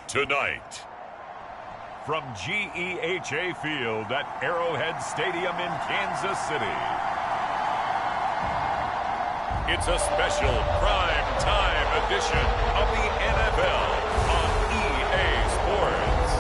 Tonight, from GEHA Field at Arrowhead Stadium in Kansas City, it's a special prime time edition of the NFL on EA Sports.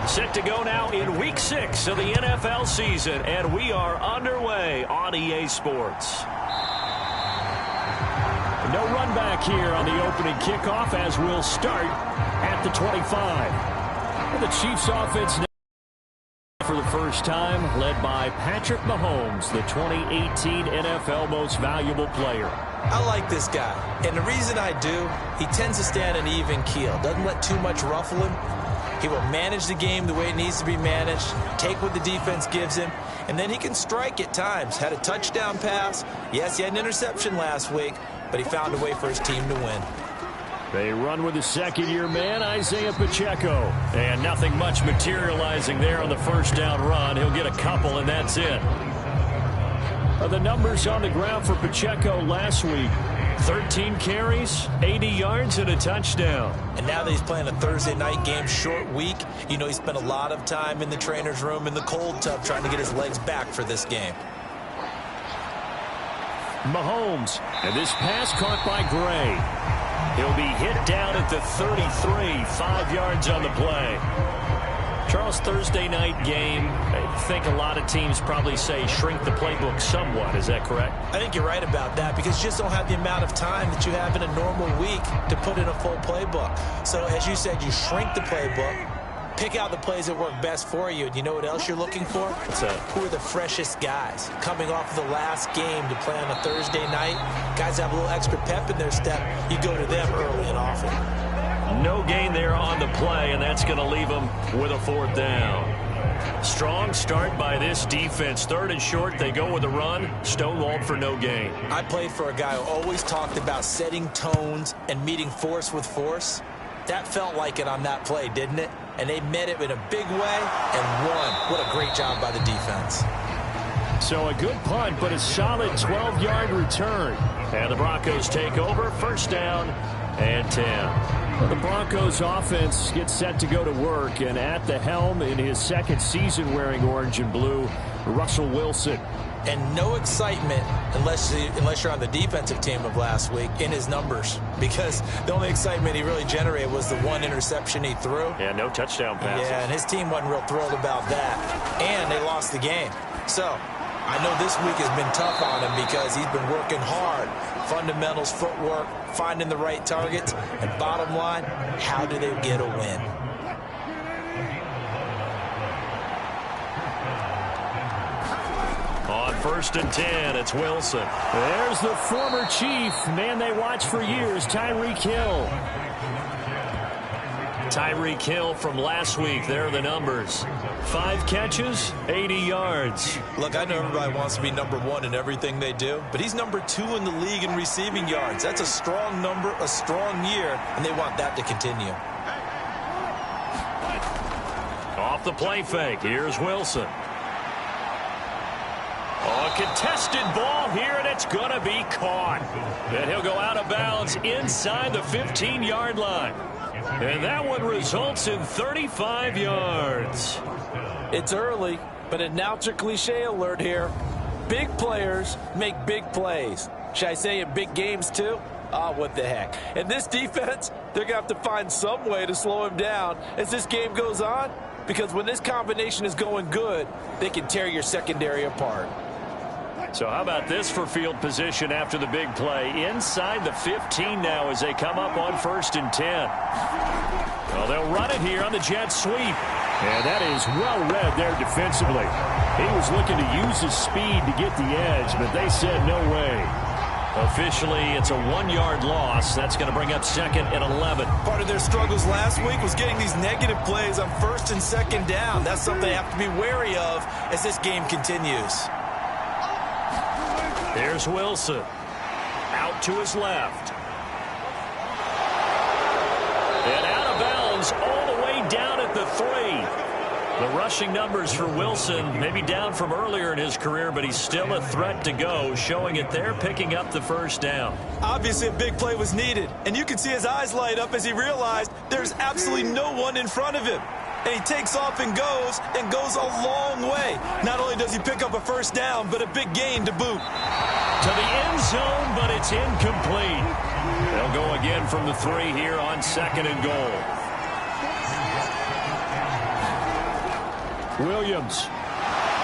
Set to go now in Week 6 of the NFL season, and we are underway on EA Sports. No run back here on the opening kickoff as we'll start at the 25. The Chiefs offense now for the first time, led by Patrick Mahomes, the 2018 NFL Most Valuable Player. I like this guy, and the reason I do, he tends to stay on an even keel, doesn't let too much ruffle him. He will manage the game the way it needs to be managed, take what the defense gives him, and then he can strike at times. Had a touchdown pass. Yes, he had an interception last week, but he found a way for his team to win. They run with the second-year man, Isaiah Pacheco. And nothing much materializing there on the first down run. He'll get a couple, and that's it. The numbers on the ground for Pacheco last week. 13 carries, 80 yards, and a touchdown. And now that he's playing a Thursday night game, short week, you know he spent a lot of time in the trainer's room in the cold tub trying to get his legs back for this game. Mahomes, and this pass caught by Gray. He'll be hit down at the 33, 5 yards on the play. Charles, Thursday night game, I think a lot of teams probably say shrink the playbook somewhat. Is that correct? I think you're right about that because you just don't have the amount of time that you have in a normal week to put in a full playbook. So as you said, you shrink the playbook, pick out the plays that work best for you. And you know what else you're looking for? Who are the freshest guys coming off of the last game to play on a Thursday night? Guys have a little extra pep in their step. You go to them early and often. No gain there on the play, and that's going to leave them with a fourth down. Strong start by this defense. Third and short, they go with a run. Stonewalled for no gain. I played for a guy who always talked about setting tones and meeting force with force. That felt like it on that play, didn't it? And they met it in a big way and won. What a great job by the defense. So a good punt, but a solid 12-yard return. And the Broncos take over. First down and 10. The Broncos offense gets set to go to work, and at the helm in his second season wearing orange and blue, Russell Wilson. And no excitement unless you're on the defensive team of last week in his numbers, because the only excitement he really generated was the one interception he threw. Yeah, no touchdown passes. Yeah, and his team wasn't real thrilled about that, and they lost the game. So I know this week has been tough on him because he's been working hard. Fundamentals, footwork, finding the right targets, and bottom line, how do they get a win? On first and 10, it's Wilson. There's the former Chief, man they watched for years, Tyreek Hill. Tyreek Hill from last week. There are the numbers. 5 catches, 80 yards. Look, I know everybody wants to be number one in everything they do, but he's number 2 in the league in receiving yards. That's a strong number, a strong year, and they want that to continue. Off the play fake, here's Wilson. A contested ball here, and it's going to be caught. And he'll go out of bounds inside the 15-yard line. And that one results in 35 yards. It's early, but announcer cliche alert here. Big players make big plays. Should I say in big games too? What the heck. And this defense, they're going to have to find some way to slow him down as this game goes on, because when this combination is going good, they can tear your secondary apart. So how about this for field position after the big play? Inside the 15 now as they come up on first and 10. Well, they'll run it here on the jet sweep. And that is well read there defensively. He was looking to use his speed to get the edge, but they said no way. Officially, it's a 1-yard loss. That's going to bring up 2nd and 11. Part of their struggles last week was getting these negative plays on 1st and 2nd down. That's something they have to be wary of as this game continues. Here's Wilson. Out to his left. And out of bounds all the way down at the 3. The rushing numbers for Wilson maybe down from earlier in his career, but he's still a threat to go, showing it there, picking up the 1st down. Obviously, a big play was needed, and you can see his eyes light up as he realized there's absolutely no one in front of him. And he takes off and goes a long way. Not only does he pick up a 1st down, but a big gain to boot. To the end zone, but it's incomplete. They'll go again from the 3 here on 2nd and goal. Williams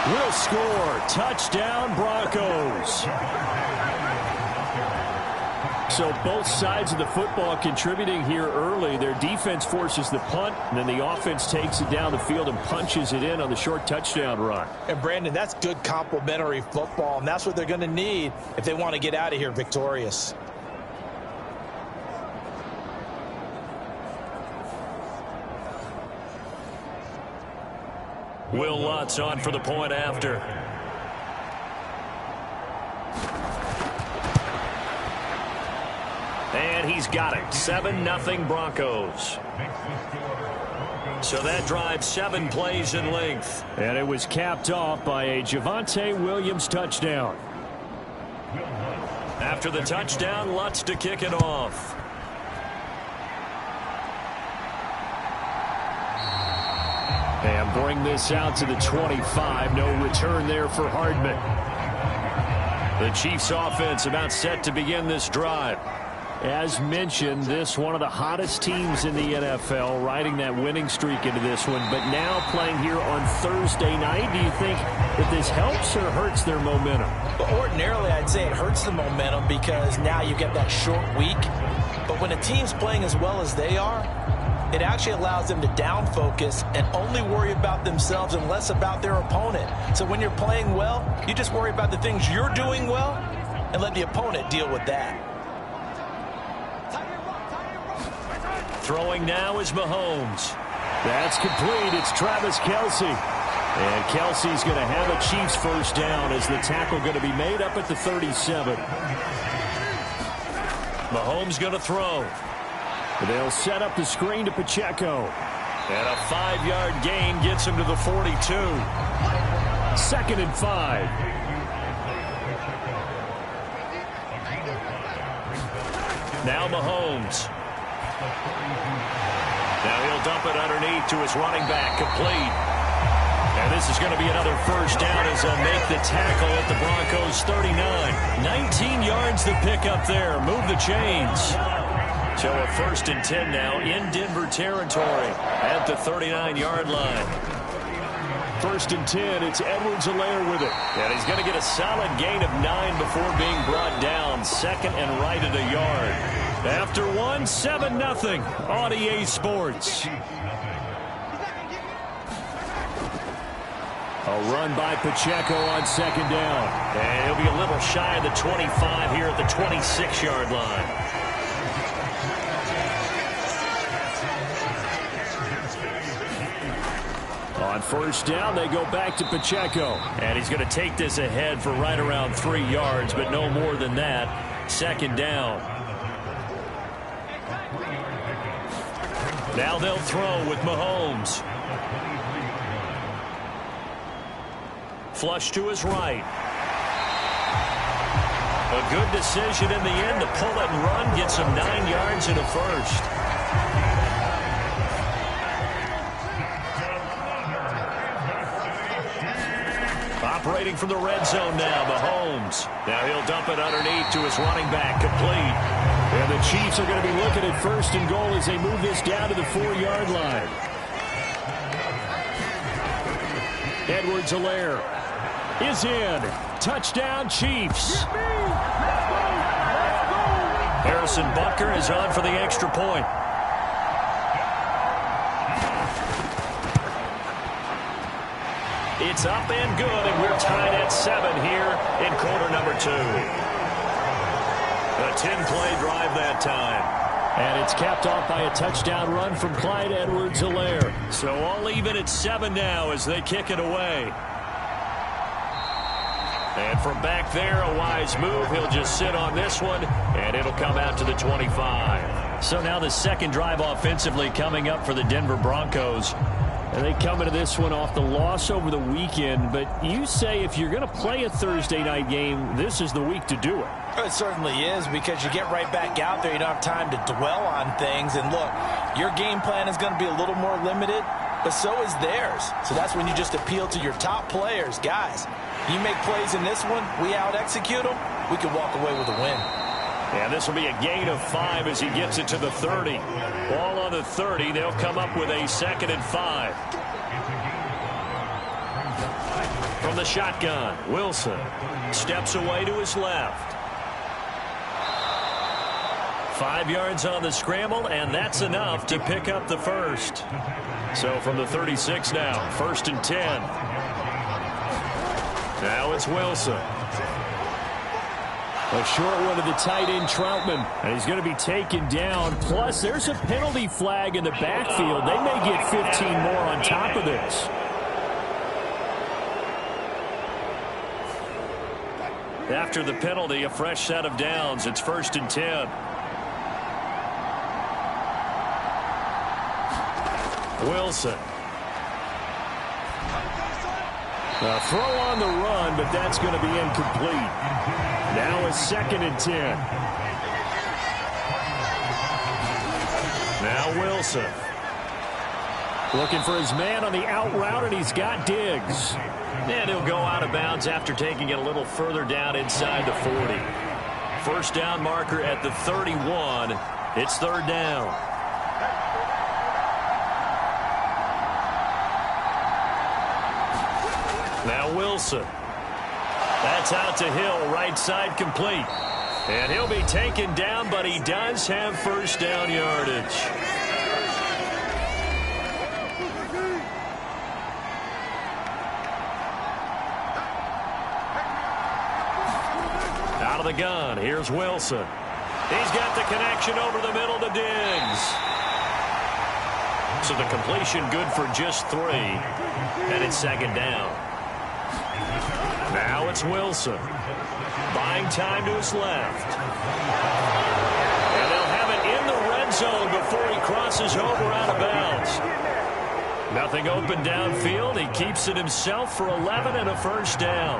will score. Touchdown, Broncos. So both sides of the football contributing here early. Their defense forces the punt, and then the offense takes it down the field and punches it in on the short touchdown run. And, Brandon, that's good complementary football, and that's what they're going to need if they want to get out of here victorious. Will Lutz on for the point after. And he's got it. 7-0 Broncos. So that drives 7 plays in length. And it was capped off by a Javonte Williams touchdown. After the touchdown, Lutz to kick it off. And bring this out to the 25. No return there for Hardman. The Chiefs offense about set to begin this drive. As mentioned, this one of the hottest teams in the NFL, riding that winning streak into this one, but now playing here on Thursday night. Do you think that this helps or hurts their momentum? Well, ordinarily, I'd say it hurts the momentum because now you get that short week. But when a team's playing as well as they are, it actually allows them to down focus and only worry about themselves and less about their opponent. So when you're playing well, you just worry about the things you're doing well and let the opponent deal with that. Throwing now is Mahomes. That's complete. It's Travis Kelce. And Kelce's going to have a Chiefs 1st down as the tackle going to be made up at the 37. Mahomes going to throw. They'll set up the screen to Pacheco. And a 5-yard gain gets him to the 42. 2nd and 5. Now Mahomes. Now he'll dump it underneath to his running back, complete. And this is going to be another 1st down as they'll make the tackle at the Broncos 39. 19 yards to pick up there. Move the chains. So a 1st and 10 now in Denver territory at the 39-yard line. 1st and 10, it's Edwards-Helaire with it. And he's going to get a solid gain of 9 before being brought down. 2nd and right at a yard. After 1, 7-0 on EA Sports. A run by Pacheco on 2nd down. And he'll be a little shy of the 25 here at the 26-yard line. On 1st down, they go back to Pacheco. And he's going to take this ahead for right around 3 yards, but no more than that. 2nd down. Now they'll throw with Mahomes. Flush to his right. A good decision in the end to pull it and run. Gets him 9 yards in a 1st. Operating from the red zone now, Mahomes. Now he'll dump it underneath to his running back, complete. And the Chiefs are going to be looking at 1st and goal as they move this down to the 4-yard line. Edwards-Helaire is in. Touchdown, Chiefs. Harrison Butker is on for the extra point. It's up and good, and we're tied at 7 here in quarter number 2. A 10-play drive that time. And it's capped off by a touchdown run from Clyde Edwards-Helaire. So all even at 7 now as they kick it away. And from back there, a wise move. He'll just sit on this one, and it'll come out to the 25. So now the second drive offensively coming up for the Denver Broncos. And they come into this one off the loss over the weekend. But you say if you're going to play a Thursday night game, this is the week to do it. It certainly is, because you get right back out there. You don't have time to dwell on things. And look, your game plan is going to be a little more limited, but so is theirs. So that's when you just appeal to your top players. Guys, you make plays in this one, we out-execute them, we can walk away with a win. And this will be a gain of 5 as he gets it to the 30. Ball on the 30. They'll come up with a 2nd and 5. From the shotgun, Wilson steps away to his left. 5 yards on the scramble, and that's enough to pick up the first. So from the 36 now, 1st and 10. Now it's Wilson. A short one to the tight end, Troutman. And he's going to be taken down. Plus, there's a penalty flag in the backfield. They may get 15 more on top of this. After the penalty, a fresh set of downs. It's 1st and 10. Wilson. A throw on the run, but that's going to be incomplete. Now it's 2nd and 10. Now Wilson. Looking for his man on the out route, and he's got Diggs. And he'll go out of bounds after taking it a little further down inside the 40. First down marker at the 31. It's 3rd down. Now Wilson. That's out to Hill, right side complete. And he'll be taken down, but he does have first down yardage. Out of the gun, here's Wilson. He's got the connection over the middle to Diggs. So the completion good for just 3. And it's 2nd down. Now it's Wilson. Buying time to his left. And they'll have it in the red zone before he crosses over out of bounds. Nothing open downfield. He keeps it himself for 11 and a first down.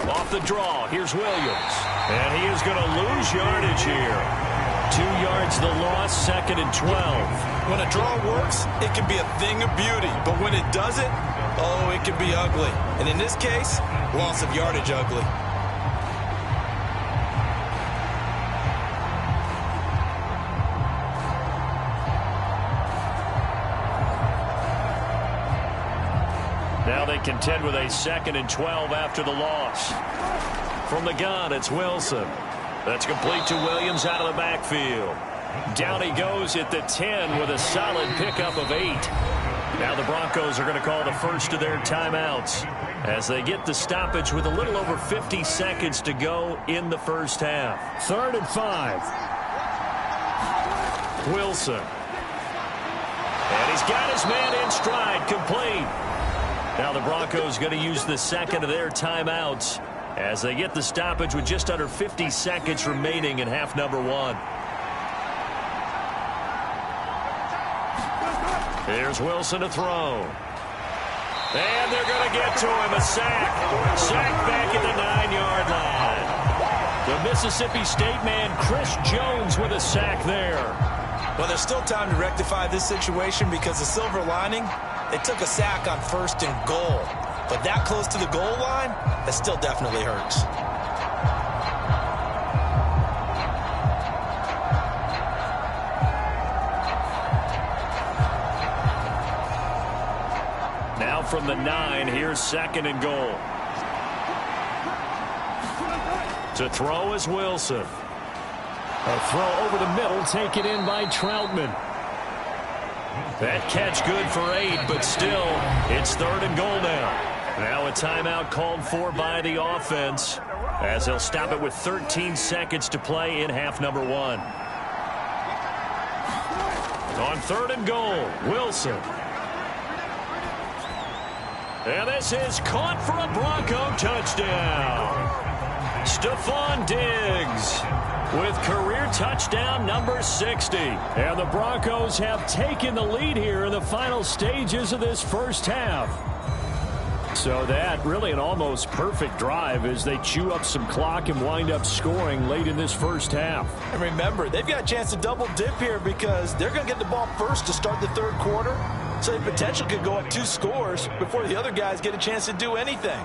Off the draw, here's Williams. And he is going to lose yardage here. 2 yards the loss, 2nd and 12. When a draw works, it can be a thing of beauty. But when it doesn't, oh, it can be ugly. And in this case, loss of yardage ugly. Now they contend with a 2nd and 12 after the loss. From the gun, it's Wilson. That's complete to Williams out of the backfield. Down he goes at the 10 with a solid pickup of 8. Now the Broncos are going to call the first of their timeouts as they get the stoppage with a little over 50 seconds to go in the first half. 3rd and 5. Wilson. And he's got his man in stride, complete. Now the Broncos going to use the second of their timeouts as they get the stoppage with just under 50 seconds remaining in half number 1. Here's Wilson to throw. And they're going to get to him. A sack. Sack back at the 9-yard line. The Mississippi State man, Chris Jones, with a sack there. Well, there's still time to rectify this situation because the silver lining, they took a sack on 1st and goal. But that close to the goal line, that still definitely hurts. Now from the 9, here's 2nd and goal. To throw is Wilson. A throw over the middle, taken in by Troutman. That catch good for 8, but still, it's 3rd and goal now. Now a timeout called for by the offense, as they'll stop it with 13 seconds to play in half number 1. On 3rd and goal, Wilson. And this is caught for a Bronco touchdown. Stephon Diggs with career touchdown number 60. And the Broncos have taken the lead here in the final stages of this first half. So that really an almost perfect drive as they chew up some clock and wind up scoring late in this first half. And remember, they've got a chance to double dip here because they're going to get the ball first to start the 3rd quarter. So the potential could go up 2 scores before the other guys get a chance to do anything.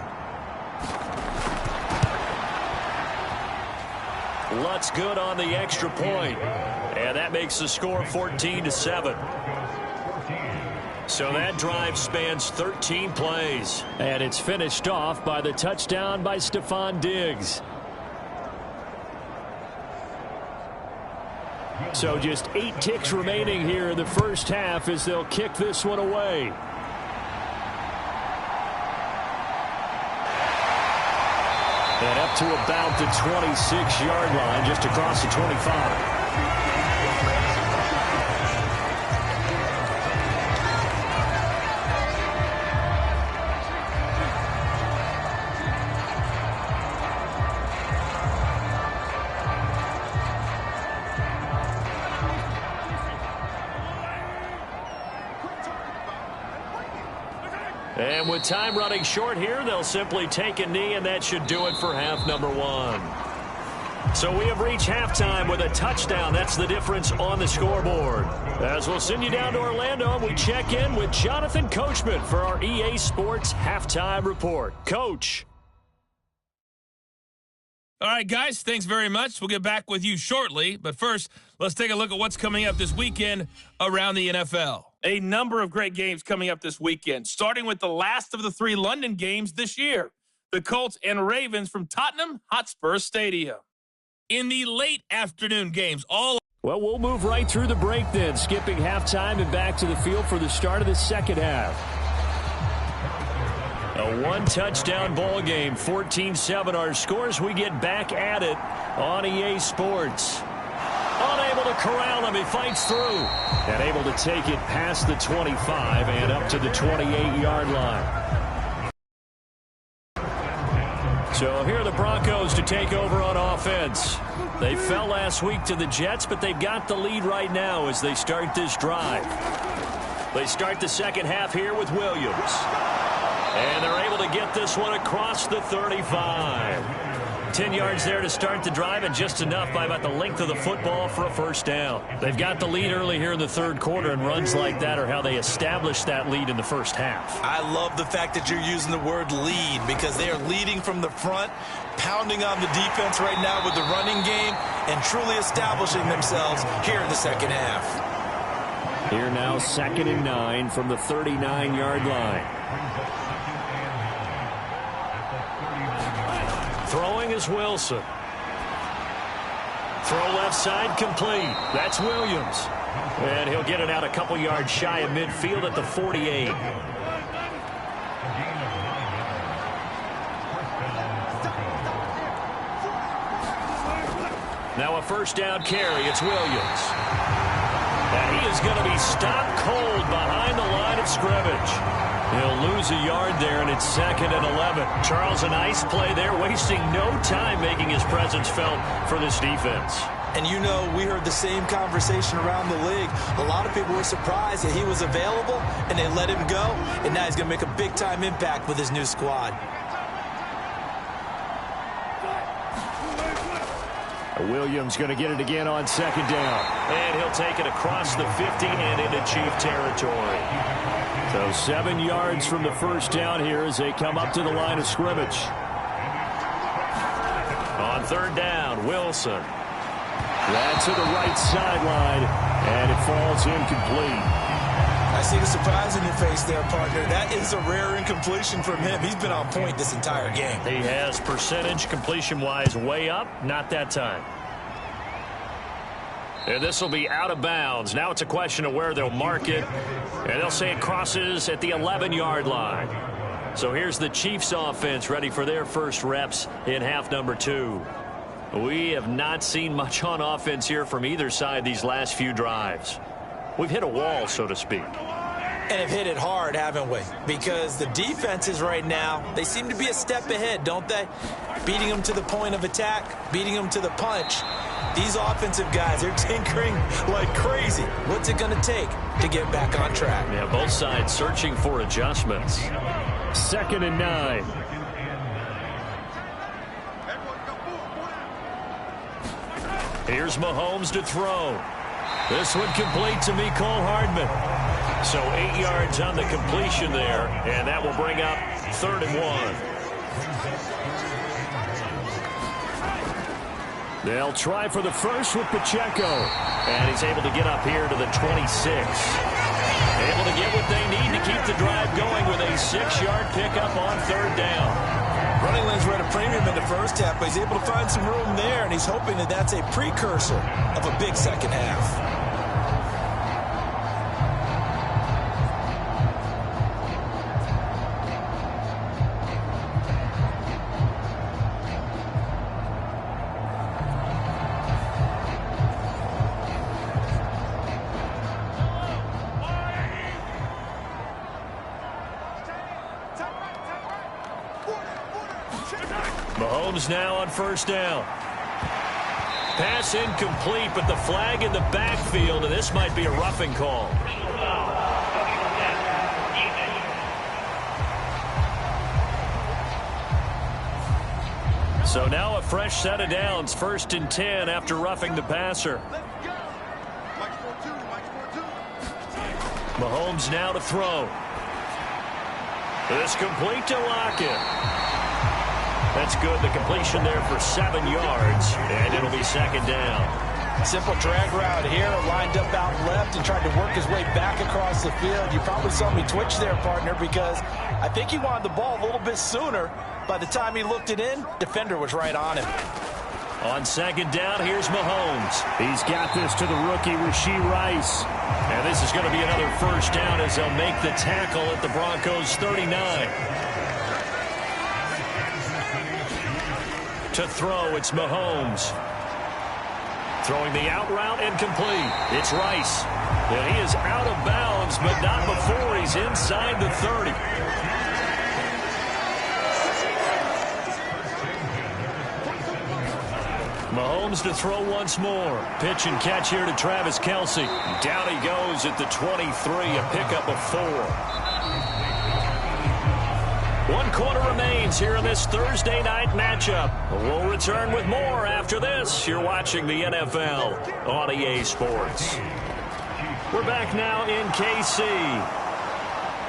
Lutz good on the extra point. And that makes the score 14-7. So that drive spans 13 plays. And it's finished off by the touchdown by Stephon Diggs. So just 8 ticks remaining here in the first half as they'll kick this one away. And up to about the 26-yard line, just across the 25. And with time running short here, they'll simply take a knee, and that should do it for half number 1. So we have reached halftime with a touchdown. That's the difference on the scoreboard. As we'll send you down to Orlando, and we check in with Jonathan Coachman for our EA Sports Halftime Report. Coach. All right, guys, thanks very much. We'll get back with you shortly. But first, let's take a look at what's coming up this weekend around the NFL. A number of great games coming up this weekend, starting with the last of the 3 London games this year, the Colts and Ravens from Tottenham Hotspur Stadium. In the late afternoon games, Well, we'll move right through the break then, skipping halftime and back to the field for the start of the second half. A 1-touchdown ball game, 14-7 our scores. We get back at it on EA Sports. Unable to corral him, he fights through. And able to take it past the 25 and up to the 28-yard line. So here are the Broncos to take over on offense. They fell last week to the Jets, but they've got the lead right now as they start this drive. They start the second half here with Williams. And they're able to get this one across the 35. 10 yards there to start the drive, and just enough by about the length of the football for a first down. They've got the lead early here in the 3rd quarter, and runs like that are how they established that lead in the first half. I love the fact that you're using the word lead because they are leading from the front, pounding on the defense right now with the running game, and truly establishing themselves here in the second half. Here now 2nd and 9 from the 39-yard line. Throwing is Wilson. Throw left side complete. That's Williams. And he'll get it out a couple yards shy of midfield at the 48. Now a first down carry. It's Williams. And he is going to be stopped cold behind the line of scrimmage. He'll lose a yard there, and it's 2nd and 11. Charles, a nice play there, wasting no time making his presence felt for this defense. And you know, we heard the same conversation around the league. A lot of people were surprised that he was available, and they let him go, and now he's going to make a big-time impact with his new squad. Williams going to get it again on 2nd down. And he'll take it across the 50 and into Chief territory. So 7 yards from the first down here as they come up to the line of scrimmage. On 3rd down, Wilson. That's to the right sideline, and it falls incomplete. I see the surprise in your face there, partner. That is a rare incompletion from him. He's been on point this entire game. He has percentage completion-wise way up. Not that time. And this will be out of bounds. Now it's a question of where they'll mark it. And they'll say it crosses at the 11-yard line. So here's the Chiefs offense ready for their first reps in half number 2. We have not seen much on offense here from either side these last few drives. We've hit a wall, so to speak. And have hit it hard, haven't we? Because the defenses right now, they seem to be a step ahead, don't they? Beating them to the point of attack, beating them to the punch. These offensive guys, they're tinkering like crazy. What's it going to take to get back on track? Yeah, both sides searching for adjustments. 2nd and 9. Here's Mahomes to throw. This one complete to Mecole Hardman. So 8 yards on the completion there, and that will bring up 3rd and 1. They'll try for the first with Pacheco. And he's able to get up here to the 26. Able to get what they need to keep the drive going with a 6-yard pickup on 3rd down. Running lanes were at a premium in the first half, but he's able to find some room there, and he's hoping that that's a precursor of a big second half. Mahomes now on 1st down. Pass incomplete, but the flag in the backfield, and this might be a roughing call. So now a fresh set of downs, 1st and 10 after roughing the passer. Mahomes now to throw. This complete to Lockett. That's good. The completion there for 7 yards, and it'll be 2nd down. Simple drag route here, lined up out left and tried to work his way back across the field. You probably saw me twitch there, partner, because I think he wanted the ball a little bit sooner. By the time he looked it in, defender was right on him. On 2nd down, here's Mahomes. He's got this to the rookie, Rashee Rice. And this is going to be another 1st down as they'll make the tackle at the Broncos' 39. To throw, it's Mahomes. Throwing the out route incomplete. It's Rice. And he is out of bounds, but not before he's inside the 30. Mahomes to throw once more. Pitch and catch here to Travis Kelce. Down he goes at the 23, a pickup of 4. 1 quarter remains here in this Thursday night matchup. We'll return with more after this. You're watching the NFL on EA Sports. We're back now in KC.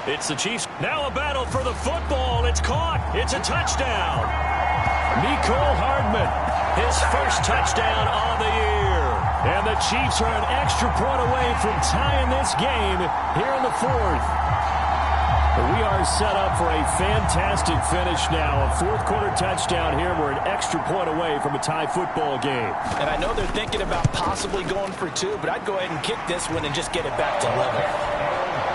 It's the Chiefs. Now a battle for the football. It's caught. It's a touchdown. Mecole Hardman, his first touchdown on the year. And the Chiefs are an extra point away from tying this game here in the 4th. We are set up for a fantastic finish now. A 4th quarter touchdown here. We're an extra point away from a tie football game. And I know they're thinking about possibly going for 2, but I'd go ahead and kick this one and just get it back to level.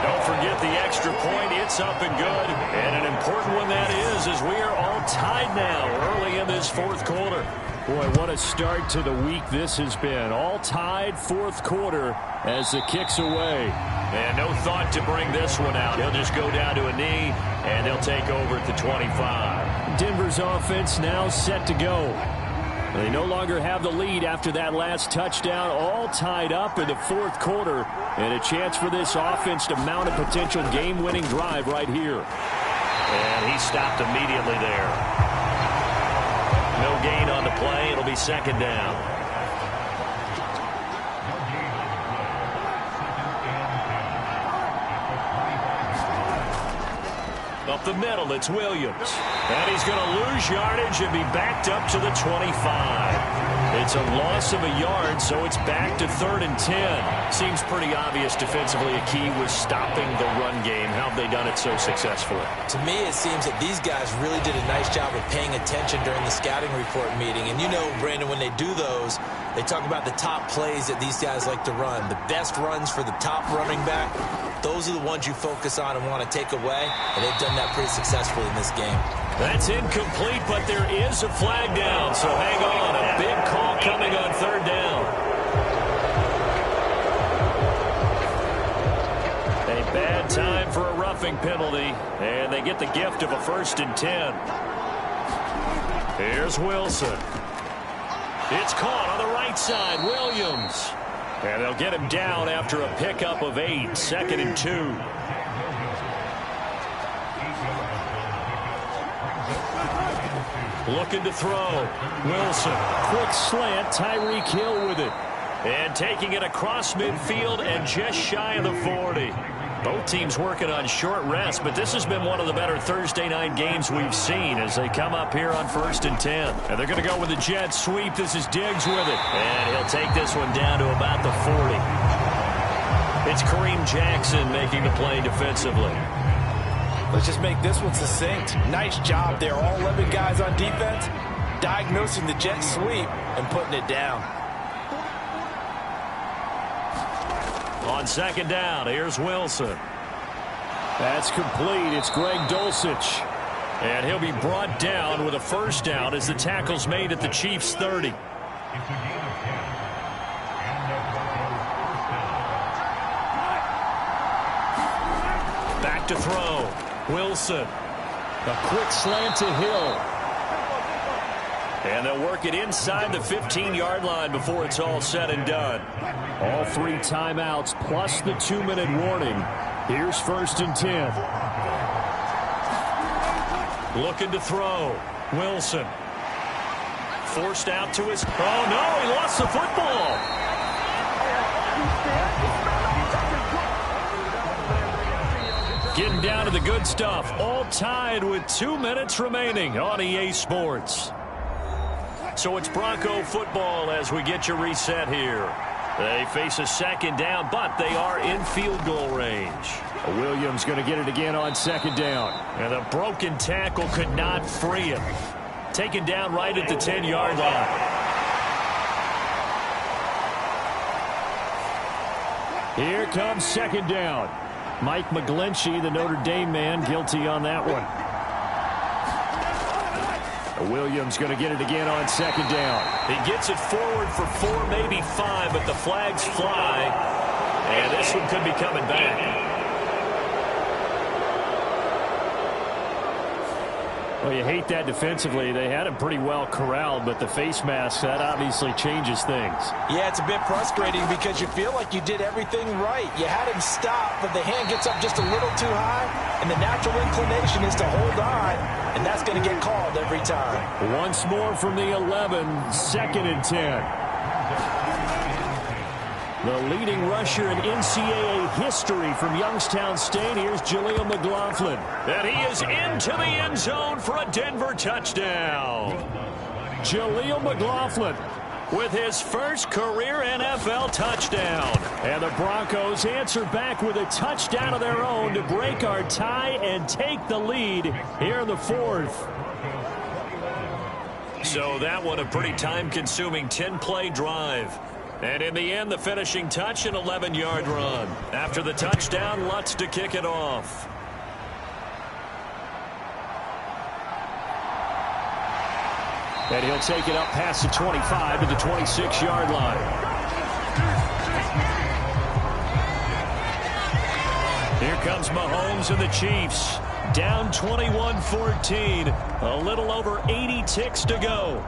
Don't forget the extra point. It's up and good. And an important one that is, as we are all tied now early in this 4th quarter. Boy, what a start to the week this has been. All tied 4th quarter as the kick's away. And no thought to bring this one out. He'll just go down to a knee, and he'll take over at the 25. Denver's offense now set to go. They no longer have the lead after that last touchdown. All tied up in the 4th quarter. And a chance for this offense to mount a potential game-winning drive right here. And he stopped immediately there. No gain on the play. It'll be 2nd down. Up the middle, it's Williams. And he's going to lose yardage and be backed up to the 25. It's a loss of a yard, so it's back to 3rd and 10. Seems pretty obvious defensively a key was stopping the run game. How have they done it so successfully? To me, it seems that these guys really did a nice job of paying attention during the scouting report meeting. And you know, Brandon, when they do those, They talk about the top plays that these guys like to run. The best runs for the top running back, those are the ones you focus on and want to take away, and they've done that pretty successfully in this game. That's incomplete, but there is a flag down, so hang on. A big call coming on third down. A bad time for a roughing penalty, and they get the gift of a 1st and 10. Here's Wilson. It's caught on the right side, Williams. And they'll get him down after a pickup of 8, 2nd and 2. Looking to throw. Wilson. Quick slant. Tyreek Hill with it. And taking it across midfield and just shy of the 40. Both teams working on short rest, but this has been one of the better Thursday night games we've seen as they come up here on 1st and 10. And they're going to go with the jet sweep. This is Diggs with it. And he'll take this one down to about the 40. It's Kareem Jackson making the play defensively. Let's just make this one succinct. Nice job there. All 11 guys on defense diagnosing the jet sweep and putting it down. On 2nd down, here's Wilson. That's complete. It's Greg Dulcich. And he'll be brought down with a 1st down as the tackle's made at the Chiefs' 30. Back to throw. Wilson. A quick slant to Hill. And they'll work it inside the 15-yard line before it's all said and done. All 3 timeouts plus the 2-minute warning. Here's 1st and 10. Looking to throw. Wilson. Forced out to his... Oh, no, he lost the football. Getting down to the good stuff. All tied with 2 minutes remaining on EA Sports. So it's Bronco football as we get you reset here. They face a 2nd down, but they are in field goal range. Williams going to get it again on 2nd down. And a broken tackle could not free him. Taken down right at the 10-yard line. Here comes 2nd down. Mike McGlinchey, the Notre Dame man, guilty on that one. Williams going to get it again on 2nd down. He gets it forward for 4, maybe 5, but the flags fly. And this one could be coming back. Well, you hate that defensively. They had him pretty well corralled, but the face mask, that obviously changes things. Yeah, it's a bit frustrating because you feel like you did everything right. You had him stop, but the hand gets up just a little too high, and the natural inclination is to hold on, and that's going to get called every time. Once more from the 11, 2nd and 10. The leading rusher in NCAA history from Youngstown State. Here's Jaleel McLaughlin. And he is into the end zone for a Denver touchdown. Jaleel McLaughlin with his first career NFL touchdown. And the Broncos answer back with a touchdown of their own to break our tie and take the lead here in the 4th. So that one a pretty time-consuming 10-play drive. And in the end, the finishing touch, an 11-yard run. After the touchdown, Lutz to kick it off. And he'll take it up past the 25 to the 26-yard line. Here comes Mahomes and the Chiefs. Down 21-14. A little over 80 ticks to go.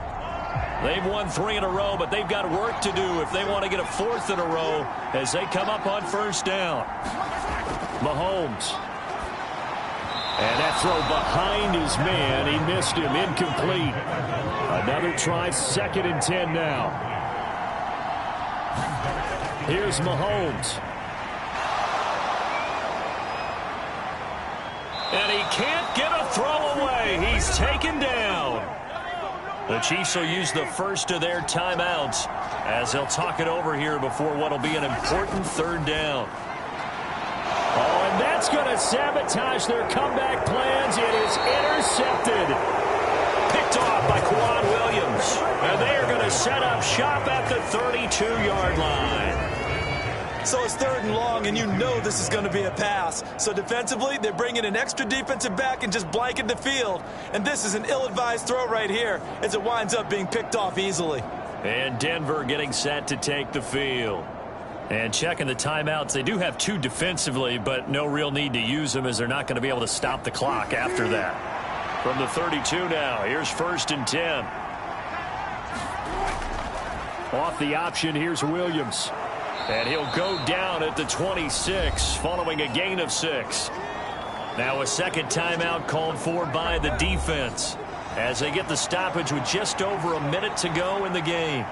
They've won 3 in a row, but they've got work to do if they want to get a 4th in a row as they come up on 1st down. Mahomes. And that throw behind his man. He missed him. Incomplete. Another try. 2nd and 10 now. Here's Mahomes. And he can't get a throw away. He's taken down. The Chiefs will use the first of their timeouts as they'll talk it over here before what will be an important 3rd down. Oh, and that's going to sabotage their comeback plans. It is intercepted. Picked picked off by Quan Williams. And they are going to set up shop at the 32-yard line. So it's 3rd and long, and you know this is going to be a pass. So defensively, they're bringing an extra defensive back and just blanket the field. And this is an ill-advised throw right here as it winds up being picked off easily. And Denver getting set to take the field. And checking the timeouts, they do have 2 defensively, but no real need to use them as they're not going to be able to stop the clock after that. From the 32 now, here's 1st and 10. Off the option, here's Williams. And he'll go down at the 26 following a gain of 6. Now a second timeout called for by the defense as they get the stoppage with just over a minute to go in the game.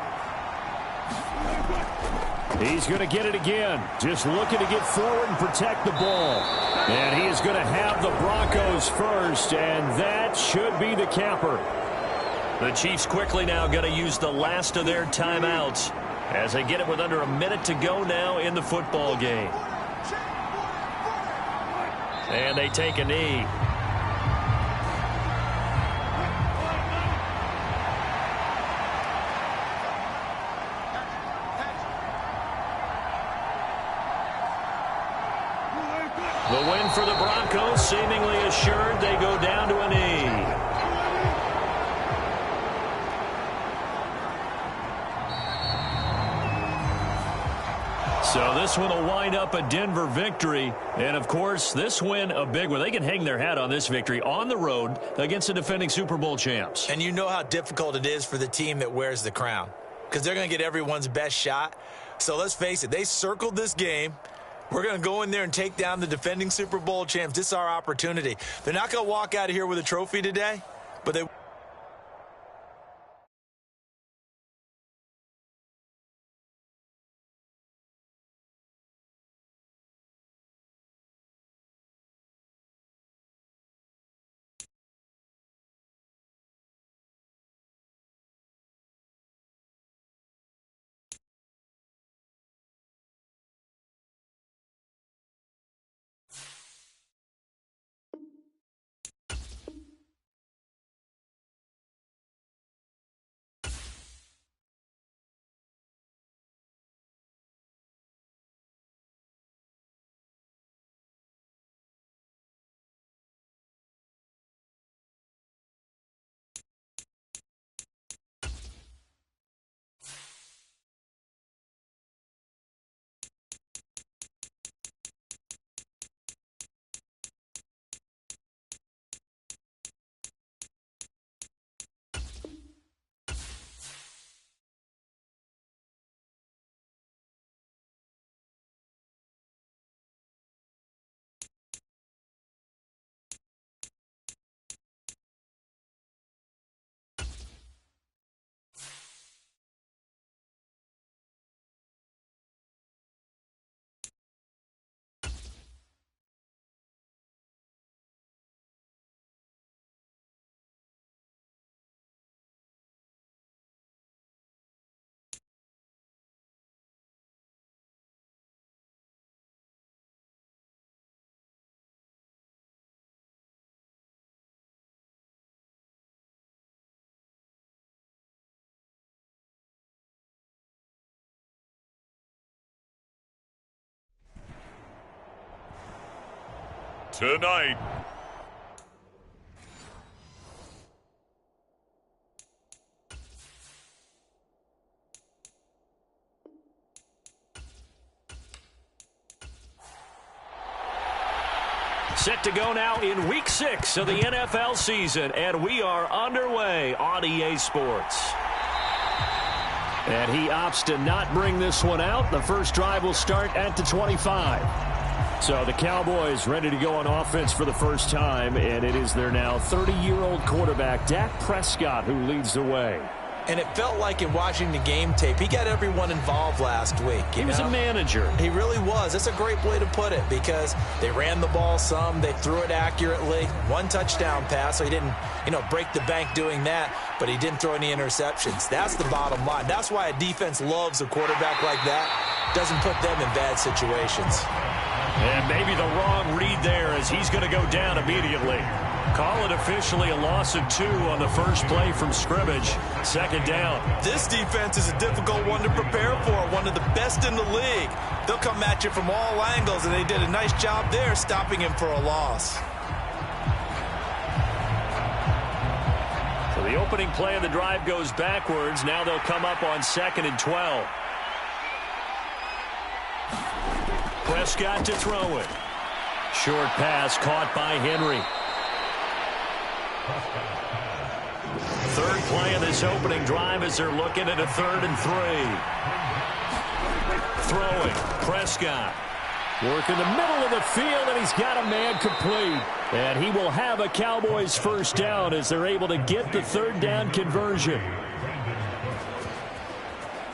He's going to get it again. Just looking to get forward and protect the ball. And he is going to have the Broncos first, and that should be the capper. The Chiefs quickly now going to use the last of their timeouts as they get it with under a minute to go now in the football game. And they take a knee. The win for the Broncos seemingly assured. They go down to a knee. So this one will wind up a Denver victory. And, of course, this win a big one. They can hang their hat on this victory on the road against the defending Super Bowl champs. And you know how difficult it is for the team that wears the crown because they're going to get everyone's best shot. So let's face it, they circled this game. We're going to go in there and take down the defending Super Bowl champs. This is our opportunity. They're not going to walk out of here with a trophy today, but they... Tonight, Set to go now in Week 6 of the NFL season, and we are underway on EA Sports. And he opts to not bring this one out. The first drive will start at the 25. So the Cowboys ready to go on offense for the first time, and it is their now 30-year-old quarterback, Dak Prescott, who leads the way. And it felt like in watching the game tape, he got everyone involved last week. He was a manager. He really was. That's a great way to put it because they ran the ball some. They threw it accurately. 1 touchdown pass, so he didn't, break the bank doing that, but he didn't throw any interceptions. That's the bottom line. That's why a defense loves a quarterback like that. Doesn't put them in bad situations. And maybe the wrong read there as he's going to go down immediately. Call it officially a loss of 2 on the first play from scrimmage. Second down. This defense is a difficult one to prepare for, one of the best in the league. They'll come at you from all angles, and they did a nice job there stopping him for a loss. So the opening play of the drive goes backwards. Now they'll come up on 2nd and 12. Prescott to throw it. Short pass caught by Henry. Third play of this opening drive as they're looking at a 3rd and 3. Throwing. Prescott. Work in the middle of the field, and he's got a man complete. And he will have a Cowboys first down as they're able to get the 3rd down conversion.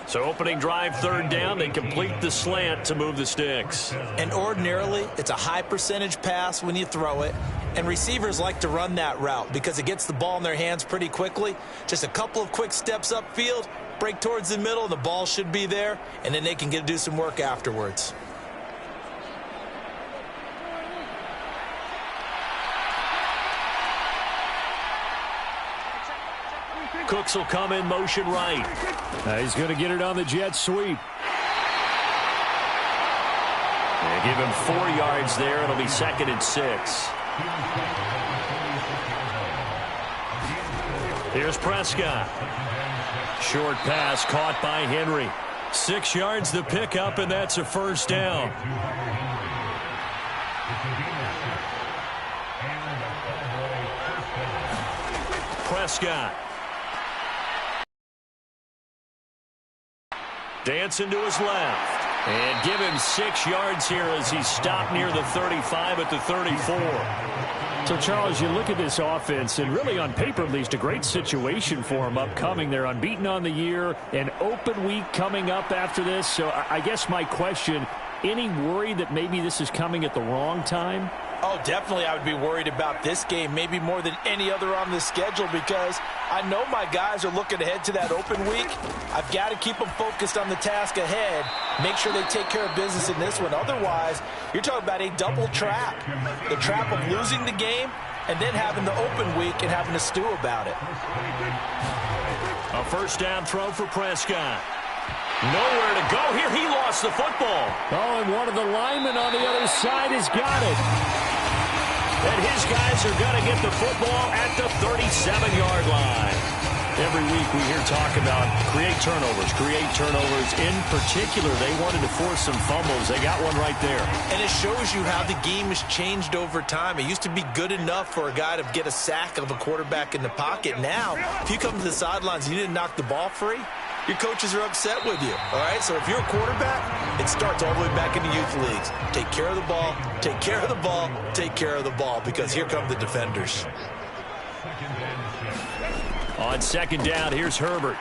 So opening drive, 3rd down, they complete the slant to move the sticks. And ordinarily, it's a high percentage pass when you throw it. And receivers like to run that route because it gets the ball in their hands pretty quickly. Just a couple of quick steps upfield, break towards the middle, and the ball should be there. And then they can do some work afterwards. Cooks will come in motion right. He's going to get it on the jet sweep. They give him 4 yards there. It'll be 2nd and 6. Here's Prescott. Short pass caught by Henry. 6 yards the pickup, and that's a first down. Prescott. Dancing to his left. And give him 6 yards here as he's stopped near the 35 at the 34. So, Charles, you look at this offense, and really on paper, at least, a great situation for them upcoming. They're unbeaten on the year, an open week coming up after this. So I guess my question, any worry that maybe this is coming at the wrong time? Oh, definitely I would be worried about this game, maybe more than any other on the schedule, because I know my guys are looking ahead to that open week. I've got to keep them focused on the task ahead, make sure they take care of business in this one. Otherwise, you're talking about a double trap. The trap of losing the game and then having the open week and having to stew about it. A first down throw for Prescott. Nowhere to go here. He lost the football. Oh, and one of the linemen on the other side has got it. And his guys are going to get the football at the 37-yard line. Every week we hear talk about create turnovers. In particular, they wanted to force some fumbles. They got one right there. And it shows you how the game has changed over time. It used to be good enough for a guy to get a sack of a quarterback in the pocket. Now, if you come to the sidelines and you didn't knock the ball free, your coaches are upset with you, all right? So if you're a quarterback, it starts all the way back in the youth leagues. Take care of the ball, take care of the ball, take care of the ball, because here come the defenders. On 2nd down, here's Herbert.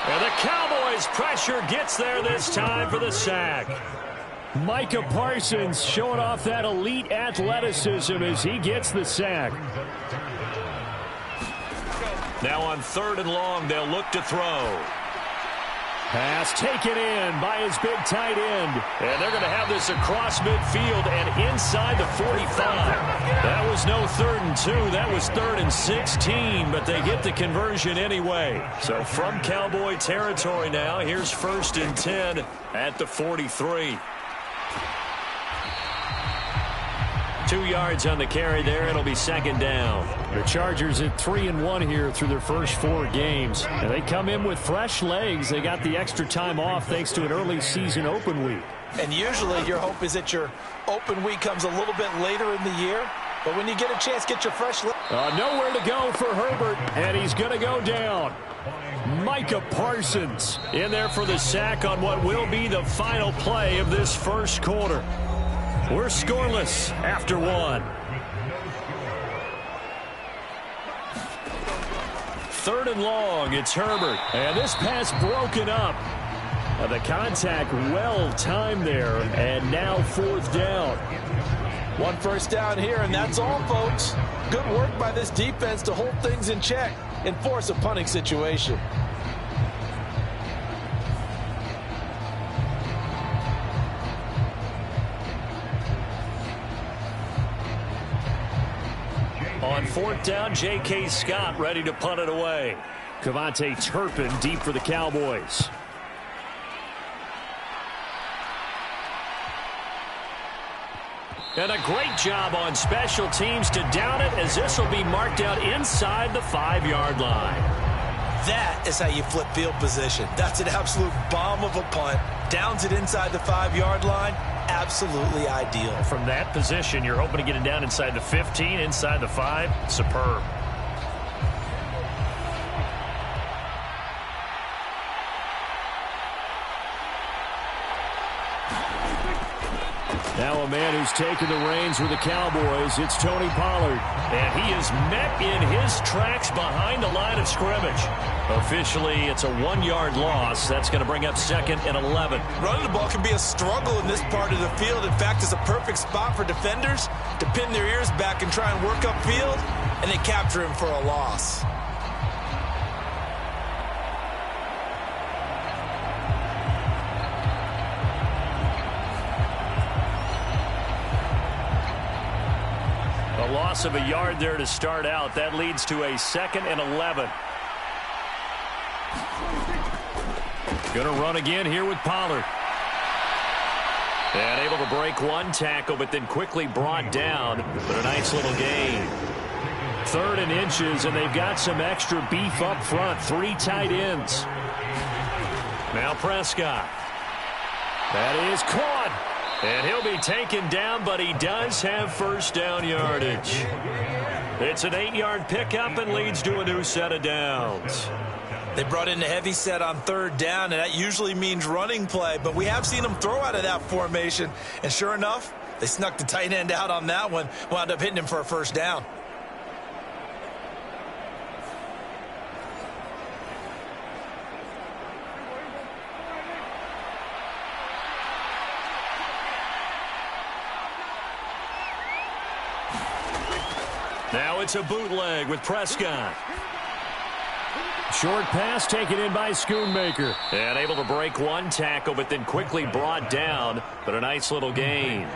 And the Cowboys' pressure gets there this time for the sack. Micah Parsons showing off that elite athleticism as he gets the sack. Now on 3rd and long, they'll look to throw. Pass taken in by his big tight end. And they're going to have this across midfield and inside the 45. That was no 3rd and 2. That was 3rd and 16, but they get the conversion anyway. So from Cowboy territory now, here's 1st and 10 at the 43. 2 yards on the carry there. It'll be 2nd down. The Chargers at 3-1 here through their first 4 games. And they come in with fresh legs. They got the extra time off thanks to an early season open week. And usually your hope is that your open week comes a little bit later in the year. But when you get a chance, get your fresh legs. Nowhere to go for Herbert, and he's going to go down. Micah Parsons in there for the sack on what will be the final play of this first quarter. We're scoreless after 1. 3rd and long, it's Herbert. And this pass broken up. The contact well timed there, and now 4th down. 1 first down here, and that's all, folks. Good work by this defense to hold things in check and force a punting situation. On fourth down, J.K. Scott ready to punt it away. Kevontae Turpin deep for the Cowboys. And a great job on special teams to down it, as this will be marked out inside the 5-yard line. That is how you flip field position. That's an absolute bomb of a punt. Downs it inside the 5-yard line. Absolutely ideal. From that position, you're hoping to get it down inside the 15, inside the 5. Superb. Now a man who's taken the reins with the Cowboys, it's Tony Pollard. And he is met in his tracks behind the line of scrimmage. Officially, it's a 1-yard loss. That's going to bring up 2nd and 11. Running the ball can be a struggle in this part of the field. In fact, it's a perfect spot for defenders to pin their ears back and try and work upfield, and they capture him for a loss. A loss of a yard there to start out. That leads to a 2nd and 11. Going to run again here with Pollard. And able to break one tackle, but then quickly brought down. But a nice little gain. 3rd and inches, and they've got some extra beef up front. 3 tight ends. Now Prescott. That is caught. And he'll be taken down, but he does have first down yardage. It's an 8-yard pickup and leads to a new set of downs. They brought in a heavy set on 3rd down, and that usually means running play, but we have seen them throw out of that formation. And sure enough, they snuck the tight end out on that one, wound up hitting him for a first down. Now it's a bootleg with Prescott. Short pass taken in by Schoonmaker. And able to break one tackle, but then quickly brought down. But a nice little gain.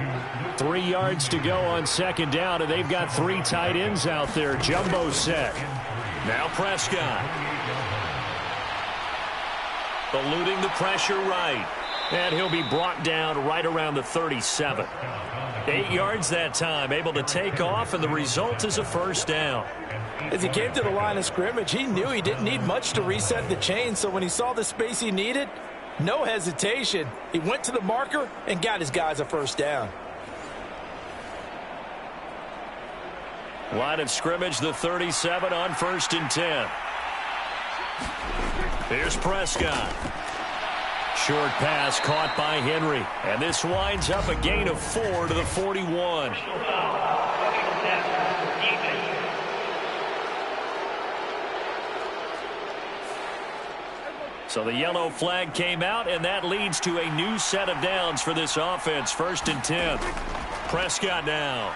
3 yards to go on 2nd down, and they've got 3 tight ends out there. Jumbo set. Now Prescott. Eluding the pressure right. And he'll be brought down right around the 37. 8 yards that time, able to take off, and the result is a first down. As he came to the line of scrimmage, he knew he didn't need much to reset the chain, so when he saw the space he needed, no hesitation. He went to the marker and got his guys a first down. Line of scrimmage, the 37 on 1st and 10. Here's Prescott. Short pass caught by Henry. And this winds up a gain of 4 to the 41. So the yellow flag came out, and that leads to a new set of downs for this offense. 1st and 10. Prescott now.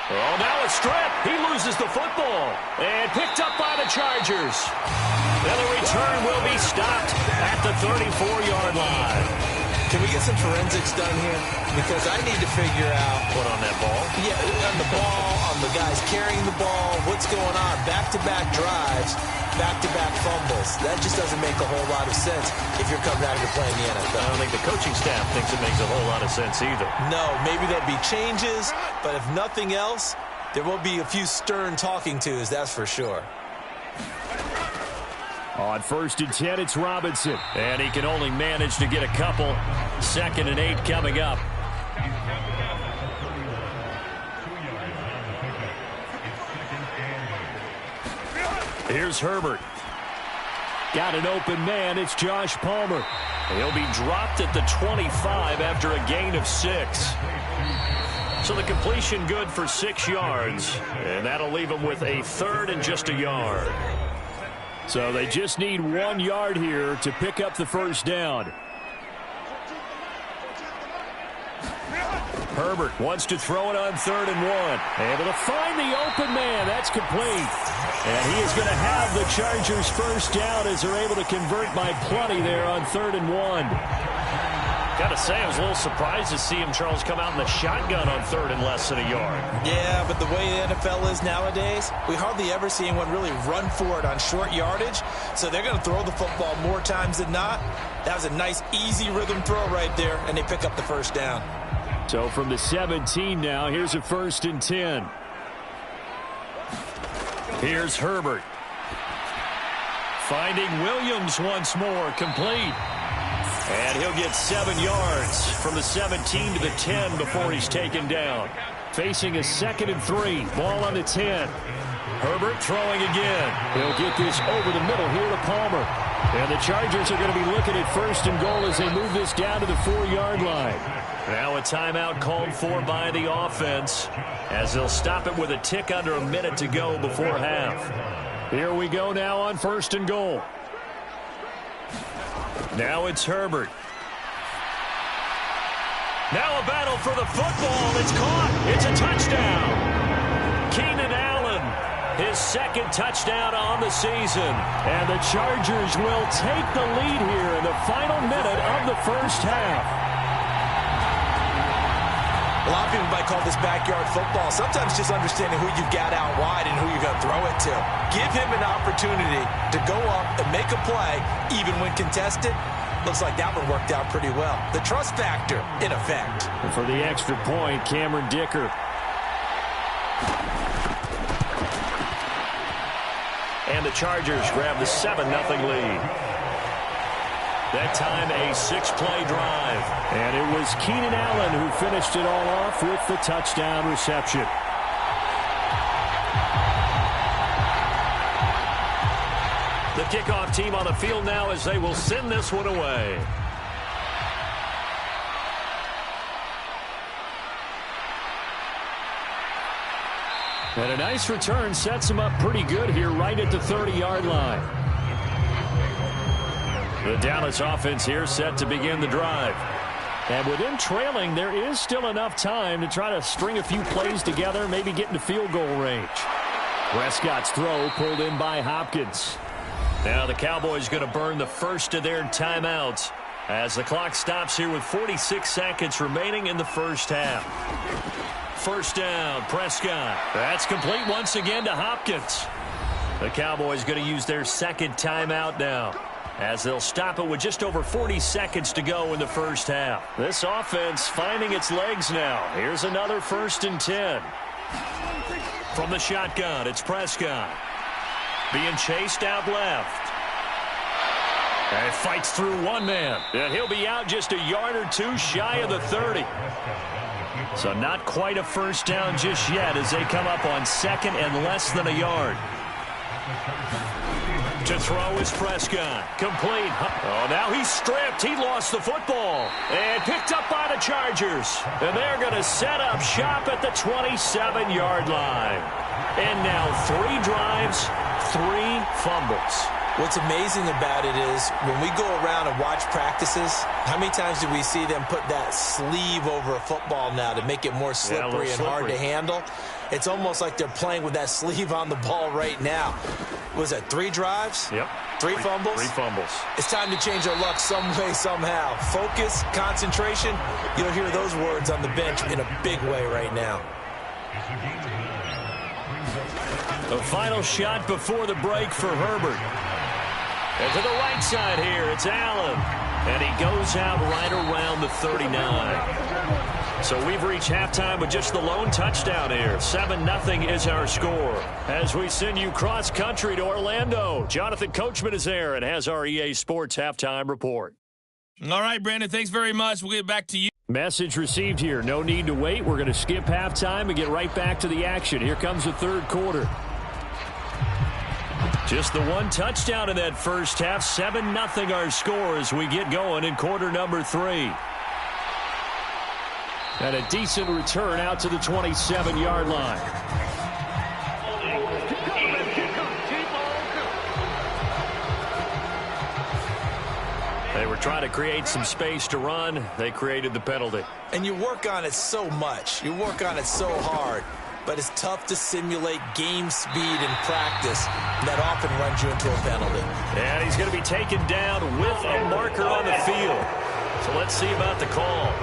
Oh, now a strip. He loses the football. And picked up by the Chargers. And the return will be stopped at the 34-yard line. Can we get some forensics done here? Because I need to figure out... What, on that ball? Yeah, on the ball, on the guys carrying the ball, what's going on. Back-to-back drives, back-to-back fumbles. That just doesn't make a whole lot of sense if you're coming out here playing the NFL. I don't think the coaching staff thinks it makes a whole lot of sense either. No, maybe there'll be changes, but if nothing else, there will be a few stern talking tos, that's for sure. On 1st and 10, it's Robinson. And he can only manage to get a couple. 2nd and 8 coming up. Here's Herbert. Got an open man. It's Josh Palmer. He'll be dropped at the 25 after a gain of 6. So the completion good for 6 yards. And that'll leave him with a 3rd and just a yard. So they just need 1 yard here to pick up the first down. Herbert wants to throw it on 3rd and 1. Able to find the open man. That's complete. And he is going to have the Chargers first down as they're able to convert by plenty there on 3rd and 1. Got to say, I was a little surprised to see him, Charles, come out in the shotgun on third and less than a yard. Yeah, but the way the NFL is nowadays, we hardly ever see anyone really run for it on short yardage. So they're going to throw the football more times than not. That was a nice, easy rhythm throw right there, and they pick up the first down. So from the 17 now, here's a 1st and 10. Here's Herbert. Finding Williams once more, complete. And he'll get 7 yards from the 17 to the 10 before he's taken down. Facing a 2nd and 3. Ball on the 10. Herbert throwing again. He'll get this over the middle here to Palmer. And the Chargers are going to be looking at 1st and goal as they move this down to the 4-yard line. Now a timeout called for by the offense as they'll stop it with a tick under a minute to go before half. Here we go now on 1st and goal. Now it's Herbert. Now a battle for the football. It's caught. It's a touchdown. Keenan Allen, his 2nd touchdown on the season. And the Chargers will take the lead here in the final minute of the first half. A lot of people might call this backyard football. Sometimes just understanding who you've got out wide and who you're going to throw it to. Give him an opportunity to go up and make a play, even when contested. Looks like that one worked out pretty well. The trust factor, in effect. And for the extra point, Cameron Dicker. And the Chargers grab the 7-0 lead. That time a 6-play drive. And it was Keenan Allen who finished it all off with the touchdown reception. The kickoff team on the field now as they will send this one away. And a nice return sets him up pretty good here right at the 30-yard line. The Dallas offense here set to begin the drive. And with them trailing, there is still enough time to try to string a few plays together, maybe get into field goal range. Prescott's throw pulled in by Hopkins. Now the Cowboys going to burn the first of their timeouts as the clock stops here with 46 seconds remaining in the first half. First down, Prescott. That's complete once again to Hopkins. The Cowboys going to use their 2nd timeout now, as they'll stop it with just over 40 seconds to go in the first half. This offense finding its legs now. Here's another 1st and 10. From the shotgun, it's Prescott. Being chased out left. And fights through one man. And he'll be out just a yard or two shy of the 30. So not quite a first down just yet as they come up on 2nd and less than a yard. To throw is Prescott. Complete. Oh, now he's stripped. He lost the football. And picked up by the Chargers. And they're going to set up shop at the 27-yard line. And now 3 drives, 3 fumbles. What's amazing about it is when we go around and watch practices, how many times do we see them put that sleeve over a football now to make it more slippery and hard to handle? It's almost like they're playing with that sleeve on the ball right now. Was it 3 drives? Yep. 3 fumbles? 3 fumbles. It's time to change our luck some way, somehow. Focus, concentration. You'll hear those words on the bench in a big way right now. The final shot before the break for Herbert. And to the right side here, it's Allen. And he goes out right around the 39. So we've reached halftime with just the lone touchdown here. 7-0 is our score. As we send you cross-country to Orlando, Jonathan Coachman is there and has our EA Sports halftime report. All right, Brandon, thanks very much. We'll get back to you. Message received here. No need to wait. We're going to skip halftime and get right back to the action. Here comes the 3rd quarter. Just the 1 touchdown in that first half. 7-0 our score as we get going in quarter number 3. And a decent return out to the 27-yard line. They were trying to create some space to run. They created the penalty. And you work on it so much. You work on it so hard. But it's tough to simulate game speed in practice. That often runs you into a penalty. And he's going to be taken down with a marker on the field. So let's see about the call.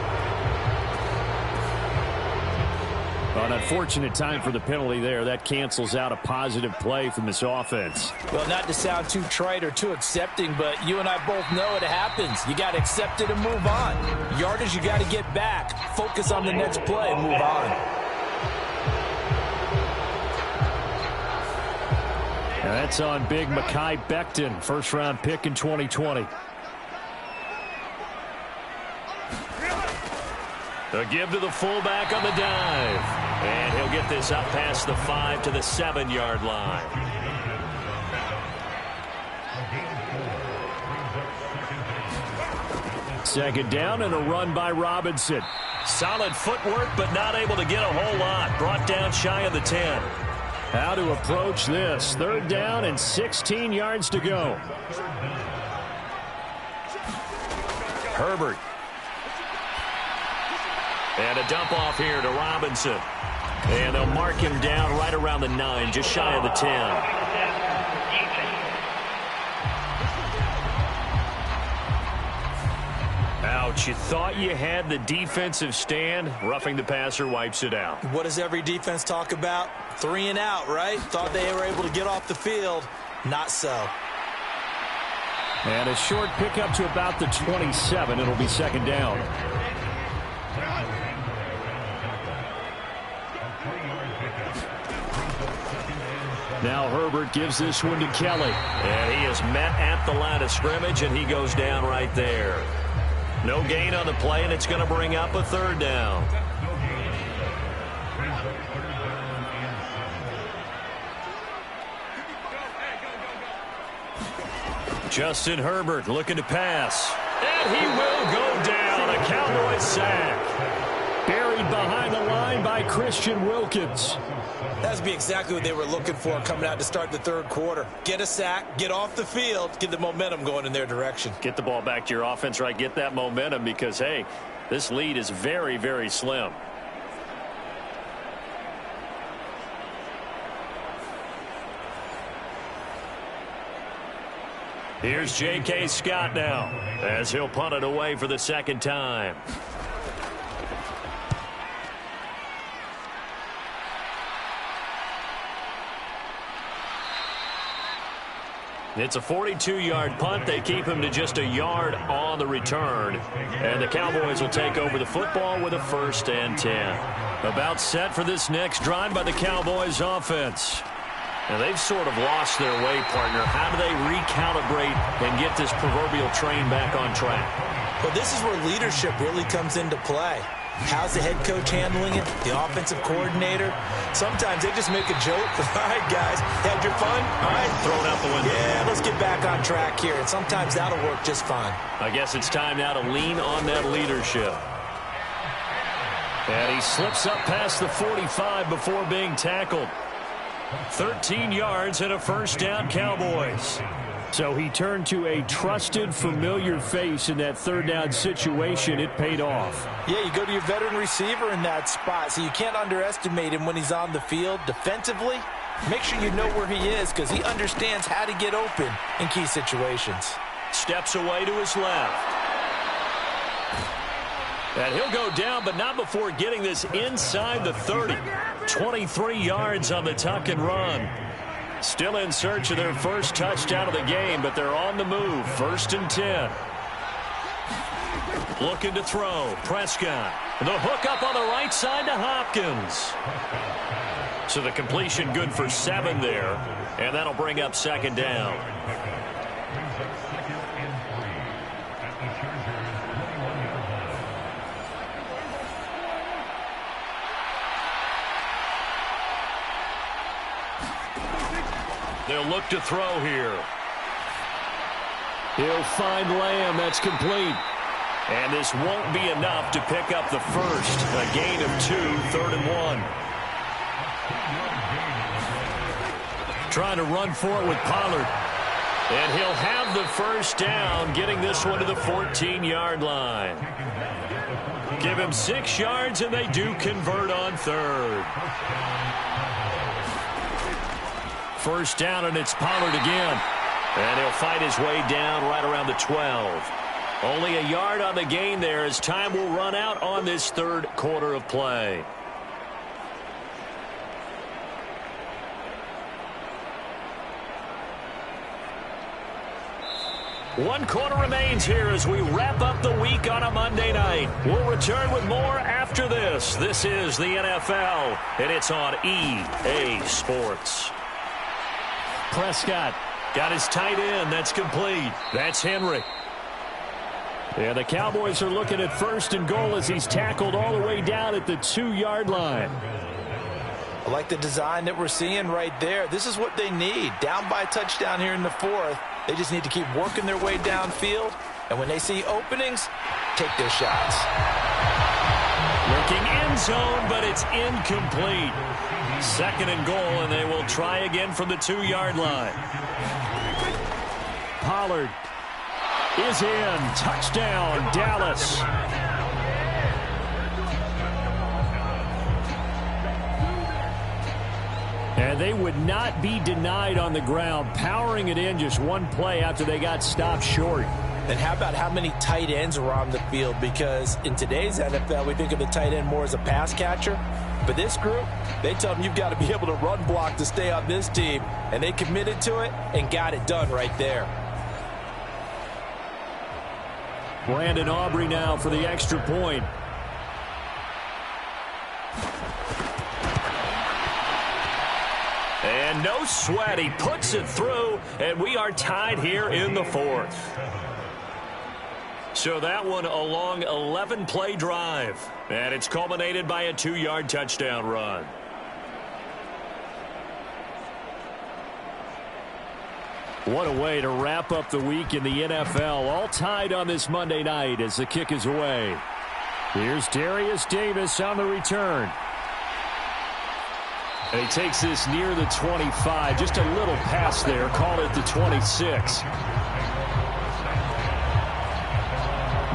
Well, an unfortunate time for the penalty there. That cancels out a positive play from this offense. Well, not to sound too trite or too accepting, but you and I both know it happens. You got to accept it and move on. Yardage, you got to get back. Focus on the next play and move on. And that's on big Mekhi Becton, first-round pick in 2020. A give to the fullback on the dive. And he'll get this up past the 5 to the 7-yard line. Second down and a run by Robinson. Solid footwork, but not able to get a whole lot. Brought down shy of the 10. How to approach this. Third down and 16 yards to go. Herbert. And a dump off here to Robinson. And they'll mark him down right around the 9, just shy of the 10. Ouch, you thought you had the defensive stand. Roughing the passer wipes it out. What does every defense talk about? 3 and out, right? Thought they were able to get off the field. Not so. And a short pickup to about the 27. It'll be second down. Now Herbert gives this one to Kelly. And he is met at the line of scrimmage, and he goes down right there. No gain on the play, and it's going to bring up a third down. Justin Herbert looking to pass. And he will go down. A Cowboys sack. Buried behind the line by Christian Wilkins. That's be exactly what they were looking for coming out to start the third quarter. Get a sack, get off the field, get the momentum going in their direction. Get the ball back to your offense, right? Get that momentum because, hey, this lead is very, very slim. Here's J.K. Scott now as he'll punt it away for the second time. It's a 42-yard punt. They keep him to just a yard on the return. And the Cowboys will take over the football with a 1st and 10. About set for this next drive by the Cowboys offense. Now they've sort of lost their way, partner. How do they recalibrate and get this proverbial train back on track? Well, this is where leadership really comes into play. How's the head coach handling it? The offensive coordinator? Sometimes they just make a joke. All right, guys, had your fun? All right. Throw it out the window. Yeah, let's get back on track here. And sometimes that'll work just fine. I guess it's time now to lean on that leadership. And he slips up past the 45 before being tackled. 13 yards and a 1st down, Cowboys. So he turned to a trusted, familiar face in that third down situation. It paid off. Yeah, you go to your veteran receiver in that spot, so you can't underestimate him when he's on the field. Defensively, make sure you know where he is because he understands how to get open in key situations. Steps away to his left. And he'll go down, but not before getting this inside the 30. 23 yards on the tuck and run. Still in search of their first touchdown of the game, but they're on the move. 1st and 10. Looking to throw. Prescott. The hook up on the right side to Hopkins. So the completion good for 7 there, and that'll bring up 2nd down. They'll look to throw here. He'll find Lamb. That's complete. And this won't be enough to pick up the first. A gain of 2, 3rd and 1. Trying to run for it with Pollard. And he'll have the 1st down, getting this one to the 14-yard line. Give him 6 yards, and they do convert on 3rd. 1st down, and it's Pollard again. And he'll fight his way down right around the 12. Only a yard on the gain there as time will run out on this third quarter of play. One quarter remains here as we wrap up the week on a Monday night. We'll return with more after this. This is the NFL, and it's on EA Sports. Prescott got his tight end. That's complete. That's Henry. And the Cowboys are looking at 1st and goal as he's tackled all the way down at the 2-yard line. I like the design that we're seeing right there. This is what they need. Down by a touchdown here in the 4th. They just need to keep working their way downfield. And when they see openings, take their shots. Looking end zone, but it's incomplete. 2nd and goal, and they will try again from the 2-yard line. Pollard is in. Touchdown, Dallas. And they would not be denied on the ground, powering it in just one play after they got stopped short. And how about how many tight ends are on the field? Because in today's NFL, we think of the tight end more as a pass catcher. But this group, they tell them you've got to be able to run block to stay on this team. And they committed to it and got it done right there. Brandon Aubrey now for the extra point. And no sweat. He puts it through, and we are tied here in the 4th. So that one a long 11-play drive. And it's culminated by a 2-yard touchdown run. What a way to wrap up the week in the NFL. All tied on this Monday night as the kick is away. Here's Darius Davis on the return. And he takes this near the 25. Just a little pass there. Call it the 26.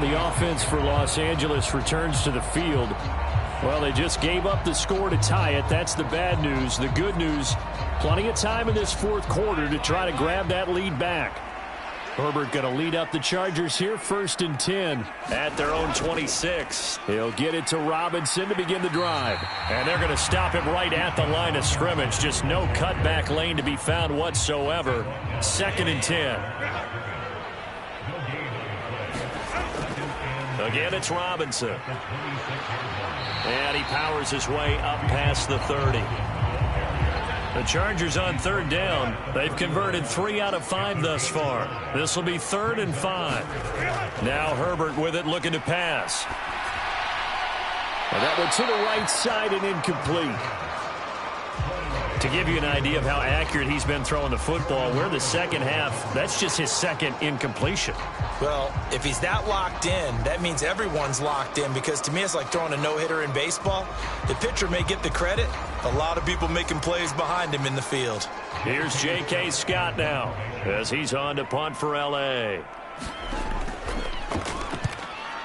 The offense for Los Angeles returns to the field. Well, they just gave up the score to tie it. That's the bad news. The good news, plenty of time in this 4th quarter to try to grab that lead back. Herbert going to lead up the Chargers here, 1st and 10 at their own 26. He'll get it to Robinson to begin the drive. And they're going to stop him right at the line of scrimmage. Just no cutback lane to be found whatsoever. 2nd and 10. Again, it's Robinson. And he powers his way up past the 30. The Chargers on 3rd down. They've converted 3 out of 5 thus far. This will be 3rd and 5. Now Herbert with it, looking to pass. And that one to the right side and incomplete. To give you an idea of how accurate he's been throwing the football, we're the second half. That's just his 2nd incompletion. Well, if he's that locked in, that means everyone's locked in, because to me it's like throwing a no-hitter in baseball. The pitcher may get the credit. A lot of people making plays behind him in the field. Here's J.K. Scott now as he's on to punt for L.A.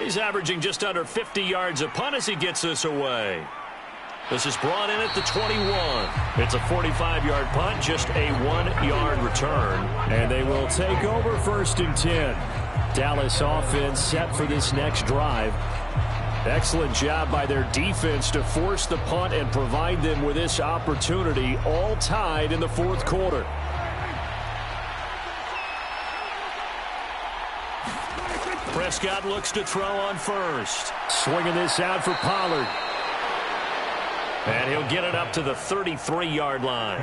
He's averaging just under 50 yards a punt as he gets this away. This is brought in at the 21. It's a 45-yard punt, just a 1-yard return. And they will take over 1st and 10. Dallas offense set for this next drive. Excellent job by their defense to force the punt and provide them with this opportunity, all tied in the 4th quarter. Prescott looks to throw on 1st. Swinging this out for Pollard. And he'll get it up to the 33-yard line.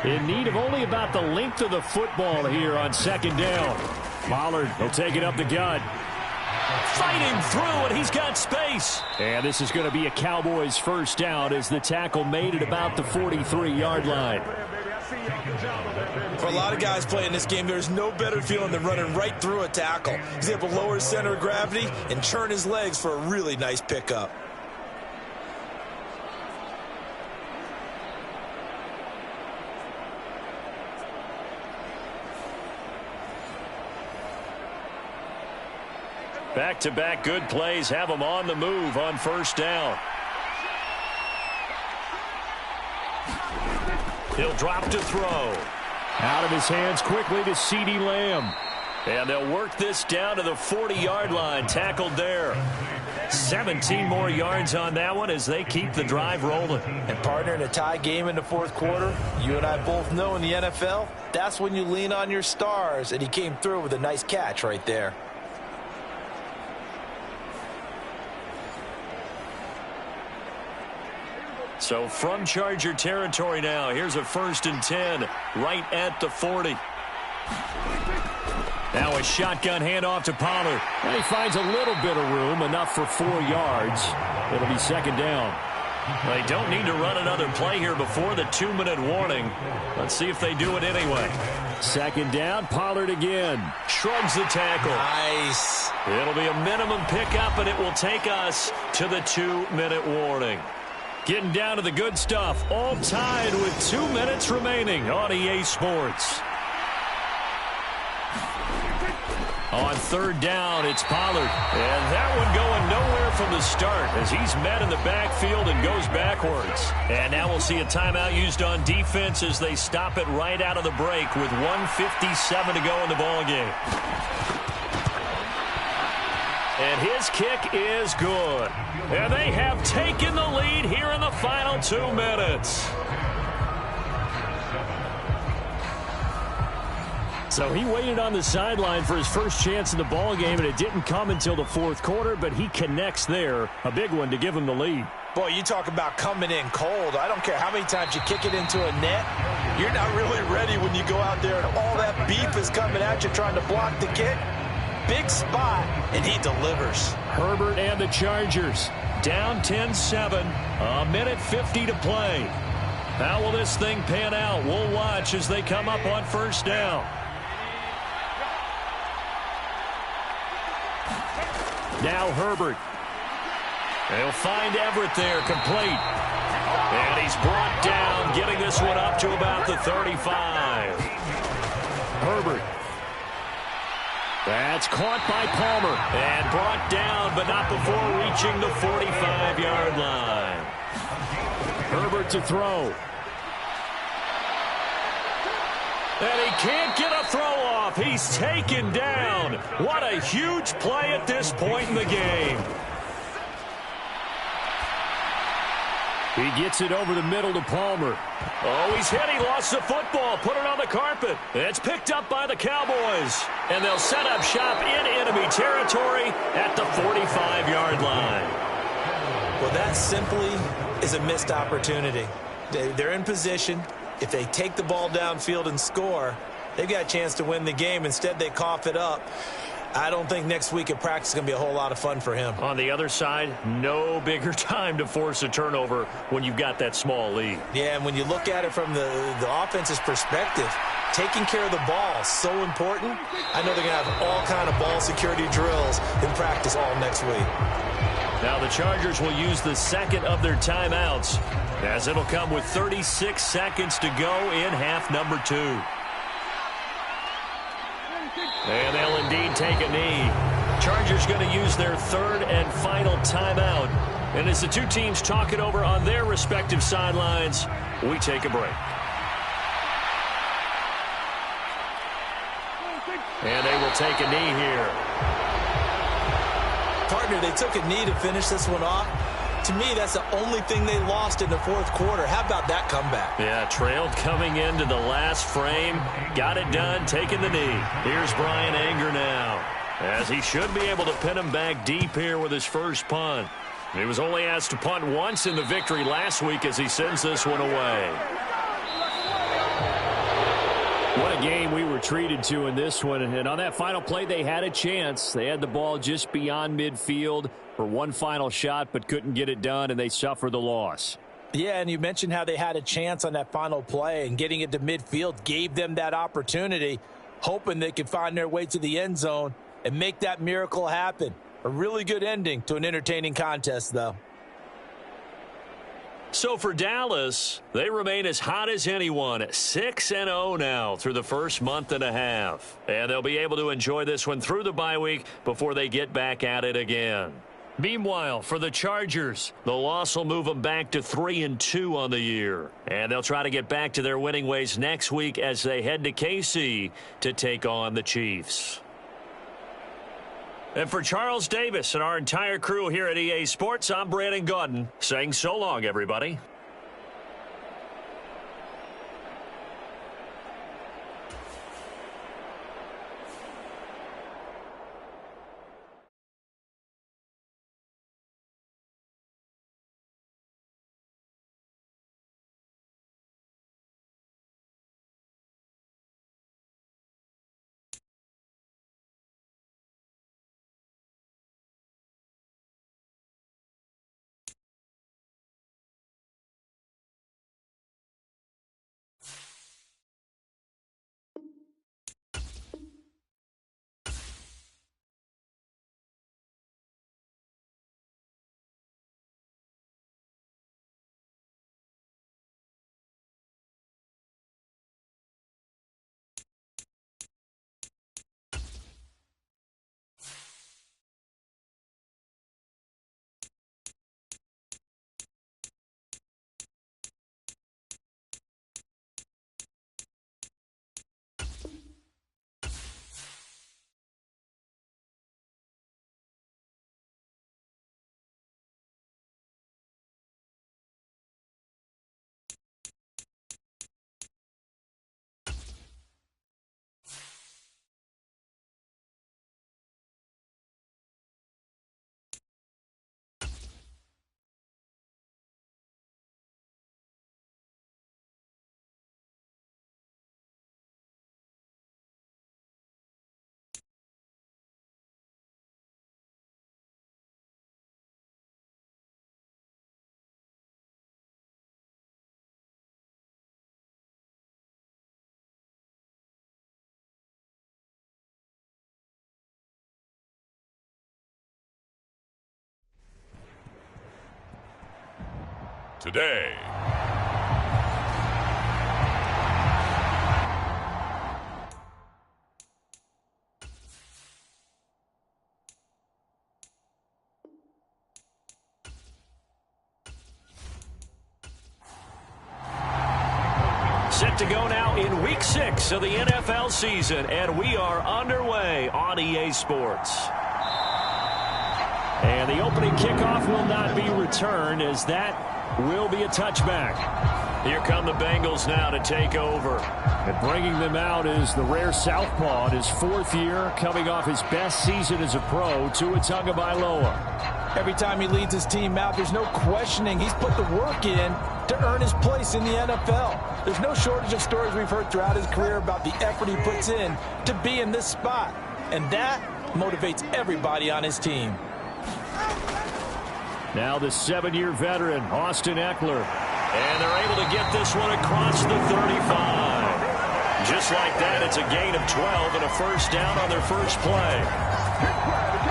In need of only about the length of the football here on 2nd down. Pollard will take it up the gut. Fighting through, and he's got space. And this is going to be a Cowboys 1st down as the tackle made it about the 43-yard line. For a lot of guys playing this game, there's no better feeling than running right through a tackle. He's able to lower his center of gravity and churn his legs for a really nice pickup. Back-to-back good plays have him on the move on 1st down. He'll drop to throw. Out of his hands quickly to CeeDee Lamb. And they'll work this down to the 40-yard line, tackled there. 17 more yards on that one as they keep the drive rolling. And partner, in a tie game in the fourth quarter, you and I both know in the NFL, that's when you lean on your stars, and he came through with a nice catch right there. So from Charger territory now, here's a 1st and 10 right at the 40. Now a shotgun handoff to Pollard. And he finds a little bit of room, enough for 4 yards. It'll be 2nd down. They don't need to run another play here before the 2-minute warning. Let's see if they do it anyway. 2nd down, Pollard again. Shrugs the tackle. Nice. It'll be a minimum pickup, and it will take us to the 2-minute warning. Getting down to the good stuff, all tied with 2 minutes remaining on EA Sports. On 3rd down, it's Pollard. And that one going nowhere from the start as he's met in the backfield and goes backwards. And now we'll see a timeout used on defense as they stop it right out of the break with 1:57 to go in the ballgame. And his kick is good. And they have taken the lead here in the final 2 minutes. So he waited on the sideline for his first chance in the ball game, and it didn't come until the 4th quarter, but he connects there. A big one to give him the lead. Boy, you talk about coming in cold. I don't care how many times you kick it into a net. You're not really ready when you go out there and all that beef is coming at you trying to block the kick. Big spot, and he delivers. Herbert and the Chargers down 10-7, 1:50 to play. How will this thing pan out? We'll watch as they come up on 1st down. Now Herbert. They'll find Everett there, complete. And he's brought down, getting this one up to about the 35. Herbert. That's caught by Palmer. And brought down, but not before reaching the 45-yard line. Herbert to throw. And he can't get a throw off. He's taken down. What a huge play at this point in the game. He gets it over the middle to Palmer. Oh, he's hit. He lost the football. Put it on the carpet. It's picked up by the Cowboys. And they'll set up shop in enemy territory at the 45-yard line. Well, that simply is a missed opportunity. They're in position. If they take the ball downfield and score, they've got a chance to win the game. Instead, they cough it up. I don't think next week at practice is going to be a whole lot of fun for him. On the other side, no bigger time to force a turnover when you've got that small lead. Yeah, and when you look at it from the offense's perspective, taking care of the ball is so important. I know they're going to have all kind of ball security drills in practice all next week. Now the Chargers will use the 2nd of their timeouts, as it'll come with 36 seconds to go in half number 2. And they'll indeed take a knee. Chargers going to use their 3rd and final timeout. And as the two teams talk it over on their respective sidelines, we take a break. And they will take a knee here. Partner, they took a knee to finish this one off. To me, that's the only thing they lost in the 4th quarter. How about that comeback? Yeah, trailed coming into the last frame. Got it done, taking the knee. Here's Brian Anger now, as he should be able to pin him back deep here with his first punt. He was only asked to punt once in the victory last week as he sends this one away. What a game we were treated to in this one. And on that final play, they had a chance. They had the ball just beyond midfield for one final shot, but couldn't get it done, and they suffered the loss. Yeah, and you mentioned how they had a chance on that final play, and getting it to midfield gave them that opportunity, hoping they could find their way to the end zone and make that miracle happen. A really good ending to an entertaining contest, though. So for Dallas, they remain as hot as anyone, 6-0 now through the first month and a half. And they'll be able to enjoy this one through the bye week before they get back at it again. Meanwhile, for the Chargers, the loss will move them back to 3-2 on the year. And they'll try to get back to their winning ways next week as they head to KC to take on the Chiefs. And for Charles Davis and our entire crew here at EA Sports, I'm Brandon Gaudin saying so long, everybody. Today. Set to go now in Week 6 of the NFL season, and we are underway on EA Sports. And the opening kickoff will not be returned, as that will be a touchback. Here come the Bengals now to take over. And bringing them out is the rare southpaw in his 4th year, coming off his best season as a pro, Tua Tagovailoa. Every time he leads his team out, there's no questioning. He's put the work in to earn his place in the NFL. There's no shortage of stories we've heard throughout his career about the effort he puts in to be in this spot. And that motivates everybody on his team. Now the 7-year veteran, Austin Eckler. And they're able to get this one across the 35. Just like that, it's a gain of 12 and a first down on their first play.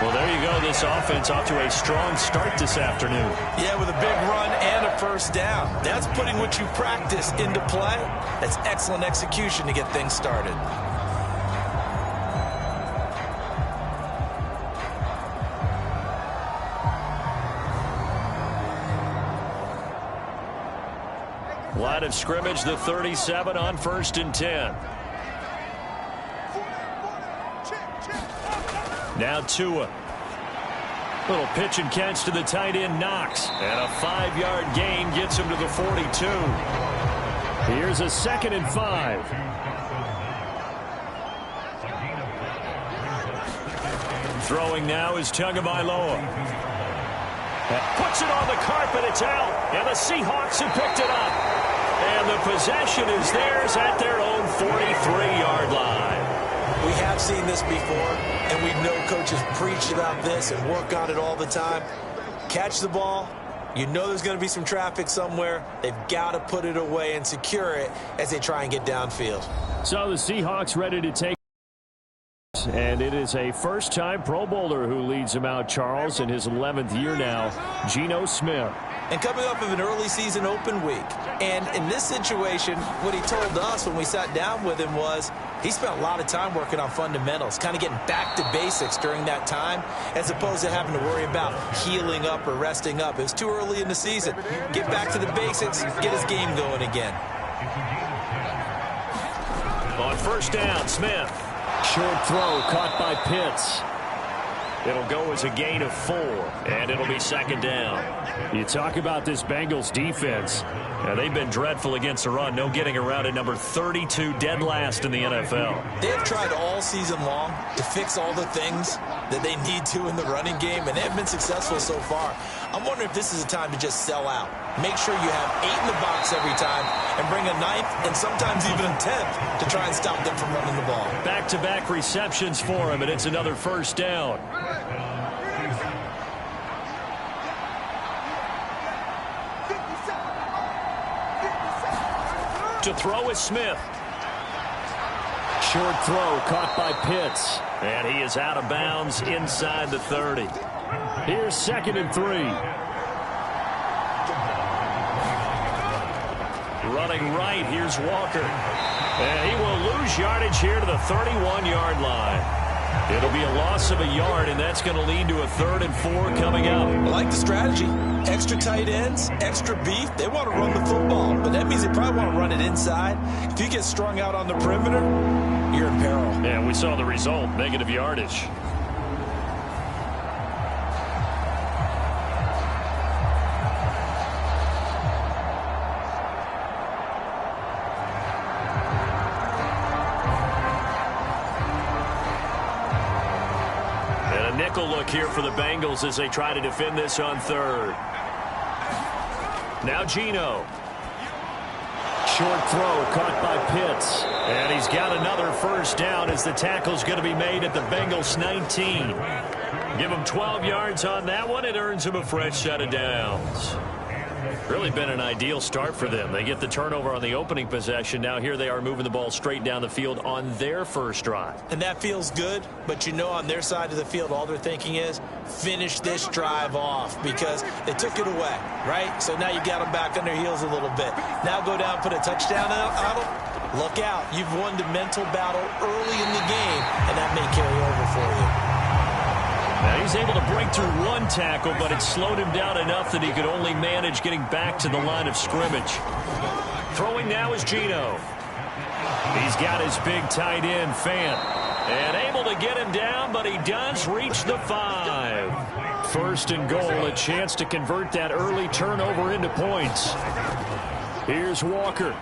Well, there you go. This offense off to a strong start this afternoon. Yeah, with a big run and a first down. That's putting what you practice into play. That's excellent execution to get things started. Line of scrimmage, the 37 on 1st and 10. Now Tua. Little pitch and catch to the tight end, Knox. And a 5-yard gain gets him to the 42. Here's a 2nd and 5. Throwing now is Tagovailoa. Puts it on the carpet, it's out. And the Seahawks have picked it up. And the possession is theirs at their own 43-yard line. We have seen this before, and we know coaches preach about this and work on it all the time. Catch the ball. You know there's going to be some traffic somewhere. They've got to put it away and secure it as they try and get downfield. So the Seahawks ready to take. And it is a first-time Pro Bowler who leads him out, Charles, in his 11th year now, Geno Smith. And coming off of an early season open week. And in this situation, what he told us when we sat down with him was he spent a lot of time working on fundamentals, kind of getting back to basics during that time, as opposed to having to worry about healing up or resting up. It was too early in the season. Get back to the basics, get his game going again. On 1st down, Smith. Short throw caught by Pitts. It'll go as a gain of 4, and it'll be second down. You talk about this Bengals defense. Now, they've been dreadful against the run. No getting around at number 32, dead last in the NFL. They've tried all season long to fix all the things that they need to in the running game, and they've been successful so far. I'm wondering if this is a time to just sell out. Make sure you have 8 in the box every time and bring a 9th and sometimes even a 10th to try and stop them from running the ball. Back-to-back receptions for him, and it's another first down. To throw is Smith. Short throw caught by Pitts. And he is out of bounds inside the 30. Here's 2nd and 3. Running right, here's Walker. And he will lose yardage here to the 31-yard line. It'll be a loss of a yard, and that's going to lead to a 3rd and 4 coming up. I like the strategy. Extra tight ends, extra beef. They want to run the football, but that means they probably want to run it inside. If you get strung out on the perimeter, you're in peril. Yeah, we saw the result, negative yardage. Nickel look here for the Bengals as they try to defend this on 3rd. Now Geno. Short throw caught by Pitts. And he's got another first down as the tackle's going to be made at the Bengals 19. Give him 12 yards on that one. It earns him a fresh set of downs. Really been an ideal start for them. They get the turnover on the opening possession. Now here they are moving the ball straight down the field on their first drive. And that feels good, but you know on their side of the field all they're thinking is finish this drive off because they took it away, right? So now you got them back on their heels a little bit. Now go down, put a touchdown on them. Look out. You've won the mental battle early in the game, and that may carry over for you. Now he's able to break through one tackle, but it slowed him down enough that he could only manage getting back to the line of scrimmage. Throwing now is Geno. He's got his big tight end, Fant. And able to get him down, but he does reach the 5. 1st and goal, a chance to convert that early turnover into points. Here's Walker.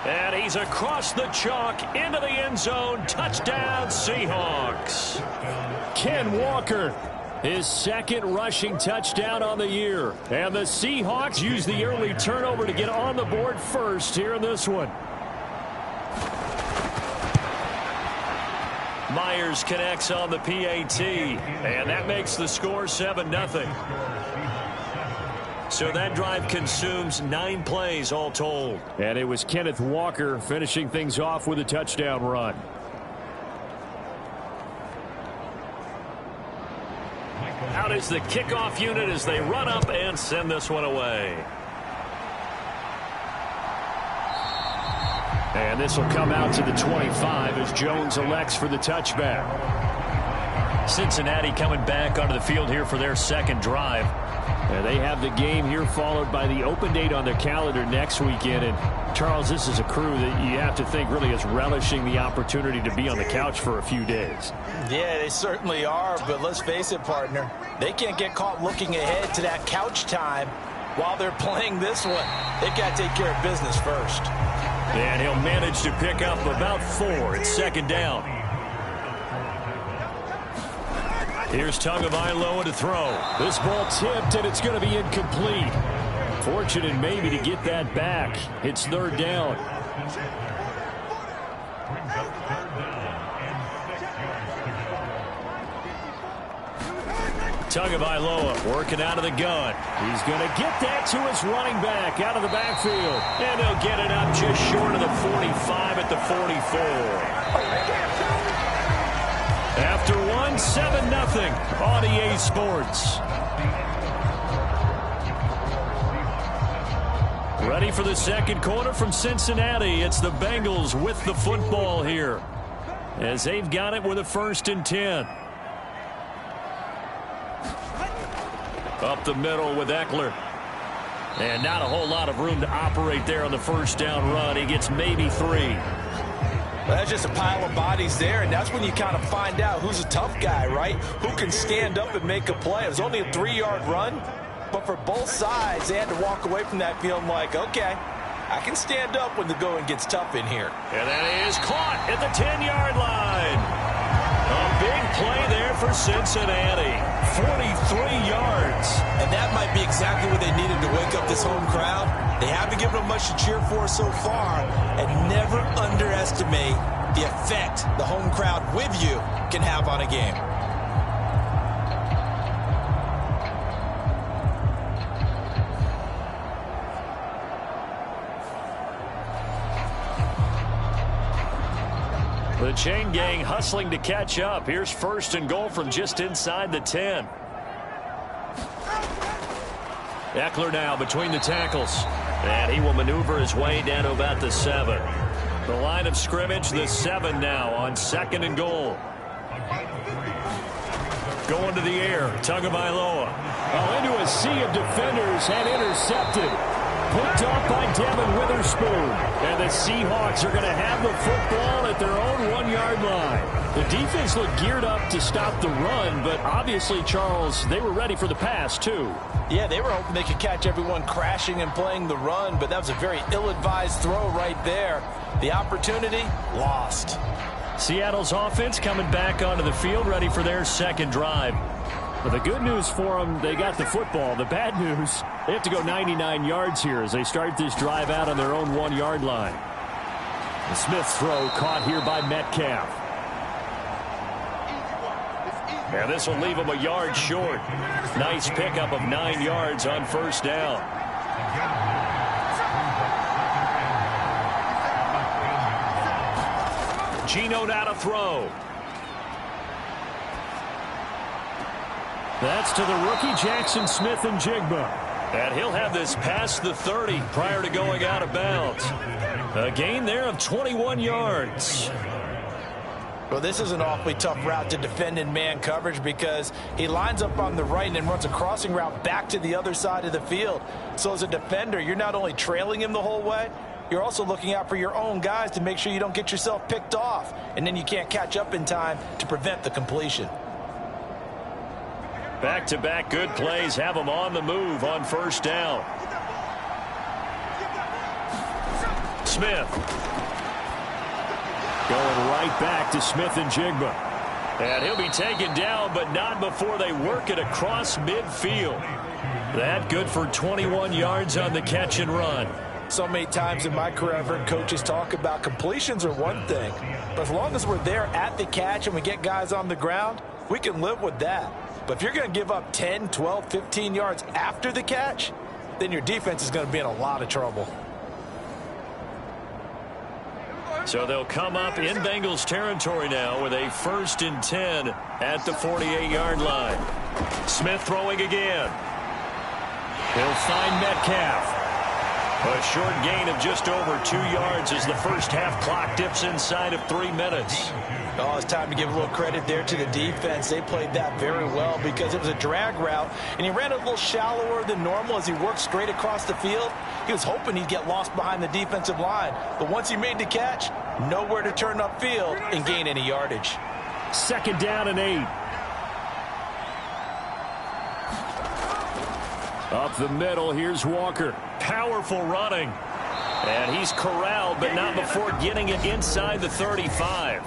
And he's across the chalk into the end zone. Touchdown, Seahawks. Ken Walker, his 2nd rushing touchdown on the year. And the Seahawks use the early turnover to get on the board first here in this one. Myers connects on the PAT, and that makes the score 7-0. So that drive consumes 9 plays all told. And it was Kenneth Walker finishing things off with a touchdown run. Out is the kickoff unit as they run up and send this one away. And this will come out to the 25 as Jones elects for the touchback. Cincinnati coming back onto the field here for their 2nd drive. And they have the game here followed by the open date on their calendar next weekend. And, Charles, this is a crew that you have to think really is relishing the opportunity to be on the couch for a few days. Yeah, they certainly are. But let's face it, partner, they can't get caught looking ahead to that couch time while they're playing this one. They've got to take care of business first. And he'll manage to pick up about 4. It's 2nd down. Here's Tagovailoa to throw. This ball tipped, and it's going to be incomplete. Fortunate maybe to get that back. It's 3rd down. Tagovailoa working out of the gun. He's going to get that to his running back out of the backfield. And he'll get it up just short of the 45 at the 44. After 7-0 on EA Sports. Ready for the 2nd quarter from Cincinnati. It's the Bengals with the football here as they've got it with a 1st and 10. Up the middle with Eckler. And not a whole lot of room to operate there on the 1st down run. He gets maybe 3. Well, that's just a pile of bodies there, and that's when you kind of find out who's a tough guy, right? Who can stand up and make a play. It was only a 3-yard run, but for both sides, they had to walk away from that feeling like, okay, I can stand up when the going gets tough in here. And that is caught at the 10-yard line. A big play there for Cincinnati. 43 yards. And that might be exactly what they needed to wake up this home crowd. They haven't given them much to cheer for so far. And never underestimate the effect the home crowd with you can have on a game. The chain gang hustling to catch up. Here's 1st and goal from just inside the 10. Eckler now between the tackles. And he will maneuver his way down to about the 7. The line of scrimmage, the 7 now on 2nd and goal. Going to the air, Tagovailoa. Oh, into a sea of defenders and intercepted. Picked off by Devin Witherspoon. And the Seahawks are going to have the football at their own 1-yard line. The defense looked geared up to stop the run, but obviously, Charles, they were ready for the pass, too. Yeah, they were hoping they could catch everyone crashing and playing the run, but that was a very ill-advised throw right there. The opportunity, lost. Seattle's offense coming back onto the field, ready for their 2nd drive. But the good news for them, they got the football. The bad news, they have to go 99 yards here as they start this drive out on their own 1-yard line. The Smith's throw caught here by Metcalf. And this will leave him a yard short. Nice pickup of 9 yards on 1st down. Geno now to throw. That's to the rookie Jackson Smith-Njigba. And he'll have this past the 30 prior to going out of bounds. A gain there of 21 yards. Well, this is an awfully tough route to defend in man coverage because he lines up on the right and then runs a crossing route back to the other side of the field. So as a defender, you're not only trailing him the whole way, you're also looking out for your own guys to make sure you don't get yourself picked off. And then you can't catch up in time to prevent the completion. Back-to-back good plays have them on the move on 1st down. Smith. Going right back to Smith-Njigba. And he'll be taken down, but not before they work it across midfield. That good for 21 yards on the catch and run. So many times in my career, I've heard coaches talk about completions are one thing. But as long as we're there at the catch and we get guys on the ground, we can live with that. But if you're going to give up 10, 12, 15 yards after the catch, then your defense is going to be in a lot of trouble. So they'll come up in Bengals territory now with a 1st and 10 at the 48-yard line. Smith throwing again. He'll find Metcalf. A short gain of just over 2 yards as the first half clock dips inside of 3 minutes. Oh, it's time to give a little credit there to the defense. They played that very well because it was a drag route, and he ran a little shallower than normal as he worked straight across the field. He was hoping he'd get lost behind the defensive line, but once he made the catch, nowhere to turn upfield and gain any yardage. 2nd down and 8. Up the middle, here's Walker. Powerful running. And he's corralled, but not before getting it inside the 35.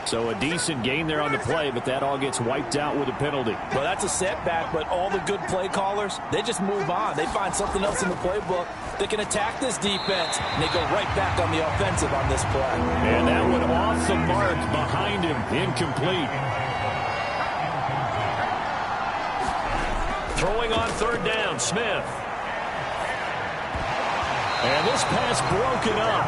So a decent gain there on the play, but that all gets wiped out with a penalty. Well, that's a setback, but all the good play callers, they just move on. They find something else in the playbook that can attack this defense, and they go right back on the offensive on this play. And that one off the mark behind him, incomplete. Throwing on 3rd down, Smith. And this pass broken up.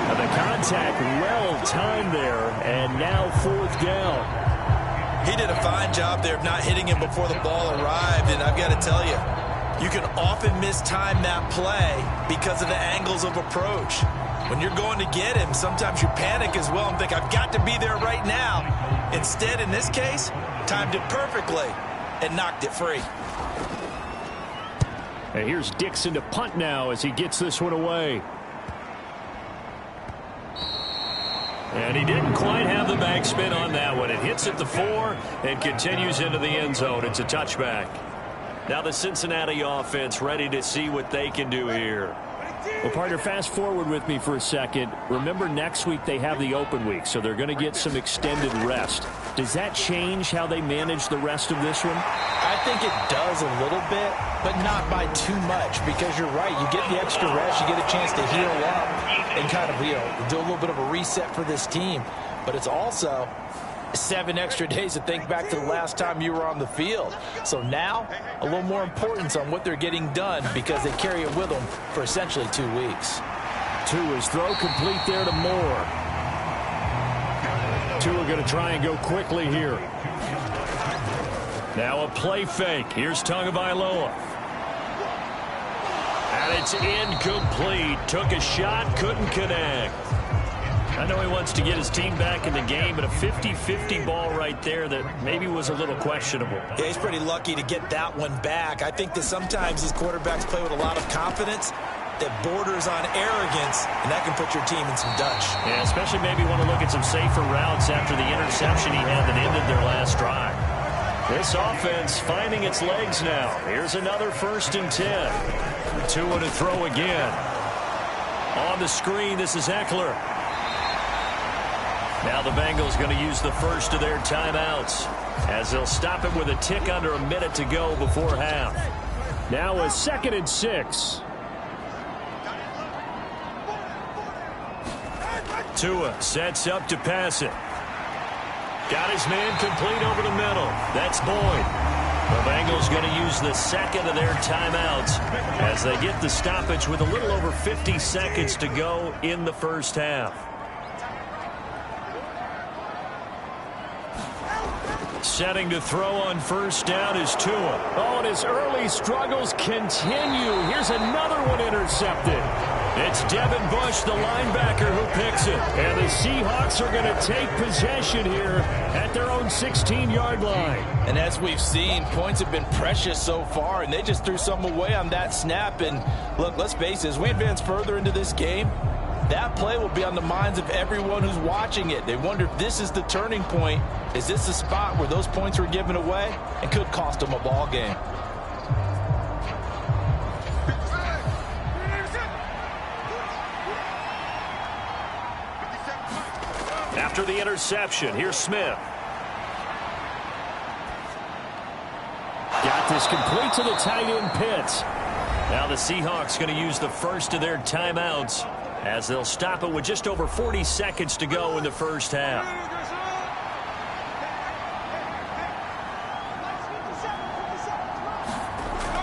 And the contact well timed there, and now 4th down. He did a fine job there of not hitting him before the ball arrived, and I've got to tell you, you can often mistime that play because of the angles of approach. When you're going to get him, sometimes you panic as well and think, I've got to be there right now. Instead, in this case, timed it perfectly and knocked it free. And here's Dixon to punt now as he gets this one away. And he didn't quite have the backspin on that one. It hits at the 4 and continues into the end zone. It's a touchback. Now the Cincinnati offense ready to see what they can do here. Well, partner, fast forward with me for a second. Remember, next week they have the open week, so they're going to get some extended rest. Does that change how they manage the rest of this one? I think it does a little bit, but not by too much, because you're right. You get the extra rest, you get a chance to heal up and kind of, do a little bit of a reset for this team. But it's also 7 extra days to think back to the last time you were on the field. So now, a little more importance on what they're getting done because they carry it with them for essentially 2 weeks. Tua's throw complete there to Moore. Tua going to try and go quickly here. Now a play fake. Here's Tagovailoa. And it's incomplete. Took a shot, couldn't connect. I know he wants to get his team back in the game, but a 50-50 ball right there that maybe was a little questionable. Yeah, he's pretty lucky to get that one back. I think that sometimes these quarterbacks play with a lot of confidence that borders on arrogance, and that can put your team in some Dutch. Yeah, especially maybe want to look at some safer routes after the interception he had that ended their last drive. This offense finding its legs now. Here's another 1st and 10. Tua to throw again. On the screen, this is Eckler. Now the Bengals going to use the first of their timeouts as they'll stop it with a tick under a minute to go before half. Now a 2nd and 6. Tua sets up to pass it. Got his man complete over the middle. That's Boyd. The Bengals going to use the 2nd of their timeouts as they get the stoppage with a little over 50 seconds to go in the first half. Setting to throw on 1st down is Tua. Oh, and his early struggles continue. Here's another one intercepted. It's Devin Bush, the linebacker, who picks it. And the Seahawks are going to take possession here at their own 16-yard line. And as we've seen, points have been precious so far, and they just threw some away on that snap. And look, let's face it, as we advance further into this game, that play will be on the minds of everyone who's watching it. They wonder if this is the turning point. Is this the spot where those points were given away and could cost them a ball game? After the interception, here's Smith. Got this complete to the tight end Pitts. Now the Seahawks going to use the 1st of their timeouts as they'll stop it with just over 40 seconds to go in the first half.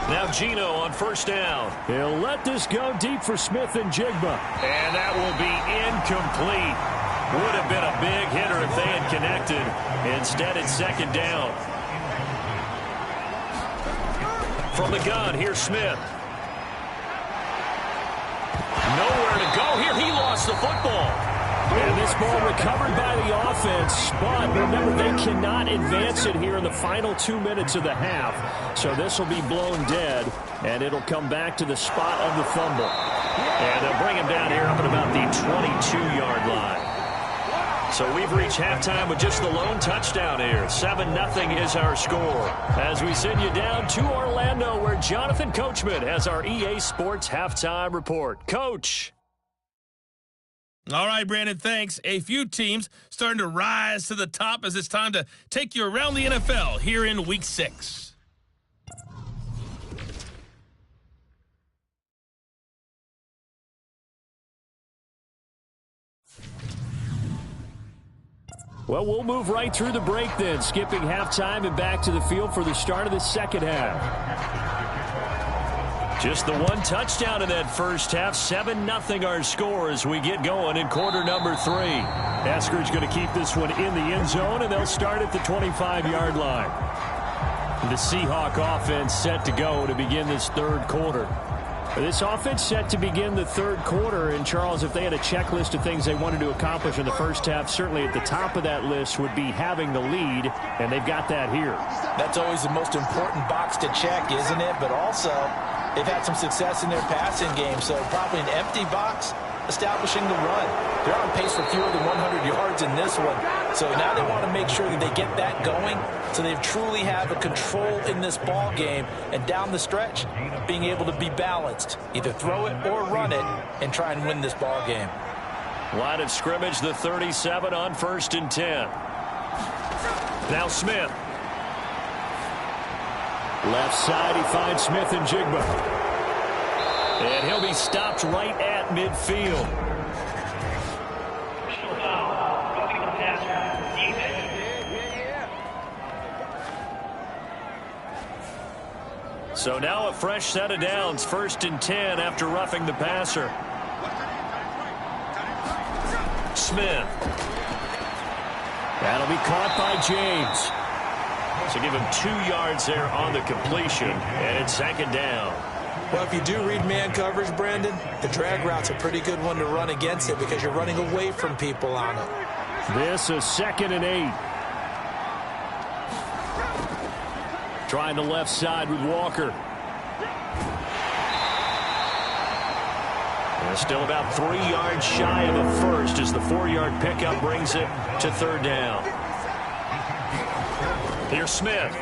Now Geno on 1st down. He'll let this go deep for Smith and Jigba. And that will be incomplete. Would have been a big hitter if they had connected. Instead, it's 2nd down. From the gun, here's Smith. Nowhere to go here. He lost the football. And this ball recovered by the offense, but remember, they cannot advance it here in the final 2 minutes of the half. So this will be blown dead, and it'll come back to the spot of the fumble. And they'll bring him down here up at about the 22-yard line. So we've reached halftime with just the lone touchdown here. 7-0 is our score. As we send you down to Orlando, where Jonathan Coachman has our EA Sports Halftime Report. Coach. All right, Brandon, thanks. A few teams starting to rise to the top as it's time to take you around the NFL here in Week 6. Well, we'll move right through the break then, skipping halftime and back to the field for the start of the second half. Just the one touchdown in that first half. 7-0 our score as we get going in quarter number 3. Eskridge going to keep this one in the end zone, and they'll start at the 25-yard line. The Seahawk offense set to go to begin this third quarter. This offense set to begin the third quarter, and Charles, if they had a checklist of things they wanted to accomplish in the first half, certainly at the top of that list would be having the lead, and they've got that here. That's always the most important box to check, isn't it? But also, They've had some success in their passing game, so probably an empty box establishing the run. They're on pace for fewer than 100 yards in this one. So now they want to make sure that they get that going so they truly have a control in this ball game, and down the stretch, being able to be balanced. Either throw it or run it and try and win this ball game. Line of scrimmage, the 37 on 1st and 10. Now Smith. Left side, he finds Smith and Jigba. And he'll be stopped right at midfield. So now a fresh set of downs, 1st and 10 after roughing the passer. Smith. That'll be caught by James. So give him 2 yards there on the completion, and it's 2nd down. Well, if you do read man coverage, Brandon, the drag route's a pretty good one to run against it because you're running away from people on it. This is 2nd and 8. Trying the left side with Walker. And still about 3 yards shy of a first as the 4-yard pickup brings it to 3rd down. Here's Smith.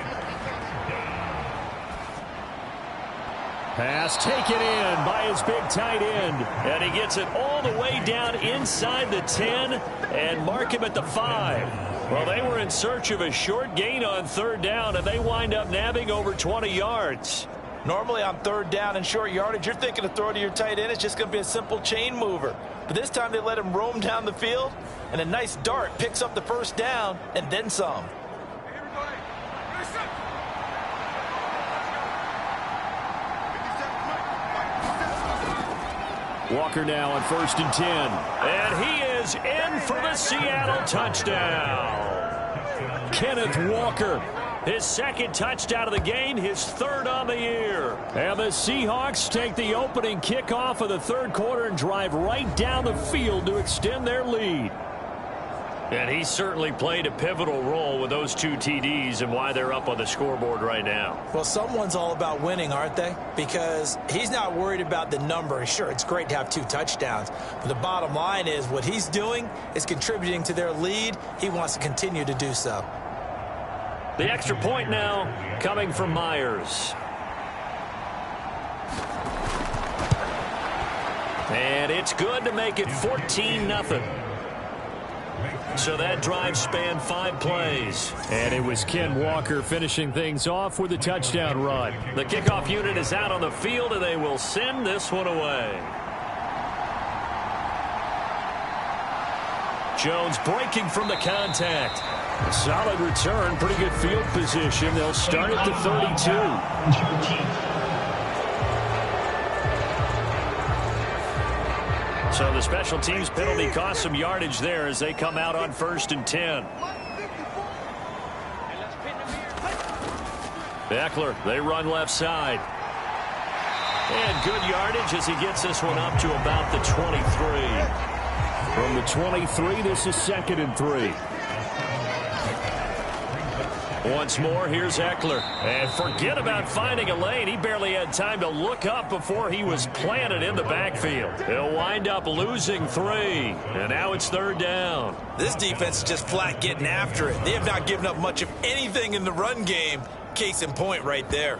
Pass taken in by his big tight end. And he gets it all the way down inside the 10 and mark him at the 5. Well, they were in search of a short gain on 3rd down, and they wind up nabbing over 20 yards. Normally on 3rd down and short yardage, you're thinking of throwing to your tight end. It's just going to be a simple chain mover. But this time they let him roam down the field, and a nice dart picks up the 1st down and then some. Walker now on 1st and 10. And he is in for the Seattle touchdown. Kenneth Walker, his 2nd touchdown of the game, his 3rd on the year. And the Seahawks take the opening kickoff of the 3rd quarter and drive right down the field to extend their lead. And he certainly played a pivotal role with those 2 TDs and why they're up on the scoreboard right now. Well, someone's all about winning, aren't they? Because he's not worried about the number. Sure, it's great to have 2 touchdowns. But the bottom line is what he's doing is contributing to their lead. He wants to continue to do so. The extra point now coming from Myers. And it's good to make it 14-0. So that drive spanned 5 plays. And it was Ken Walker finishing things off with a touchdown run. The kickoff unit is out on the field, and they will send this one away. Jones breaking from the contact. A solid return, pretty good field position. They'll start at the 32. So the special teams penalty cost some yardage there as they come out on 1st and 10. Eckler, they run left side. And good yardage as he gets this one up to about the 23. From the 23, this is 2nd and 3. Once more, here's Eckler. And forget about finding a lane. He barely had time to look up before he was planted in the backfield. He'll wind up losing 3. And now it's 3rd down. This defense is just flat getting after it. They have not given up much of anything in the run game. Case in point right there.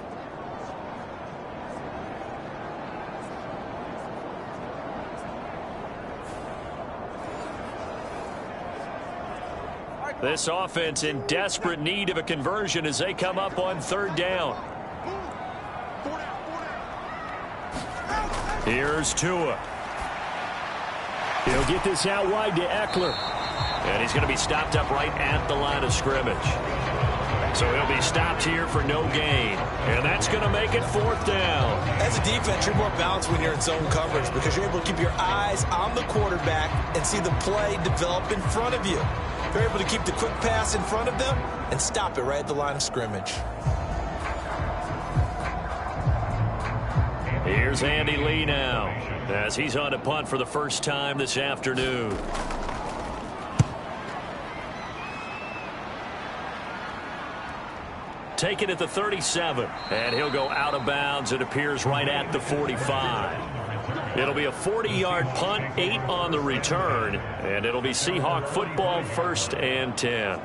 This offense in desperate need of a conversion as they come up on 3rd down. Here's Tua. He'll get this out wide to Eckler. And he's going to be stopped up right at the line of scrimmage. So he'll be stopped here for no gain. And that's going to make it 4th down. As a defense, you're more balanced when you're in zone coverage because you're able to keep your eyes on the quarterback and see the play develop in front of you. They're able to keep the quick pass in front of them and stop it right at the line of scrimmage. Here's Andy Lee now as he's on a punt for the first time this afternoon. take it at the 37. And he'll go out of bounds. It appears right at the 45. It'll be a 40-yard punt, 8 on the return. And it'll be Seahawk football, 1st and 10.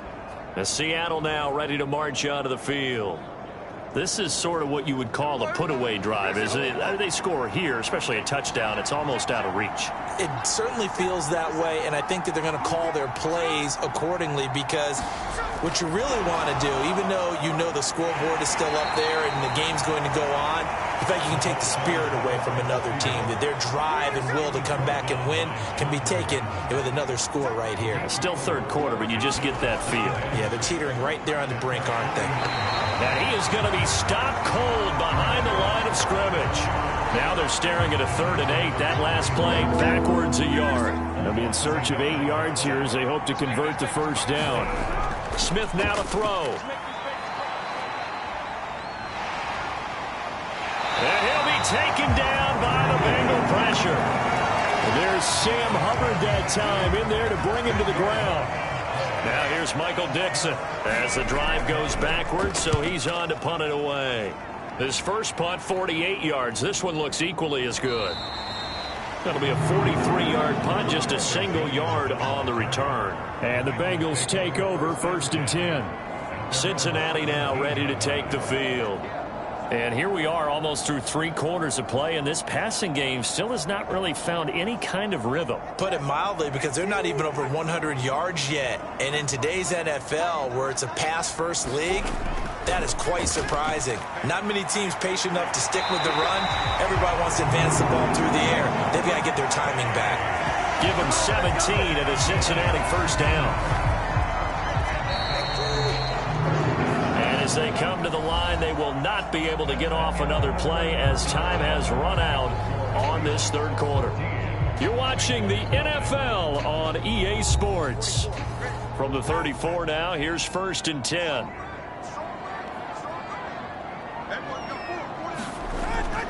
As Seattle now ready to march onto the field. This is sort of what you would call a put-away drive, isn't it? They score here, especially a touchdown. It's almost out of reach. It certainly feels that way, and I think that they're going to call their plays accordingly because what you really want to do, even though you know the scoreboard is still up there and the game's going to go on, in fact, you can take the spirit away from another team, that their drive and will to come back and win can be taken with another score right here. Still third quarter, but you just get that feel. Yeah, they're teetering right there on the brink, aren't they? Now he is going to be stopped cold behind the line of scrimmage. Now they're staring at a 3rd and 8. That last play backwards a yard. They'll be in search of 8 yards here as they hope to convert the first down. Smith now to throw. And he'll be taken down by the Bengal pressure. And there's Sam Hubbard that time in there to bring him to the ground. Now here's Michael Dixon as the drive goes backwards, so he's on to punt it away. His first punt, 48 yards. This one looks equally as good. That'll be a 43-yard punt, just a single yard on the return. And the Bengals take over, 1st and 10. Cincinnati now ready to take the field. And here we are almost through 3 quarters of play, and this passing game still has not really found any kind of rhythm. Put it mildly, because they're not even over 100 yards yet. And in today's NFL, where it's a pass-first league, that is quite surprising. Not many teams patient enough to stick with the run. Everybody wants to advance the ball through the air. They've got to get their timing back. Give them 17 at a Cincinnati first down. As they come to the line, they will not be able to get off another play as time has run out on this 3rd quarter. You're watching the NFL on EA Sports. From the 34 now, here's 1st and 10.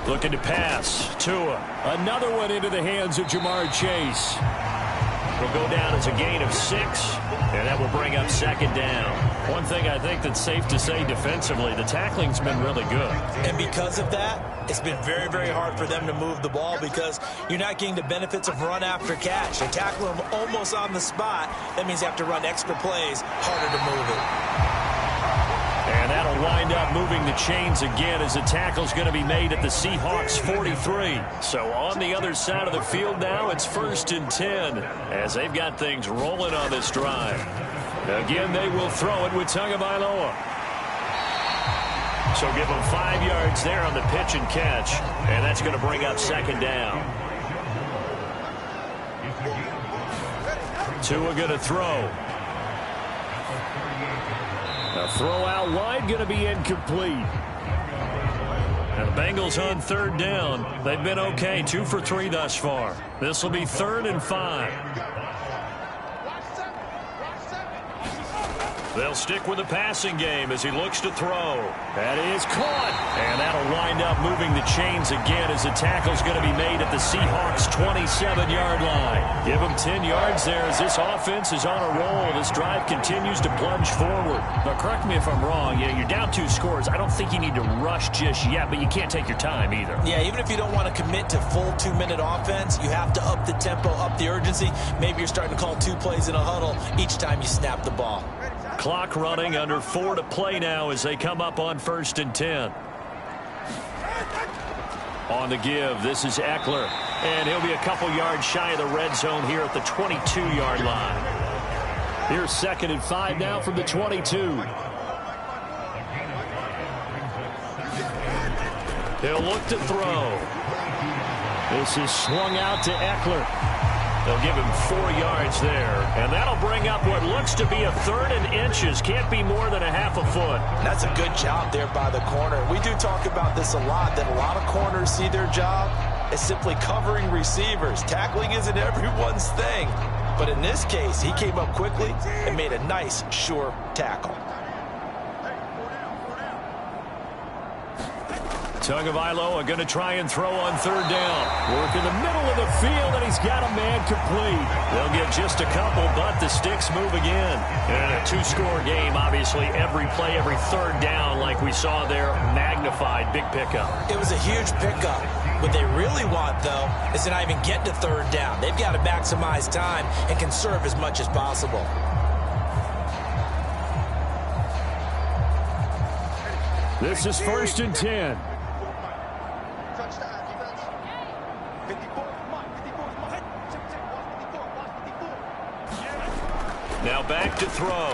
Looking to pass. Tua. Another one into the hands of Jamar Chase. Will go down as a gain of 6, and that will bring up 2nd down. One thing I think that's safe to say defensively, the tackling's been really good. And because of that, it's been very, very hard for them to move the ball because you're not getting the benefits of run after catch. They tackle them almost on the spot. That means you have to run extra plays, harder to move it. And that'll wind up moving the chains again as the tackle's going to be made at the Seahawks 43. So on the other side of the field now, it's 1st and 10 as they've got things rolling on this drive. Again, they will throw it with Tagovailoa. So give them 5 yards there on the pitch and catch, and that's going to bring up 2nd down. Tua going to throw. A throw out wide going to be incomplete. And the Bengals on 3rd down. They've been okay, 2 for 3 thus far. This will be 3rd and 5. They'll stick with the passing game as he looks to throw. That is caught. And that'll wind up moving the chains again as the tackle's going to be made at the Seahawks 27-yard line. Give them 10 yards there as this offense is on a roll. This drive continues to plunge forward. But correct me if I'm wrong. You're down 2 scores. I don't think you need to rush just yet, but you can't take your time either. Yeah, even if you don't want to commit to full 2-minute offense, you have to up the tempo, up the urgency. Maybe you're starting to call 2 plays in a huddle each time you snap the ball. Clock running, under 4 to play now as they come up on 1st and 10. On the give, this is Eckler, and he'll be a couple yards shy of the red zone here at the 22-yard line. Here's 2nd and 5 now from the 22. He'll look to throw. This is swung out to Eckler. They'll give him 4 yards there, and that'll bring up what looks to be a 3rd and inches. Can't be more than a half a foot. That's a good job there by the corner. We do talk about this a lot, that a lot of corners see their job as simply covering receivers. Tackling isn't everyone's thing, but in this case, he came up quickly and made a nice, sure tackle. Tagovailoa going to try and throw on third down. Work in the middle of the field, and he's got a man complete. They'll get just a couple, but the sticks move again. And a two-score game, obviously, every play, every third down, like we saw there, magnified. Big pickup. It was a huge pickup. What they really want, though, is to not even get to third down. They've got to maximize time and conserve as much as possible. This is 1st and 10. Now back to throw.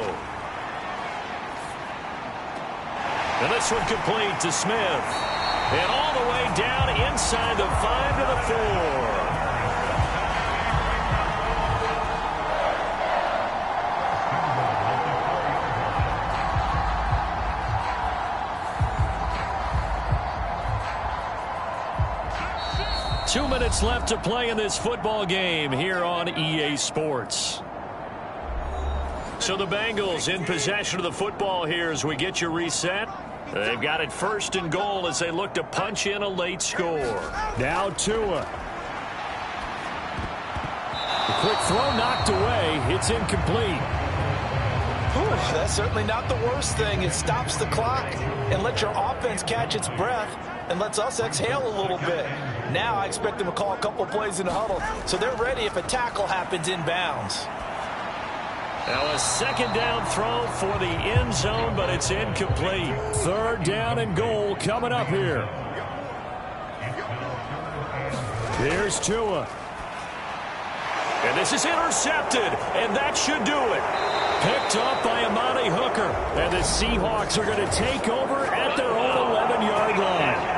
And this one complete to Smith. And all the way down inside the 5 to the 4. 2 minutes left to play in this football game here on EA Sports. So the Bengals in possession of the football here as we get you reset. They've got it 1st and goal as they look to punch in a late score. Now Tua. The quick throw knocked away. It's incomplete. That's certainly not the worst thing. It stops the clock and lets your offense catch its breath and lets us exhale a little bit. Now I expect them to call a couple plays in the huddle, so they're ready if a tackle happens inbounds. Now a 2nd down throw for the end zone, but it's incomplete. 3rd down and goal coming up here. Here's Tua. And this is intercepted, and that should do it. Picked up by Amani Hooker, and the Seahawks are going to take over at their own 11-yard line.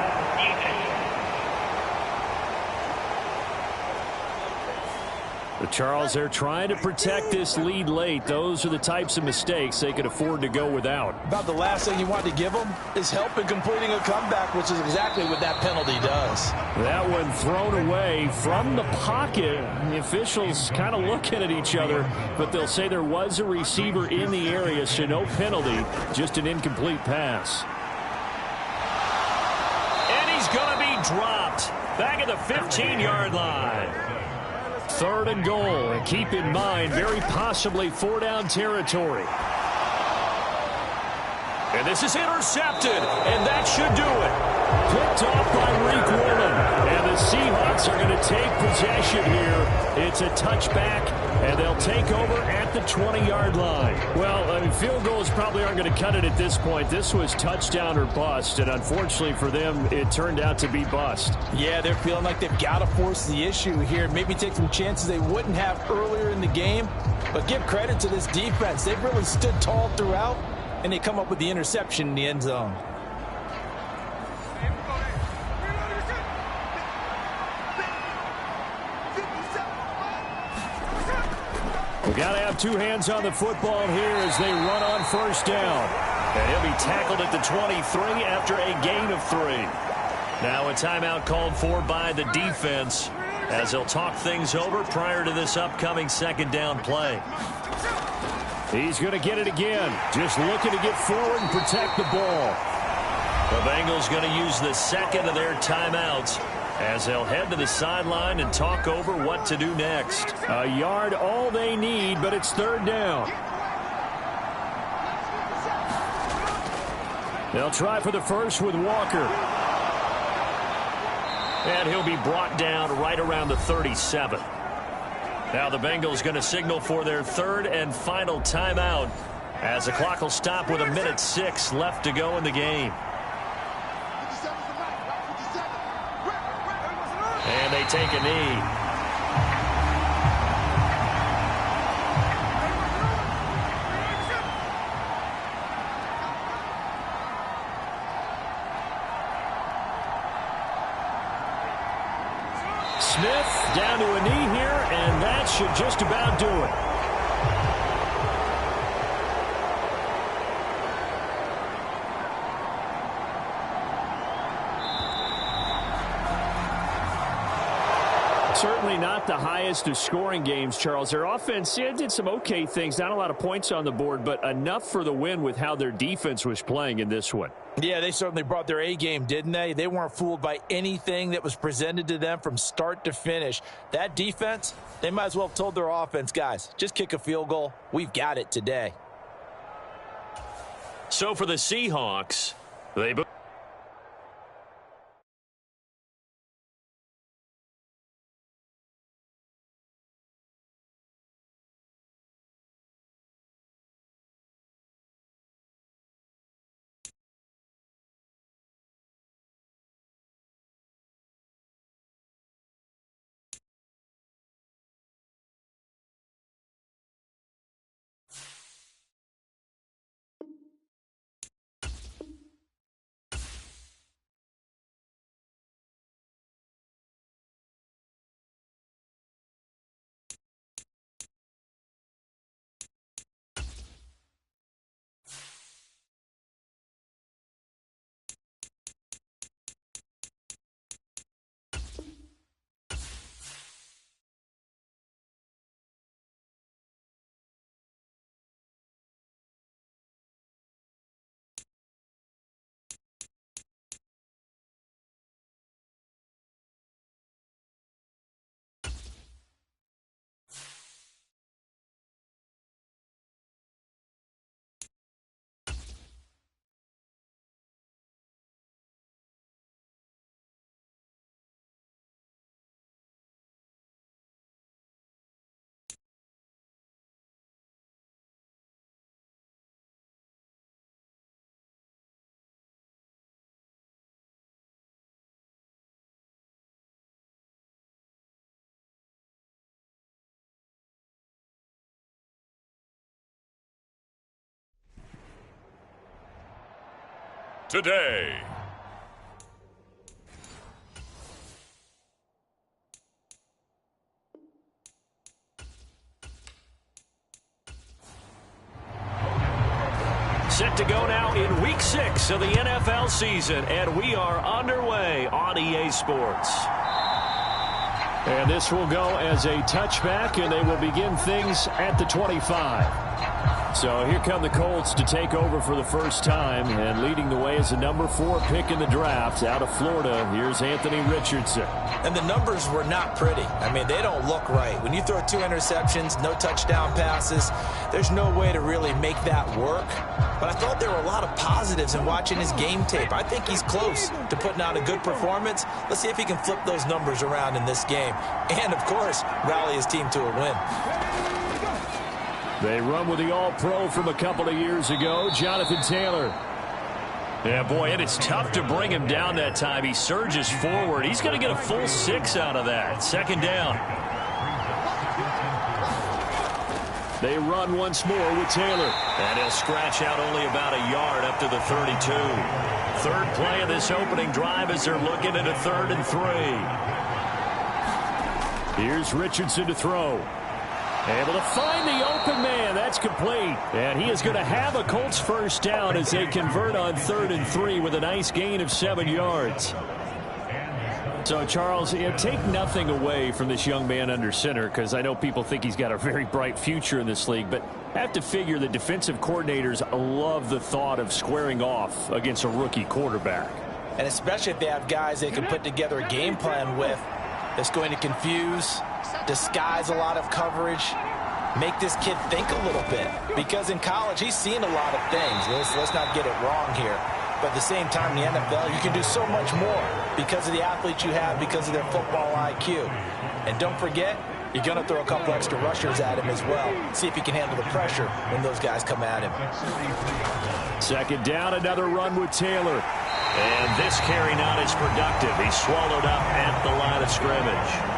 But Charles, they're trying to protect this lead late. Those are the types of mistakes they could afford to go without. About the last thing you want to give them is help in completing a comeback, which is exactly what that penalty does. That one thrown away from the pocket. The officials kind of looking at each other, but they'll say there was a receiver in the area, so no penalty, just an incomplete pass. And he's going to be dropped back at the 15-yard line. 3rd and goal, and keep in mind, very possibly 4-down territory. And this is intercepted, and that should do it. Picked off by Reek Woolen, and the Seahawks are going to take possession here. It's a touchback, and they'll take over at the 20-yard line. Well, I mean, field goals probably aren't going to cut it at this point. This was touchdown or bust, and unfortunately for them, it turned out to be bust. Yeah, they're feeling like they've got to force the issue here. Maybe take some chances they wouldn't have earlier in the game. But give credit to this defense. They've really stood tall throughout, and they come up with the interception in the end zone. We got to have 2 hands on the football here as they run on 1st down. And he'll be tackled at the 23 after a gain of 3. Now a timeout called for by the defense as they'll talk things over prior to this upcoming 2nd down play. He's going to get it again. Just looking to get forward and protect the ball. The Bengals going to use the 2nd of their timeouts as they'll head to the sideline and talk over what to do next. A yard all they need, but it's 3rd down. They'll try for the first with Walker. And he'll be brought down right around the 37. Now the Bengals going to signal for their 3rd and final timeout as the clock will stop with 1:06 left to go in the game. And they take a knee. Smith down to a knee here, and that should just about do it. Certainly not the highest of scoring games, Charles. Their offense did some okay things. Not a lot of points on the board, but enough for the win with how their defense was playing in this one. Yeah, they certainly brought their A game, didn't they? They weren't fooled by anything that was presented to them from start to finish. That defense, they might as well have told their offense, guys, just kick a field goal. We've got it today. So for the Seahawks, they today. set to go now in Week 6 of the NFL season, and we are underway on EA Sports. And this will go as a touchback, and they will begin things at the 25. So here come the Colts to take over for the first time, and leading the way is the number 4 pick in the draft out of Florida. Here's Anthony Richardson. And the numbers were not pretty. I mean, they don't look right. When you throw 2 interceptions, no touchdown passes, there's no way to really make that work. But I thought there were a lot of positives in watching his game tape. I think he's close to putting out a good performance. Let's see if he can flip those numbers around in this game. And, of course, rally his team to a win. They run with the All-Pro from a couple of years ago, Jonathan Taylor. Yeah, boy, and it's tough to bring him down that time. He surges forward. He's going to get a full 6 out of that. Second down. They run once more with Taylor. And he'll scratch out only about a yard up to the 32. Third play of this opening drive as they're looking at a 3rd and 3. Here's Richardson to throw. Able to find the open man. That's complete. And he is going to have a Colts first down as they convert on 3rd and 3 with a nice gain of 7 yards. So, Charles, take nothing away from this young man under center, because I know people think he's got a very bright future in this league, but I have to figure the defensive coordinators love the thought of squaring off against a rookie quarterback. And especially if they have guys they can put together a game plan with that's going to confuse, disguise a lot of coverage, make this kid think a little bit. Because in college, he's seen a lot of things. Let's not get it wrong here. But at the same time, in the NFL, you can do so much more because of the athletes you have, because of their football IQ. And don't forget, you're going to throw a couple extra rushers at him as well. See if he can handle the pressure when those guys come at him. Second down, another run with Taylor. And this carry not as productive. He's swallowed up at the line of scrimmage.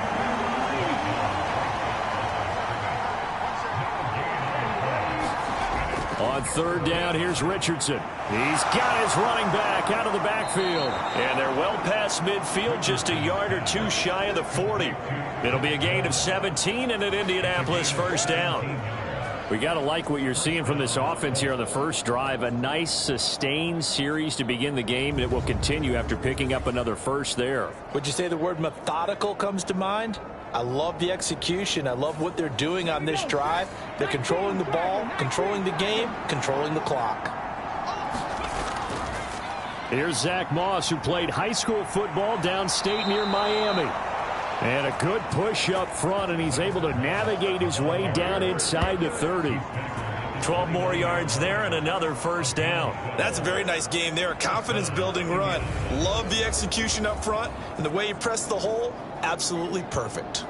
On 3rd down, here's Richardson. He's got his running back out of the backfield. And they're well past midfield, just a yard or 2 shy of the 40. It'll be a gain of 17 and an Indianapolis first down. We got to like what you're seeing from this offense here on the first drive. A nice, sustained series to begin the game, and it will continue after picking up another first there. Would you say the word methodical comes to mind? I love the execution. I love what they're doing on this drive. They're controlling the ball, controlling the game, controlling the clock. Here's Zach Moss, who played high school football downstate near Miami. And a good push up front, and he's able to navigate his way down inside the 30. 12 more yards there and another first down. That's a very nice game there. A confidence-building run. Love the execution up front, and the way he pressed the hole, absolutely perfect.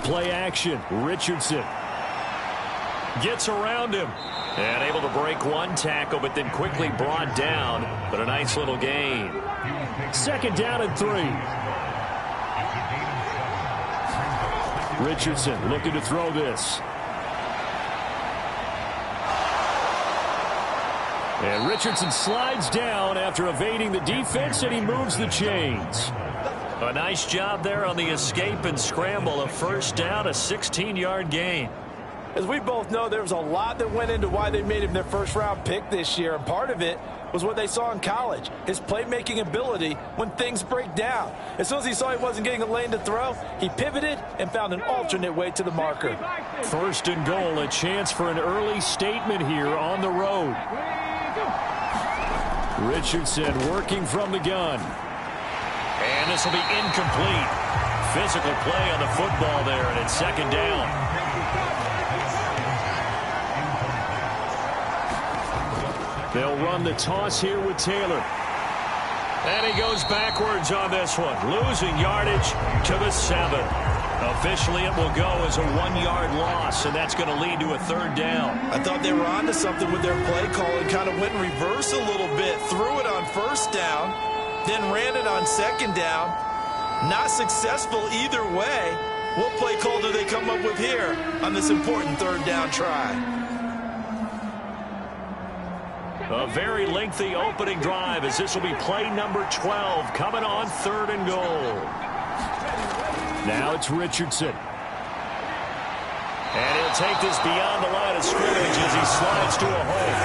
Play action. Richardson gets around him and able to break one tackle, but then quickly brought down. But a nice little gain. 2nd down and 3. Richardson looking to throw this. And Richardson slides down after evading the defense, and he moves the chains. A nice job there on the escape and scramble. A first down, a 16-yard gain. As we both know, there was a lot that went into why they made him their first-round pick this year, and part of it was what they saw in college, his playmaking ability when things break down. As soon as he saw he wasn't getting a lane to throw, he pivoted and found an alternate way to the marker. 1st and goal, a chance for an early statement here on the road. Richardson working from the gun. And this will be incomplete. Physical play on the football there, and it's 2nd down. They'll run the toss here with Taylor. And he goes backwards on this one, losing yardage to the 7. Officially, it will go as a 1-yard loss, and that's going to lead to a 3rd down. I thought they were onto something with their play call and kind of went in reverse a little bit, threw it on 1st down, then ran it on 2nd down. Not successful either way. What play call do they come up with here on this important 3rd down try? A very lengthy opening drive, as this will be play number 12 coming on 3rd and goal. Now it's Richardson. And he'll take this beyond the line of scrimmage as he slides to a hole.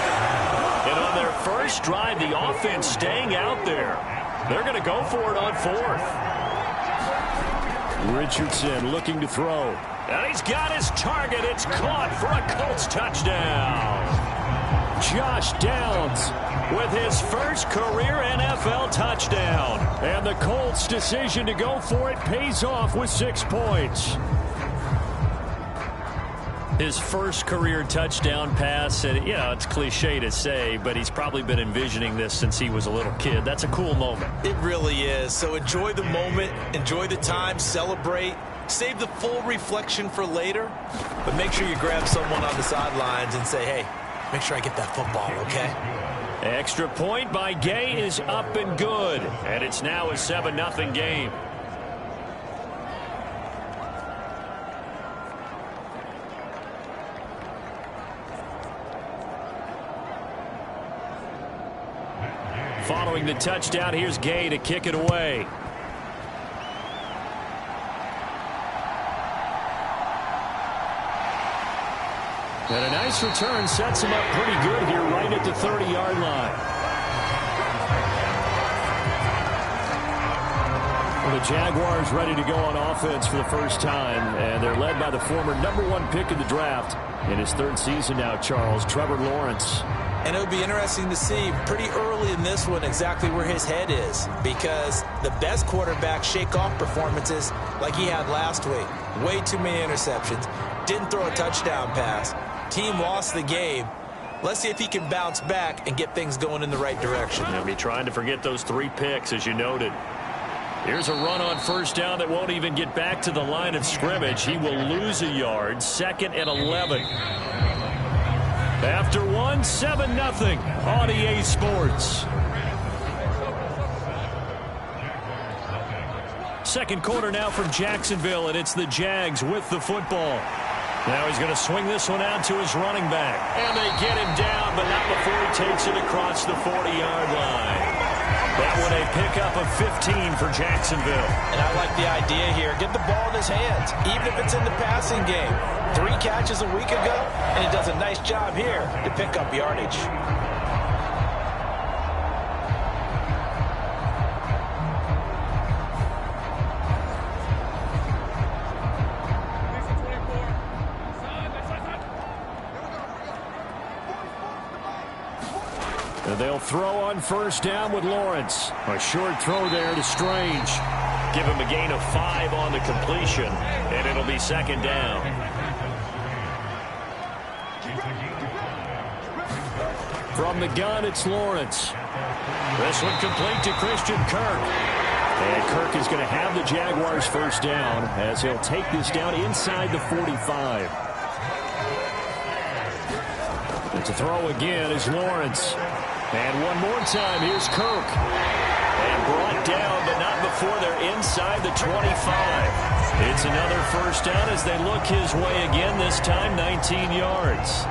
And on their first drive, the offense staying out there. They're going to go for it on 4th. Richardson looking to throw. And he's got his target. It's caught for a Colts touchdown. Josh Downs with his first career NFL touchdown. And the Colts' decision to go for it pays off with 6 points. His first career touchdown pass, and it's cliche to say, but he's probably been envisioning this since he was a little kid. That's a cool moment. It really is. So enjoy the moment, enjoy the time, celebrate, save the full reflection for later, but make sure you grab someone on the sidelines and say, hey, make sure I get that football, okay? Extra point by Gay is up and good, and it's now a 7-0 game. Following the touchdown, here's Gay to kick it away. And a nice return sets him up pretty good here right at the 30-yard line. Well, the Jaguars ready to go on offense for the first time, and they're led by the former #1 pick in the draft in his 3rd season now, Charles, Trevor Lawrence. And it would be interesting to see pretty early in this one exactly where his head is, because the best quarterback shake off performances like he had last week. Way too many interceptions. Didn't throw a touchdown pass. Team lost the game. Let's see if he can bounce back and get things going in the right direction. They'll be trying to forget those 3 picks, as you noted. Here's a run on 1st down that won't even get back to the line of scrimmage. He will lose a yard. 2nd and 11. After 7-0 on EA Sports. 2nd quarter now from Jacksonville, and it's the Jags with the football. Now he's going to swing this one out to his running back. And they get him down, but not before he takes it across the 40-yard line. That one a pickup of 15 for Jacksonville. And I like the idea here. Get the ball in his hands, even if it's in the passing game. 3 catches a week ago, and he does a nice job here to pick up yardage. And they'll throw on first down with Lawrence. A short throw there to Strange. Give him a gain of 5 on the completion, and it'll be second down. From the gun, it's Lawrence. This one complete to Christian Kirk. And Kirk is going to have the Jaguars first down as he'll take this down inside the 45. And to throw again is Lawrence. And one more time, here's Kirk. And brought down, but not before they're inside the 25. It's another first down as they look his way again, this time 19 yards.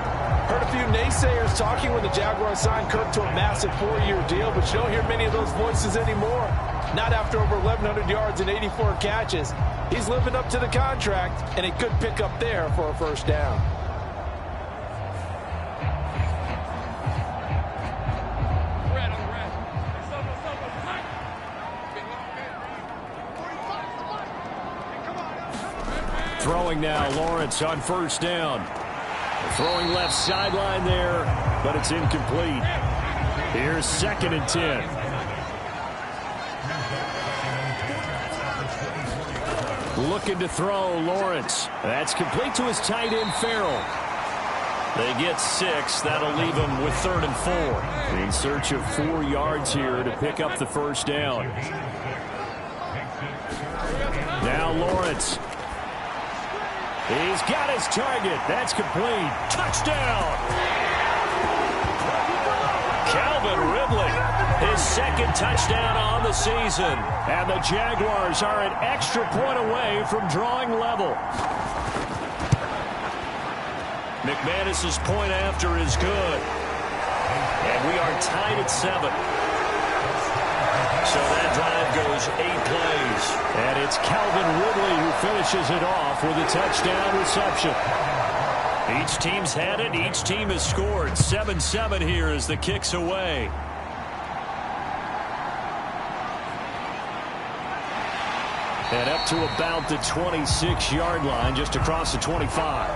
Heard a few naysayers talking when the Jaguars signed Kirk to a massive 4-year deal, but you don't hear many of those voices anymore. Not after over 1,100 yards and 84 catches. He's living up to the contract, and he could pick up there for a first down. Throwing now, Lawrence on first down. Throwing left sideline there, but it's incomplete. Here's 2nd and 10. Looking to throw, Lawrence. That's complete to his tight end, Farrell. They get 6. That'll leave them with 3rd and 4. In search of 4 yards here to pick up the first down. Now Lawrence. He's got his target. That's complete. Touchdown! Calvin Ridley, his 2nd touchdown on the season. And the Jaguars are an extra point away from drawing level. McManus's point after is good. And we are tied at 7. So that drive goes 8 plays. And it's Calvin Ridley who finishes it off with a touchdown reception. Each team's had it. Each team has scored. 7-7 here as the kick's away. And up to about the 26-yard line, just across the 25.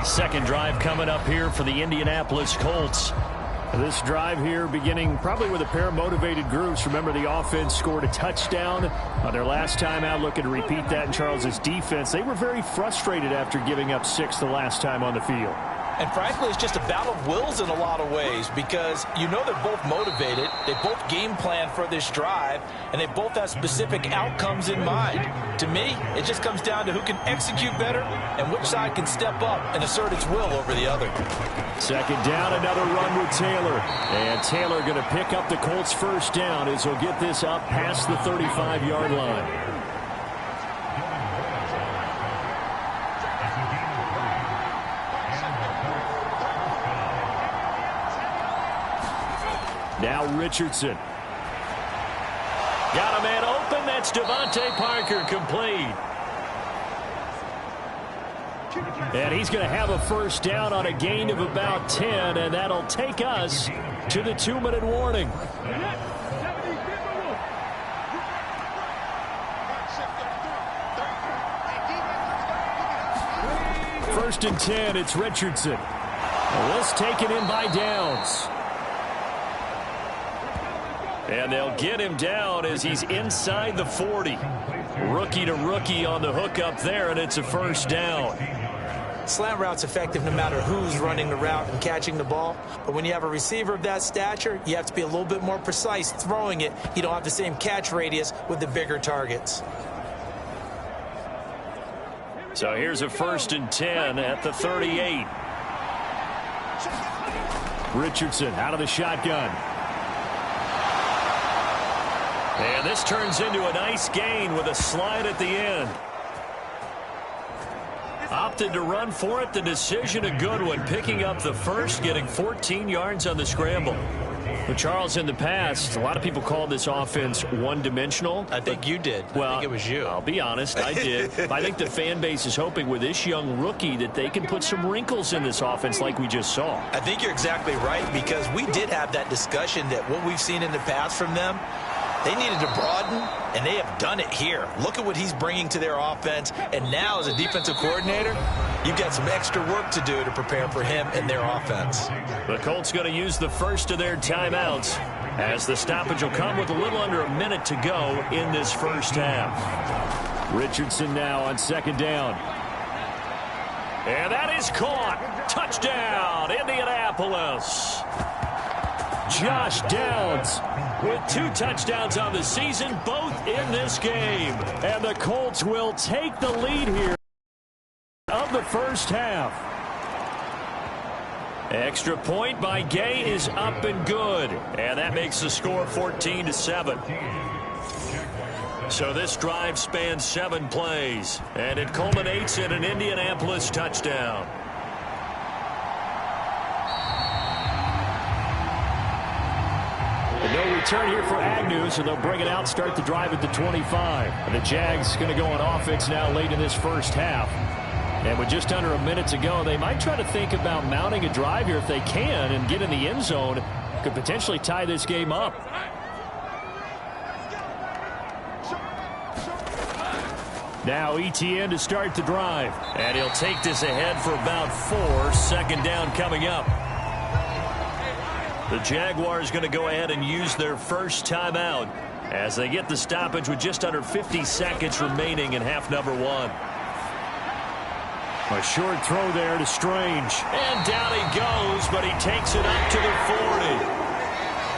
Second drive coming up here for the Indianapolis Colts. This drive here beginning probably with a pair of motivated groups. Remember, the offense scored a touchdown on their last time out. Looking to repeat that in Charles's defense. They were very frustrated after giving up 6 the last time on the field. And frankly, it's just a battle of wills in a lot of ways because you know they're both motivated. They both game plan for this drive, and they both have specific outcomes in mind. To me, it just comes down to who can execute better and which side can step up and assert its will over the other. Second down, another run with Taylor. And Taylor going to pick up the Colts' first down as he'll get this up past the 35-yard line. Now Richardson. Got a man open. That's Devontae Parker, complete. And he's going to have a first down on a gain of about 10, and that'll take us to the 2-minute warning. First and 10, it's Richardson. This taken in by Downs. And they'll get him down as he's inside the 40. Rookie to rookie on the hook up there, and it's a first down. Slant route's effective no matter who's running the route and catching the ball. But when you have a receiver of that stature, you have to be a little bit more precise throwing it. You don't have the same catch radius with the bigger targets. So here's a first and 10 at the 38. Richardson out of the shotgun. And this turns into a nice gain with a slide at the end. Opted to run for it. The decision a good one. Picking up the first, getting 14 yards on the scramble. But Charles, in the past, a lot of people called this offense one-dimensional. I think you did. Well, I think it was you. I'll be honest, I did. I think the fan base is hoping with this young rookie that they can put some wrinkles in this offense like we just saw. I think you're exactly right, because we did have that discussion that what we've seen in the past from them, they needed to broaden, and they have done it here. Look at what he's bringing to their offense, and now as a defensive coordinator, you've got some extra work to do to prepare for him and their offense. The Colts going to use the first of their timeouts as the stoppage will come with a little under a minute to go in this first half. Richardson now on second down. And that is caught. Touchdown, Indianapolis. Josh Downs with 2 touchdowns on the season, both in this game. And the Colts will take the lead here of the first half. Extra point by Gay is up and good. And that makes the score 14-7. So this drive spans 7 plays. And it culminates in an Indianapolis touchdown. No return here for Agnew, so they'll bring it out, start the drive at the 25. And the Jags going to go on offense now late in this first half. And with just under a minute to go, they might try to think about mounting a drive here if they can and get in the end zone. Could potentially tie this game up. Now ETN to start the drive. And he'll take this ahead for about 4. Second down coming up. The Jaguars going to go ahead and use their first timeout as they get the stoppage with just under 50 seconds remaining in half number 1. A short throw there to Strange. And down he goes, but he takes it up to the 40.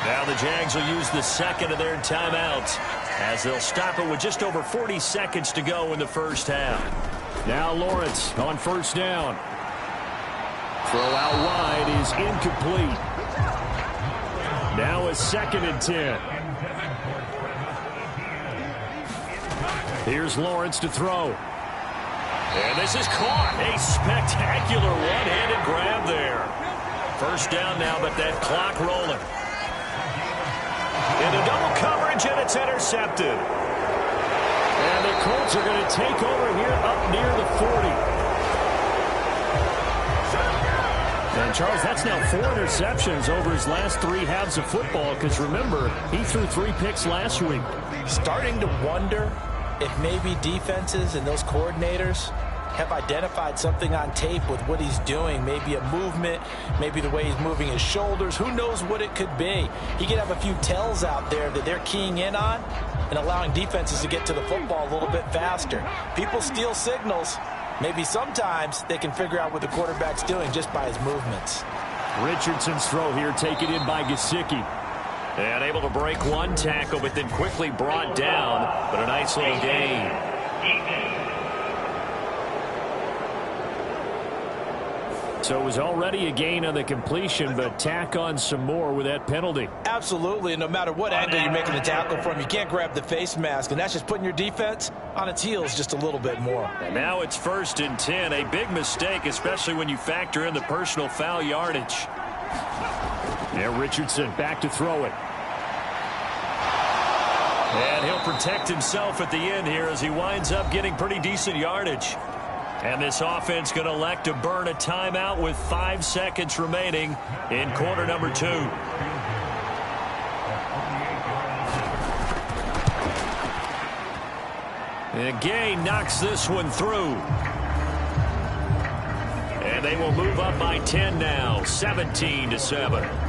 Now the Jags will use the second of their timeouts as they'll stop it with just over 40 seconds to go in the first half. Now Lawrence on first down. Throw out wide is incomplete. Now a 2nd and 10. Here's Lawrence to throw. And this is caught. A spectacular one-handed grab there. First down now, but that clock rolling. Into double coverage, and it's intercepted. And the Colts are going to take over here up near the 40. And, Charles, that's now 4 interceptions over his last 3 halves of football because, remember, he threw 3 picks last week. Starting to wonder if maybe defenses and those coordinators have identified something on tape with what he's doing. Maybe a movement, maybe the way he's moving his shoulders. Who knows what it could be? He could have a few tells out there that they're keying in on and allowing defenses to get to the football a little bit faster. People steal signals. Maybe sometimes they can figure out what the quarterback's doing just by his movements. Richardson's throw here taken in by Gesicki. And able to break one tackle, but then quickly brought down. But a nice little gain. So it was already a gain on the completion, but tack on some more with that penalty. Absolutely. No matter what angle you're making the tackle from, you can't grab the face mask, and that's just putting your defense on its heels just a little bit more. And now it's 1st and 10. A big mistake, especially when you factor in the personal foul yardage. Yeah, Richardson back to throw it. And he'll protect himself at the end here as he winds up getting pretty decent yardage. And this offense going to elect to burn a timeout with 5 seconds remaining in quarter number 2. And Gay knocks this one through. And they will move up by 10 now, 17-7.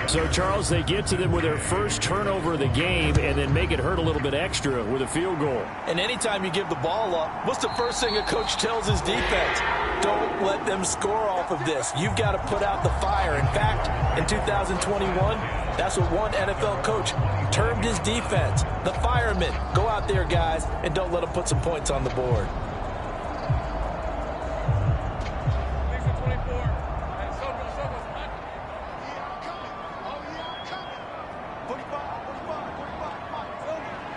So, Charles, they get to them with their first turnover of the game and then make it hurt a little bit extra with a field goal. And anytime you give the ball up, what's the first thing a coach tells his defense? Don't let them score off of this. You've got to put out the fire. In fact, in 2021, that's what one NFL coach termed his defense. The firemen. Go out there, guys, and don't let them put some points on the board.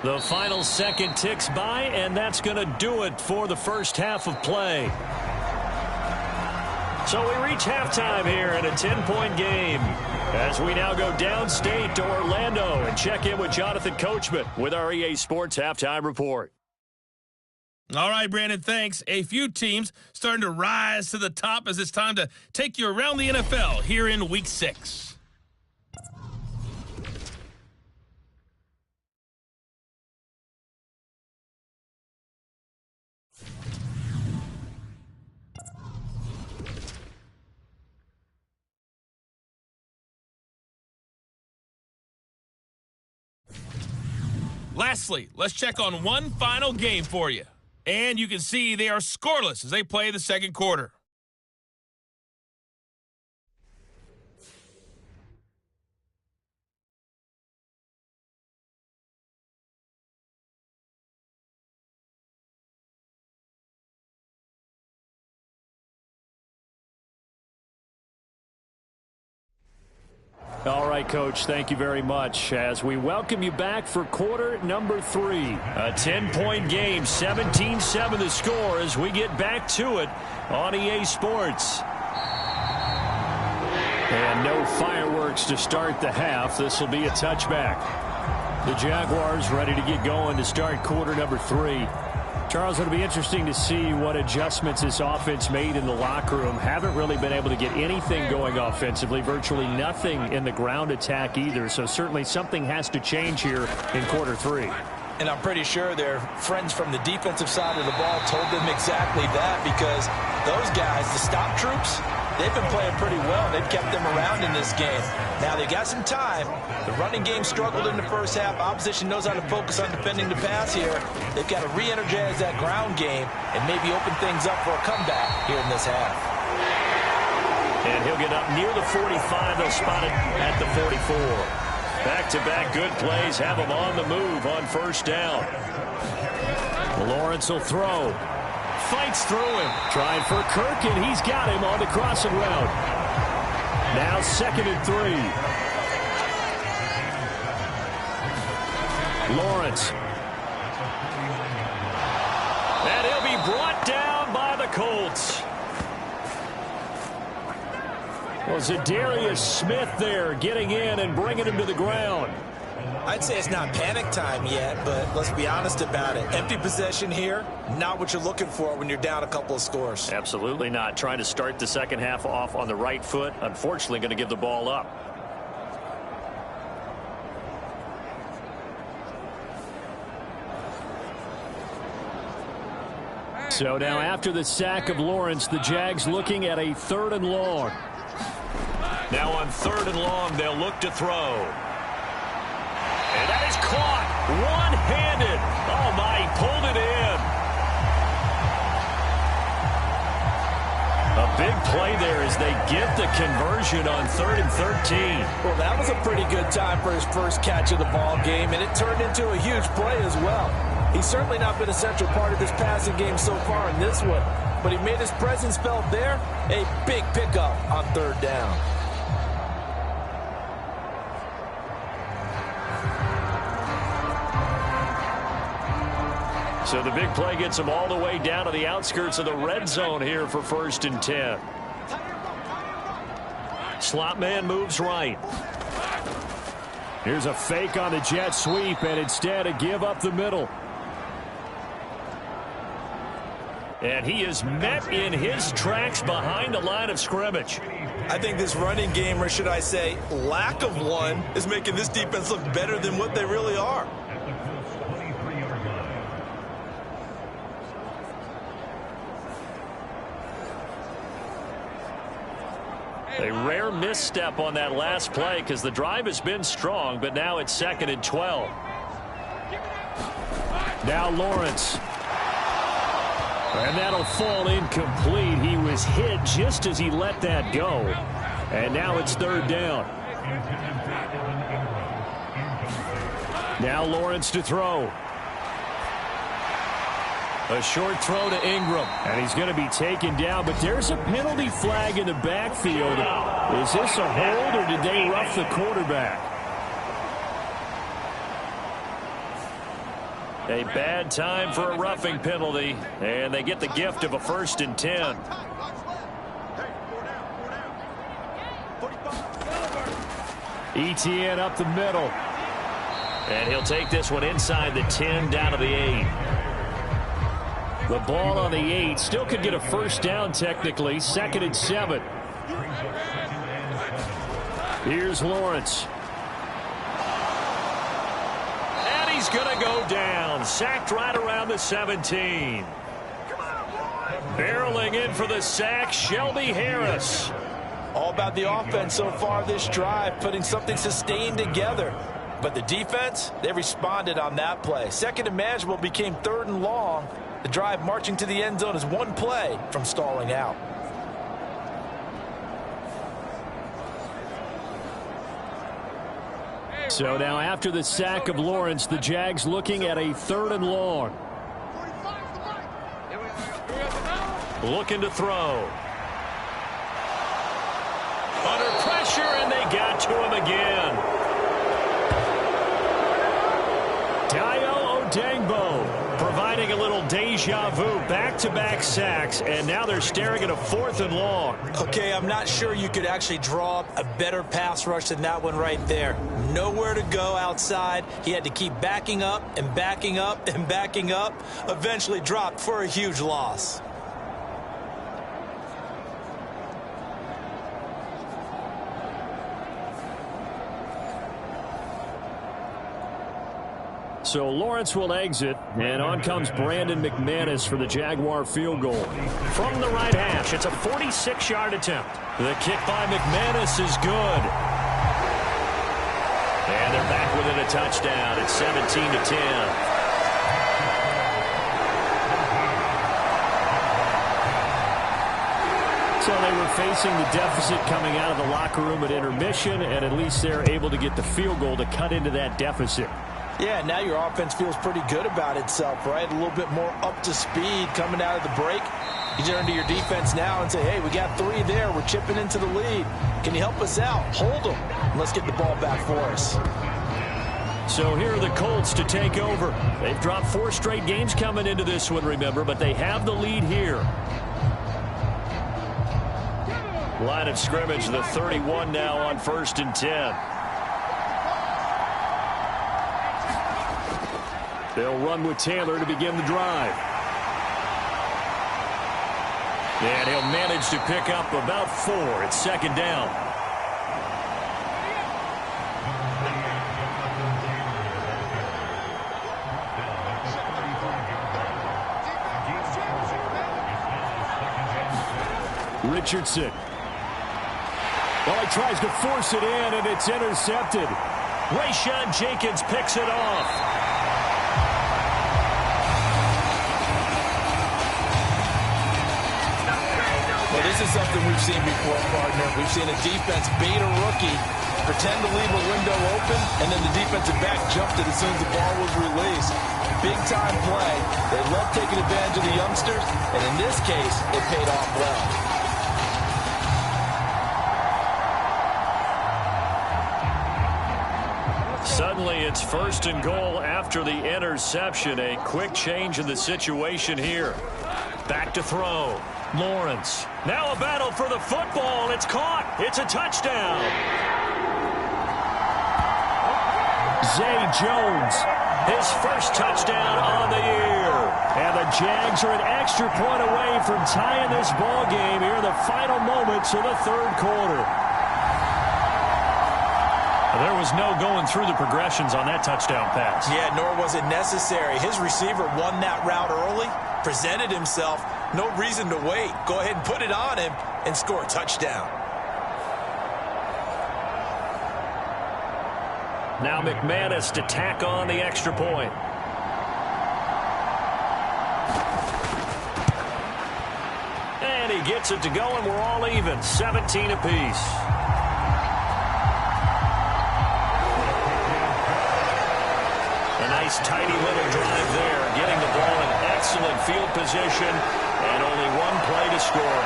The final second ticks by, and that's going to do it for the first half of play. So we reach halftime here in a 10-point game as we now go downstate to Orlando and check in with Jonathan Coachman with our EA Sports Halftime Report. All right, Brandon, thanks. A few teams starting to rise to the top as it's time to take you around the NFL here in Week 6. Lastly, let's check on one final game for you. And you can see they are scoreless as they play the second quarter. All right, Coach, thank you very much as we welcome you back for quarter number 3. A 10-point game, 17-7 the score as we get back to it on EA Sports. And no fireworks to start the half. This will be a touchback. The Jaguars ready to get going to start quarter number 3. Charles, it'll be interesting to see what adjustments this offense made in the locker room. Haven't really been able to get anything going offensively, virtually nothing in the ground attack either. So certainly something has to change here in quarter 3. And I'm pretty sure their friends from the defensive side of the ball told them exactly that, because those guys, the stop troops, they've been playing pretty well. They've kept them around in this game. Now they got some time. The running game struggled in the first half. Opposition knows how to focus on defending the pass here. They've got to re-energize that ground game and maybe open things up for a comeback here in this half. And he'll get up near the 45. They'll spot it at the 44. Back-to-back good plays have him on the move on first down. Lawrence will throw. Fights through him. Trying for Kirk, and he's got him on the crossing route. Now 2nd and 3. Lawrence. And he'll be brought down by the Colts. Well, Zadarius Smith there getting in and bringing him to the ground. I'd say it's not panic time yet, but let's be honest about it. Empty possession here, not what you're looking for when you're down a couple of scores. Absolutely not. Trying to start the second half off on the right foot. Unfortunately, going to give the ball up. So now after the sack of Lawrence, the Jags looking at a 3rd and long. Now on 3rd and long, they'll look to throw. And that is caught one-handed. Oh, my, he pulled it in. A big play there as they get the conversion on 3rd and 13. Well, that was a pretty good time for his first catch of the ball game, and it turned into a huge play as well. He's certainly not been a central part of this passing game so far in this one, but he made his presence felt there. A big pickup on 3rd down. So the big play gets him all the way down to the outskirts of the red zone here for 1st and 10. Slot man moves right. Here's a fake on the jet sweep, and instead a give up the middle. And he is met in his tracks behind the line of scrimmage. I think this running game, or should I say lack of one, is making this defense look better than what they really are. A rare misstep on that last play because the drive has been strong, but now it's 2nd and 12. Now Lawrence. And that'll fall incomplete. He was hit just as he let that go. And now it's 3rd down. Now Lawrence to throw. A short throw to Ingram, and he's going to be taken down, but there's a penalty flag in the backfield. Is this a hold, or did they rough the quarterback? A bad time for a roughing penalty, and they get the gift of a 1st and 10. Etienne up the middle. And he'll take this one inside the 10 down to the 8. The ball on the 8 still could get a 1st down technically. 2nd and 7. Here's Lawrence. And he's going to go down. Sacked right around the 17. Barreling in for the sack, Shelby Harris. All about the offense so far this drive, putting something sustained together. But the defense, they responded on that play. 2nd and manageable became 3rd and long. The drive marching to the end zone is 1 play from stalling out. So now after the sack of Lawrence, the Jags looking at a 3rd and long. Looking to throw. Under pressure, and they got to him again. Dayo Odeyingbo providing a little deja vu. Back-to-back sacks, and now they're staring at a 4th and long. Okay, I'm not sure you could actually draw up a better pass rush than that one right there. Nowhere to go outside. He had to keep backing up and backing up and backing up. Eventually dropped for a huge loss. So Lawrence will exit, and on comes Brandon McManus for the Jaguar field goal. From the right hash, it's a 46-yard attempt. The kick by McManus is good. And they're back within a touchdown. It's 17-10. So they were facing the deficit coming out of the locker room at intermission, and at least they're able to get the field goal to cut into that deficit. Yeah, now your offense feels pretty good about itself, right? A little bit more up to speed coming out of the break. You turn to your defense now and say, hey, we got 3 there. We're chipping into the lead. Can you help us out? Hold them. And let's get the ball back for us. So here are the Colts to take over. They've dropped 4 straight games coming into this one, remember, but they have the lead here. Line of scrimmage, the 31 now on 1st and 10. They'll run with Taylor to begin the drive. And he'll manage to pick up about 4. It's 2nd down. Richardson. Well, he tries to force it in, and it's intercepted. Rayshawn Jenkins picks it off. This is something we've seen before, partner. We've seen a defense bait a rookie, pretend to leave a window open, and then the defensive back jumped it as soon as the ball was released. Big-time play. They love taking advantage of the youngsters, and in this case, it paid off well. Suddenly, it's 1st and goal after the interception. A quick change in the situation here. Back to throw. Lawrence. Now a battle for the football. It's caught. It's a touchdown. Zay Jones, his 1st touchdown on the year. And the Jags are an extra point away from tying this ball game here in the final moments of the 3rd quarter. There was no going through the progressions on that touchdown pass. Yeah, nor was it necessary. His receiver won that route early, presented himself. No reason to wait. Go ahead and put it on him and score a touchdown. Now McManus to tack on the extra point. And he gets it to go, and we're all even. 17 apiece. A nice, tidy little drive there, getting the ball in excellent field position, and only 1 play to score.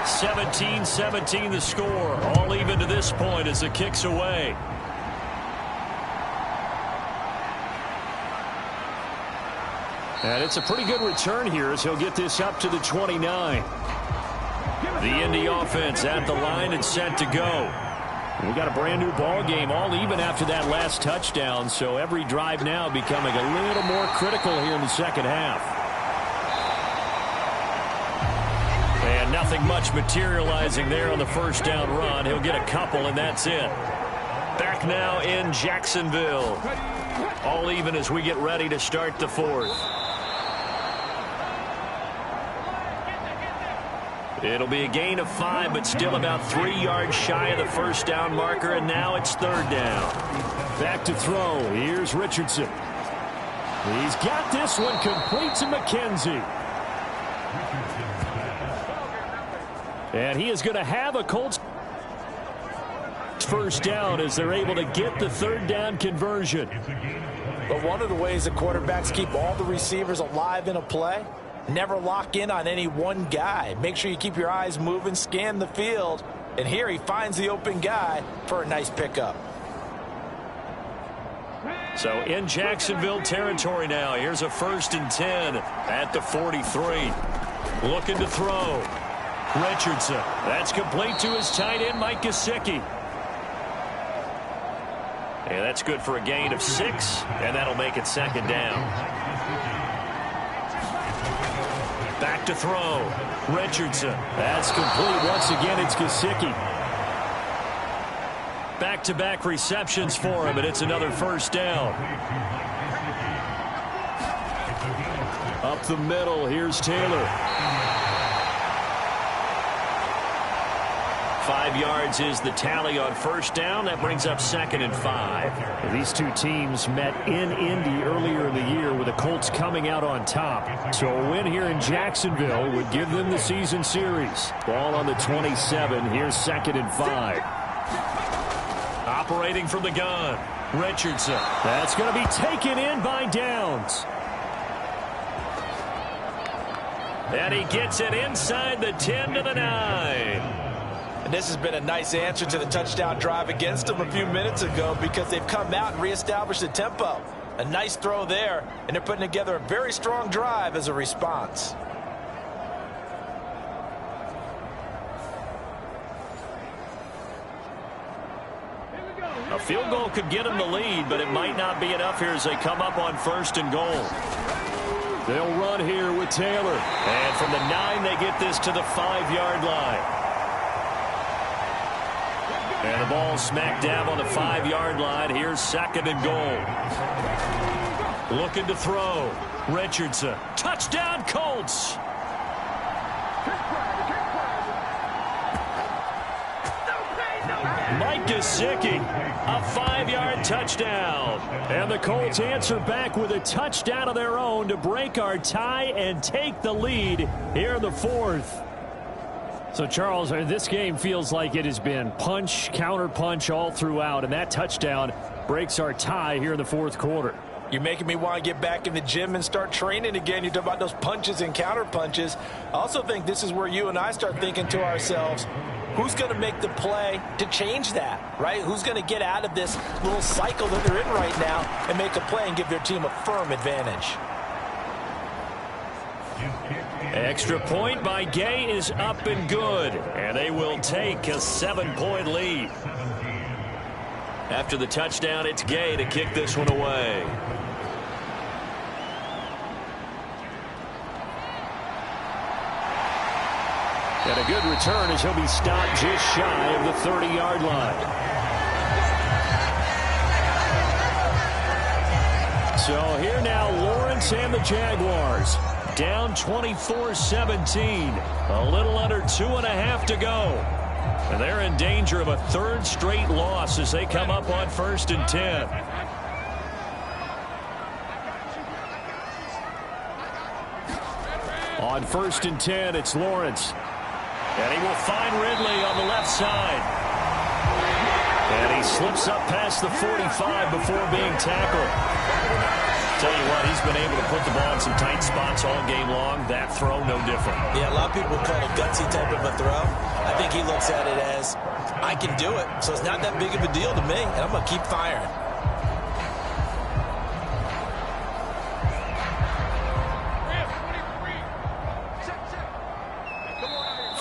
17-17 the score, all even to this point as the kick's away. And it's a pretty good return here as he'll get this up to the 29. The Indy offense at the line and set to go. We got a brand new ball game, all even after that last touchdown, so every drive now becoming a little more critical here in the second half. And nothing much materializing there on the first down run. He'll get a couple, and that's it. Back now in Jacksonville. All even as we get ready to start the fourth. It'll be a gain of 5, but still about 3 yards shy of the first down marker, and now it's third down. Back to throw. Here's Richardson. He's got this one complete to McKenzie. And he is going to have a Colts first down as they're able to get the third down conversion. But one of the ways the quarterbacks keep all the receivers alive in a play, never lock in on any one guy. Make sure you keep your eyes moving, scan the field. And here he finds the open guy for a nice pickup. So in Jacksonville territory now. Here's a 1st and 10 at the 43. Looking to throw. Richardson. That's complete to his tight end, Mike Gesicki. And that's good for a gain of 6, and that'll make it second down. Back to throw. Richardson. That's complete. Once again, it's Gesicki. Back-to-back receptions for him, and it's another first down. Up the middle, here's Taylor. 5 yards is the tally on first down. That brings up 2nd and 5. These two teams met in Indy earlier in the year with the Colts coming out on top. So a win here in Jacksonville would give them the season series. Ball on the 27. Here's 2nd and 5. Operating from the gun. Richardson. That's going to be taken in by Downs. And he gets it inside the 10 to the 9. And this has been a nice answer to the touchdown drive against them a few minutes ago because they've come out and reestablished the tempo. A nice throw there, and they're putting together a very strong drive as a response. A field goal could get them the lead, but it might not be enough here as they come up on 1st and goal. They'll run here with Taylor. And from the 9, they get this to the 5-yard line. And the ball smack dab on the 5-yard line. Here's 2nd and goal. Looking to throw. Richardson. Touchdown, Colts. Mike Gesicki. A 5-yard touchdown. And the Colts answer back with a touchdown of their own to break our tie and take the lead here in the 4th. So, Charles, this game feels like it has been punch, counter-punch all throughout, and that touchdown breaks our tie here in the 4th quarter. You're making me want to get back in the gym and start training again. You talk about those punches and counter-punches. I also think this is where you and I start thinking to ourselves, who's going to make the play to change that, right? Who's going to get out of this little cycle that they're in right now and make a play and give their team a firm advantage? Extra point by Gay is up and good, and they will take a 7-point lead. After the touchdown, it's Gay to kick this one away. And a good return as he'll be stopped just shy of the 30-yard line. So here now, Lawrence and the Jaguars. Down 24-17. A little under 2.5 to go. And they're in danger of a 3rd straight loss as they come up on 1st and 10. On 1st and 10, it's Lawrence. And he will find Ridley on the left side. And he slips up past the 45 before being tackled. Tell you what, he's been able to put the ball in some tight spots all game long. That throw, no different. Yeah, a lot of people call it a gutsy type of a throw. I think he looks at it as, I can do it, so it's not that big of a deal to me, and I'm going to keep firing.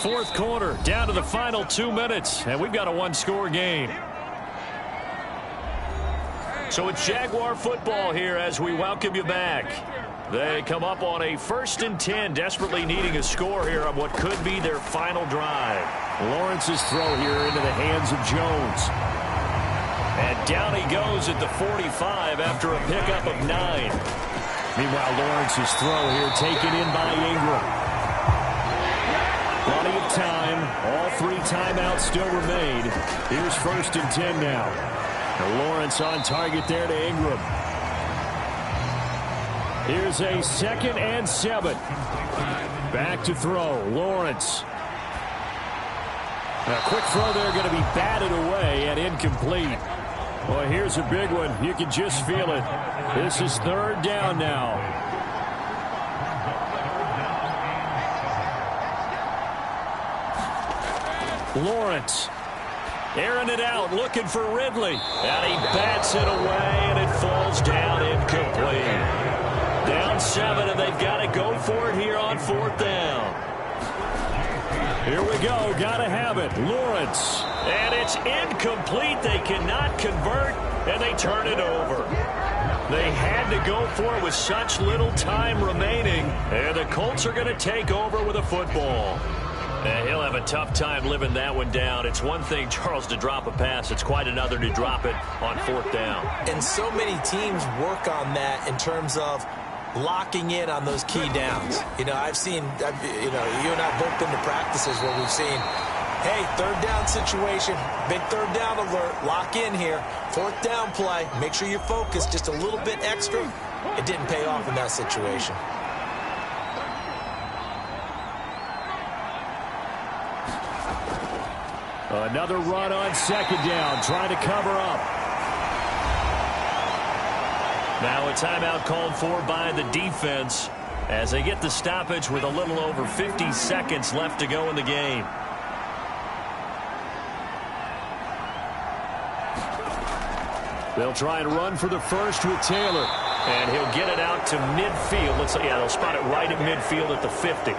fourth quarter, down to the final 2 minutes, and we've got a one-score game. So it's Jaguar football here as we welcome you back. They come up on a 1st and 10, desperately needing a score here on what could be their final drive. Lawrence's throw here into the hands of Jones. And down he goes at the 45 after a pickup of 9. Meanwhile, Lawrence's throw here taken in by Ingram. Plenty of time. All 3 timeouts still remain. Here's 1st and 10 now. And Lawrence on target there to Ingram. Here's a 2nd and 7. Back to throw. Lawrence. A quick throw there going to be batted away and incomplete. Well, here's a big one. You can just feel it. This is 3rd down now. Lawrence. Airing it out, looking for Ridley. And he bats it away, and it falls down incomplete. Down 7, and they've got to go for it here on 4th down. Here we go. Got to have it. Lawrence. And it's incomplete. They cannot convert, and they turn it over. They had to go for it with such little time remaining, and the Colts are going to take over with a football. And he'll have a tough time living that one down. It's one thing, Charles, to drop a pass. It's quite another to drop it on 4th down. And so many teams work on that in terms of locking in on those key downs. You know, you and I both been to practices where we've seen, hey, 3rd down situation, big 3rd down alert, lock in here, 4th down play, make sure you're focused just a little bit extra. It didn't pay off in that situation. Another run on 2nd down, trying to cover up. Now a timeout called for by the defense as they get the stoppage with a little over 50 seconds left to go in the game. They'll try and run for the first with Taylor. And he'll get it out to midfield. They'll spot it right at midfield at the 50.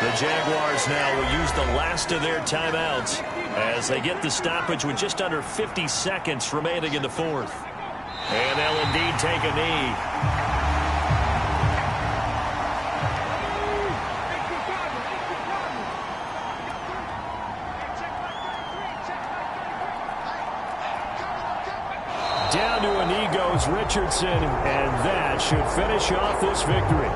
The Jaguars now will use the last of their timeouts as they get the stoppage with just under 50 seconds remaining in the 4th. And they'll indeed take a knee. Down to a knee goes Richardson, and that should finish off this victory.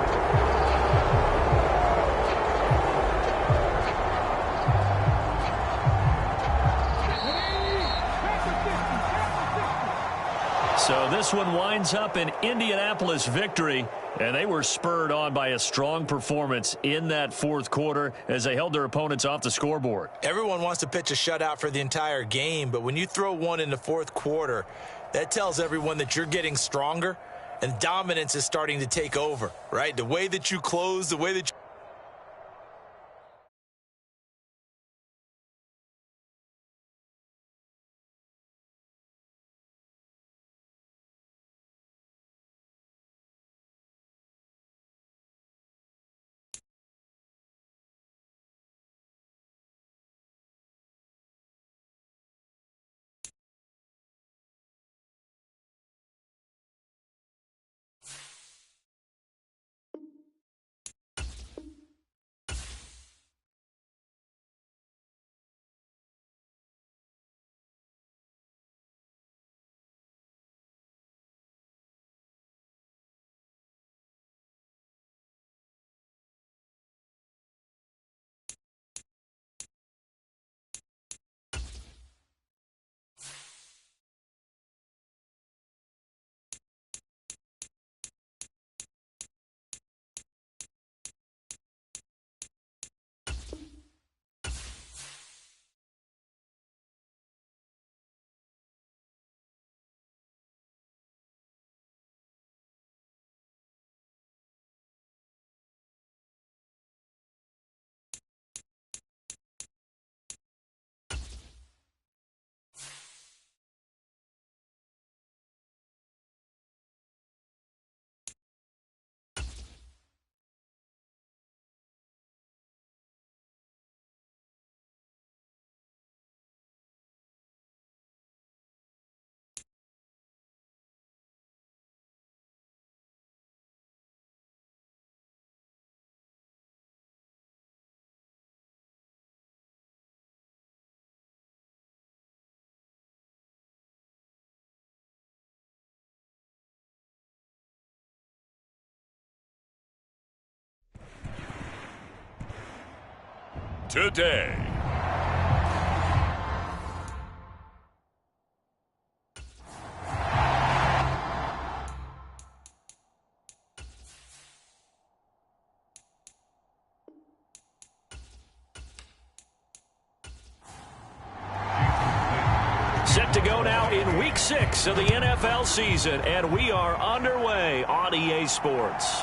So this one winds up an Indianapolis victory, and they were spurred on by a strong performance in that 4th quarter as they held their opponents off the scoreboard. Everyone wants to pitch a shutout for the entire game, but when you throw one in the 4th quarter, that tells everyone that you're getting stronger and dominance is starting to take over, right? The way that you close, the way that you today. Set to go now in Week 6 of the NFL season, and we are underway on EA Sports.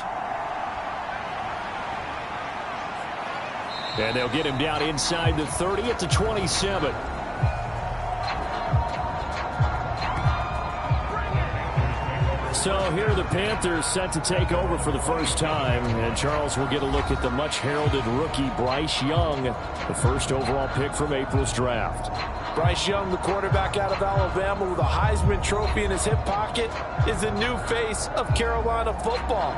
And they'll get him down inside the 30 at the 27. So here are the Panthers set to take over for the first time. And Charles will get a look at the much-heralded rookie Bryce Young, the first overall pick from April's draft. Bryce Young, the quarterback out of Alabama with a Heisman Trophy in his hip pocket, is the new face of Carolina football.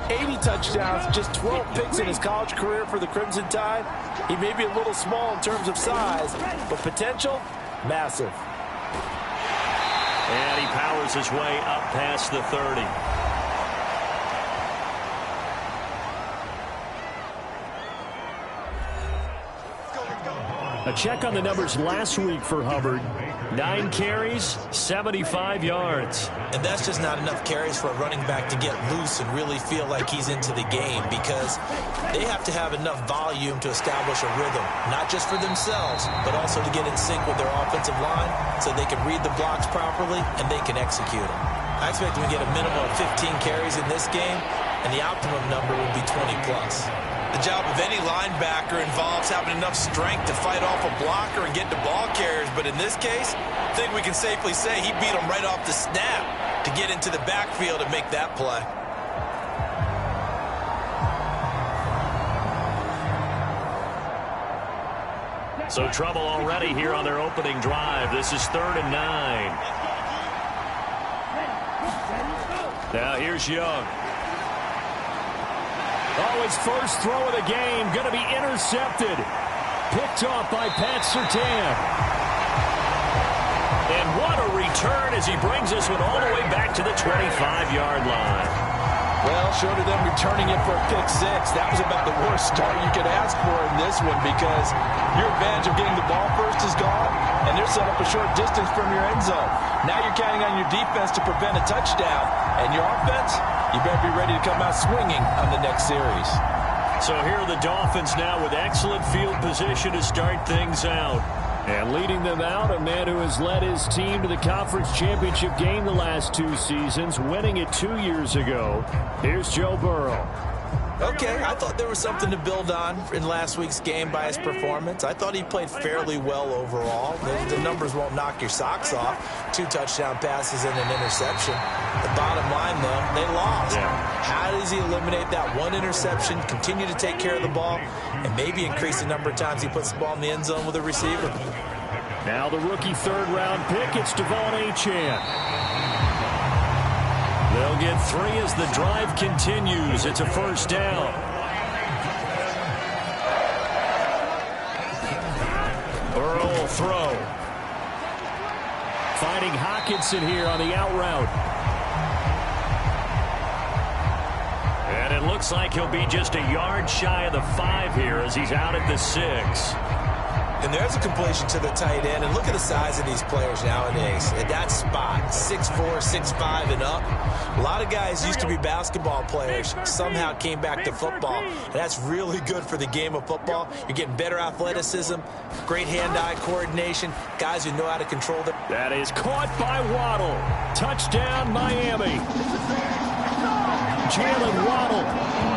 80 touchdowns, just 12 picks in his college career for the Crimson Tide. He may be a little small in terms of size, but potential, massive. And he powers his way up past the 30. A check on the numbers last week for Hubbard. 9 carries, 75 yards. And that's just not enough carries for a running back to get loose and really feel like he's into the game, because they have to have enough volume to establish a rhythm, not just for themselves, but also to get in sync with their offensive line so they can read the blocks properly and they can execute them. I expect them to get a minimum of 15 carries in this game, and the optimum number would be 20 plus. The job of any linebacker involves having enough strength to fight off a blocker and get to ball carriers, but in this case, I think we can safely say he beat him right off the snap to get into the backfield and make that play. So trouble already here on their opening drive. This is 3rd and 9. Now here's Young. Oh, his first throw of the game going to be intercepted. Picked off by Pat Surtain. And what a return as he brings this one all the way back to the 25-yard line. Well, short of them returning it for a pick 6, that was about the worst start you could ask for in this one, because your advantage of getting the ball first is gone, and they're set up a short distance from your end zone. Now you're counting on your defense to prevent a touchdown, and your offense, you better be ready to come out swinging on the next series. So here are the Dolphins now with excellent field position to start things out. And leading them out, a man who has led his team to the conference championship game the last 2 seasons, winning it 2 years ago. Here's Joe Burrow. Okay, I thought there was something to build on in last week's game by his performance. I thought he played fairly well overall. The numbers won't knock your socks off. 2 touchdown passes and an interception. The bottom line, though, they lost. Yeah. How does he eliminate that 1 interception, continue to take care of the ball, and maybe increase the number of times he puts the ball in the end zone with a receiver? Now the rookie 3rd-round pick, it's Devon Achane. They'll get 3 as the drive continues. It's a first down. Burrow will throw. Finding Hockenson here on the out route. And it looks like he'll be just a yard shy of the 5 here as he's out at the 6. And there's a completion to the tight end. And look at the size of these players nowadays. At that spot, 6'4", 6'5", and up. A lot of guys used to be basketball players, somehow came back to football. And that's really good for the game of football. You're getting better athleticism, great hand-eye coordination, guys who know how to control them. That is caught by Waddle. Touchdown, Miami. Jalen Waddle,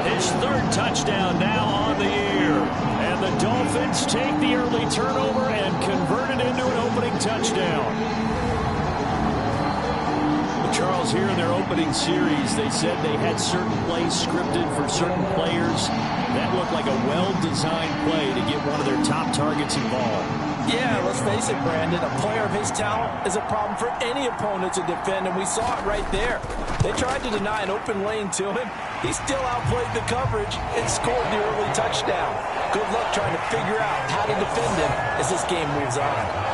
his 3rd touchdown now on the year. And the Dolphins take the early turnover and convert it into an opening touchdown. Charles, here in their opening series, they said they had certain plays scripted for certain players. That looked like a well-designed play to get one of their top targets involved. Yeah, let's face it, Brandon. A player of his talent is a problem for any opponent to defend, and we saw it right there. They tried to deny an open lane to him. He still outplayed the coverage and scored the early touchdown. Good luck trying to figure out how to defend him as this game moves on.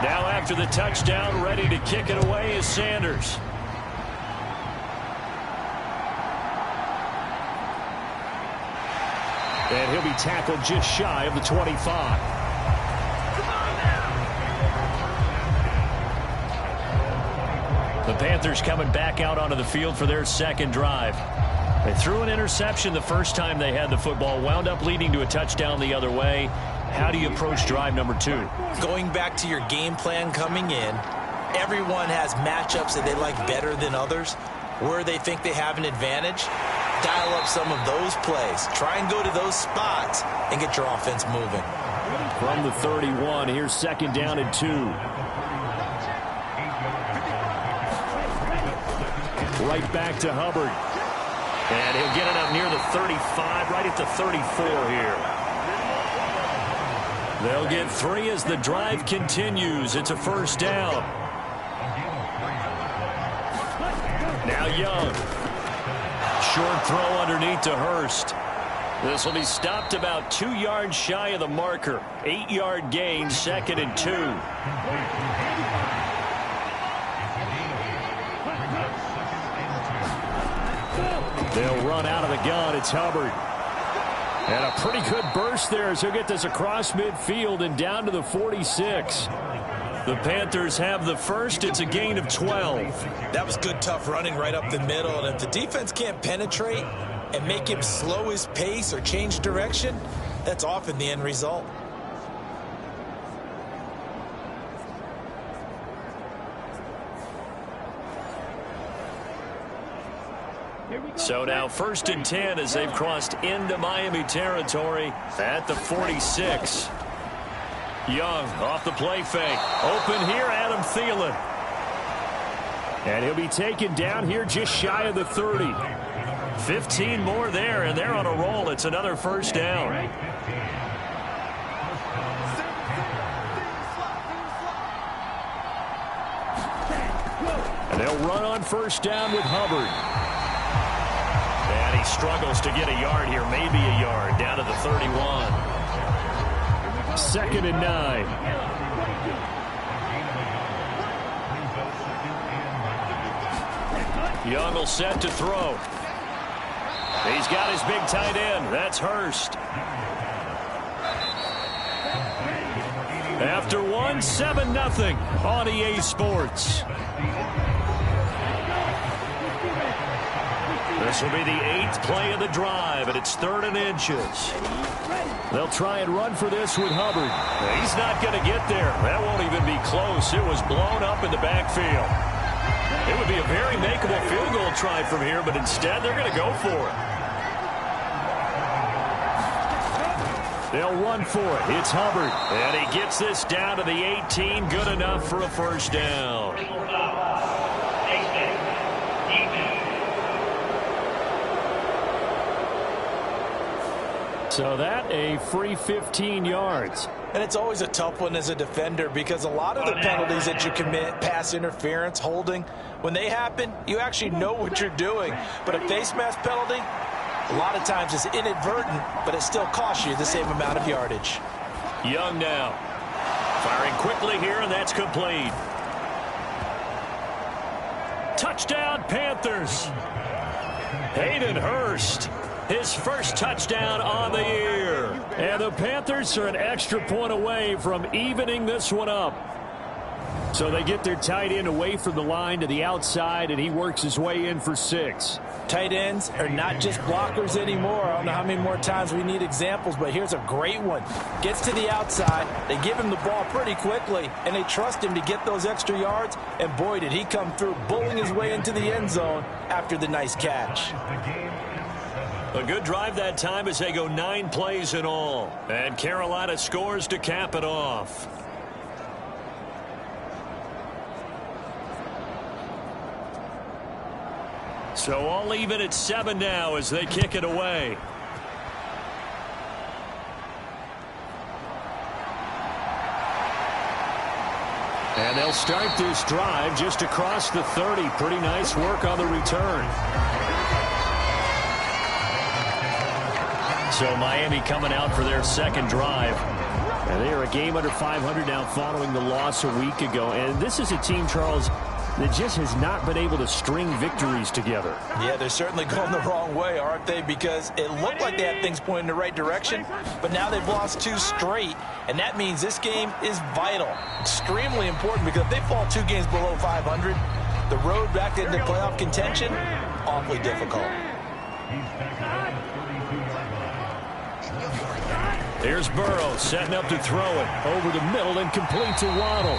Now after the touchdown, ready to kick it away is Sanders. And he'll be tackled just shy of the 25. The Panthers coming back out onto the field for their second drive. They threw an interception the first time they had the football, wound up leading to a touchdown the other way. How do you approach drive number 2? Going back to your game plan coming in, everyone has matchups that they like better than others. Where they think they have an advantage, dial up some of those plays. Try and go to those spots and get your offense moving. From the 31, here's second down and 2. Right back to Hubbard. And he'll get it up near the 35, right at the 34 here. They'll get 3 as the drive continues. It's a first down. Now Young. Short throw underneath to Hurst. This will be stopped about 2 yards shy of the marker. 8-yard gain, second and 2. They'll run out of the gun. It's Hubbard. And a pretty good burst there as he'll get this across midfield and down to the 46. The Panthers have the first. It's a gain of 12. That was good, tough running right up the middle. And if the defense can't penetrate and make him slow his pace or change direction, that's often the end result. So now first and 10 as they've crossed into Miami territory at the 46. Young off the play fake. Open here, Adam Thielen. And he'll be taken down here just shy of the 30. 15 more there, and they're on a roll. It's another first down. And they'll run on first down with Hubbard. And he struggles to get a yard here, maybe a yard, down to the 31. Second and 9. Young will set to throw. He's got his big tight end. That's Hurst. After one, 7-0 on EA Sports. This will be the 8th play of the drive, and it's 3rd and inches. They'll try and run for this with Hubbard. He's not going to get there. That won't even be close. It was blown up in the backfield. It would be a very makeable field goal try from here, but instead they're going to go for it. They'll run for it. It's Hubbard. And he gets this down to the 18. Good enough for a first down. So that a free 15 yards. And it's always a tough one as a defender because a lot of the penalties that you commit, pass interference, holding, when they happen, you actually know what you're doing. But a face mask penalty, a lot of times it's inadvertent, but it still costs you the same amount of yardage. Young now. Firing quickly here, and that's complete. Touchdown, Panthers. Hayden Hurst. His first touchdown on the year. And the Panthers are an extra point away from evening this one up. So they get their tight end away from the line to the outside, and he works his way in for 6. Tight ends are not just blockers anymore. I don't know how many more times we need examples, but here's a great one. Gets to the outside. They give him the ball pretty quickly, and they trust him to get those extra yards. And boy, did he come through, bullying his way into the end zone after the nice catch. A good drive that time as they go 9 plays in all. And Carolina scores to cap it off. So all even at 7 now as they kick it away. And they'll start this drive just across the 30. Pretty nice work on the return. So Miami coming out for their second drive. And they are a game under 500 now following the loss a week ago. And this is a team, Charles, that just has not been able to string victories together. Yeah, they're certainly going the wrong way, aren't they? Because it looked like they had things pointing in the right direction, but now they've lost 2 straight, and that means this game is vital, extremely important, because if they fall 2 games below 500, the road back into playoff contention, awfully difficult. Here's Burrow setting up to throw it over the middle and complete to Waddle.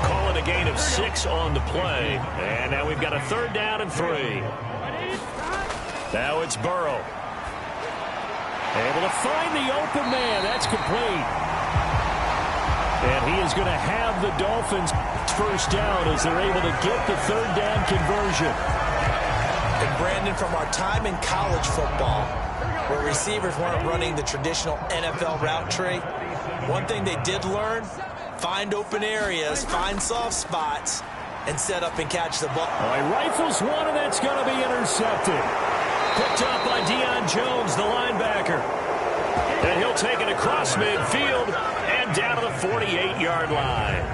Calling a gain of 6 on the play. And now we've got a 3rd down and 3. Now it's Burrow. Able to find the open man. That's complete. And he is going to have the Dolphins first down as they're able to get the 3rd down conversion. And Brandon, from our time in college football, where receivers weren't running the traditional NFL route tree, one thing they did learn, find open areas, find soft spots, and set up and catch the ball. He rifles one, and that's going to be intercepted. Picked up by Deion Jones, the linebacker. And he'll take it across midfield and down to the 48-yard line.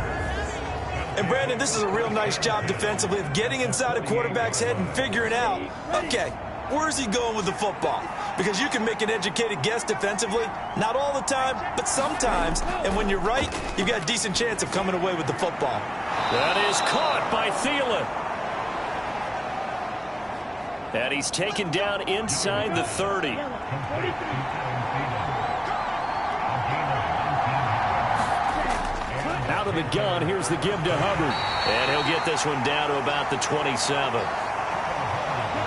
And, Brandon, this is a real nice job defensively of getting inside a quarterback's head and figuring out, okay, where's he going with the football? Because you can make an educated guess defensively, not all the time, but sometimes. And when you're right, you've got a decent chance of coming away with the football. That is caught by Thielen. And he's taken down inside the 30. Out of the gun, here's the give to Hubbard. And he'll get this one down to about the 27.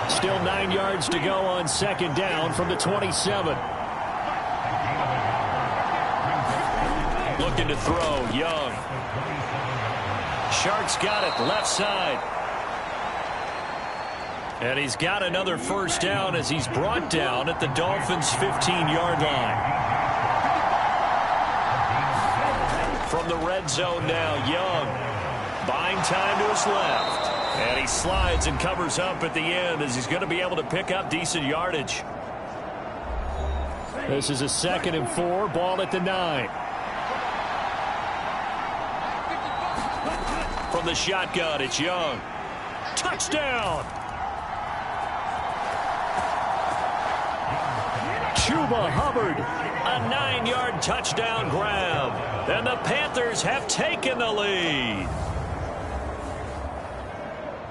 Still 9 yards to go on 2nd down from the 27. Looking to throw, Young. Sharks got it, left side. And he's got another first down as he's brought down at the Dolphins' 15-yard line. From the red zone now, Young. Buying time to his left. And he slides and covers up at the end as he's going to be able to pick up decent yardage. This is a 2nd and 4, ball at the 9. From the shotgun, it's Young. Touchdown! Chuba Hubbard. A 9-yard touchdown grab. And the Panthers have taken the lead.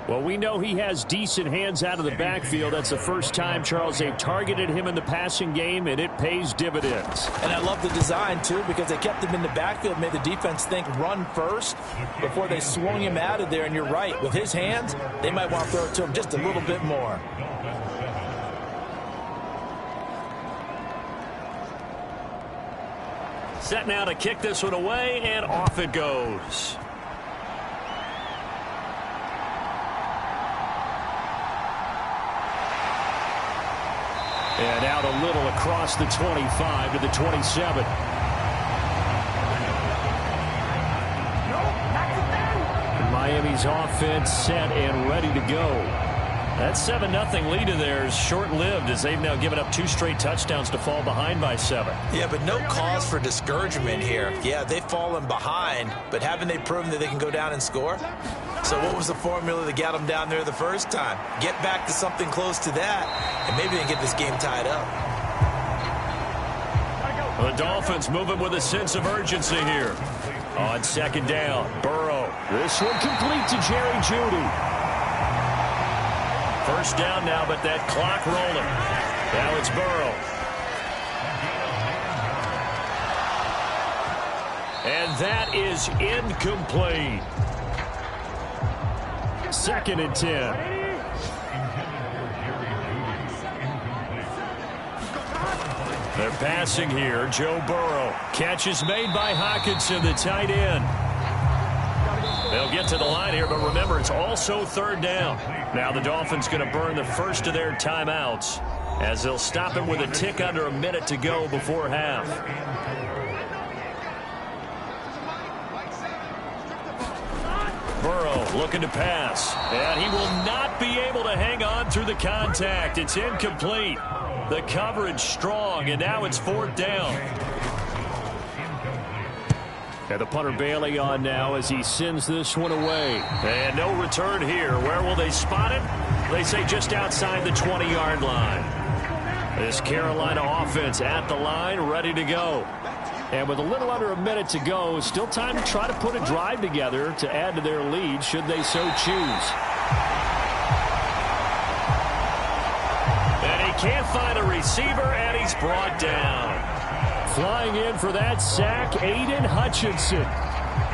Well, we know he has decent hands out of the backfield. That's the first time, Charles, they've targeted him in the passing game, and it pays dividends. And I love the design, too, because they kept him in the backfield, made the defense think run first before they swung him out of there. And you're right, with his hands, they might want to throw it to him just a little bit more. Set now to kick this one away, and off it goes. And out a little across the 25 to the 27. Miami's offense set and ready to go. That 7-0 lead of theirs short-lived as they've now given up 2 straight touchdowns to fall behind by 7. Yeah, but no cause for discouragement here. Yeah, they've fallen behind, but haven't they proven that they can go down and score? So what was the formula that got them down there the first time? Get back to something close to that, and maybe they can get this game tied up. The Dolphins moving with a sense of urgency here. On 2nd down, Burrow. This one complete to Jerry Jeudy. First down now, but that clock rolling. Now it's Burrow. And that is incomplete. 2nd and 10. They're passing here. Joe Burrow. Catch is made by Hockenson, the tight end. They'll get to the line here, but remember, it's also 3rd down. Now the Dolphins going to burn the first of their timeouts as they'll stop it with a tick under a minute to go before half. Burrow looking to pass, and he will not be able to hang on through the contact. It's incomplete. The coverage strong, and now it's 4th down. And the punter Bailey on now as he sends this one away. And no return here. Where will they spot it? They say just outside the 20-yard line. This Carolina offense at the line, ready to go. And with a little under a minute to go, still time to try to put a drive together to add to their lead should they so choose. And he can't find a receiver, and he's brought down. Flying in for that sack, Aiden Hutchinson.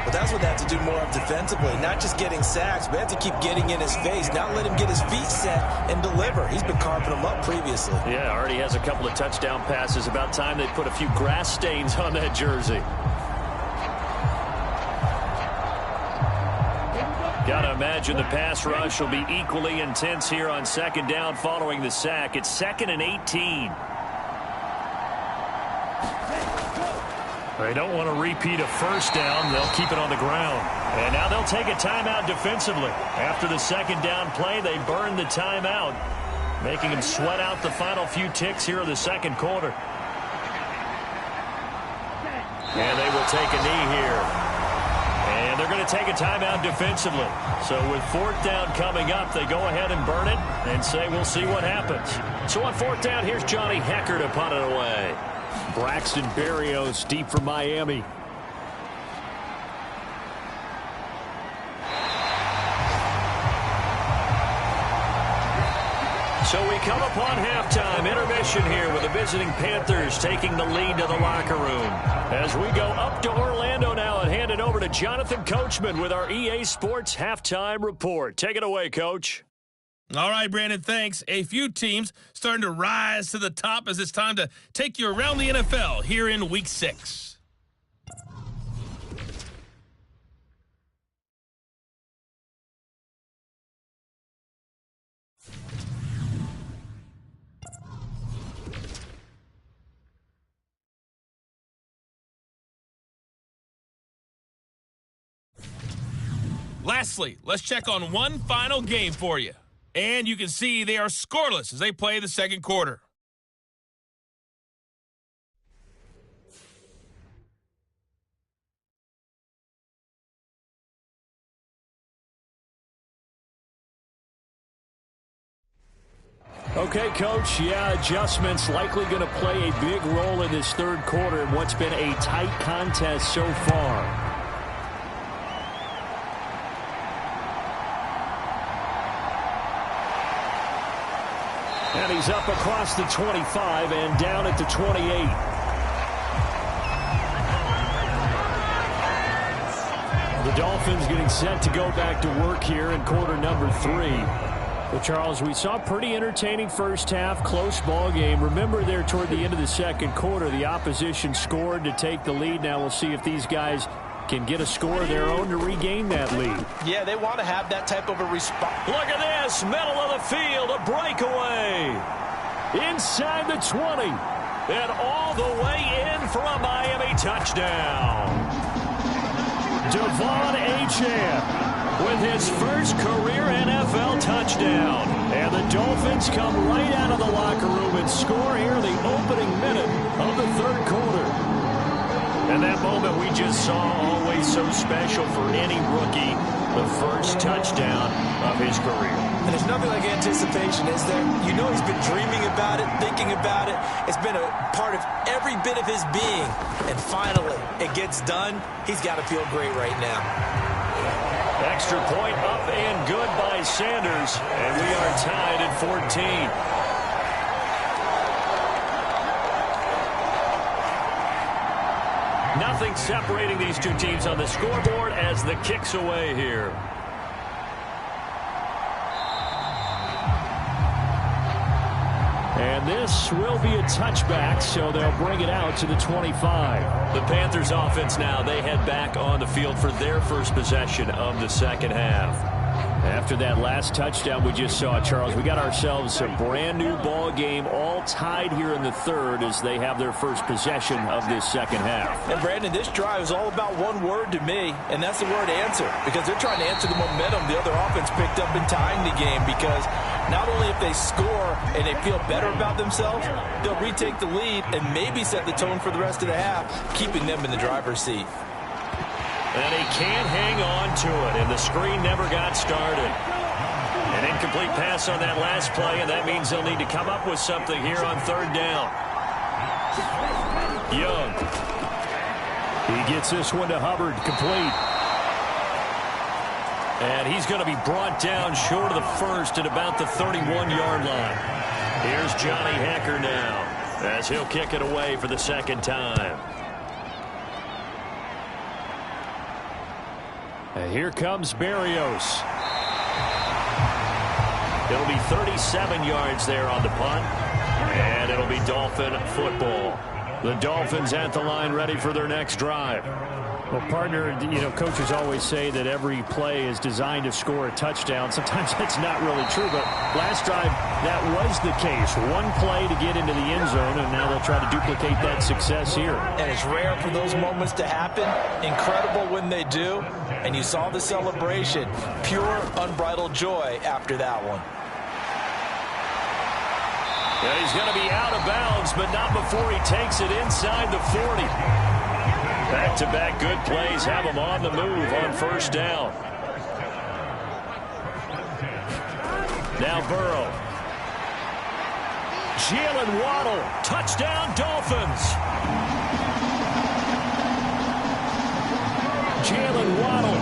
But that's what they have to do more of defensively, not just getting sacks, but have to keep getting in his face, not let him get his feet set and deliver. He's been carving them up previously. Yeah, already has a couple of touchdown passes. About time they put a few grass stains on that jersey. Gotta imagine the pass rush will be equally intense here on second down following the sack. It's 2nd and 18. They don't want to repeat a first down. They'll keep it on the ground. And now they'll take a timeout defensively. After the second down play, they burn the timeout, making them sweat out the final few ticks here in the second quarter. And they will take a knee here. And they're going to take a timeout defensively. So with 4th down coming up, they go ahead and burn it and say we'll see what happens. So on 4th down, here's Johnny Hecker to punt it away. Braxton Berrios deep for Miami. So we come upon halftime intermission here with the visiting Panthers taking the lead to the locker room. As we go up to Orlando now and hand it over to Jonathan Coachman with our EA Sports halftime report. Take it away, Coach. All right, Brandon, thanks. A few teams starting to rise to the top as it's time to take you around the NFL here in Week 6. Lastly, let's check on one final game for you. And you can see they are scoreless as they play the second quarter. Okay, Coach, yeah, adjustments likely going to play a big role in this third quarter in what's been a tight contest so far. And he's up across the 25 and down at the 28. The Dolphins getting set to go back to work here in quarter number 3. Well, Charles, we saw a pretty entertaining first half, close ball game. Remember there toward the end of the second quarter, the opposition scored to take the lead. Now we'll see if these guys can get a score of their own to regain that lead. Yeah, they want to have that type of a response. Look at this, middle of the field, a breakaway. Inside the 20, and all the way in for a Miami touchdown. Devon Achane with his first career NFL touchdown. And the Dolphins come right out of the locker room and score here in the opening minute of the third quarter. And that moment we just saw, always so special for any rookie, the first touchdown of his career. And there's nothing like anticipation, is there? You know he's been dreaming about it, thinking about it. It's been a part of every bit of his being. And finally, it gets done. He's got to feel great right now. Extra point up and good by Sanders. And we are tied at 14. Nothing separating these two teams on the scoreboard as the kick's away here. And this will be a touchback, so they'll bring it out to the 25. The Panthers offense now, they head back on the field for their first possession of the second half. After that last touchdown we just saw, Charles, we got ourselves a brand new ball game, all tied here in the third as they have their first possession of this second half. And Brandon, this drive is all about one word to me, and that's the word answer, because they're trying to answer the momentum the other offense picked up in tying the game, because not only if they score and they feel better about themselves, they'll retake the lead and maybe set the tone for the rest of the half, keeping them in the driver's seat. And he can't hang on to it, and the screen never got started. An incomplete pass on that last play, and that means they'll need to come up with something here on third down. Young. He gets this one to Hubbard, complete. And he's going to be brought down short of the first at about the 31-yard line. Here's Johnny Hecker now, as he'll kick it away for the second time. And here comes Berrios. It'll be 37 yards there on the punt, and it'll be Dolphin football. The Dolphins at the line ready for their next drive. Well, partner, coaches always say that every play is designed to score a touchdown. Sometimes that's not really true, but last drive, that was the case. One play to get into the end zone, and now they'll try to duplicate that success here. And it's rare for those moments to happen. Incredible when they do. And you saw the celebration. Pure, unbridled joy after that one. Yeah, he's going to be out of bounds, but not before he takes it inside the 40. Back-to-back good plays have him on the move on first down. Now Burrow. Jalen Waddle. Touchdown, Dolphins. Jalen Waddle,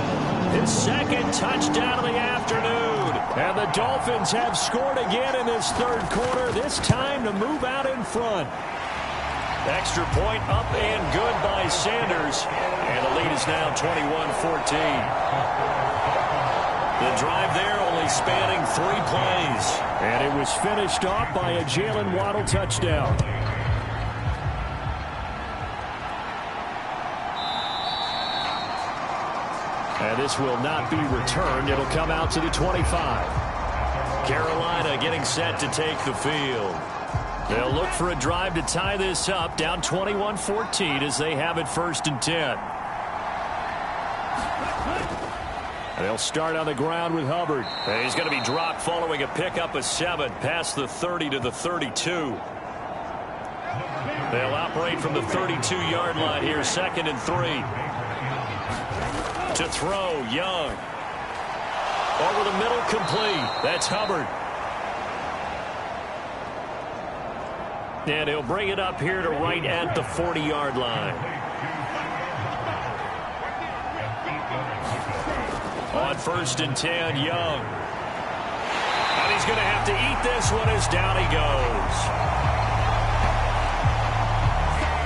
his second touchdown of the afternoon. And the Dolphins have scored again in this third quarter, this time to move out in front. Extra point up and good by Sanders. And the lead is now 21-14. The drive there only spanning 3 plays. And it was finished off by a Jalen Waddle touchdown. And this will not be returned. It'll come out to the 25. Carolina getting set to take the field. They'll look for a drive to tie this up, down 21-14 as they have it 1st and 10. They'll start on the ground with Hubbard. And he's going to be dropped following a pickup of 7 past the 30 to the 32. They'll operate from the 32-yard line here, 2nd and 3. To throw, Young. Over the middle, complete. That's Hubbard. And he'll bring it up here to right at the 40-yard line. On 1st and 10, Young. And he's going to have to eat this one as down he goes.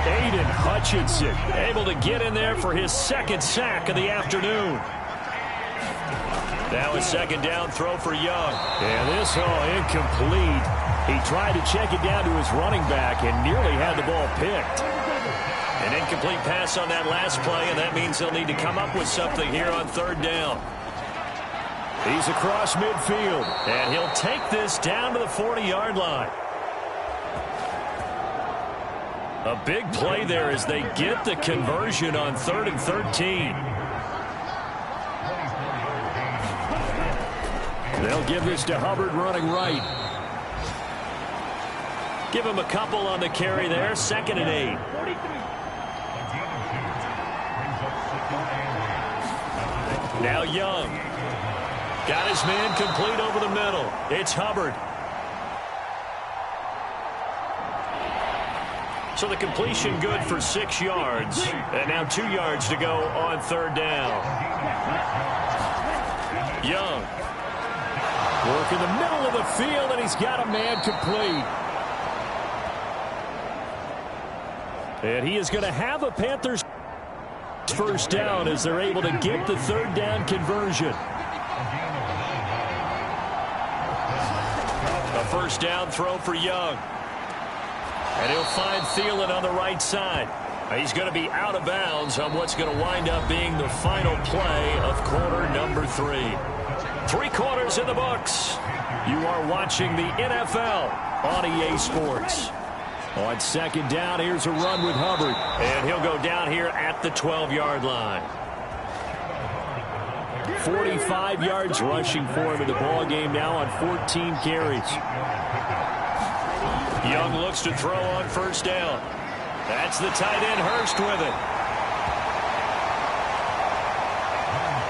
Aiden Hutchinson able to get in there for his 2nd sack of the afternoon. Now a 2nd down throw for Young. And this incomplete. He tried to check it down to his running back and nearly had the ball picked. An incomplete pass on that last play, and that means they'll need to come up with something here on 3rd down. He's across midfield. And he'll take this down to the 40-yard line. A big play there as they get the conversion on 3rd and 13. They'll give this to Hubbard running right. Give him a couple on the carry there, 2nd and 8. Now Young. Got his man complete over the middle. It's Hubbard. So the completion good for 6 yards. And now 2 yards to go on 3rd down. Young. Work in the middle of the field, and he's got a man complete. And he is going to have a Panthers first down as they're able to get the 3rd down conversion. A 1st down throw for Young. And he'll find Thielen on the right side. He's going to be out of bounds on what's going to wind up being the final play of quarter number 3. 3 quarters in the books. You are watching the NFL on EA Sports. On 2nd down, here's a run with Hubbard. And he'll go down here at the 12-yard line. 45 yards rushing for him in the ball game now on 14 carries. Young looks to throw on 1st down. That's the tight end, Hurst, with it.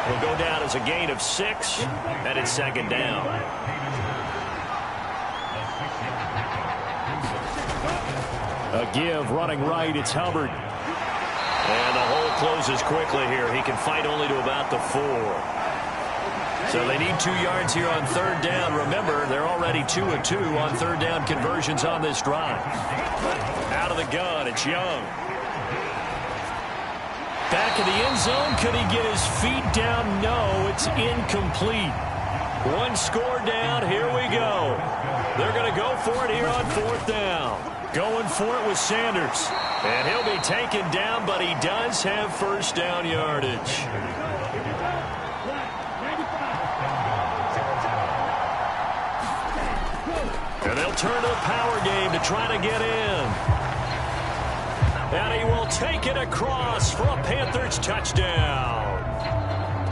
will go down as a gain of 6, and it's second down. A give running right. It's Hubbard. And the hole closes quickly here. He can fight only to about the 4. So they need 2 yards here on third down. Remember, they're already 2 of 2 on third down conversions on this drive. Out of the gun, it's Young. Back in the end zone. Could he get his feet down? No, it's incomplete. 1 score down. Here we go. They're going to go for it here on fourth down. Going for it with Sanders. And he'll be taken down, but he does have first down yardage. And they'll turn to the power game to try to get in. And he will take it across for a Panthers touchdown.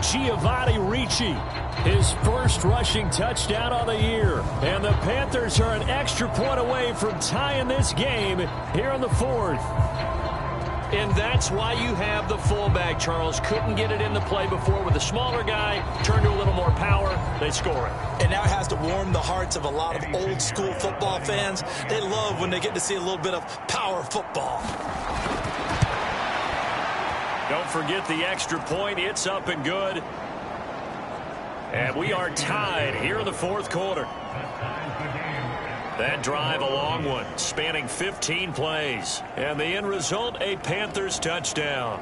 Giovanni Ricci, his first rushing touchdown of the year. And the Panthers are an extra point away from tying this game here in the 4th. And that's why you have the fullback, Charles. Couldn't get it in the play before with a smaller guy. Turned to a little more power. They score it. And now it has to warm the hearts of a lot of old-school football fans. They love when they get to see a little bit of power football. Don't forget the extra point. It's up and good. And we are tied here in the 4th quarter. That drive, a long one, spanning 15 plays. And the end result, a Panthers touchdown.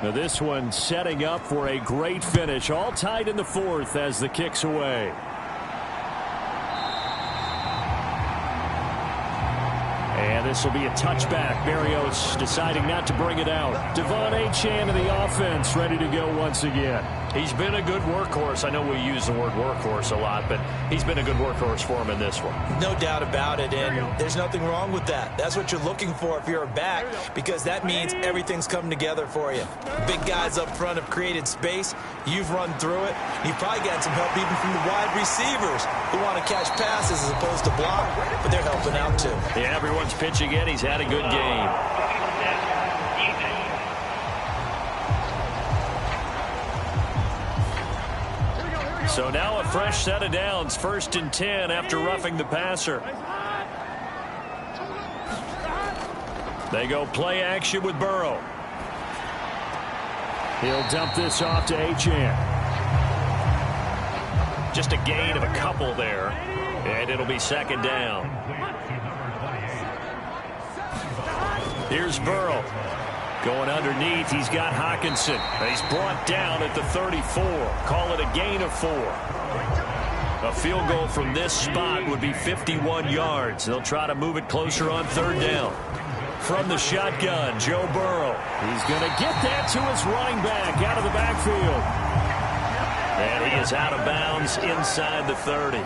Now this one setting up for a great finish. All tied in the 4th as the kick's away. And this will be a touchback. Berrios deciding not to bring it out. Devon Achane in the offense, ready to go once again. He's been a good workhorse. I know we use the word workhorse a lot, but he's been a good workhorse for him in this one. No doubt about it, and there's nothing wrong with that. That's what you're looking for if you're a back, because that means everything's coming together for you. Big guys up front have created space. You've run through it. You've probably gotten some help even from the wide receivers who want to catch passes as opposed to block, but they're helping out too. Yeah, everyone's pitching in. He's had a good game. So now a fresh set of downs, 1st and 10 after roughing the passer. They go play action with Burrow. He'll dump this off to Achane. Just a gain of a couple there, and it'll be second down. Here's Burrow. Going underneath, he's got Hockenson. He's brought down at the 34. Call it a gain of 4. A field goal from this spot would be 51 yards. They'll try to move it closer on third down. From the shotgun, Joe Burrow. He's going to get that to his running back out of the backfield. And he is out of bounds inside the 30.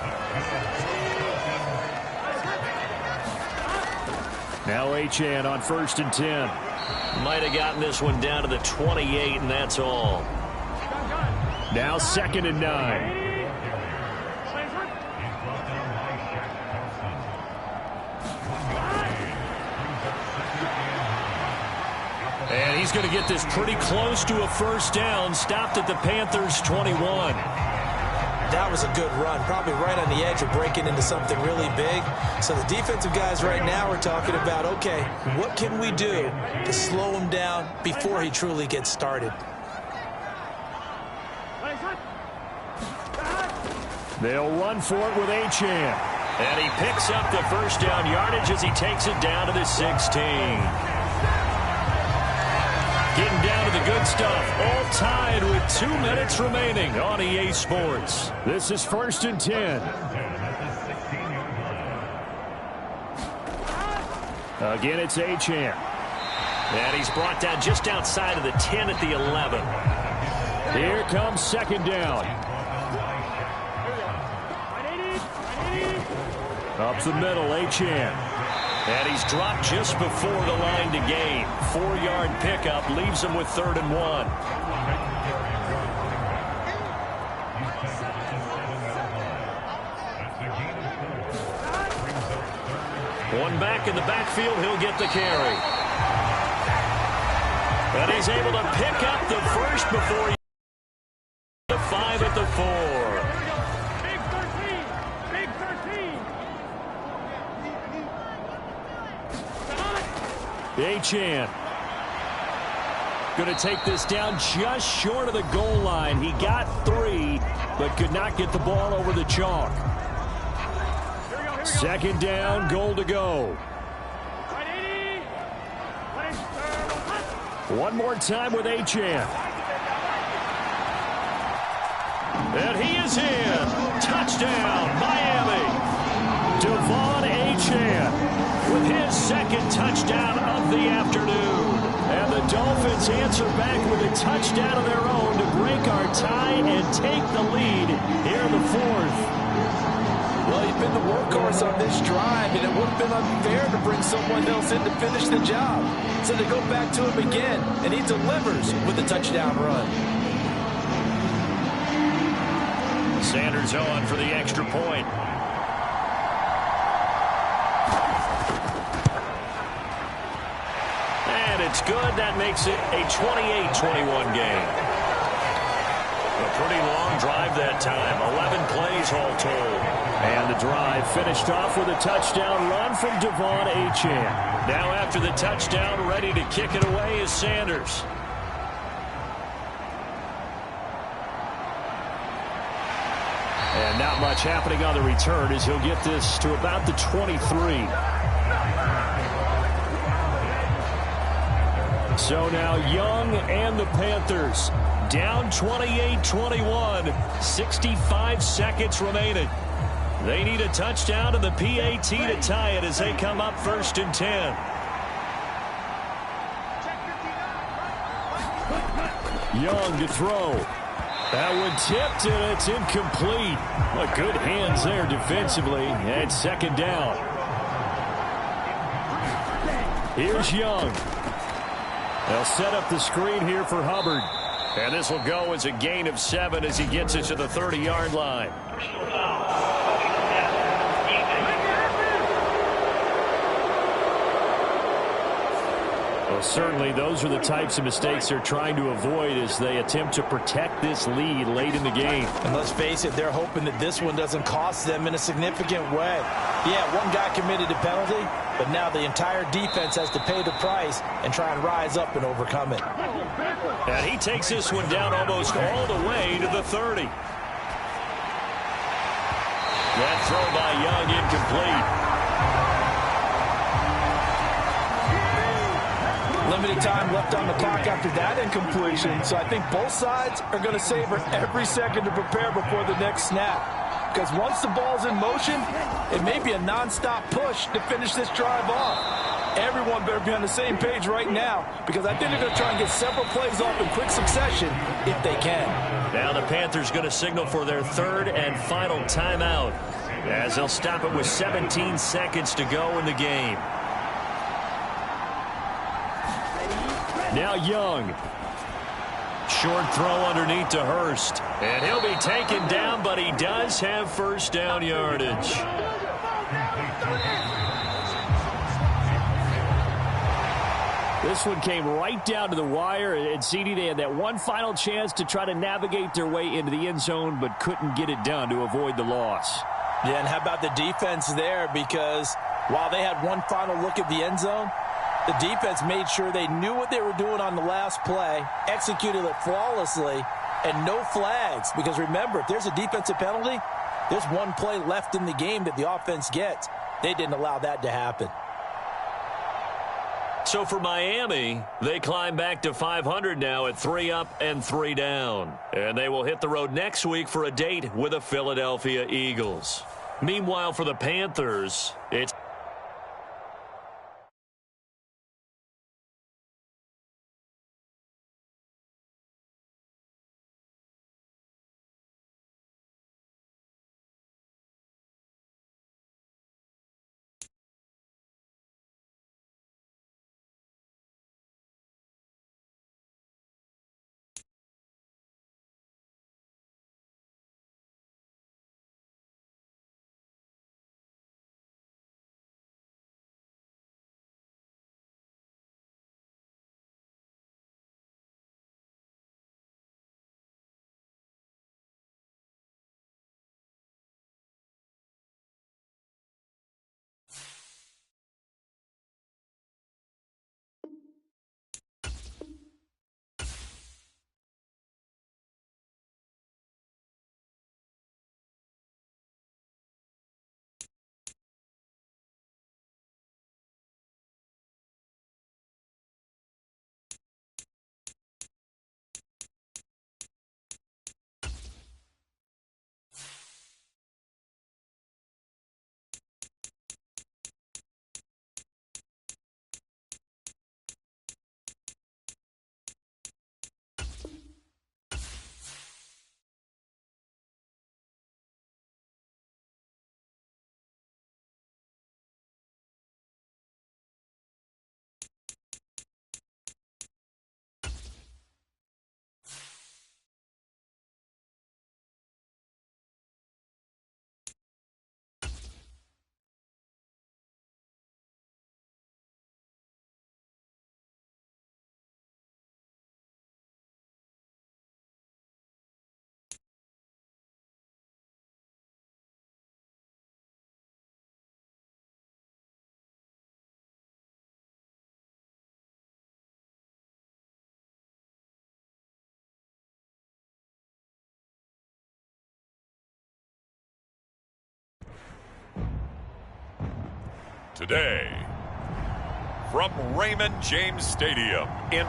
Now Achane on 1st and 10. Might have gotten this one down to the 28, and that's all. Now 2nd and 9. And he's going to get this pretty close to a first down. Stopped at the Panthers' 21. That was a good run, probably right on the edge of breaking into something really big. So the defensive guys right now are talking about, okay, what can we do to slow him down before he truly gets started? They'll run for it with Achane. And he picks up the first down yardage as he takes it down to the 16. Getting down to the good stuff. All tied with 2 minutes remaining on EA Sports. This is 1st and 10. Again, it's Achane. And he's brought down just outside of the 10 at the 11. Here comes 2nd down. Up the middle, Achane. And he's dropped just before the line to gain. 4-yard pickup leaves him with 3rd and 1. One back in the backfield, he'll get the carry. And he's able to pick up the first before he the 5 at the 4. Achane going to take this down just short of the goal line. He got 3, but could not get the ball over the chalk. Second down, goal to go. One more time with Achane. And he is in. Touchdown, Miami. Devon Achane with his second touchdown of the afternoon. And the Dolphins answer back with a touchdown of their own to break our tie and take the lead here in the 4th. Well, he's been the workhorse on this drive, and it would have been unfair to bring someone else in to finish the job. So they go back to him again, and he delivers with a touchdown run. Sanders on for the extra point. And it's good. That makes it a 28-21 game. A pretty long drive that time. 11 plays all told. And the drive finished off with a touchdown run from Devon Achane. Now after the touchdown, ready to kick it away is Sanders. And not much happening on the return as he'll get this to about the 23. So now Young and the Panthers down 28-21. 65 seconds remaining. They need a touchdown to the PAT to tie it as they come up 1st and 10. Young to throw. That one tipped, and it's incomplete. Well, good hands there defensively. And second down. Here's Young. They'll set up the screen here for Hubbard. And this will go as a gain of 7 as he gets it to the 30-yard line. Well, certainly those are the types of mistakes they're trying to avoid as they attempt to protect this lead late in the game. And let's face it, they're hoping that this one doesn't cost them in a significant way. Yeah, one guy committed a penalty, but now the entire defense has to pay the price and try and rise up and overcome it. And he takes this one down almost all the way to the 30. That throw by Young incomplete. Limited time left on the clock after that incompletion, so I think both sides are going to savor every second to prepare before the next snap. Because once the ball's in motion, it may be a nonstop push to finish this drive off. Everyone better be on the same page right now, because I think they're going to try and get several plays off in quick succession if they can. Now the Panthers going to signal for their 3rd and final timeout as they'll stop it with 17 seconds to go in the game. Now Young. Short throw underneath to Hurst. And he'll be taken down, but he does have first down yardage. This one came right down to the wire. And CD, they had that one final chance to try to navigate their way into the end zone, but couldn't get it done to avoid the loss. Yeah, and how about the defense there? Because while they had one final look at the end zone, the defense made sure they knew what they were doing on the last play, executed it flawlessly, and no flags. Because remember, if there's a defensive penalty, there's one play left in the game that the offense gets. They didn't allow that to happen. So for Miami, they climb back to 500 now at 3 up and 3 down. And they will hit the road next week for a date with the Philadelphia Eagles. Meanwhile, for the Panthers, it's today. From Raymond James Stadium in...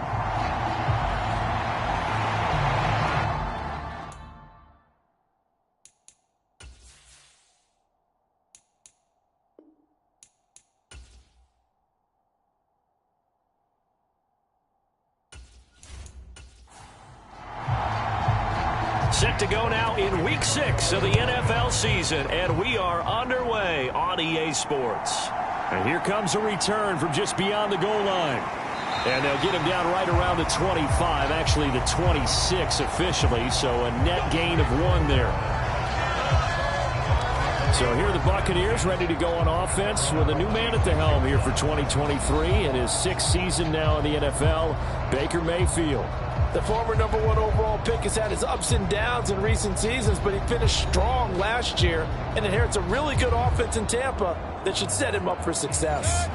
Set to go now in Week 6 of the NFL season, and we are underway on EA Sports. And here comes a return from just beyond the goal line. And they'll get him down right around the 25, actually the 26 officially, so a net gain of 1 there. So here are the Buccaneers ready to go on offense with a new man at the helm here for 2023 in his 6th season now in the NFL, Baker Mayfield. The former #1 overall pick has had his ups and downs in recent seasons, but he finished strong last year and inherits a really good offense in Tampa that should set him up for success.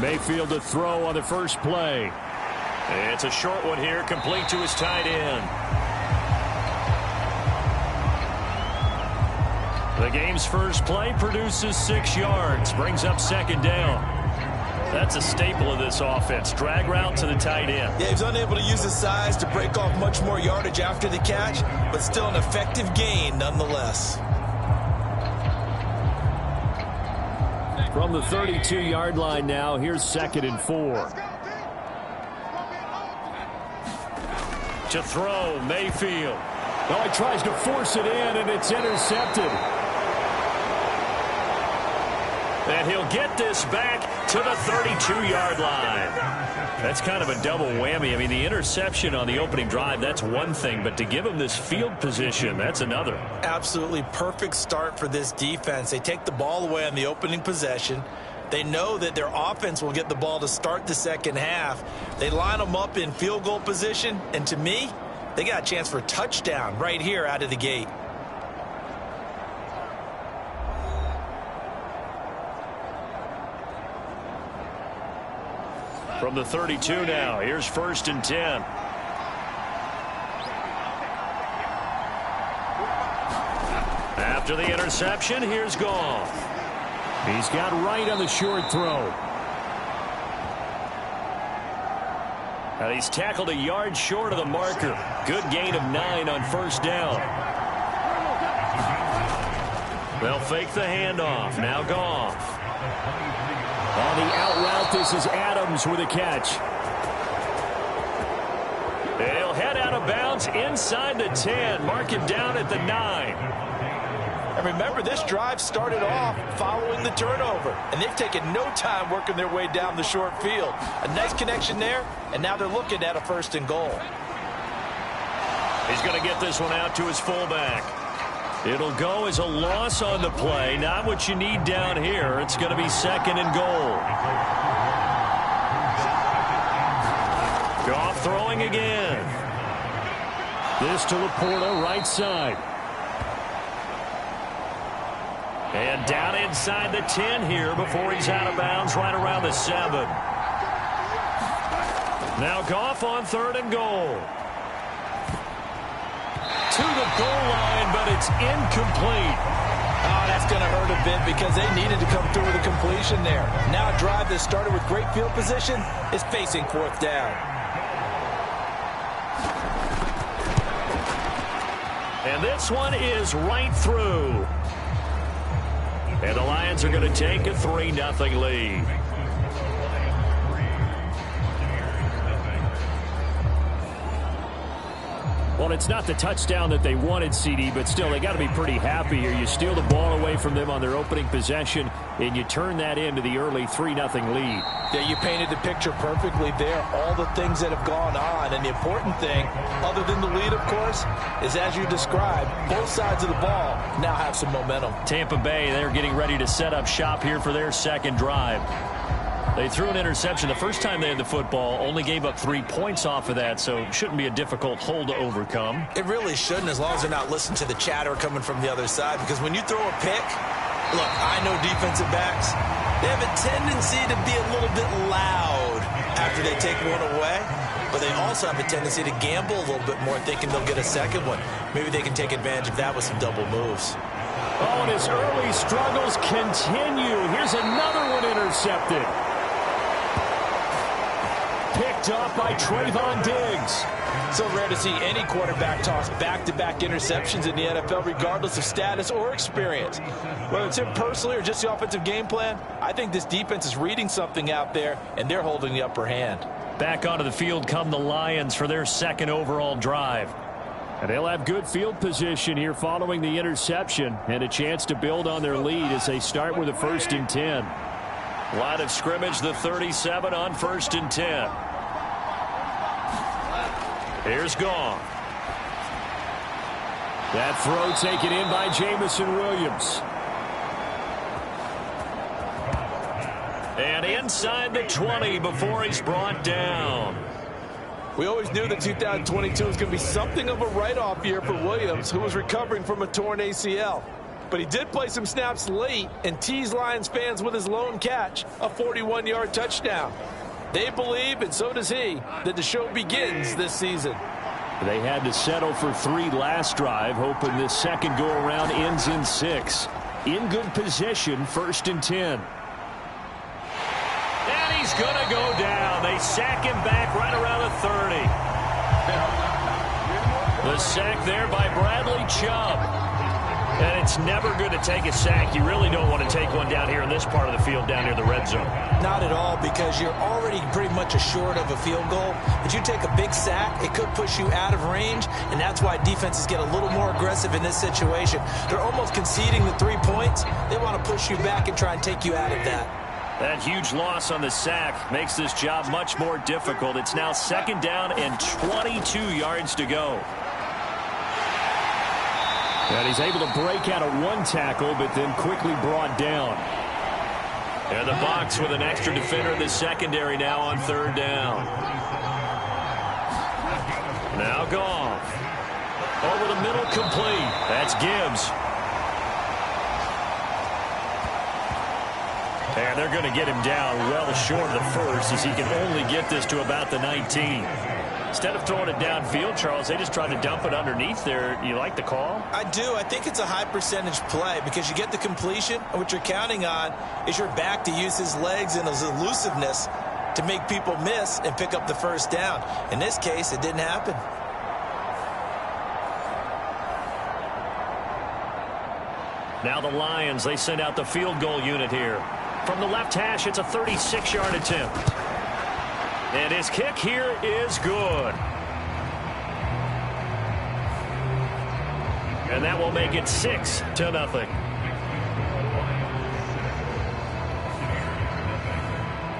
Mayfield to throw on the first play. It's a short one here, complete to his tight end. The game's first play produces 6 yards, brings up 2nd down. That's a staple of this offense. Drag route to the tight end. Yeah, he's unable to use his size to break off much more yardage after the catch, but still an effective gain nonetheless. From the 32-yard line now, here's 2nd and 4. To throw, Mayfield. Oh, he tries to force it in, and it's intercepted. And he'll get this back to the 32-yard line. That's kind of a double whammy. I mean, the interception on the opening drive, that's one thing, but to give him this field position, that's another. Absolutely perfect start for this defense. They take the ball away on the opening possession. They know that their offense will get the ball to start the second half. They line them up in field goal position, and to me, they got a chance for a touchdown right here out of the gate. From the 32 now, here's 1st and 10. After the interception, here's Goff. He's got right on the short throw. And he's tackled a yard short of the marker. Good gain of 9 on 1st down. They'll fake the handoff. Now Goff. On the out route, this is Adams with a catch. He'll head out of bounds inside the 10. Mark him down at the 9. And remember, this drive started off following the turnover, and they've taken no time working their way down the short field. A nice connection there, and now they're looking at a 1st and goal. He's going to get this one out to his fullback. It'll go as a loss on the play. Not what you need down here. It's going to be 2nd and goal. Goff throwing again. This to Laporta, right side. And down inside the 10 here before he's out of bounds right around the 7. Now Goff on 3rd and goal. To the goal line, but it's incomplete. Oh, that's going to hurt a bit because they needed to come through with a completion there. Now a drive that started with great field position is facing 4th down. And this one is right through. And the Lions are going to take a 3-0 lead. Well, it's not the touchdown that they wanted, CD, but still, they got to be pretty happy here. You steal the ball away from them on their opening possession, and you turn that into the early 3-0 lead. Yeah, you painted the picture perfectly there, all the things that have gone on. And the important thing, other than the lead, of course, is as you described, both sides of the ball now have some momentum. Tampa Bay, they're getting ready to set up shop here for their 2nd drive. They threw an interception the first time they had the football, only gave up 3 points off of that, so it shouldn't be a difficult hole to overcome. It really shouldn't, as long as they're not listening to the chatter coming from the other side, because when you throw a pick, look, I know defensive backs, they have a tendency to be a little bit loud after they take one away. but they also have a tendency to gamble a little bit more, thinking they'll get a second one. Maybe they can take advantage of that with some double moves. Oh, and his early struggles continue. Here's another one intercepted. Picked up by Trayvon Diggs. So rare to see any quarterback toss back-to-back interceptions in the NFL, regardless of status or experience. Whether it's him personally or just the offensive game plan, I think this defense is reading something out there, and they're holding the upper hand. Back onto the field come the Lions for their second overall drive. And they'll have good field position here following the interception and a chance to build on their lead as they start with a 1st and 10. Line of scrimmage, the 37 on 1st and 10. Here's Goff. That throw taken in by Jamison Williams. And inside the 20 before he's brought down. We always knew that 2022 was going to be something of a write-off year for Williams, who was recovering from a torn ACL. But he did play some snaps late and teased Lions fans with his lone catch, a 41-yard touchdown. They believe, and so does he, that the show begins this season. They had to settle for 3 last drive, hoping this second go-around ends in 6. In good position, 1st and 10. And he's going to go down. They sack him back right around the 30. The sack there by Bradley Chubb. And it's never good to take a sack. You really don't want to take one down here in this part of the field down near the red zone. Not at all, because you're already pretty much assured of a field goal. But you take a big sack, it could push you out of range, and that's why defenses get a little more aggressive in this situation. They're almost conceding the 3 points. They want to push you back and try and take you out of that. That huge loss on the sack makes this job much more difficult. It's now 2nd down and 22 yards to go. And he's able to break out of 1 tackle, but then quickly brought down. And the box with an extra defender in the secondary now on 3rd down. Now Goff. Over the middle, complete. That's Gibbs. And they're going to get him down well short of the 1st, as he can only get this to about the 19. Instead of throwing it downfield, Charles, they just tried to dump it underneath there. You like the call? I do. I think it's a high percentage play because you get the completion, and what you're counting on is your back to use his legs and his elusiveness to make people miss and pick up the 1st down. In this case, it didn't happen. Now the Lions, they send out the field goal unit here. From the left hash, it's a 36-yard attempt. And his kick here is good. And that will make it 6-0.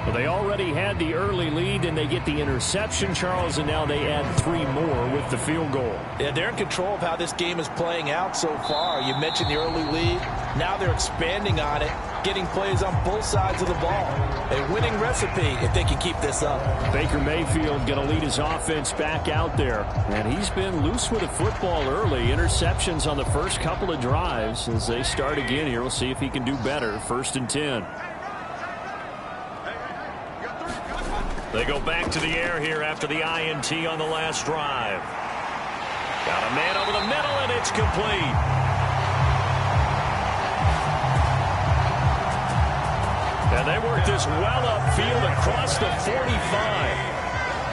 Well, they already had the early lead, and they get the interception, Charles, and now they add 3 more with the field goal. Yeah, they're in control of how this game is playing out so far. You mentioned the early lead. Now they're expanding on it, getting plays on both sides of the ball. A winning recipe if they can keep this up. Baker Mayfield going to lead his offense back out there. And he's been loose with the football early. Interceptions on the first couple of drives. As they start again here, we'll see if he can do better. 1st and 10. They go back to the air here after the INT on the last drive. Got a man over the middle, and it's complete. And they work this well upfield across the 45.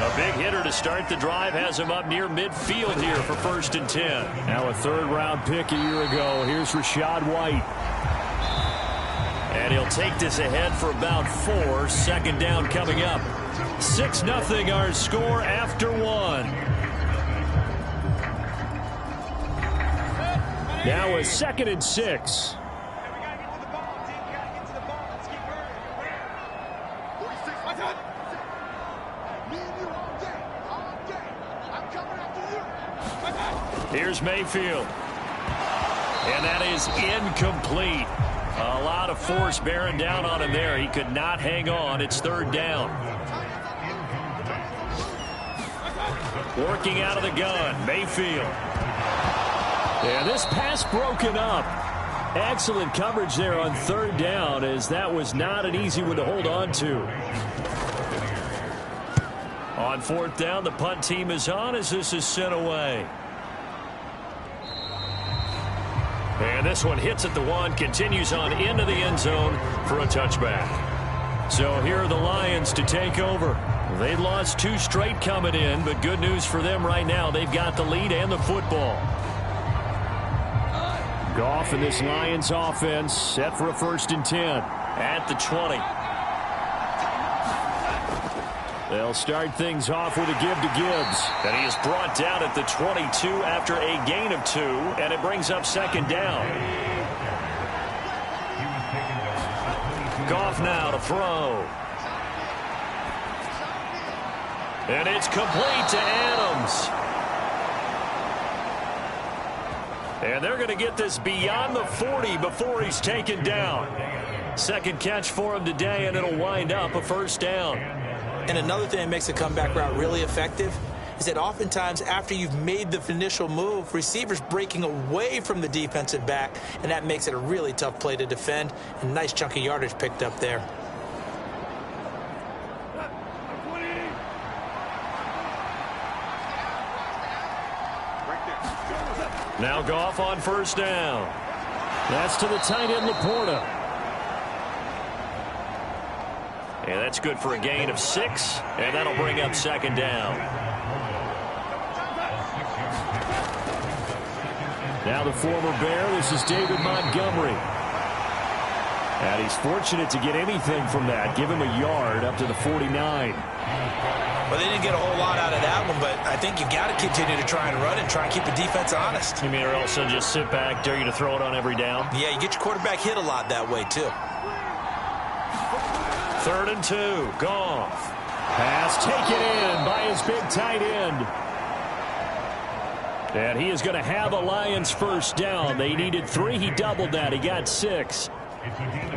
A big hitter to start the drive has him up near midfield here for 1st and 10. Now a 3rd-round pick a year ago. Here's Rachaad White. And he'll take this ahead for about 4. 2nd down coming up. 6-0 our score after 1. Now a 2nd and 6. Here's Mayfield. And that is incomplete. A lot of force bearing down on him there. He could not hang on. It's 3rd down. Working out of the gun, Mayfield. Yeah, this pass broken up. Excellent coverage there on 3rd down, as that was not an easy one to hold on to. On fourth down, the punt team is on as this is sent away. And this one hits at the 1, continues on into the end zone for a touchback. So here are the Lions to take over. They lost 2 straight coming in, but good news for them right now. They've got the lead and the football. Goff and this Lions offense set for a 1st and 10 at the 20. They'll start things off with a give to Gibbs. And he is brought down at the 22 after a gain of 2, and it brings up 2nd down. Goff now to throw. And it's complete to Adams. And they're going to get this beyond the 40 before he's taken down. 2nd catch for him today, and it'll wind up a 1st down. And another thing that makes a comeback route really effective is that oftentimes after you've made the initial move, receivers breaking away from the defensive back, and that makes it a really tough play to defend. And a nice chunk of yardage picked up there. Now Goff on 1st down. That's to the tight end, Laporta. And that's good for a gain of 6, and that'll bring up 2nd down. Now the former Bear, this is David Montgomery. And he's fortunate to get anything from that. Give him a yard up to the 49. Well, they didn't get a whole lot out of that one, but I think you've got to continue to try and run and try and keep the defense honest. You mean or else they'll just sit back, dare you to throw it on every down? Yeah, you get your quarterback hit a lot that way, too. 3rd and 2. Goff. Pass taken in by his big tight end. And he is going to have a Lions 1st down. They needed 3. He doubled that. He got 6.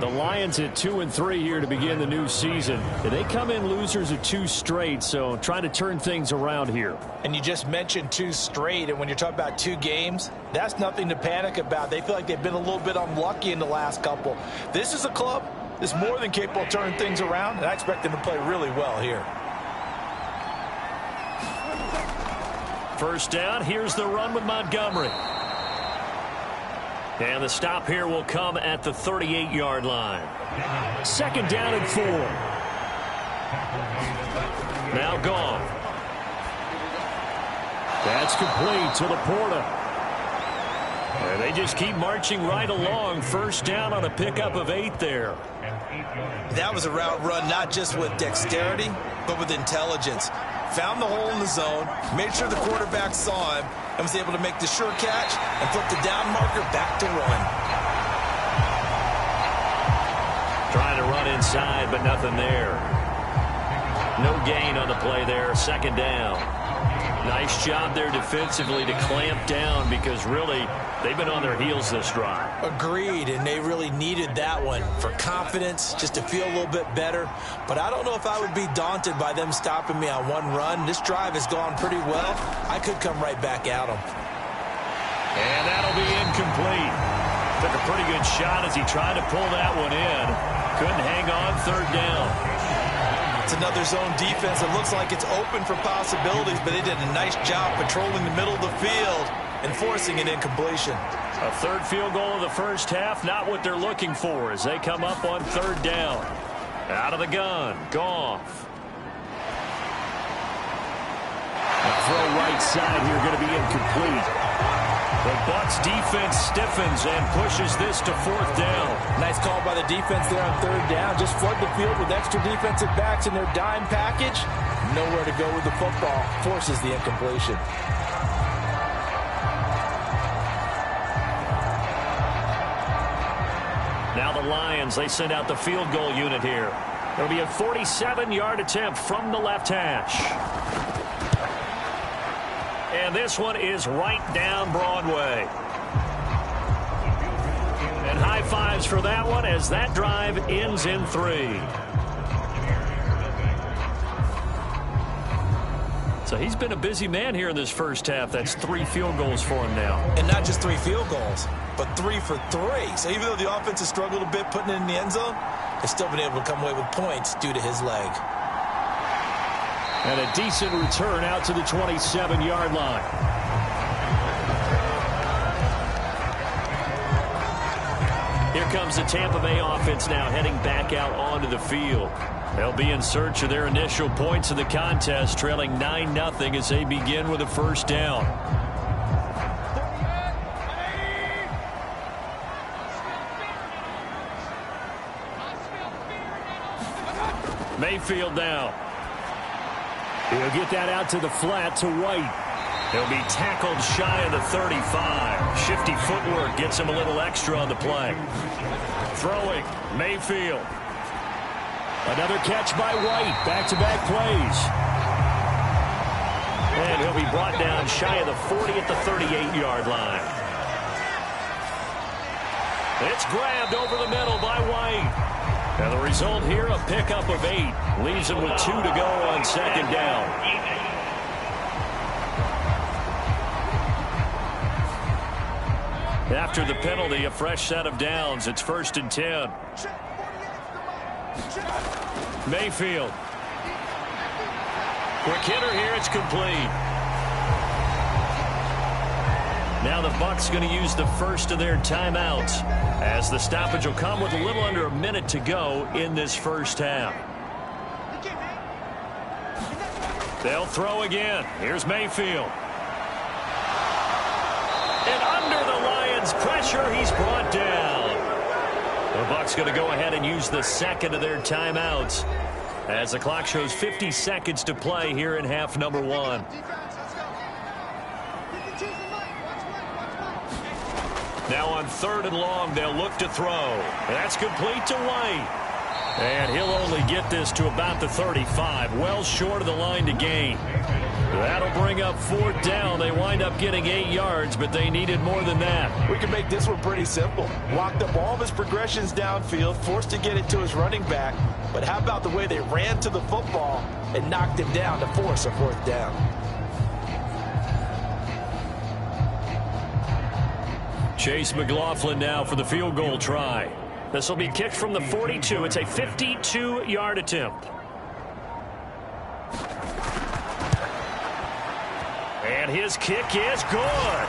The Lions at 2-3 here to begin the new season. They come in losers of 2 straight, so trying to turn things around here. And you just mentioned 2 straight, and when you're talking about 2 games, that's nothing to panic about. They feel like they've been a little bit unlucky in the last couple. This is a club that's more than capable of turning things around, and I expect them to play really well here. 1st down, here's the run with Montgomery. And the stop here will come at the 38-yard line. 2nd down and 4. Now Goff. That's complete to Laporta. And they just keep marching right along. 1st down on a pickup of 8 there. That was a route run not just with dexterity, but with intelligence. Found the hole in the zone, made sure the quarterback saw him, and was able to make the sure catch and flip the down marker back to run. Trying to run inside, but nothing there. No gain on the play there. 2nd down. Nice job there defensively to clamp down because really they've been on their heels this drive. Agreed, and they really needed that one for confidence, just to feel a little bit better. But I don't know if I would be daunted by them stopping me on one run. This drive has gone pretty well. I could come right back at them. And that'll be incomplete. Took a pretty good shot as he tried to pull that one in. Couldn't hang on. 3rd down. It's another zone defense. It looks like it's open for possibilities, but they did a nice job patrolling the middle of the field and forcing an incompletion. A 3rd field goal of the 1st half, not what they're looking for as they come up on 3rd down. Out of the gun, Goff. A throw right side here going to be incomplete. The Bucs defense stiffens and pushes this to 4th down. Nice call by the defense there on 3rd down. Just flood the field with extra defensive backs in their dime package. Nowhere to go with the football. Forces the incompletion. Now the Lions, they send out the field goal unit here. It'll be a 47-yard attempt from the left hash. And this one is right down Broadway. And high fives for that one as that drive ends in 3. So he's been a busy man here in this 1st half. That's 3 field goals for him now. And not just 3 field goals, but 3 for 3. So even though the offense has struggled a bit putting it in the end zone, they've still been able to come away with points due to his leg. And a decent return out to the 27-yard line. Here comes the Tampa Bay offense now heading back out onto the field. They'll be in search of their initial points in the contest, trailing 9-0 as they begin with a first down. Mayfield now. He'll get that out to the flat to White. He'll be tackled shy of the 35. Shifty footwork gets him a little extra on the play. Throwing, Mayfield. Another catch by White. Back-to-back plays. And he'll be brought down shy of the 40 at the 38-yard line. It's grabbed over the middle by White. And the result here, a pickup of 8. Leaves him with 2 to go on second down. After the penalty, a fresh set of downs. It's 1st and 10. Mayfield. Quick hitter here. It's complete. Now the Bucs going to use the first of their timeouts, as the stoppage will come with a little under a minute to go in this first half. They'll throw again. Here's Mayfield. And under the Lions' pressure, he's brought down. The Bucs going to go ahead and use the second of their timeouts, as the clock shows 50 seconds to play here in half number 1. Now on 3rd and long, they'll look to throw. That's complete to White. And he'll only get this to about the 35, well short of the line to gain. That'll bring up 4th down. They wind up getting 8 yards, but they needed more than that. We can make this one pretty simple. Walked up all of his progressions downfield, forced to get it to his running back. But how about the way they ran to the football and knocked him down to force a 4th down? Chase McLaughlin now for the field goal try. This will be kicked from the 42. It's a 52-yard attempt. And his kick is good.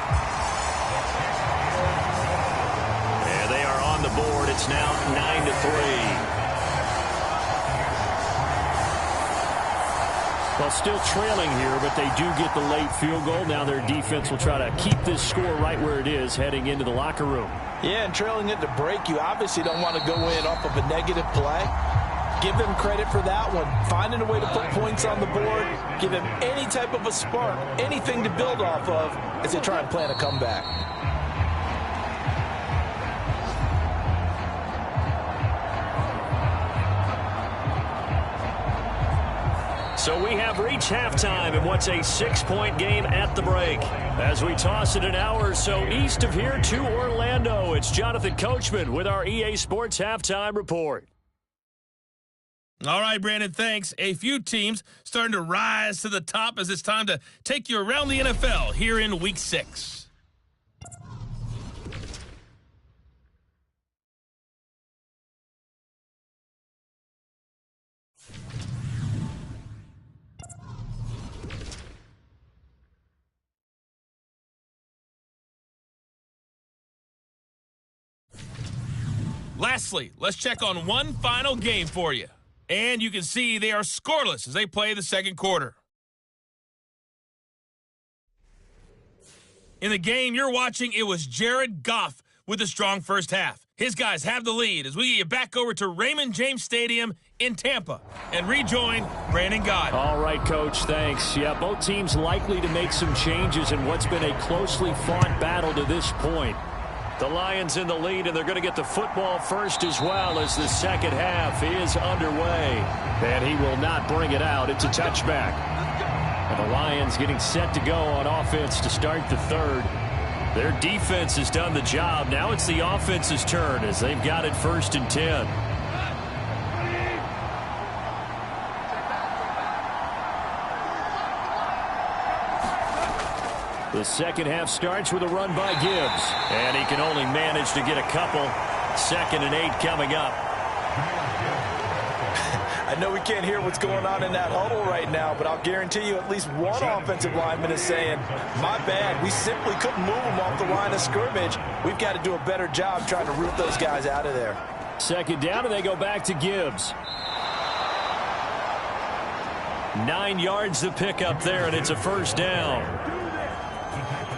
And they are on the board. It's now 9-3. Well, still trailing here, but they do get the late field goal. Now their defense will try to keep this score right where it is heading into the locker room. Yeah, and trailing at the break, you obviously don't want to go in off of a negative play. Give them credit for that one. Finding a way to put points on the board, give them any type of a spark, anything to build off of as they try and plan a comeback. So we have reached halftime in what's a 6-point game at the break. As we toss it an hour or so east of here to Orlando, it's Jonathan Coachman with our EA Sports Halftime Report. All right, Brandon, thanks. A few teams starting to rise to the top as it's time to take you around the NFL here in Week 6. Lastly, let's check on one final game for you. And you can see they are scoreless as they play the second quarter. In the game you're watching, it was Jared Goff with a strong first half. His guys have the lead as we get you back over to Raymond James Stadium in Tampa and rejoin Brandon Gaudin. All right, Coach, thanks. Yeah, both teams likely to make some changes in what's been a closely fought battle to this point. The Lions in the lead, and they're going to get the football first as well as the second half is underway. And he will not bring it out. It's a touchback. And the Lions getting set to go on offense to start the third. Their defense has done the job. Now it's the offense's turn as they've got it 1st and 10. The second half starts with a run by Gibbs. And he can only manage to get a couple. 2nd and 8 coming up. I I know we can't hear what's going on in that huddle right now, but I'll guarantee you at least one offensive lineman is saying, my bad, we simply couldn't move them off the line of scrimmage. We've got to do a better job trying to root those guys out of there. Second down, and they go back to Gibbs. 9 yards to pick up there, and it's a first down.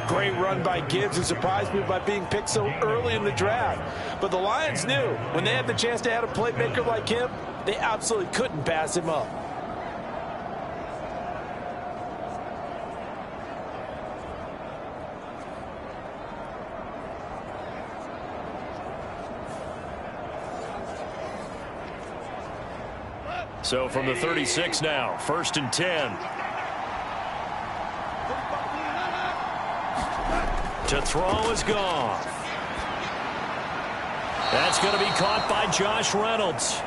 Great run by Gibbs, who surprised me by being picked so early in the draft. But the Lions knew when they had the chance to add a playmaker like him, they absolutely couldn't pass him up. So from the 36 now, 1st and 10. To throw is gone. That's going to be caught by Josh Reynolds.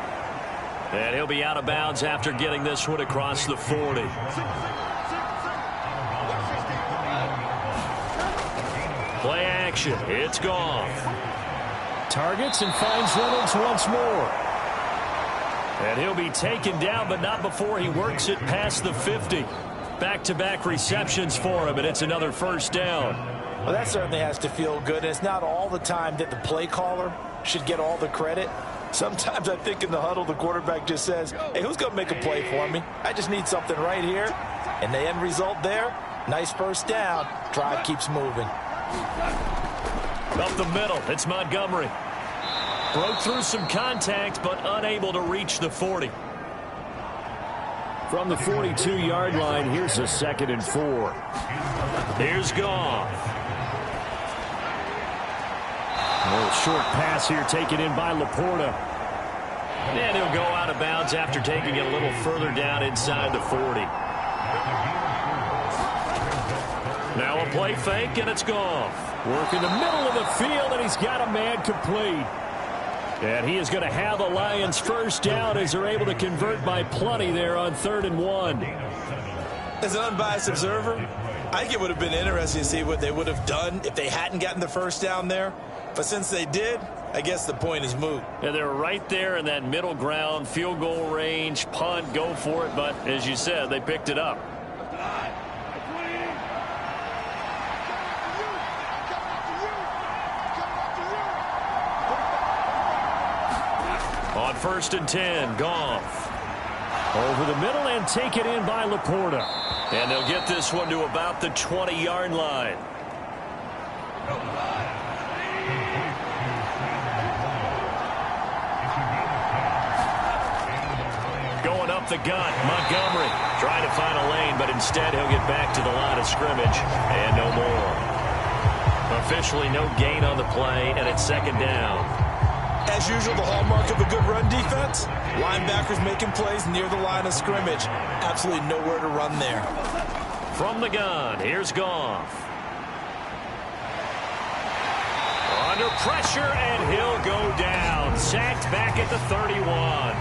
And he'll be out of bounds after getting this one across the 40. Play action. It's gone. Targets and finds Reynolds once more. And he'll be taken down, but not before he works it past the 50. Back-to-back receptions for him, and it's another first down. Well, that certainly has to feel good. And it's not all the time that the play caller should get all the credit. Sometimes I think in the huddle, the quarterback just says, hey, who's going to make a play for me? I just need something right here. And the end result there, nice first down. Drive keeps moving. Up the middle, it's Montgomery. Broke through some contact, but unable to reach the 40. From the 42-yard line, here's a 2nd and 4. Here's Goff. A little short pass here taken in by Laporta. And he'll go out of bounds after taking it a little further down inside the 40. Now a play fake, and it's Goff. Work in the middle of the field, and he's got a man complete. And he is going to have the Lions first down as they're able to convert by plenty there on 3rd and 1. As an unbiased observer, I think it would have been interesting to see what they would have done if they hadn't gotten the first down there. But since they did, I guess the point is moot. Yeah, they're right there in that middle ground, field goal range, punt, go for it. But as you said, they picked it up. On 1st and 10, Goff. Over the middle and taken in by Laporta. And they'll get this one to about the 20-yard line. Going up the gut, Montgomery trying to find a lane, but instead he'll get back to the line of scrimmage and no more. Officially no gain on the play, and it's 2nd down. As usual, the hallmark of a good run defense, linebackers making plays near the line of scrimmage. Absolutely nowhere to run there. From the gun, here's Goff. Under pressure, and he'll go down. Sacked back at the 31.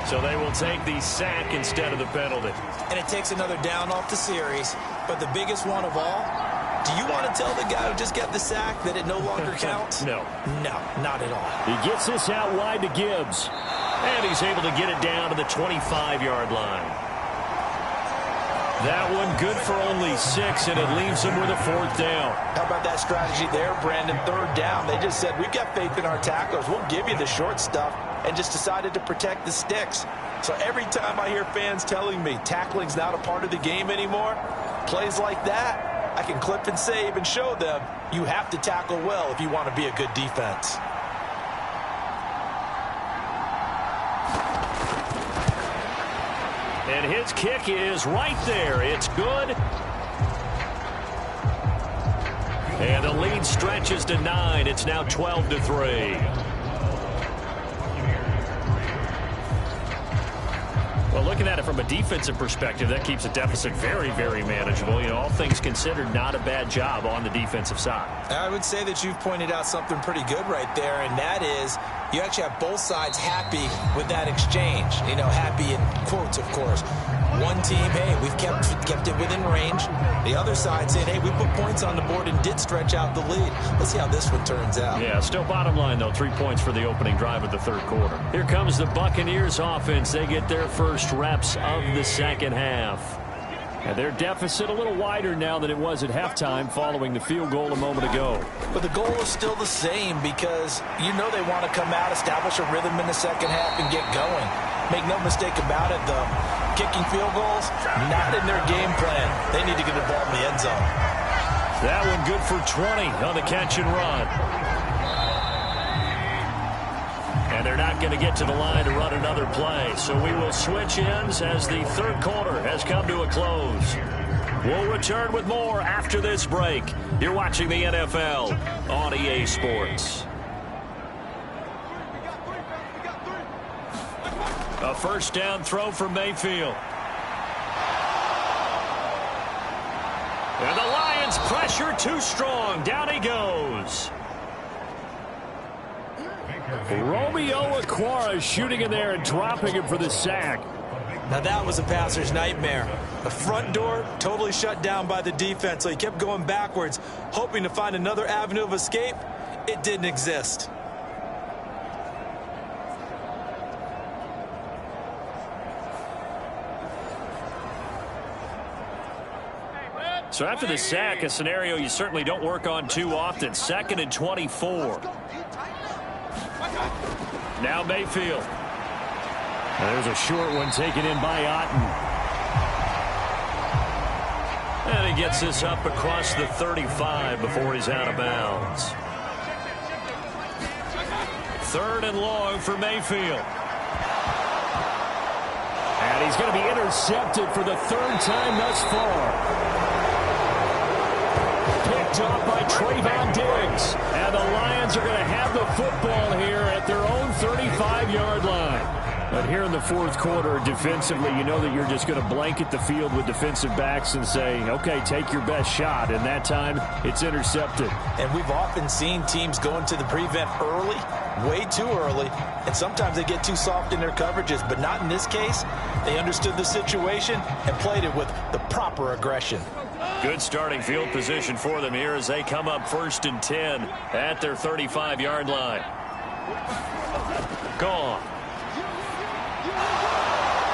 So they will take the sack instead of the penalty. And it takes another down off the series. But the biggest one of all, do you want to tell the guy who just got the sack that it no longer counts? No. No, not at all. He gets this out wide to Gibbs. And he's able to get it down to the 25-yard line. That one good for only 6, and it leaves him with a 4th down. How about that strategy there, Brandon? 3rd down. They just said, we've got faith in our tacklers. We'll give you the short stuff, and just decided to protect the sticks. So every time I hear fans telling me tackling's not a part of the game anymore, plays like that, I can clip and save and show them you have to tackle well if you want to be a good defense. And his kick is right there. It's good. And the lead stretches to 9. It's now 12-3. Well, looking at it from a defensive perspective, that keeps the deficit very, very manageable. You know, all things considered, not a bad job on the defensive side. I would say that you've pointed out something pretty good right there, and that is you actually have both sides happy with that exchange. You know, happy in quotes, of course. One team, hey, we've kept it within range. The other side saying, hey, we put points on the board and did stretch out the lead. Let's see how this one turns out. Yeah, still bottom line, though, 3 points for the opening drive of the third quarter. Here comes the Buccaneers offense. They get their first reps of the second half. And their deficit a little wider now than it was at halftime following the field goal a moment ago. But the goal is still the same because you know they want to come out, establish a rhythm in the second half, and get going. Make no mistake about it, though. Kicking field goals, not in their game plan. They need to get the ball in the end zone. That one good for 20 on the catch and run. And they're not going to get to the line to run another play. So we will switch ends as the third quarter has come to a close. We'll return with more after this break. You're watching the NFL on EA Sports. A first down throw for Mayfield. And the Lions pressure too strong. Down he goes. Romeo Okwara shooting in there and dropping him for the sack. Now that was a passer's nightmare. The front door totally shut down by the defense, so he kept going backwards, hoping to find another avenue of escape. It didn't exist. So after the sack, a scenario you certainly don't work on too often. 2nd and 24. Now Mayfield. There's a short one taken in by Otten. And he gets this up across the 35 before he's out of bounds. 3rd and long for Mayfield. And he's going to be intercepted for the 3rd time thus far. Picked off by Trayvon Diggs. And the Lions are going to have the football here at their own 35-yard line. But here in the fourth quarter, defensively, you know that you're just going to blanket the field with defensive backs and say, okay, take your best shot. And that time, it's intercepted. And we've often seen teams go into the prevent early, way too early, and sometimes they get too soft in their coverages. But not in this case. They understood the situation and played it with the proper aggression. Good starting field position for them here as they come up 1st and 10 at their 35-yard line. Gone.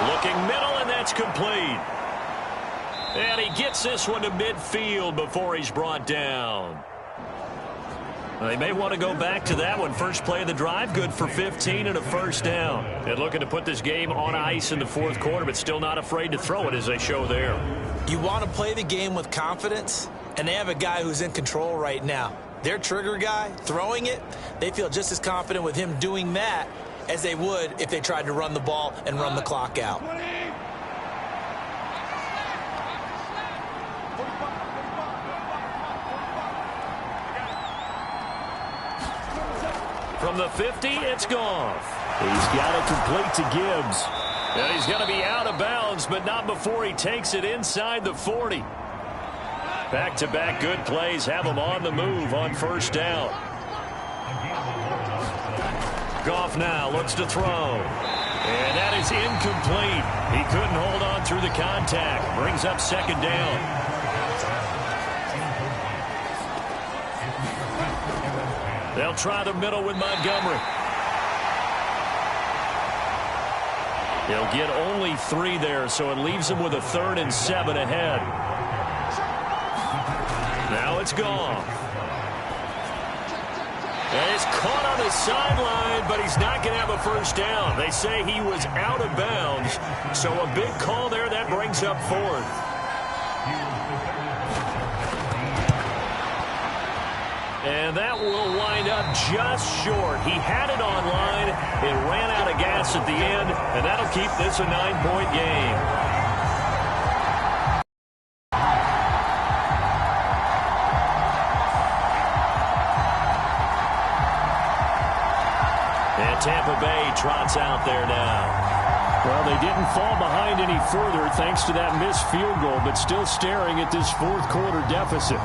Looking middle, and that's complete. And he gets this one to midfield before he's brought down. They may want to go back to that one. First play of the drive, good for 15 and a first down. And looking to put this game on ice in the fourth quarter, but still not afraid to throw it as they show there. You want to play the game with confidence, and they have a guy who's in control right now. Their trigger guy, throwing it, they feel just as confident with him doing that as they would if they tried to run the ball and run the clock out. From the 50, it's Goff. He's got it complete to Gibbs. And he's going to be out of bounds, but not before he takes it inside the 40. Back-to-back good plays have him on the move on first down. Goff now looks to throw. And that is incomplete. He couldn't hold on through the contact. Brings up 2nd down. They'll try the middle with Montgomery. He'll get only 3 there, so it leaves him with a 3rd and 7 ahead. Now it's Goff. And it's caught on the sideline, but he's not going to have a first down. They say he was out of bounds, so a big call there that brings up 4th. And that will wind up just short. He had it on line. It ran out of gas at the end, and that'll keep this a 9-point game. And Tampa Bay trots out there now. Well, they didn't fall behind any further thanks to that missed field goal, but still staring at this fourth quarter deficit.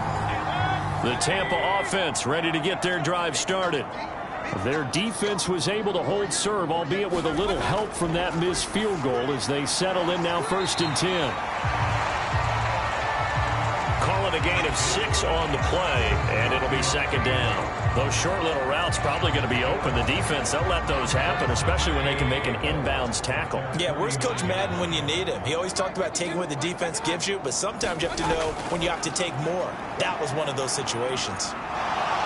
The Tampa offense ready to get their drive started. Their defense was able to hold serve, albeit with a little help from that missed field goal as they settle in now 1st and 10. Call it a gain of 6 on the play, and it'll be 2nd down. Those short little routes probably going to be open. The defense, they'll let those happen, especially when they can make an inbounds tackle. Yeah, where's Coach Madden when you need him? He always talked about taking what the defense gives you, but sometimes you have to know when you have to take more. That was one of those situations.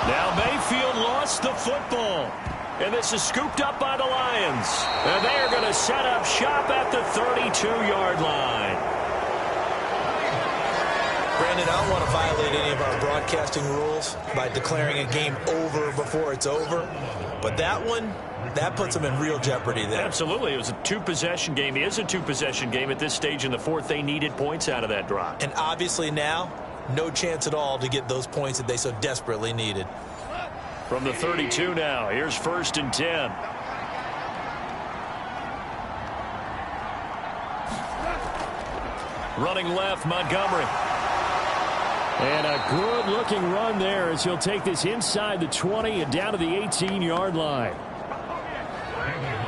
Now Mayfield lost the football. And this is scooped up by the Lions. And they are going to set up shop at the 32-yard line. Brandon, I don't want to violate any of our broadcasting rules by declaring a game over before it's over. But that one, that puts them in real jeopardy there. Absolutely. It was a 2-possession game. It is a 2-possession game at this stage in the 4th. They needed points out of that drive. And obviously now, no chance at all to get those points that they so desperately needed. From the 32 now, here's 1st and 10. Running left, Montgomery. And a good-looking run there as he'll take this inside the 20 and down to the 18-yard line.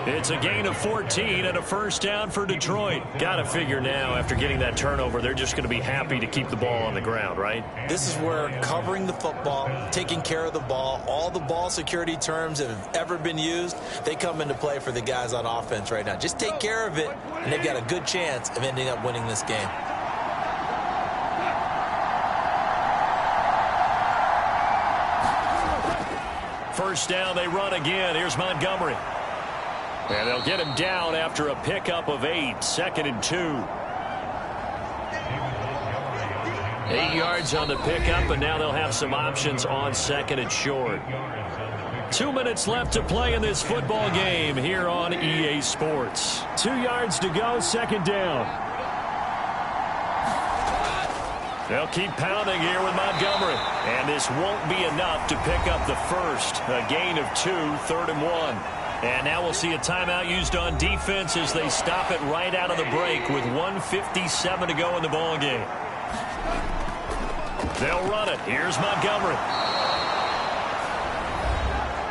It's a gain of 14 and a 1st down for Detroit. Got to figure now, after getting that turnover, they're just going to be happy to keep the ball on the ground, right? This is where covering the football, taking care of the ball, all the ball security terms that have ever been used, they come into play for the guys on offense right now. Just take care of it, and they've got a good chance of ending up winning this game. First down, they run again. Here's Montgomery. And they'll get him down after a pickup of 8. 2nd and 2. 8 yards on the pickup, and now they'll have some options on 2nd and short. 2 minutes left to play in this football game here on EA Sports. 2 yards to go, 2nd down. They'll keep pounding here with Montgomery. And this won't be enough to pick up the first. A gain of 2, 3rd and 1. And now we'll see a timeout used on defense as they stop it right out of the break with 1:57 to go in the ball game. They'll run it. Here's Montgomery.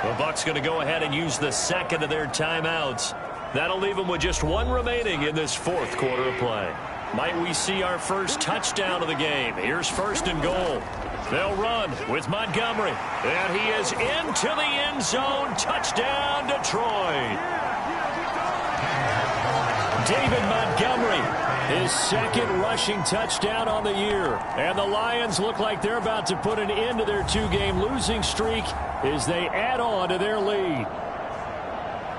The Bucs going to go ahead and use the 2nd of their timeouts. That'll leave them with just 1 remaining in this 4th quarter of play. Might we see our first touchdown of the game? Here's 1st and goal. They'll run with Montgomery. And he is into the end zone. Touchdown, Detroit. David Montgomery, his 2nd rushing touchdown on the year. And the Lions look like they're about to put an end to their 2-game losing streak as they add on to their lead.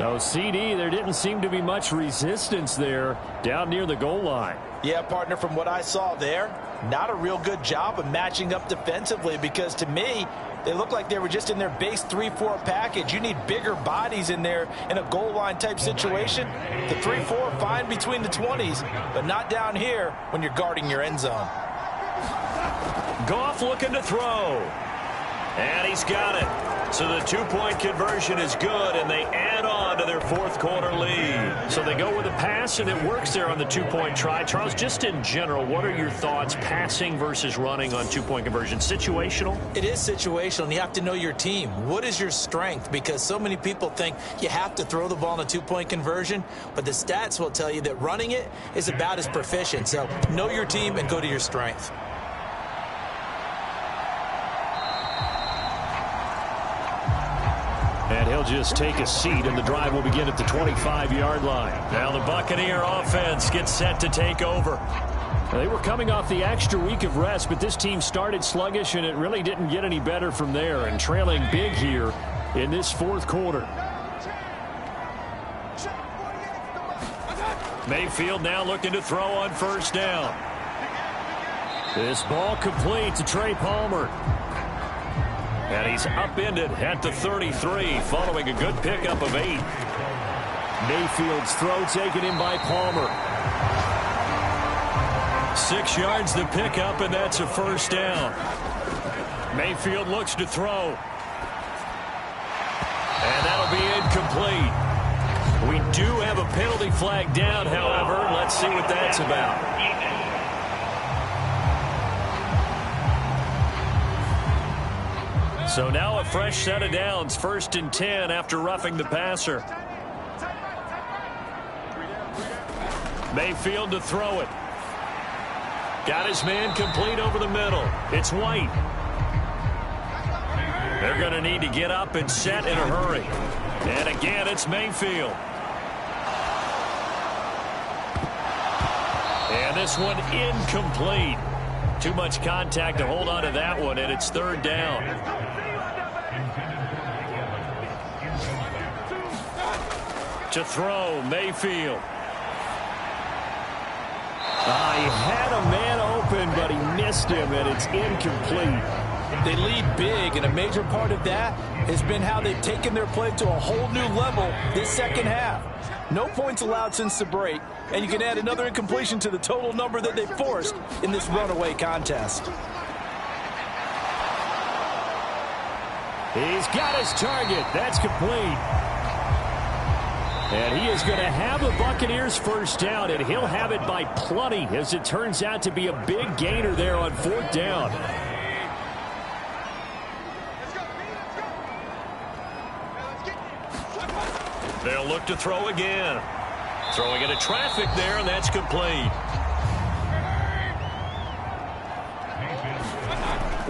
No, CD, there didn't seem to be much resistance there down near the goal line. Yeah, partner, from what I saw there, not a real good job of matching up defensively because to me, they look like they were just in their base 3-4 package. You need bigger bodies in there in a goal line type situation. The 3-4 fine between the 20s, but not down here when you're guarding your end zone. Goff looking to throw. And he's got it. So the 2-point conversion is good, and they add on to their 4th quarter lead. So they go with a pass, and it works there on the 2-point try. Charles, just in general, what are your thoughts passing versus running on 2-point conversion? Situational? It is situational, and you have to know your team. What is your strength? Because so many people think you have to throw the ball in a 2-point conversion, but the stats will tell you that running it is about as proficient. So know your team and go to your strength. And he'll just take a seat, and the drive will begin at the 25-yard line. Now the Buccaneer offense gets set to take over. They were coming off the extra week of rest, but this team started sluggish, and it really didn't get any better from there, and trailing big here in this 4th quarter. Mayfield now looking to throw on 1st down. This ball complete to Trey Palmer. And he's upended at the 33 following a good pickup of 8. Mayfield's throw taken in by Palmer. 6 yards to pick up, and that's a 1st down. Mayfield looks to throw. And that'll be incomplete. We do have a penalty flag down, however. Let's see what that's about. So now a fresh set of downs, 1st and 10 after roughing the passer. Mayfield to throw it. Got his man complete over the middle. It's White. They're going to need to get up and set in a hurry. And again, it's Mayfield. And this one incomplete. Too much contact to hold on to that one, and it's 3rd down. To throw, Mayfield. He had a man open, but he missed him, and it's incomplete. They lead big, and a major part of that has been how they've taken their play to a whole new level this second half. No points allowed since the break, and you can add another incompletion to the total number that they forced in this runaway contest. He's got his target. That's complete. And he is going to have the Buccaneers first down, and he'll have it by plenty, as it turns out to be a big gainer there on 4th down. They'll look to throw again. Throwing into traffic there, and that's complete.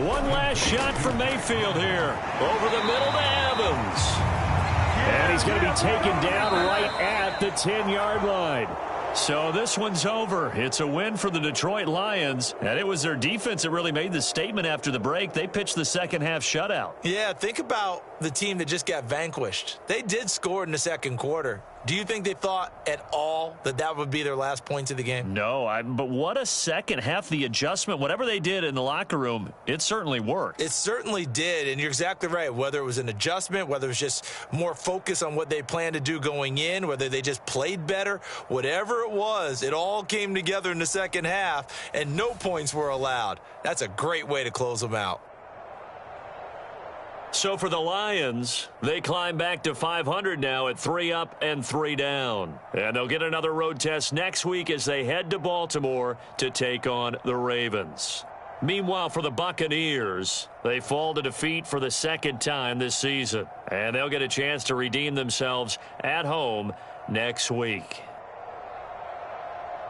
One last shot for Mayfield here. Over the middle to Evans. And he's going to be taken down right at the 10-yard line. So this one's over. It's a win for the Detroit Lions, and it was their defense that really made the statement after the break. They pitched the second-half shutout. Yeah, think about the team that just got vanquished. They did score in the second quarter. Do you think they thought at all that that would be their last points of the game? No, but what a second half. The adjustment, whatever they did in the locker room, it certainly worked. It certainly did, and you're exactly right. Whether it was an adjustment, whether it was just more focus on what they planned to do going in, whether they just played better, whatever it was, it all came together in the second half, and no points were allowed. That's a great way to close them out. So for the Lions, they climb back to 500 now at 3 up and 3 down. And they'll get another road test next week as they head to Baltimore to take on the Ravens. Meanwhile, for the Buccaneers, they fall to defeat for the 2nd time this season. And they'll get a chance to redeem themselves at home next week.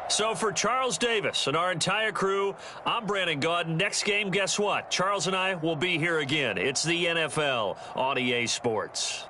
So for Charles Davis and our entire crew, I'm Brandon Gaudin. Next game, guess what? Charles and I will be here again. It's the NFL on EA Sports.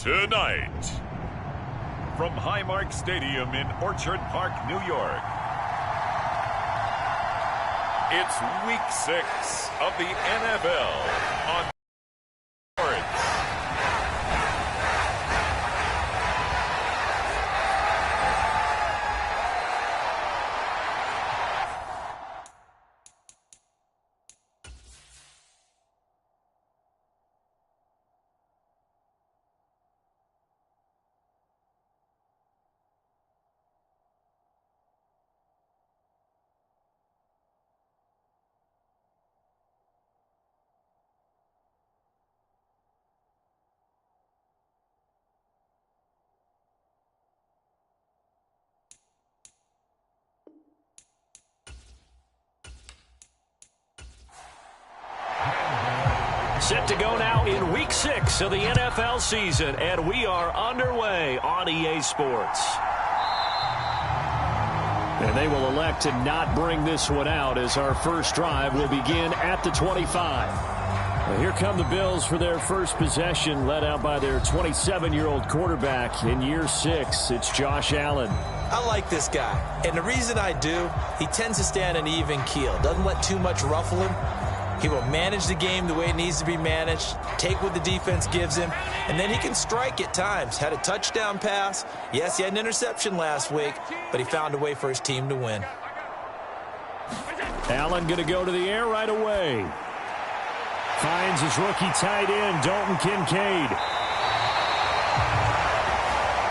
Tonight, from Highmark Stadium in Orchard Park, New York, it's Week 6 of the NFL on Sports. Set to go now in Week 6 of the NFL season, and we are underway on EA Sports. And they will elect to not bring this one out as our first drive will begin at the 25. Well, here come the Bills for their first possession, led out by their 27-year-old quarterback in year 6. It's Josh Allen. I like this guy, and the reason I do, he tends to stay on an even keel. Doesn't let too much ruffle him. He will manage the game the way it needs to be managed, take what the defense gives him, and then he can strike at times. Had a touchdown pass. Yes, he had an interception last week, but he found a way for his team to win. Allen going to go to the air right away. Finds his rookie tight end, Dalton Kincaid.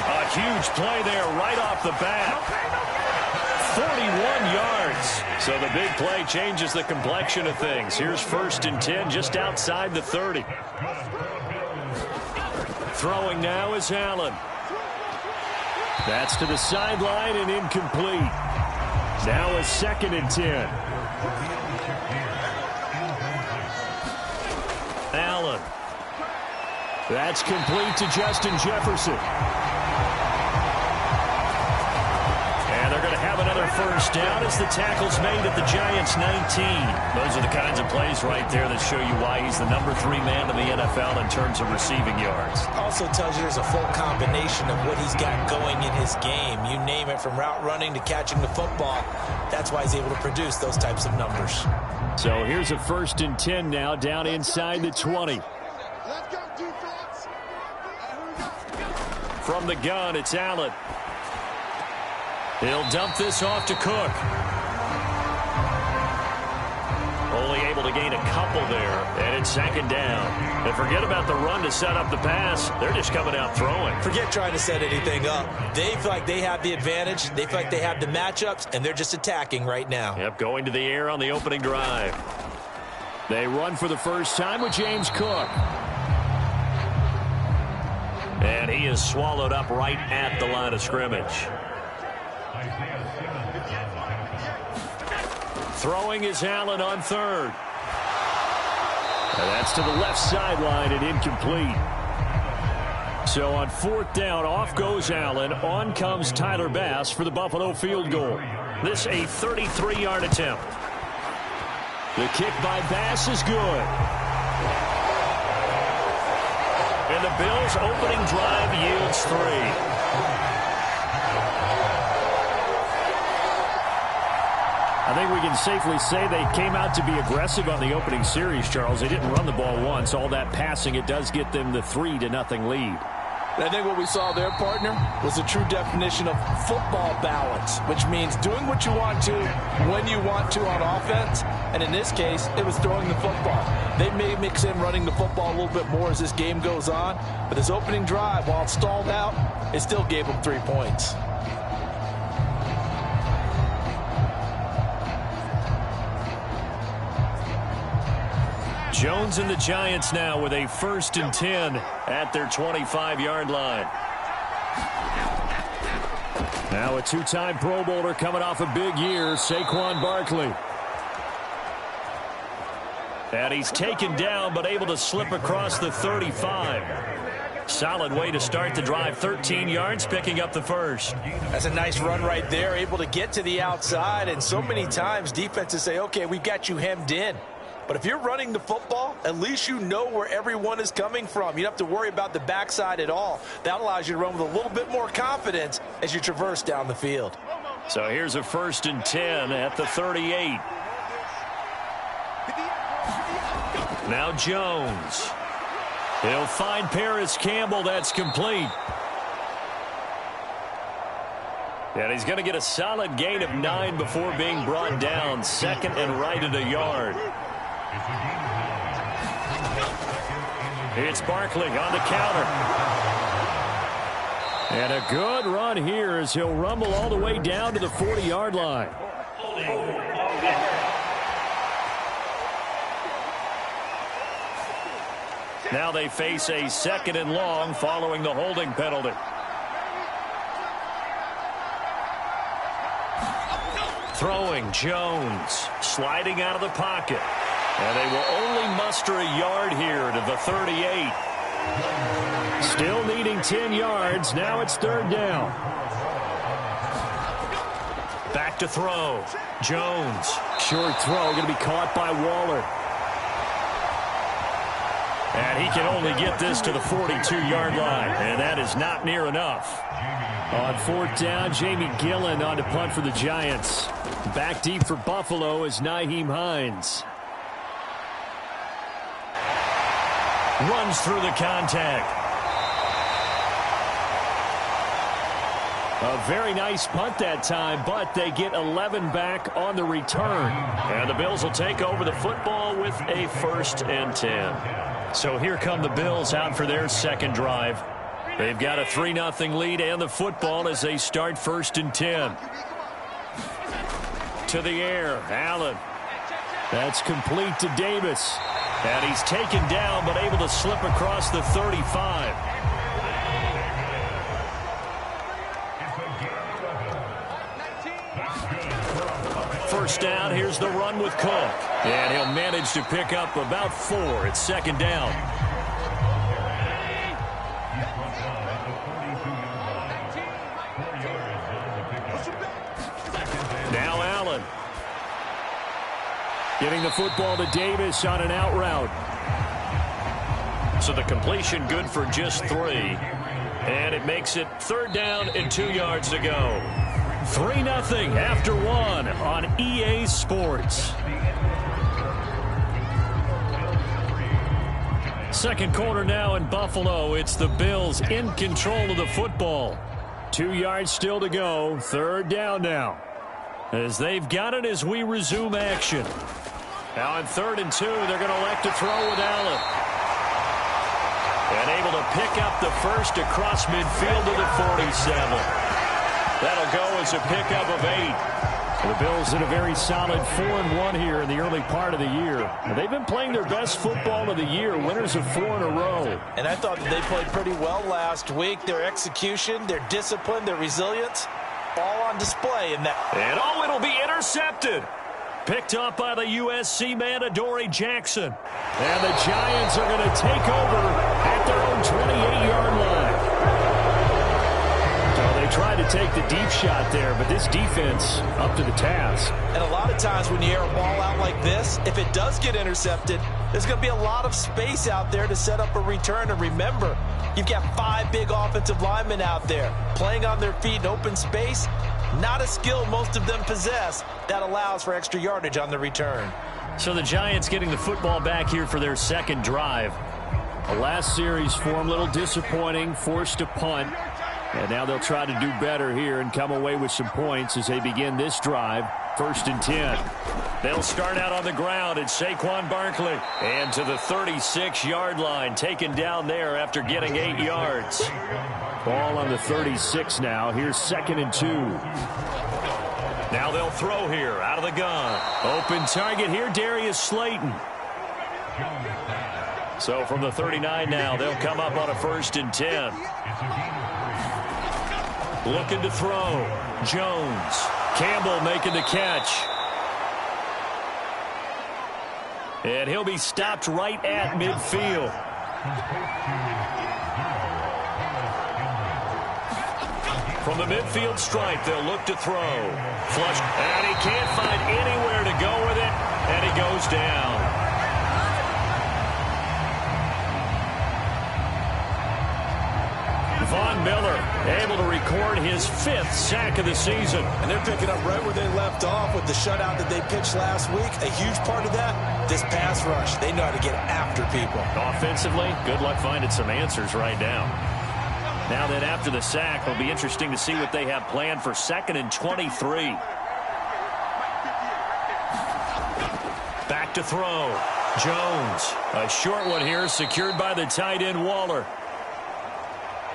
A huge play there right off the bat. 41 yards. So the big play changes the complexion of things. Here's 1st and 10 just outside the 30. Throwing now is Allen. That's to the sideline and incomplete. Now is 2nd and 10. Allen. That's complete to Justin Jefferson. And they're going to have another first down as the tackle's made at the Giants' 19. Those are the kinds of plays right there that show you why he's the number 3 man in the NFL in terms of receiving yards. Also tells you there's a full combination of what he's got going in his game. You name it, from route running to catching the football. That's why he's able to produce those types of numbers. So here's a 1st and 10 now down inside the 20. From the gun, it's Allen. He'll dump this off to Cook. Only able to gain a couple there, and it's 2nd down. And forget about the run to set up the pass. They're just coming out throwing. Forget trying to set anything up. They feel like they have the advantage. They feel like they have the matchups, and they're just attacking right now. Yep, going to the air on the opening drive. They run for the first time with James Cook. And he is swallowed up right at the line of scrimmage. Throwing is Allen on 3rd. And that's to the left sideline and incomplete. So on 4th down, off goes Allen. On comes Tyler Bass for the Buffalo field goal. This a 33-yard attempt. The kick by Bass is good. And the Bills' opening drive yields 3. I think we can safely say they came out to be aggressive on the opening series, Charles. They didn't run the ball once. All that passing, it does get them the 3-0 lead. I think what we saw there, partner, was a true definition of football balance, which means doing what you want to when you want to on offense. And in this case, it was throwing the football. They may mix in running the football a little bit more as this game goes on. But this opening drive, while it stalled out, it still gave them 3 points. Jones and the Giants now with a 1st and 10 at their 25-yard line. Now a 2-time Pro Bowler coming off a big year, Saquon Barkley. And he's taken down but able to slip across the 35. Solid way to start the drive. 13 yards, picking up the 1st. That's a nice run right there, able to get to the outside. And so many times defenses say, okay, we've got you hemmed in. But if you're running the football, at least you know where everyone is coming from. You don't have to worry about the backside at all. That allows you to run with a little bit more confidence as you traverse down the field. So here's a 1st and 10 at the 38. Now Jones. He'll find Paris Campbell. That's complete. And he's going to get a solid gain of 9 before being brought down. 2nd and right at a yard. It's Barkley on the counter. And a good run here as he'll rumble all the way down to the 40-yard line. Now they face a 2nd and long following the holding penalty. Throwing Jones, sliding out of the pocket. And they will only muster a yard here to the 38. Still needing 10 yards. Now it's 3rd down. Back to throw. Jones. Short throw going to be caught by Waller. And he can only get this to the 42-yard line. And that is not near enough. On 4th down, Jamie Gillen on to punt for the Giants. Back deep for Buffalo is Nyheim Hines. Runs through the contact. A very nice punt that time, but they get 11 back on the return. And the Bills will take over the football with a 1st and 10. So here come the Bills out for their 2nd drive. They've got a 3-0 lead and the football as they start 1st and 10. To the air, Allen. That's complete to Davis. And he's taken down but able to slip across the 35. First down, here's the run with Cook. And he'll manage to pick up about 4. It's 2nd down. Now Allen. Getting the football to Davis on an out route. So the completion good for just 3. And it makes it 3rd down and 2 yards to go. 3-0 after 1 on EA Sports. Second quarter now in Buffalo. It's the Bills in control of the football. 2 yards still to go. 3rd down now. As they've got it as we resume action. Now on 3rd and 2, they're going to elect to throw with Allen. And able to pick up the first across midfield to the 47. That'll go as a pickup of 8. The Bills in a very solid 4-1 here in the early part of the year. And they've been playing their best football of the year, winners of 4 in a row. And I thought that they played pretty well last week. Their execution, their discipline, their resilience, all on display in that. And it'll be intercepted. Picked up by the USC man, Adoree Jackson. And the Giants are going to take over at their own 28-yard line. So they tried to take the deep shot there, but this defense up to the task. And a lot of times when you air a ball out like this, if it does get intercepted, there's going to be a lot of space out there to set up a return. And remember, you've got 5 big offensive linemen out there playing on their feet in open space. Not a skill most of them possess that allows for extra yardage on the return. So the Giants getting the football back here for their 2nd drive. The last series for them, a little disappointing, forced to punt. And now they'll try to do better here and come away with some points as they begin this drive. 1st and 10. They'll start out on the ground. It's Saquon Barkley. And to the 36-yard line, taken down there after getting 8 yards. Ball on the 36 now. Here's 2nd and 2. Now they'll throw here out of the gun. Open target here, Darius Slayton. So from the 39 now, they'll come up on a 1st and 10. Looking to throw. Jones. Campbell making the catch. And he'll be stopped right at midfield. From the midfield stripe, they'll look to throw. Flush. And he can't find anywhere to go with it. And he goes down. Von Miller able to record his 5th sack of the season. And they're picking up right where they left off with the shutout that they pitched last week. A huge part of that, this pass rush. They know how to get after people. Offensively, good luck finding some answers right now. Now then, after the sack, it'll be interesting to see what they have planned for 2nd and 23. Back to throw. Jones. A short one here, secured by the tight end Waller.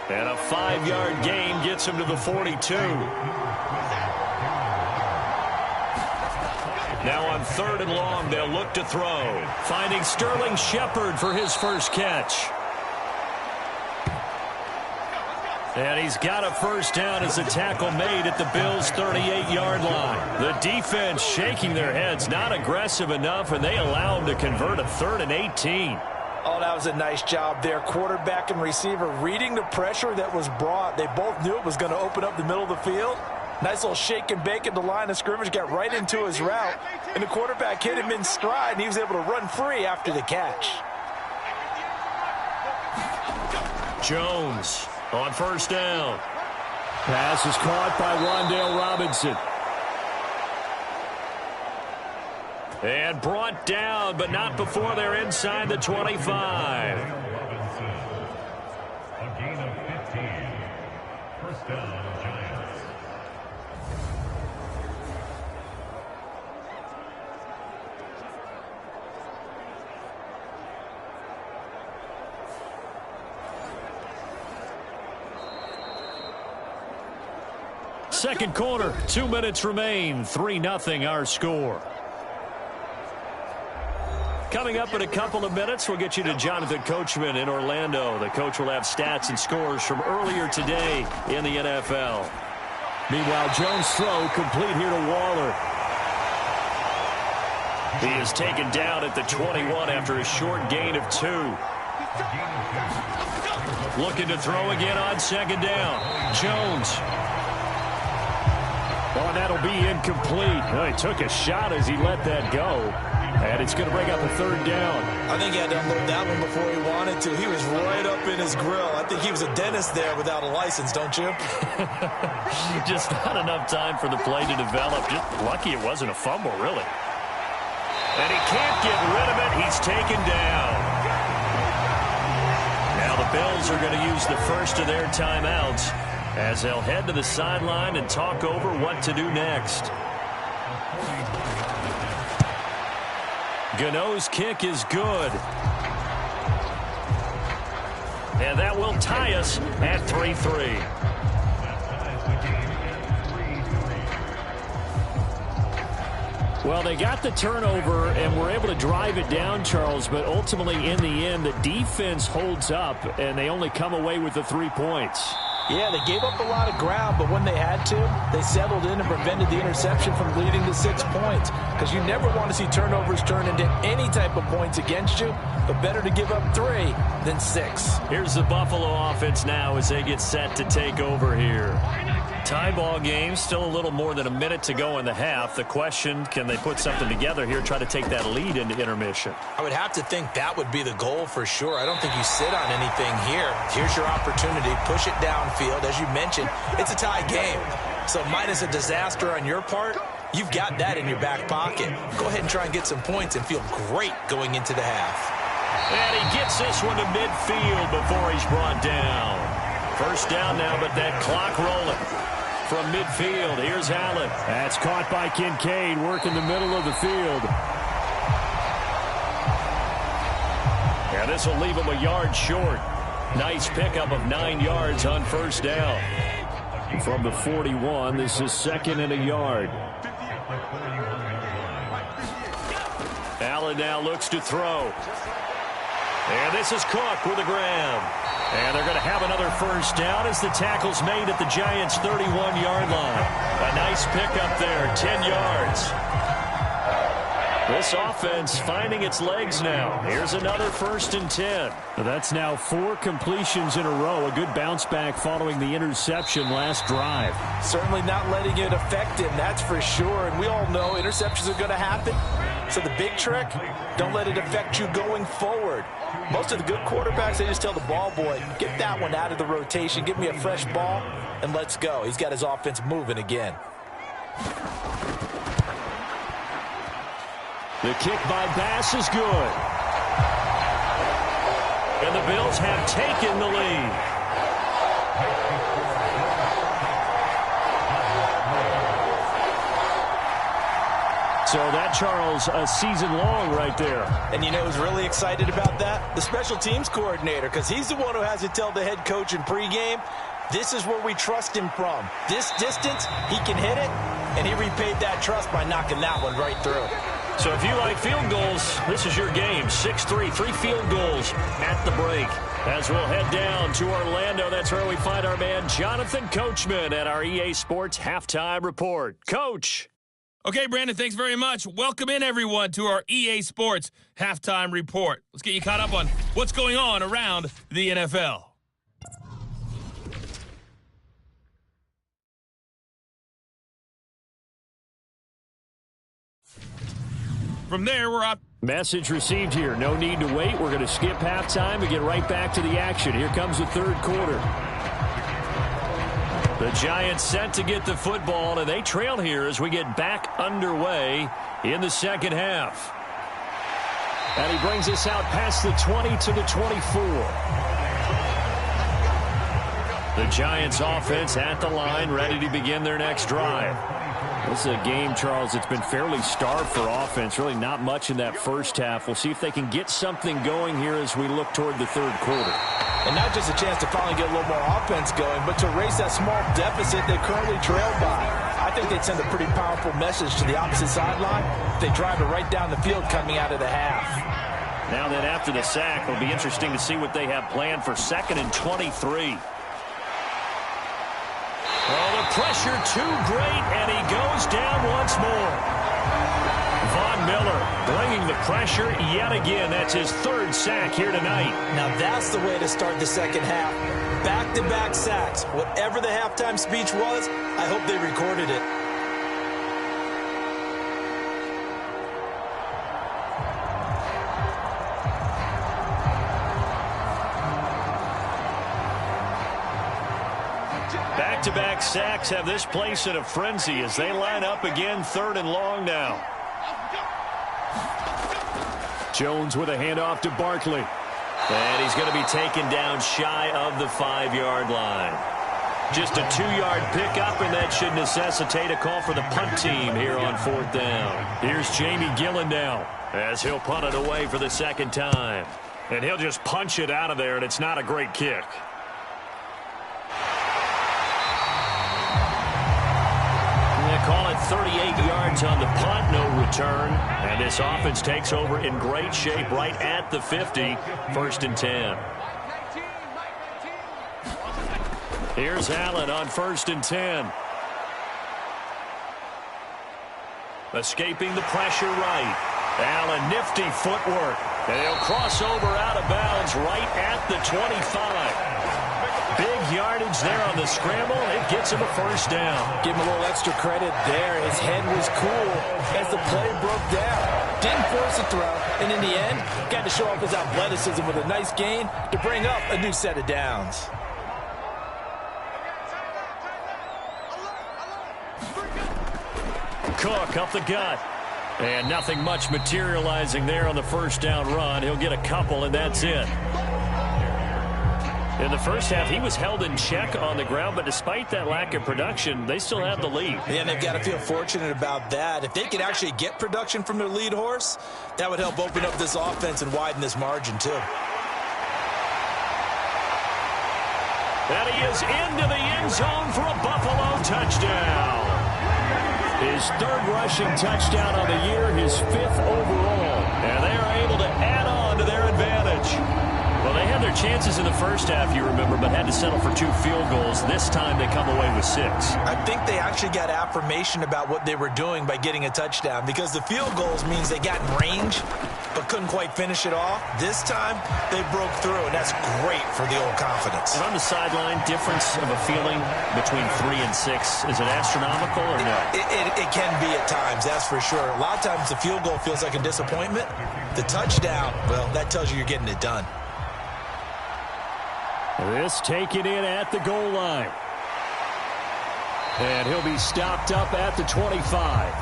And a 5-yard gain gets him to the 42. Now on 3rd and long, they'll look to throw. Finding Sterling Shepard for his first catch. And he's got a first down as a tackle made at the Bills' 38-yard line. The defense shaking their heads, not aggressive enough, and they allow him to convert a 3rd and 18. Oh, that was a nice job there. Quarterback and receiver reading the pressure that was brought. They both knew it was going to open up the middle of the field. Nice little shake and bake at the line of scrimmage, got right into his route. And the quarterback hit him in stride, and he was able to run free after the catch. Jones on first down. Pass is caught by Wan'Dale Robinson. And brought down, but not before they're inside the 25. A gain of 15. First down, Giants. Second quarter, 2 minutes remain. 3-0 our score. Coming up in a couple of minutes, we'll get you to Jonathan Coachman in Orlando. The coach will have stats and scores from earlier today in the NFL. Meanwhile, Jones' throw complete here to Waller. He is taken down at the 21 after a short gain of 2. Looking to throw again on 2nd down. Jones. Oh, and that'll be incomplete. Oh, he took a shot as he let that go. And it's going to bring up a 3rd down. I think he had to unload that one before he wanted to. He was right up in his grill. I think he was a dentist there without a license, don't you? Just not enough time for the play to develop. Just lucky it wasn't a fumble, really. And he can't get rid of it. He's taken down. Now the Bills are going to use the first of their timeouts as they'll head to the sideline and talk over what to do next. Gano's kick is good. And that will tie us at 3-3. Well, they got the turnover and were able to drive it down, Charles, but ultimately in the end, the defense holds up, and they only come away with the 3 points. Yeah, they gave up a lot of ground, but when they had to, they settled in and prevented the interception from leading to 6 points. Because you never want to see turnovers turn into any type of points against you, but better to give up 3 than 6. Here's the Buffalo offense now as they get set to take over here. Tie ball game, still a little more than a minute to go in the half. The question, can they put something together here, try to take that lead into intermission? I would have to think that would be the goal for sure. I don't think you sit on anything here. Here's your opportunity. Push it downfield. As you mentioned, it's a tie game. So minus a disaster on your part, you've got that in your back pocket. Go ahead and try and get some points and feel great going into the half. And he gets this one to midfield before he's brought down. First down now, but that clock rolling. From midfield, here's Allen. That's caught by Kincaid, working the middle of the field. Yeah, this will leave him a yard short. Nice pickup of 9 yards on first down. From the 41, this is 2nd and a yard. Allen now looks to throw. And this is Cook with a grab. And they're going to have another first down as the tackle's made at the Giants' 31-yard line. A nice pickup there, 10 yards. This offense finding its legs now. Here's another 1st and 10. That's now 4 completions in a row. A good bounce back following the interception last drive. Certainly not letting it affect him, that's for sure. And we all know interceptions are going to happen. So the big trick, don't let it affect you going forward. Most of the good quarterbacks, they just tell the ball boy, get that one out of the rotation, give me a fresh ball, and let's go. He's got his offense moving again. The kick by Bass is good. And the Bills have taken the lead. So that, Charles, a season long right there. And you know who's really excited about that? The special teams coordinator, because he's the one who has to tell the head coach in pregame, this is where we trust him from. This distance, he can hit it, and he repaid that trust by knocking that one right through. So if you like field goals, this is your game. 6-3, 3 field goals at the break. As we'll head down to Orlando, that's where we find our man Jonathan Coachman at our EA Sports Halftime Report. Coach. Okay, Brandon, thanks very much. Welcome in, everyone, to our EA Sports Halftime Report. Let's get you caught up on what's going on around the NFL. From there, we're up. Message received here. No need to wait. We're going to skip halftime and get right back to the action. Here comes the third quarter. The Giants set to get the football, and they trail here as we get back underway in the second half. And he brings us out past the 20 to the 24. The Giants offense at the line, ready to begin their next drive. This is a game, Charles, that's been fairly starved for offense. Really not much in that first half. We'll see if they can get something going here as we look toward the third quarter. And not just a chance to finally get a little more offense going, but to erase that small deficit they currently trailed by. I think they'd send a pretty powerful message to the opposite sideline if they drive it right down the field coming out of the half. Now then, after the sack, it'll be interesting to see what they have planned for 2nd and 23. Oh, the pressure too great, and he goes down once more. Von Miller bringing the pressure yet again. That's his 3rd sack here tonight. Now that's the way to start the second half. Back-to-back sacks. Whatever the halftime speech was, I hope they recorded it. Back-to-back sacks have this place in a frenzy as they line up again 3rd and long now. Jones with a handoff to Barkley. And he's going to be taken down shy of the 5-yard line. Just a 2-yard pickup, and that should necessitate a call for the punt team here on 4th down. Here's Jamie Gillen now as he'll punt it away for the 2nd time. And he'll just punch it out of there, and it's not a great kick. Call it 38 yards on the punt, no return. And this offense takes over in great shape right at the 50, 1st and 10. Here's Allen on 1st and 10. Escaping the pressure right. Allen, nifty footwork. And he'll cross over out of bounds right at the 25. Big yardage there on the scramble. It gets him a 1st down. Give him a little extra credit there. His head was cool as the play broke down. Didn't force a throw. And in the end, got to show off his athleticism with a nice gain to bring up a new set of downs. Cook up the gut. And nothing much materializing there on the 1st down run. He'll get a couple, and that's it. In the first half, he was held in check on the ground, but despite that lack of production, they still have the lead. Yeah, and they've got to feel fortunate about that. If they could actually get production from their lead horse, that would help open up this offense and widen this margin, too. And he is into the end zone for a Buffalo touchdown. His 3rd rushing touchdown on the year, his 5th overall. And they are able to add on to their advantage. Well, they had their chances in the first half, you remember, but had to settle for 2 field goals. This time they come away with 6. I think they actually got affirmation about what they were doing by getting a touchdown, because the field goals means they got in range but couldn't quite finish it off. This time they broke through, and that's great for the old confidence. And on the sideline, difference of a feeling between 3 and 6, is it astronomical or no? It can be at times, that's for sure. A lot of times the field goal feels like a disappointment. The touchdown, well, that tells you you're getting it done. This taken in at the goal line. And he'll be stopped up at the 25.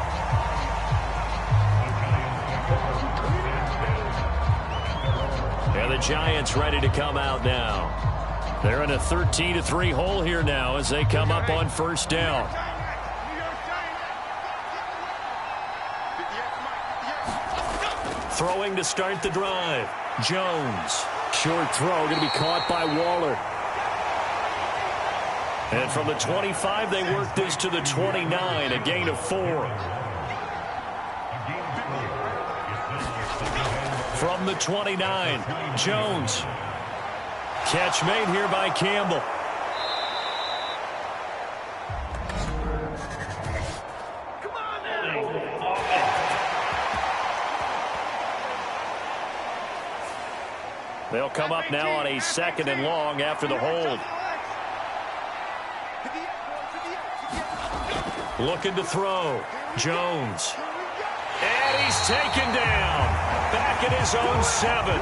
And the Giants ready to come out now. They're in a 13-3 hole here now as they come up on first down. Throwing to start the drive. Jones. Short throw going to be caught by Waller. And from the 25, they work this to the 29, a gain of 4. From the 29, Jones. Catch made here by Campbell. They'll come up now on a 2nd and long after the hold. Looking to throw. Jones. And he's taken down. Back at his own 7.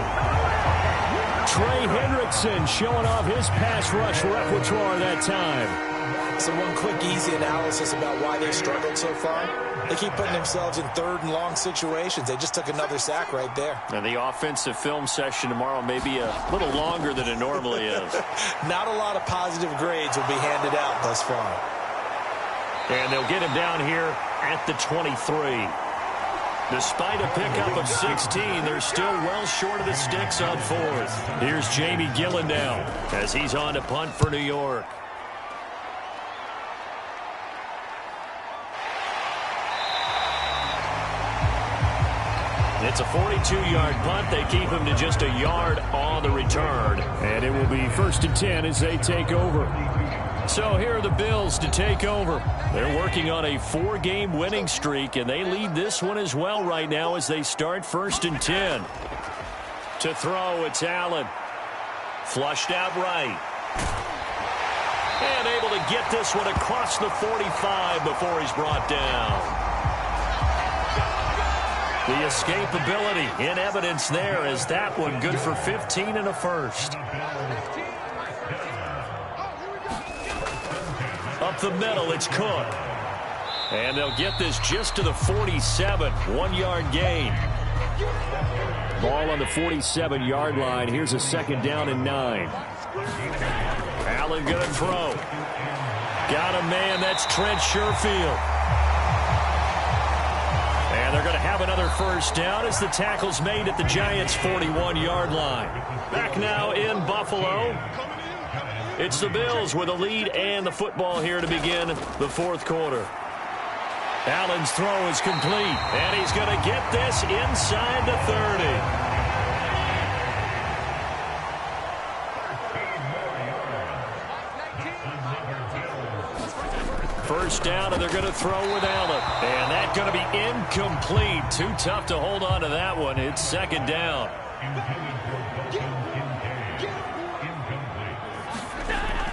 Trey Hendrickson showing off his pass rush repertoire that time. So one quick, easy analysis about why they struggled so far. They keep putting themselves in 3rd and long situations. They just took another sack right there. And the offensive film session tomorrow may be a little longer than it normally is. Not a lot of positive grades will be handed out thus far. And they'll get him down here at the 23. Despite a pickup of 16, they're still well short of the sticks on 4th. Here's Jamie Gillen now as he's on to punt for New York. It's a 42-yard punt. They keep him to just a yard on the return. And it will be 1st and 10 as they take over. So here are the Bills to take over. They're working on a 4-game winning streak, and they lead this one as well right now as they start 1st and 10. To throw, it's Allen. Flushed out right. And able to get this one across the 45 before he's brought down. The escapability in evidence there as that one good for 15 and a first. Up the middle, it's Cook. And they'll get this just to the 47, 1-yard gain. Ball on the 47-yard line. Here's a 2nd down and 9. Allen going to throw. Got a man, that's Trent Sherfield. And they're going to have another first down as the tackle's made at the Giants' 41-yard line. Back now in Buffalo. It's the Bills with a lead and the football here to begin the 4th quarter. Allen's throw is complete, and he's going to get this inside the 30. First down, and they're going to throw with Allen. And that's going to be incomplete. Too tough to hold on to that one. It's 2nd down.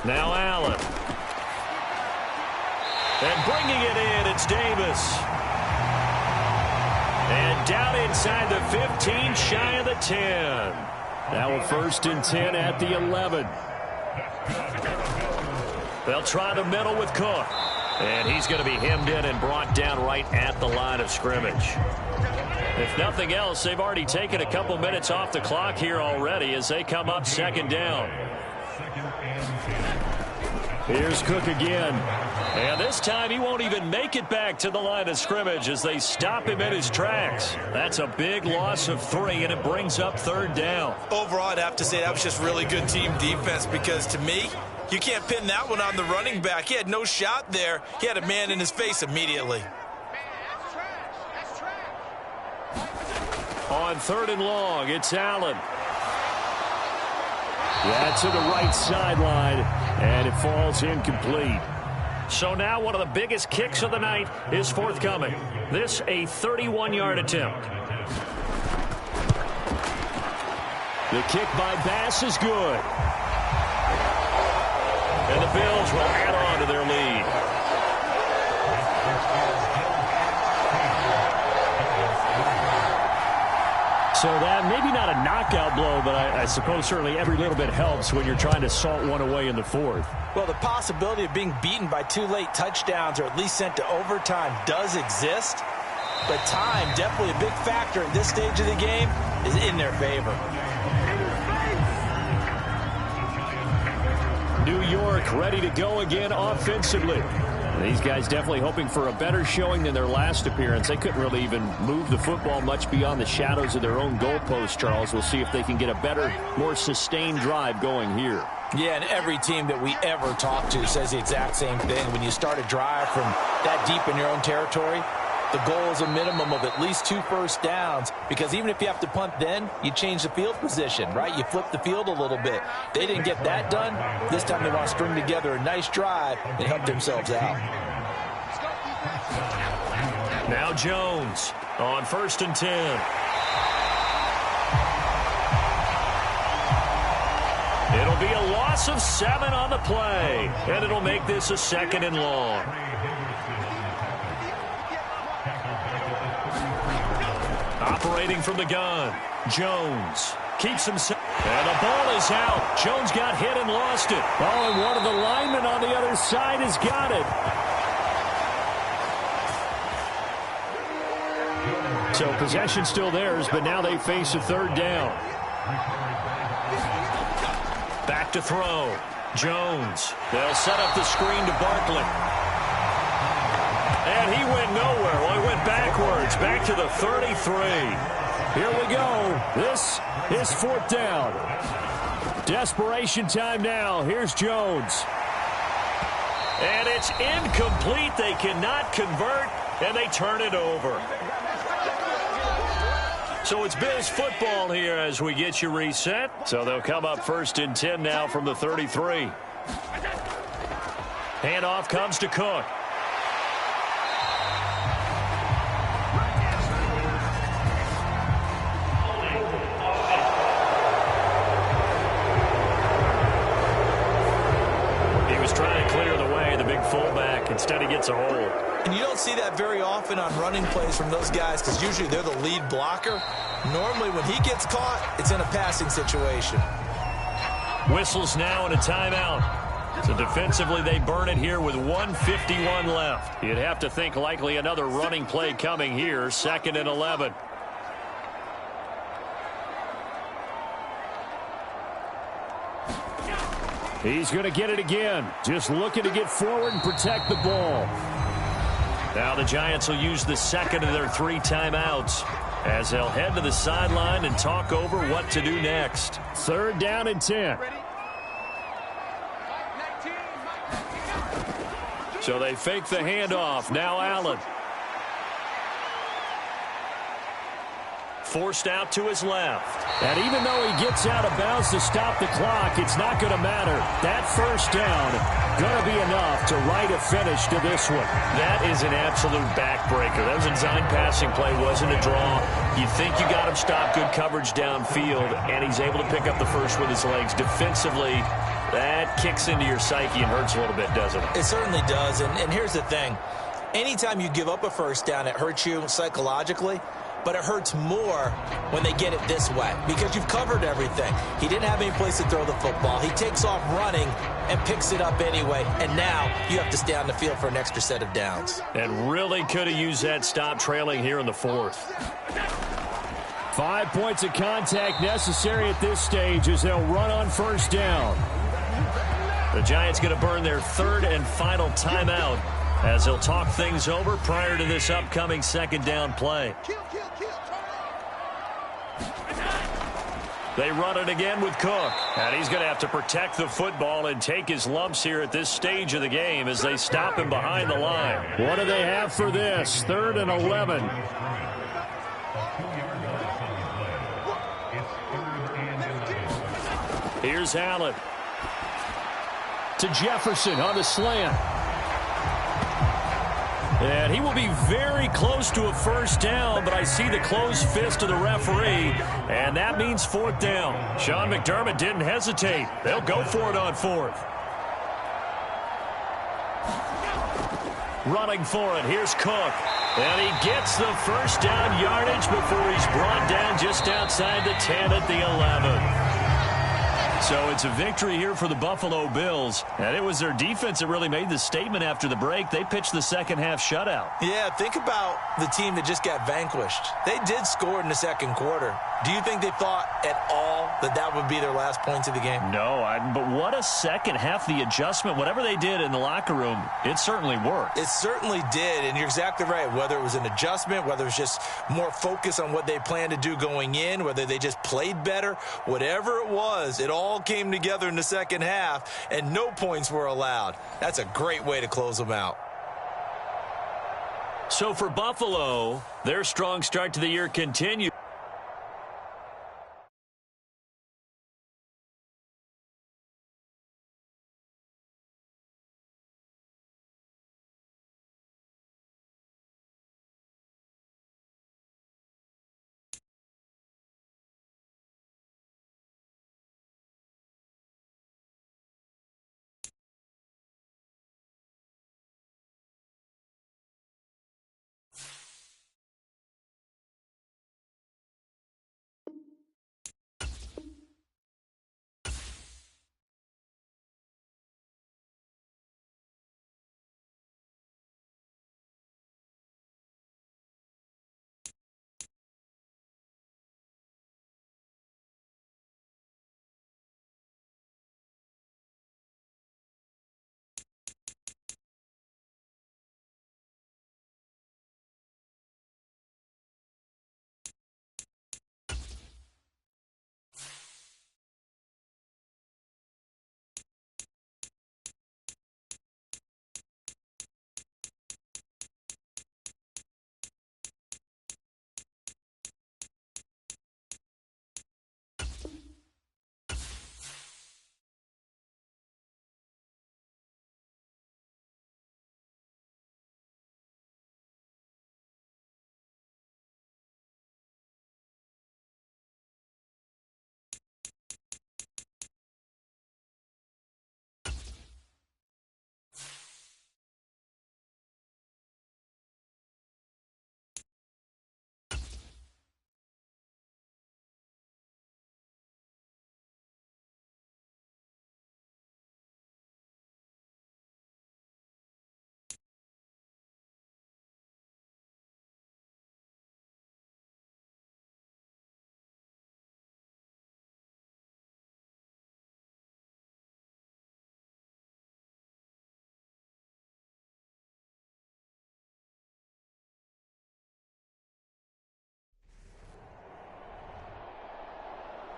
Now Allen. And bringing it in, it's Davis. And down inside the 15, shy of the 10. Now a 1st and 10 at the 11. They'll try the middle with Cook. And he's going to be hemmed in and brought down right at the line of scrimmage. If nothing else, they've already taken a couple minutes off the clock here already as they come up 2nd down. Here's Cook again. And this time he won't even make it back to the line of scrimmage as they stop him in his tracks. That's a big loss of 3, and it brings up 3rd down. Overall, I'd have to say that was just really good team defense because, to me, you can't pin that one on the running back. He had no shot there. He had a man in his face immediately. On 3rd and long, it's Allen. Yeah, to the right sideline, and it falls incomplete. So now one of the biggest kicks of the night is forthcoming. This a 31-yard attempt. The kick by Bass is good. And the Bills will add on to their lead. So that maybe not a knockout blow, but I suppose certainly every little bit helps when you're trying to salt one away in the fourth. Well, the possibility of being beaten by 2 late touchdowns or at least sent to overtime does exist. But time, definitely a big factor at this stage of the game, is in their favor. New York ready to go again offensively. These guys definitely hoping for a better showing than their last appearance. They couldn't really even move the football much beyond the shadows of their own goalpost, Charles. We'll see if they can get a better, more sustained drive going here. Yeah, and every team that we ever talk to says the exact same thing. When you start a drive from that deep in your own territory, the goal is a minimum of at least 2 first downs, because even if you have to punt then, you change the field position, right? You flip the field a little bit. They didn't get that done. This time they want to string together a nice drive and help themselves out. Now Jones on 1st and 10. It'll be a loss of 7 on the play, and it'll make this a 2nd and long. Operating from the gun, Jones keeps him set. And the ball is out. Jones got hit and lost it. Oh, and one of the linemen on the other side has got it. So possession still theirs, but now they face a 3rd down. Back to throw. Jones. They'll set up the screen to Barkley. And he went nowhere. Well, he went backwards, back to the 33. Here we go. This is 4th down. Desperation time now. Here's Jones. And it's incomplete. They cannot convert, and they turn it over. So it's Bills football here as we get you reset. So they'll come up 1st and 10 now from the 33. Handoff comes to Cook. Fullback. Instead, he gets a hold. And you don't see that very often on running plays from those guys, because usually they're the lead blocker. Normally, when he gets caught, it's in a passing situation. Whistles now and a timeout. So defensively, they burn it here with 1:51 left. You'd have to think likely another running play coming here. 2nd and 11. He's going to get it again. Just looking to get forward and protect the ball. Now the Giants will use the 2nd of their 3 timeouts as they'll head to the sideline and talk over what to do next. 3rd down and 10. So they fake the handoff. Now Allen. Forced out to his left. And even though he gets out of bounds to stop the clock, it's not going to matter. That 1st down going to be enough to write a finish to this one. That is an absolute backbreaker. That was a design passing play, wasn't a draw. You think you got him stopped, good coverage downfield, and he's able to pick up the first with his legs. Defensively, that kicks into your psyche and hurts a little bit, doesn't it? It certainly does, and here's the thing. Anytime you give up a 1st down, it hurts you psychologically. But it hurts more when they get it this way, because you've covered everything. He didn't have any place to throw the football. He takes off running and picks it up anyway, and now you have to stay on the field for an extra set of downs. And really could have used that stop trailing here in the 4th. 5 points of contact necessary at this stage as they'll run on 1st down. The Giants going to burn their 3rd and final timeout as they'll talk things over prior to this upcoming 2nd down play. They run it again with Cook. And he's going to have to protect the football and take his lumps here at this stage of the game as they stop him behind the line. What do they have for this? 3rd and 11. Here's Allen. To Jefferson on the slant. And he will be very close to a first down, but I see the closed fist of the referee, and that means fourth down. Sean McDermott didn't hesitate. They'll go for it on fourth. Running for it, here's Cook. And he gets the first down yardage before he's brought down just outside the 10 at the 11. So it's a victory here for the Buffalo Bills. And it was their defense that really made the statement after the break. They pitched the second half shutout. Yeah, think about the team that just got vanquished. They did score in the second quarter. Do you think they thought at all that that would be their last points of the game? No, but what a second half. The adjustment, whatever they did in the locker room, it certainly worked. It certainly did, and you're exactly right. Whether it was an adjustment, whether it was just more focus on what they planned to do going in, whether they just played better, whatever it was, it all came together in the second half, and no points were allowed. That's a great way to close them out. So for Buffalo, their strong start to the year continues.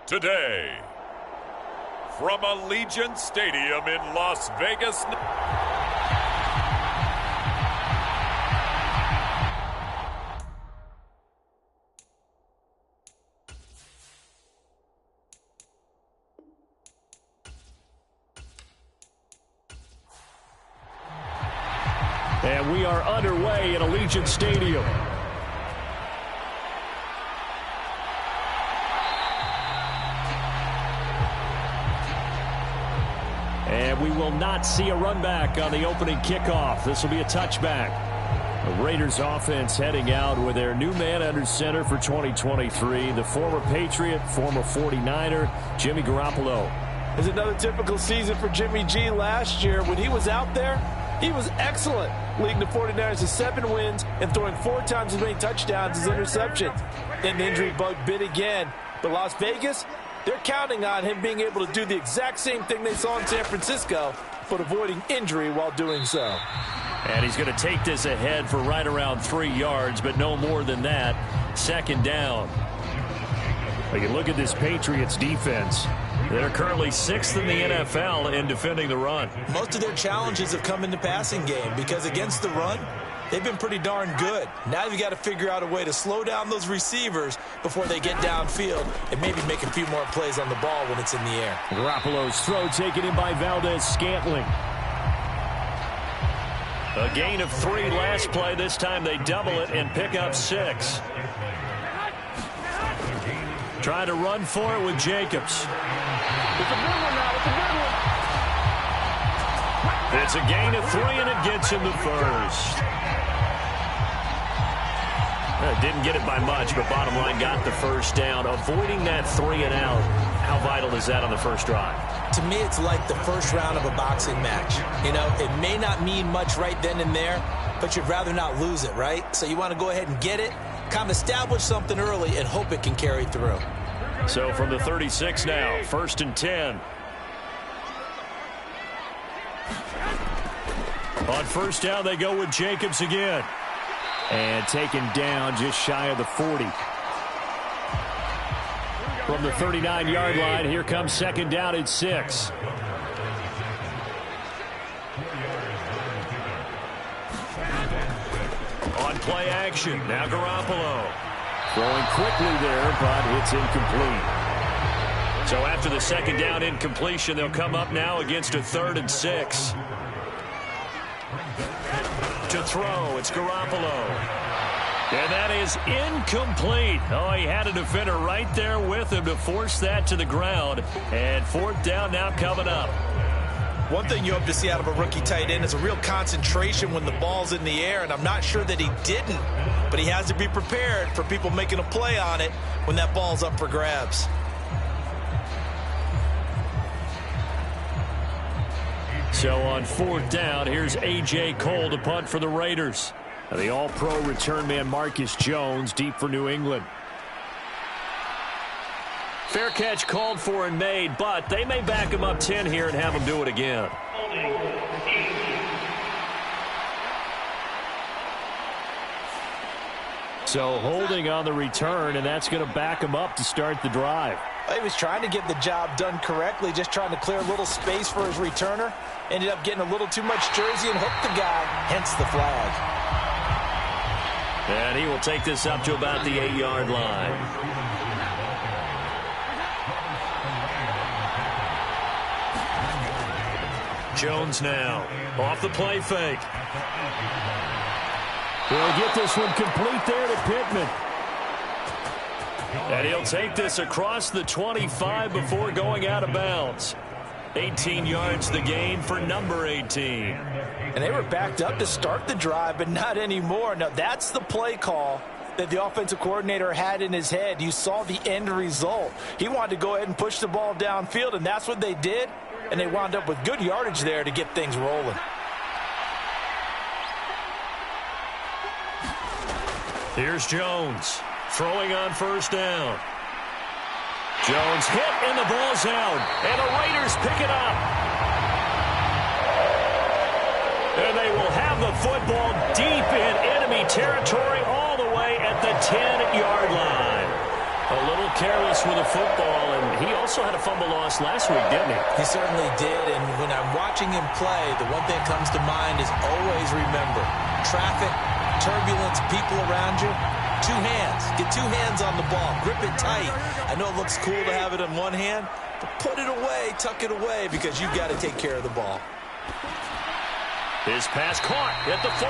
Today, from Allegiant Stadium in Las Vegas. And we are underway at Allegiant Stadium. And we will not see a run back on the opening kickoff. This will be a touchback. The Raiders offense heading out with their new man under center for 2023, the former Patriot, former 49er, Jimmy Garoppolo. It's another typical season for Jimmy G. Last year, when he was out there, he was excellent, leading the 49ers to 7 wins and throwing 4 times as many touchdowns as interceptions. Then the injury bug bit again. But Las Vegas, they're counting on him being able to do the exact same thing they saw in San Francisco, but avoiding injury while doing so. And he's going to take this ahead for right around 3 yards, but no more than that. Second down. You can look at this Patriots defense. They're currently 6th in the NFL in defending the run. Most of their challenges have come in the passing game because against the run, they've been pretty darn good. Now you've got to figure out a way to slow down those receivers before they get downfield and maybe make a few more plays on the ball when it's in the air. Garoppolo's throw taken in by Valdez-Scantling. A gain of 3 last play. This time they double it and pick up 6. Trying to run for it with Jacobs. It's a good one now. It's a good one. It's a gain of 3, and it gets him the first. Didn't get it by much, but bottom line, got the first down. Avoiding that 3 and out. How vital is that on the first drive? To me, it's like the first round of a boxing match. You know, it may not mean much right then and there, but you'd rather not lose it, right? So you want to go ahead and get it, kind of establish something early, and hope it can carry through. So from the 36 now, 1st and 10. On first down, they go with Jacobs again. And taken down just shy of the 40. From the 39-yard line, here comes 2nd down and 6. On play action, now Garoppolo. Throwing quickly there, but it's incomplete. So after the 2nd down incompletion, they'll come up now against a 3rd and 6. To throw, it's Garoppolo. And that is incomplete. Oh, he had a defender right there with him to force that to the ground. And 4th down now coming up. One thing you hope to see out of a rookie tight end is a real concentration when the ball's in the air, and I'm not sure that he didn't, but he has to be prepared for people making a play on it when that ball's up for grabs. So on 4th down, here's A.J. Cole to punt for the Raiders. The all-pro return man Marcus Jones deep for New England. Fair catch called for and made, but they may back him up 10 here and have him do it again. So holding on the return, and that's going to back him up to start the drive. He was trying to get the job done correctly, just trying to clear a little space for his returner. Ended up getting a little too much jersey and hooked the guy, hence the flag. And he will take this up to about the 8-yard line. Jones now off the play fake. He'll get this one complete there to Pittman. And he'll take this across the 25 before going out of bounds. 18 yards the gain for number 18. And they were backed up to start the drive, but not anymore. Now, that's the play call that the offensive coordinator had in his head. You saw the end result. He wanted to go ahead and push the ball downfield, and that's what they did. And they wound up with good yardage there to get things rolling. Here's Jones throwing on 1st down. Jones hit, and the ball's out. And the Raiders pick it up. And they will have the football deep in enemy territory all the way at the 10-yard line. A little careless with the football, and he also had a fumble loss last week, didn't he? He certainly did, and when I'm watching him play, the one thing that comes to mind is always remember, traffic, turbulence, people around you, 2 hands. Get 2 hands on the ball. Grip it tight. I know it looks cool to have it in one hand, but put it away, tuck it away, because you've got to take care of the ball. His pass caught at the 4.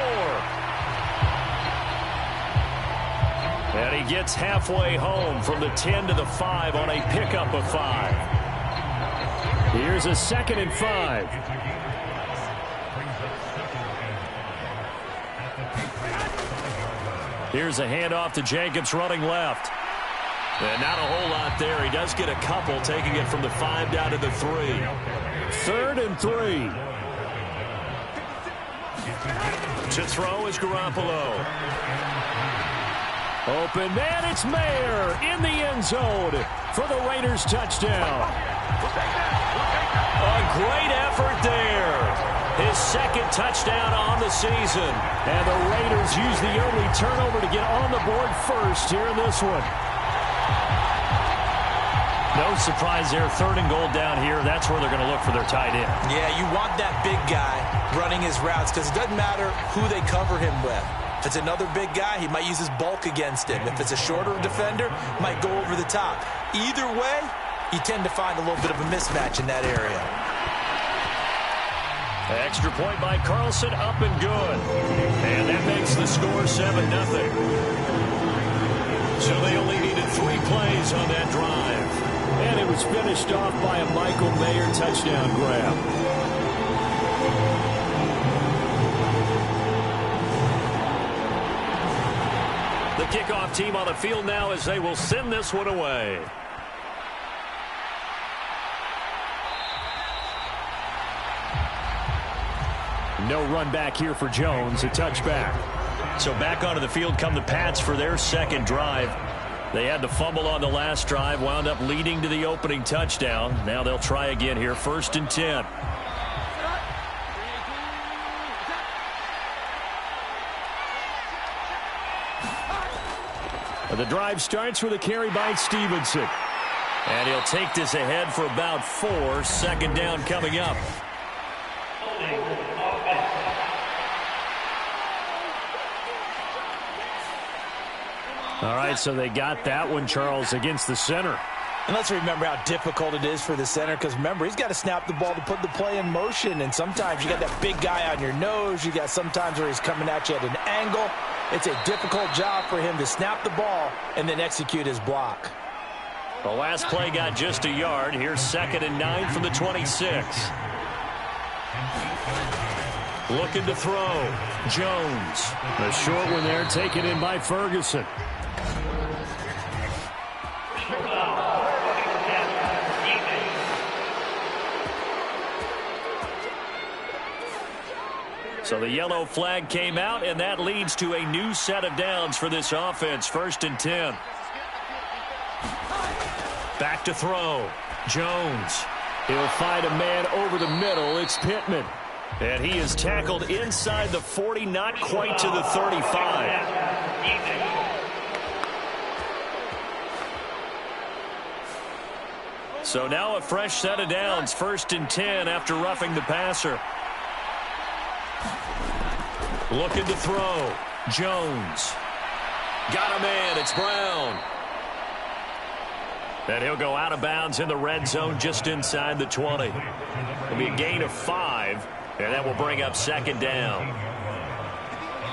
And he gets halfway home from the 10 to the 5 on a pickup of 5. Here's a 2nd and 5. Here's a handoff to Jacobs running left. And not a whole lot there. He does get a couple, taking it from the 5 down to the 3. 3rd and 3. To throw is Garoppolo. Open man, it's Mayer in the end zone for the Raiders touchdown. A great effort there. His 2nd touchdown on the season. And the Raiders use the early turnover to get on the board first here in this one. No surprise there. 3rd and goal down here. That's where they're going to look for their tight end. Yeah, you want that big guy running his routes because it doesn't matter who they cover him with. If it's another big guy, he might use his bulk against him. If it's a shorter defender, might go over the top. Either way, you tend to find a little bit of a mismatch in that area. Extra point by Carlson, up and good. And that makes the score 7-0. So they only needed 3 plays on that drive. And it was finished off by a Michael Mayer touchdown grab. The kickoff team on the field now as they will send this one away. No run back here for Jones, a touchback. So back onto the field come the Pats for their 2nd drive. They had the fumble on the last drive, wound up leading to the opening touchdown. Now they'll try again here, 1st and 10. The drive starts with a carry by Stevenson. And he'll take this ahead for about 4. 2nd down coming up. All right, so they got that one, Charles, against the center. And let's remember how difficult it is for the center because, remember, he's got to snap the ball to put the play in motion. And sometimes you got that big guy on your nose. You got sometimes where he's coming at you at an angle. It's a difficult job for him to snap the ball and then execute his block. The last play got just a yard. Here's 2nd and 9 from the 26. Looking to throw. Jones. A short one there taken in by Ferguson. So the yellow flag came out, and that leads to a new set of downs for this offense. 1st and 10. Back to throw. Jones. He'll find a man over the middle. It's Pittman. And he is tackled inside the 40, not quite to the 35. So now a fresh set of downs. 1st and 10 after roughing the passer. Looking to throw. Jones. Got a man. It's Brown. And he'll go out of bounds in the red zone just inside the 20. It'll be a gain of 5, and that will bring up 2nd down.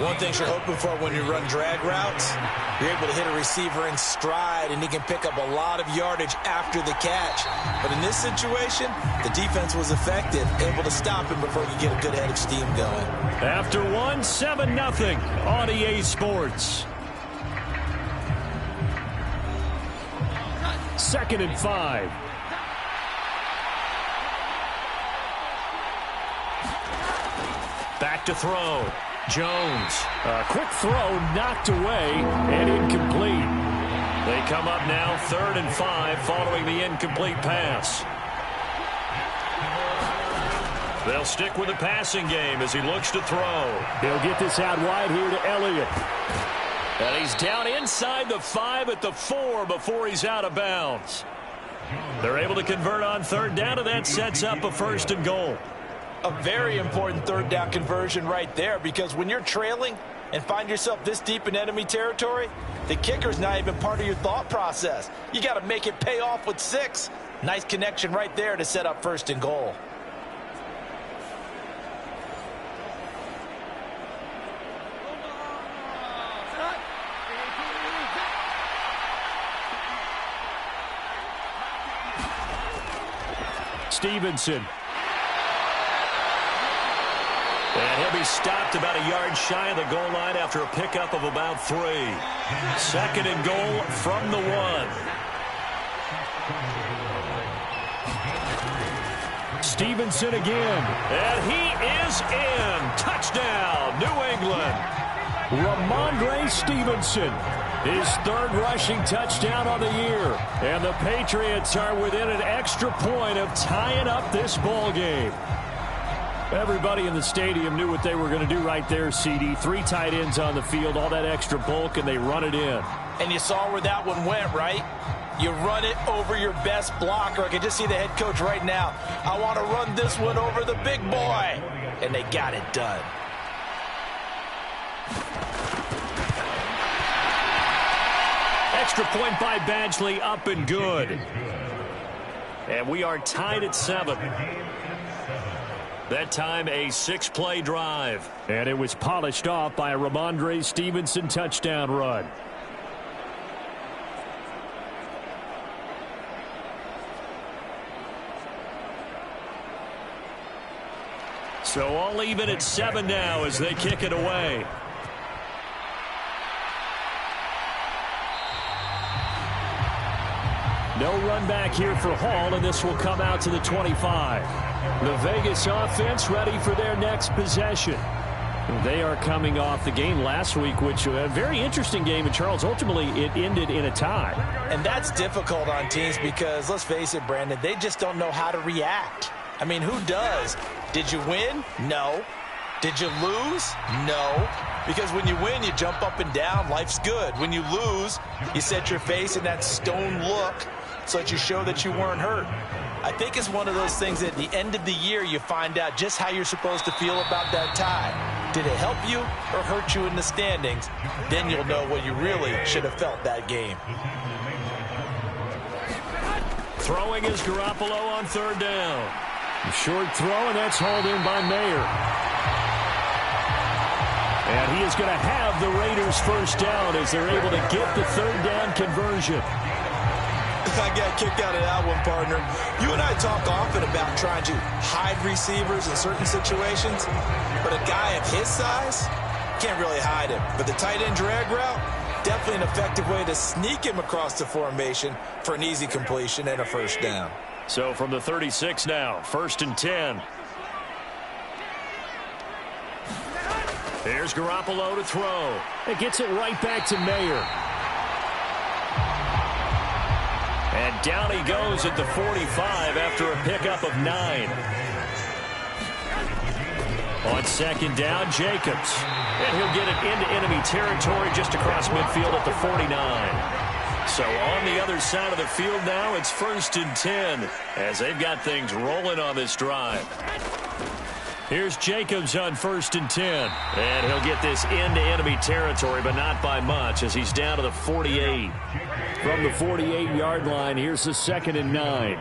One thing you're hoping for when you run drag routes, you're able to hit a receiver in stride, and he can pick up a lot of yardage after the catch. But in this situation, the defense was effective, able to stop him before he could get a good head of steam going. After 1, 7-0 on EA Sports. 2nd and 5. Back to throw. Jones. A quick throw knocked away and incomplete. They come up now 3rd and 5 following the incomplete pass. They'll stick with the passing game as he looks to throw. He'll get this out wide here to Elliott. And he's down inside the 5 at the 4 before he's out of bounds. They're able to convert on 3rd down, and that sets up a 1st and goal. A very important 3rd down conversion right there, because when you're trailing and find yourself this deep in enemy territory, the kicker's not even part of your thought process. You got to make it pay off with 6. Nice connection right there to set up 1st and goal. Stevenson. And he'll be stopped about a yard shy of the goal line after a pickup of about 3. 2nd and goal from the 1. Stevenson again. And he is in. Touchdown, New England. Ramondre Stevenson. His 3rd rushing touchdown on the year. And the Patriots are within an extra point of tying up this ball game. Everybody in the stadium knew what they were going to do right there, CD. 3 tight ends on the field, all that extra bulk, and they run it in. And you saw where that one went, right? You run it over your best blocker. I can just see the head coach right now. I want to run this one over the big boy. And they got it done. Extra point by Badgley, up and good. And we are tied at 7. That time a 6-play drive. And it was polished off by a Ramondre Stevenson touchdown run. So all even at 7 now as they kick it away. No run back here for Hall, and this will come out to the 25. The Vegas offense ready for their next possession. They are coming off the game last week, which was a very interesting game, and Charles, ultimately it ended in a tie. And that's difficult on teams because, let's face it, Brandon, they just don't know how to react. I mean, who does? Did you win? No. Did you lose? No. Because when you win, you jump up and down. Life's good. When you lose, you set your face in that stone look so that you show that you weren't hurt. I think it's one of those things that at the end of the year, you find out just how you're supposed to feel about that tie. Did it help you or hurt you in the standings? Then you'll know what you really should have felt that game. Throwing is Garoppolo on 3rd down. A short throw, and that's hauled in by Mayer. And he is going to have the Raiders first down as they're able to get the 3rd down conversion. I got kicked out of that one, partner. You and I talk often about trying to hide receivers in certain situations, but a guy of his size can't really hide him. But the tight end drag route, definitely an effective way to sneak him across the formation for an easy completion and a first down. So from the 36 now, 1st and 10. Here's Garoppolo to throw. It gets it right back to Mayer. And down he goes at the 45 after a pickup of 9. On 2nd down, Jacobs. And he'll get it into enemy territory just across midfield at the 49. So on the other side of the field now, it's 1st and 10 as they've got things rolling on this drive. Here's Jacobs on 1st and 10. And he'll get this into enemy territory, but not by much as he's down to the 48. From the 48-yard line, here's the 2nd and 9.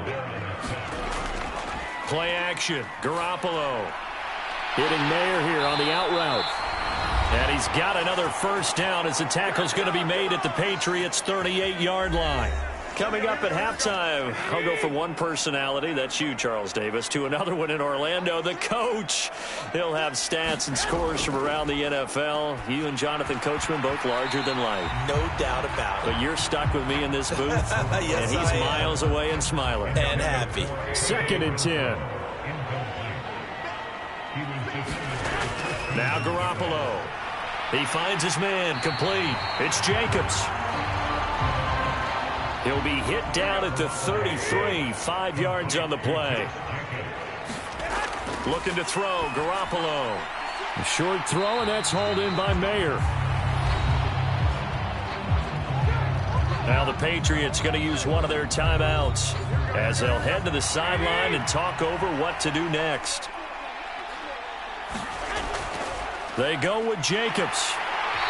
Play action. Garoppolo hitting Mayer here on the out route. And he's got another first down as the tackle's going to be made at the Patriots' 38-yard line. Coming up at halftime, I'll go from one personality, that's you, Charles Davis, to another one in Orlando, the coach. He'll have stats and scores from around the NFL. You and Jonathan Coachman, both larger than life. No doubt about it. But you're stuck with me in this booth, yes, and he's miles away and smiling. And happy. 2nd and 10. Now Garoppolo. He finds his man, complete. It's Jacobs. He'll be hit down at the 33, 5 yards on the play. Looking to throw, Garoppolo. A short throw, and that's hauled in by Mayer. Now the Patriots going to use one of their timeouts as they'll head to the sideline and talk over what to do next. They go with Jacobs.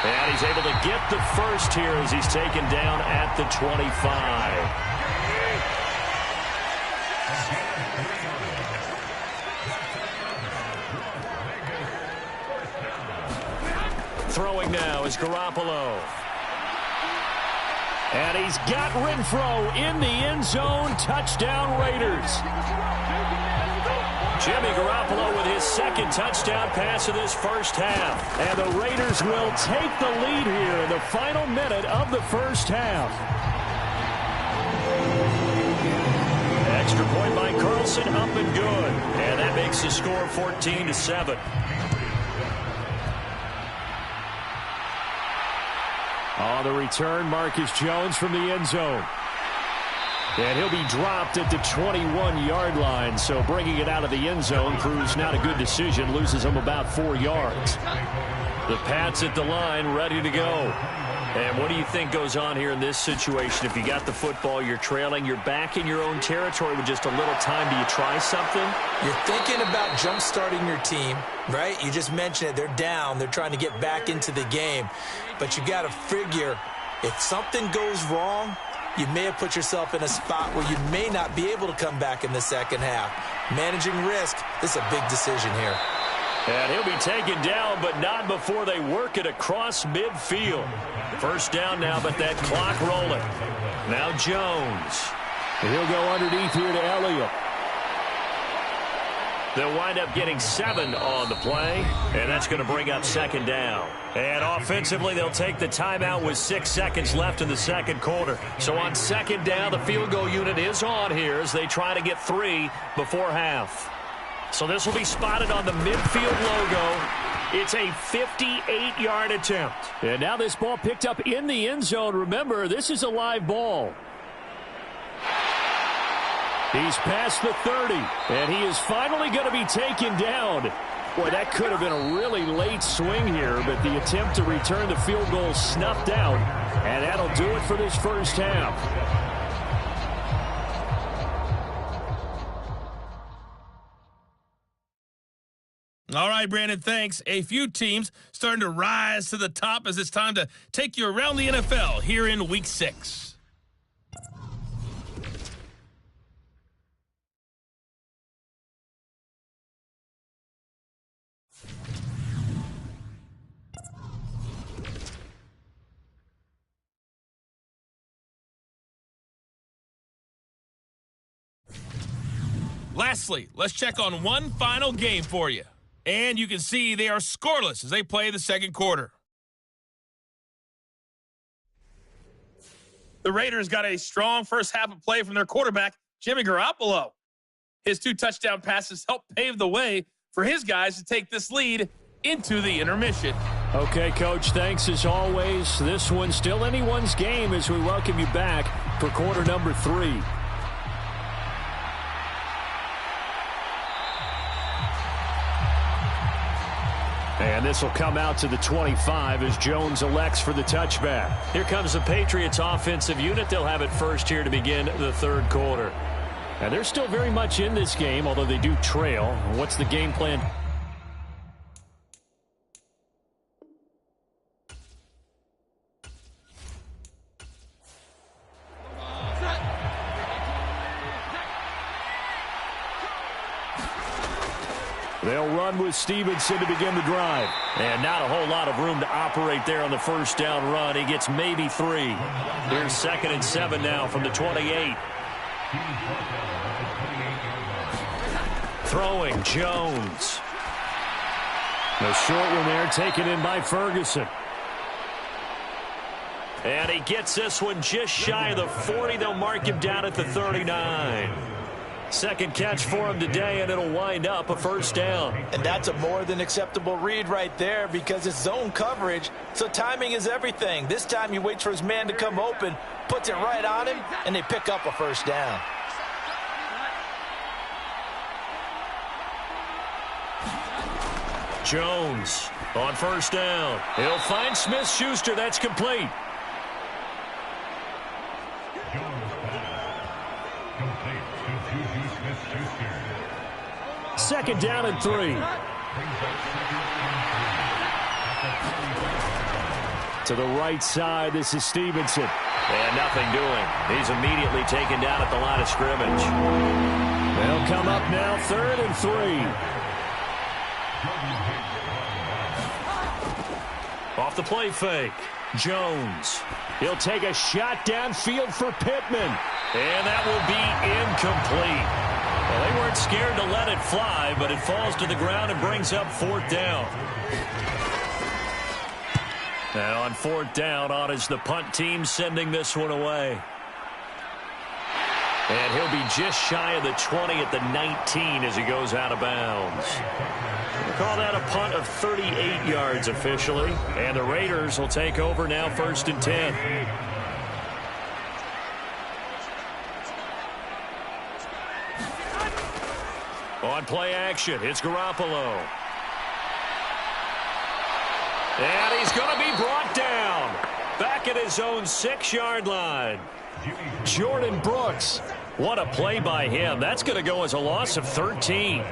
And he's able to get the first here as he's taken down at the 25. Throwing now is Garoppolo. And he's got Renfro in the end zone. Touchdown, Raiders. Jimmy Garoppolo with his 2nd touchdown pass of this first half. And the Raiders will take the lead here in the final minute of the first half. Extra point by Carlson, up and good. And that makes the score 14-7. On the return, Marcus Jones from the end zone. And he'll be dropped at the 21-yard line. So bringing it out of the end zone proves not a good decision. Loses him about 4 yards. The Pats at the line, ready to go. And what do you think goes on here in this situation? If you got the football, you're trailing, you're back in your own territory with just a little time. Do you try something? You're thinking about jump-starting your team, right? You just mentioned it. They're down. They're trying to get back into the game. But you got to figure if something goes wrong, you may have put yourself in a spot where you may not be able to come back in the second half. Managing risk, this is a big decision here. And he'll be taken down, but not before they work it across midfield. First down now, but that clock rolling. Now Jones. He'll go underneath here to Elliott. They'll wind up getting 7 on the play, and that's going to bring up second down. And offensively, they'll take the timeout with 6 seconds left in the second quarter. So on second down, the field goal unit is on here as they try to get 3 before half. So this will be spotted on the midfield logo. It's a 58-yard attempt. And now this ball picked up in the end zone. Remember, this is a live ball. He's past the 30, and he is finally going to be taken down. Boy, that could have been a really late swing here, but the attempt to return the field goal snuffed out, and that'll do it for this first half. All right, Brandon, thanks. A few teams starting to rise to the top as it's time to take you around the NFL here in Week 6. Lastly, let's check on one final game for you. And you can see they are scoreless as they play the second quarter. The Raiders got a strong first half of play from their quarterback, Jimmy Garoppolo. His 2 touchdown passes helped pave the way for his guys to take this lead into the intermission. Okay, Coach, thanks as always. This one's still anyone's game as we welcome you back for quarter number 3. And this will come out to the 25 as Jones elects for the touchback. Here comes the Patriots offensive unit. They'll have it first here to begin the third quarter. And they're still very much in this game, although they do trail. What's the game plan? They'll run with Stevenson to begin the drive. And not a whole lot of room to operate there on the first down run. He gets maybe 3. Here's 2nd and 7 now from the 28. Throwing Jones. The short one there taken in by Ferguson. And he gets this one just shy of the 40. They'll mark him down at the 39. Second catch for him today, and it'll wind up a first down. And that's a more than acceptable read right there because it's zone coverage, so timing is everything. This time he waits for his man to come open, puts it right on him, and they pick up a first down. Jones on first down. He'll find Smith-Schuster. That's complete. Second down and 3. To the right side, this is Stevenson. And nothing doing. He's immediately taken down at the line of scrimmage. They'll come up now, 3rd and 3. Off the play fake. Jones. He'll take a shot downfield for Pittman. And that will be incomplete. Well, they weren't scared to let it fly, but it falls to the ground and brings up 4th down. Now on 4th down, on is the punt team sending this one away. And he'll be just shy of the 20 at the 19 as he goes out of bounds. We'll call that a punt of 38 yards officially. And the Raiders will take over now 1st and 10. On play action, it's Garoppolo. And he's going to be brought down. Back at his own 6-yard line. Jordan Brooks. What a play by him. That's going to go as a loss of 13.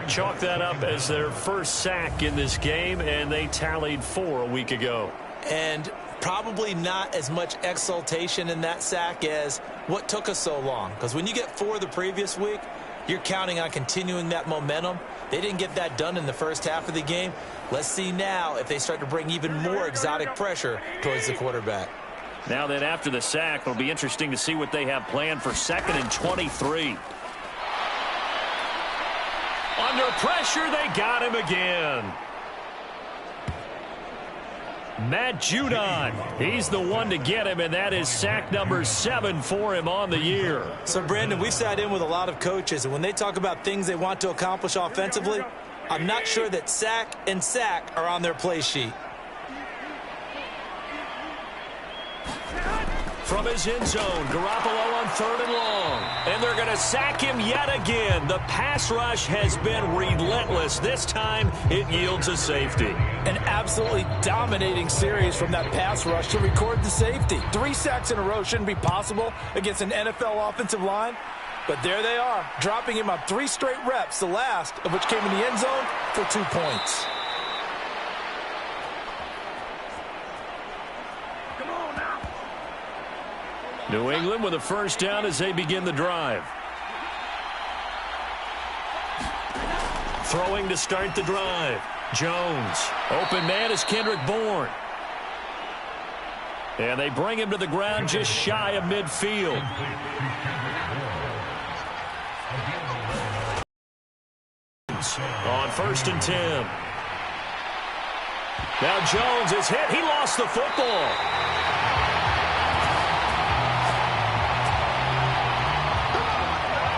Chalk that up as their first sack in this game, and they tallied 4 a week ago. And probably not as much exultation in that sack as what took us so long. Because when you get 4 the previous week, you're counting on continuing that momentum. They didn't get that done in the first half of the game. Let's see now if they start to bring even more exotic pressure towards the quarterback. Now that after the sack, it'll be interesting to see what they have planned for 2nd and 23. Under pressure, they got him again. Matt Judon, he's the one to get him, and that is sack number 7 for him on the year. So, Brandon, we sat in with a lot of coaches, and when they talk about things they want to accomplish offensively, I'm not sure that sack and sack are on their play sheet. From his end zone, Garoppolo on 3rd and long. And they're going to sack him yet again. The pass rush has been relentless. This time, it yields a safety. An absolutely dominating series from that pass rush to record the safety. 3 sacks in a row shouldn't be possible against an NFL offensive line. But there they are, dropping him on 3 straight reps, the last of which came in the end zone for 2 points. New England with a first down as they begin the drive. Throwing to start the drive. Jones. Open man is Kendrick Bourne. And they bring him to the ground just shy of midfield. On 1st and 10. Now Jones is hit. He lost the football.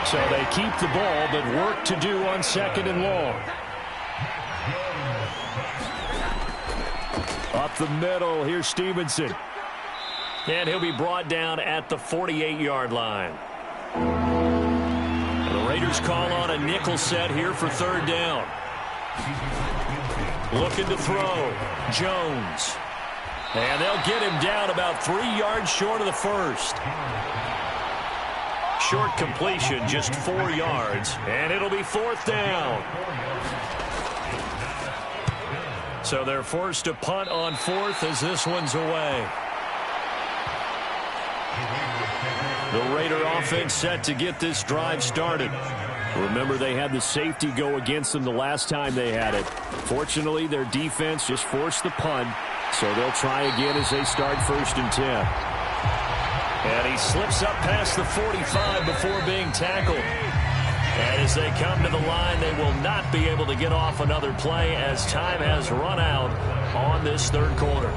So they keep the ball, but work to do on 2nd and long. Up the middle, here's Stevenson. And he'll be brought down at the 48-yard line. The Raiders call on a nickel set here for 3rd down. Looking to throw. Jones. And they'll get him down about 3 yards short of the first. Short completion, just 4 yards, and it'll be 4th down. So they're forced to punt on 4th as this one's away. The Raider offense set to get this drive started. Remember, they had the safety go against them the last time they had it. Fortunately, their defense just forced the punt, so they'll try again as they start 1st and 10. And he slips up past the 45 before being tackled. And as they come to the line, they will not be able to get off another play as time has run out on this 3rd quarter.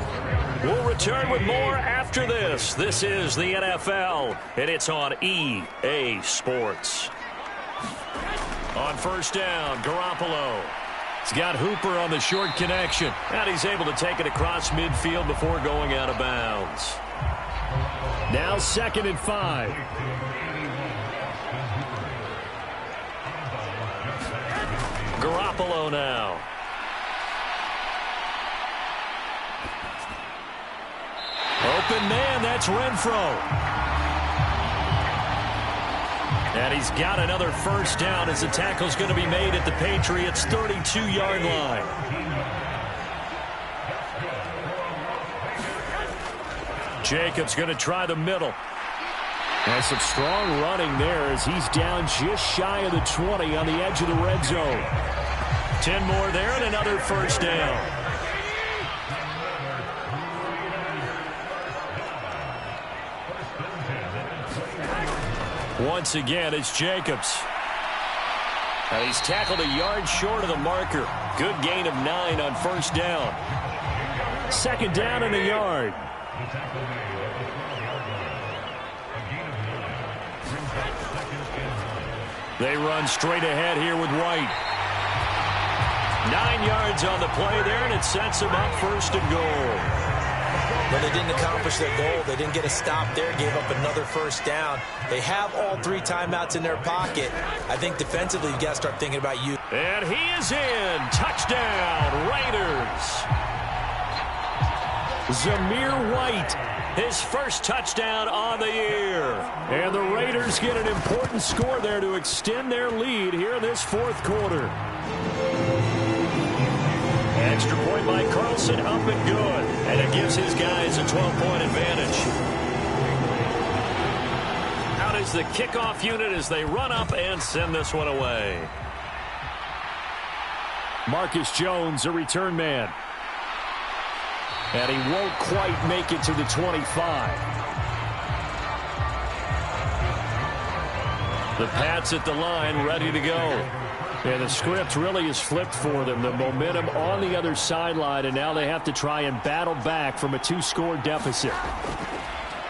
We'll return with more after this. This is the NFL, and it's on EA Sports. On 1st down, Garoppolo. He's got Hooper on the short connection. And he's able to take it across midfield before going out of bounds. Now 2nd and 5. Garoppolo now. Open man, that's Renfro. And he's got another first down as the tackle's going to be made at the Patriots' 32-yard line. Jacobs going to try the middle. And some strong running there as he's down just shy of the 20 on the edge of the red zone. 10 more there and another first down. Once again, it's Jacobs. And he's tackled a yard short of the marker. Good gain of 9 on first down. 2nd down and a yard. They run straight ahead here with White. 9 yards on the play there, and it sets him up 1st and goal. but they didn't accomplish their goal. They didn't get a stop there, gave up another first down. They have all 3 timeouts in their pocket. I think defensively, you got to start thinking about you. And he is in. Touchdown, Raiders. Zamir White, his first touchdown on the year. And the Raiders get an important score there to extend their lead here in this fourth quarter. Extra point by Carlson, up and good. And it gives his guys a 12-point advantage. Out is the kickoff unit as they run up and send this one away. Marcus Jones, a return man. And he won't quite make it to the 25. The Pats at the line, ready to go. And the script really is flipped for them. The momentum on the other sideline, and now they have to try and battle back from a 2-score deficit.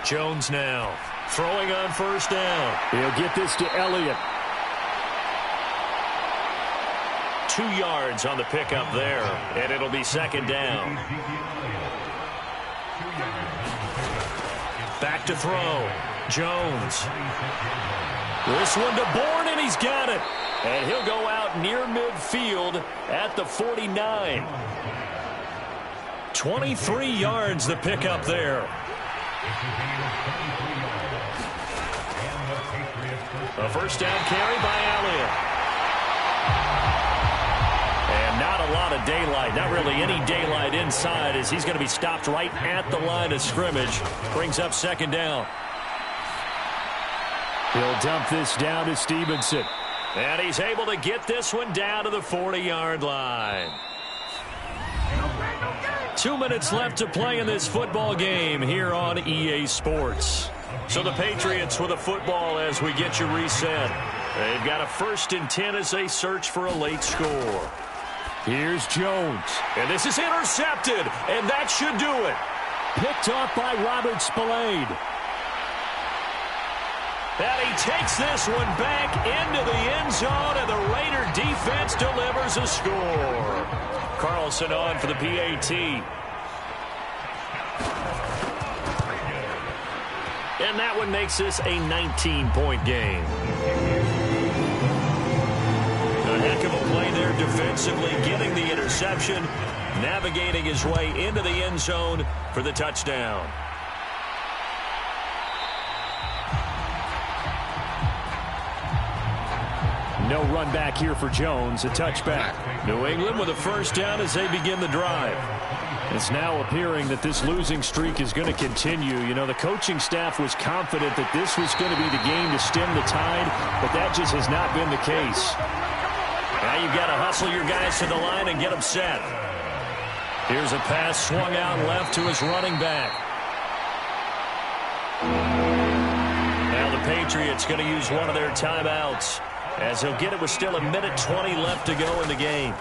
Jones now throwing on first down. He'll get this to Elliott. 2 yards on the pickup there, and it'll be second down. Back to throw. Jones. This one to Bourne, and he's got it. And he'll go out near midfield at the 49. 23 yards the pickup there. A first down carry by Elliott. And not a lot of daylight. Not really any daylight inside as he's going to be stopped right at the line of scrimmage. Brings up second down. He'll dump this down to Stevenson. And he's able to get this one down to the 40-yard line. 2 minutes left to play in this football game here on EA Sports. So the Patriots with a football as we get you reset. They've got a 1st and 10 as they search for a late score. Here's Jones. And this is intercepted, and that should do it. Picked off by Robert Spillane. And he takes this one back into the end zone, and the Raider defense delivers a score. Carlson on for the PAT. And that one makes this a 19-point game. A heck of a play there defensively, getting the interception, navigating his way into the end zone for the touchdown. No run back here for Jones, a touchback. New England with a first down as they begin the drive. It's now appearing that this losing streak is going to continue. You know, the coaching staff was confident that this was going to be the game to stem the tide, but that just has not been the case. Now you've got to hustle your guys to the line and get them set. Here's a pass swung out left to his running back. Now the Patriots going to use one of their timeouts, as he'll get it with still 1:20 left to go in the game.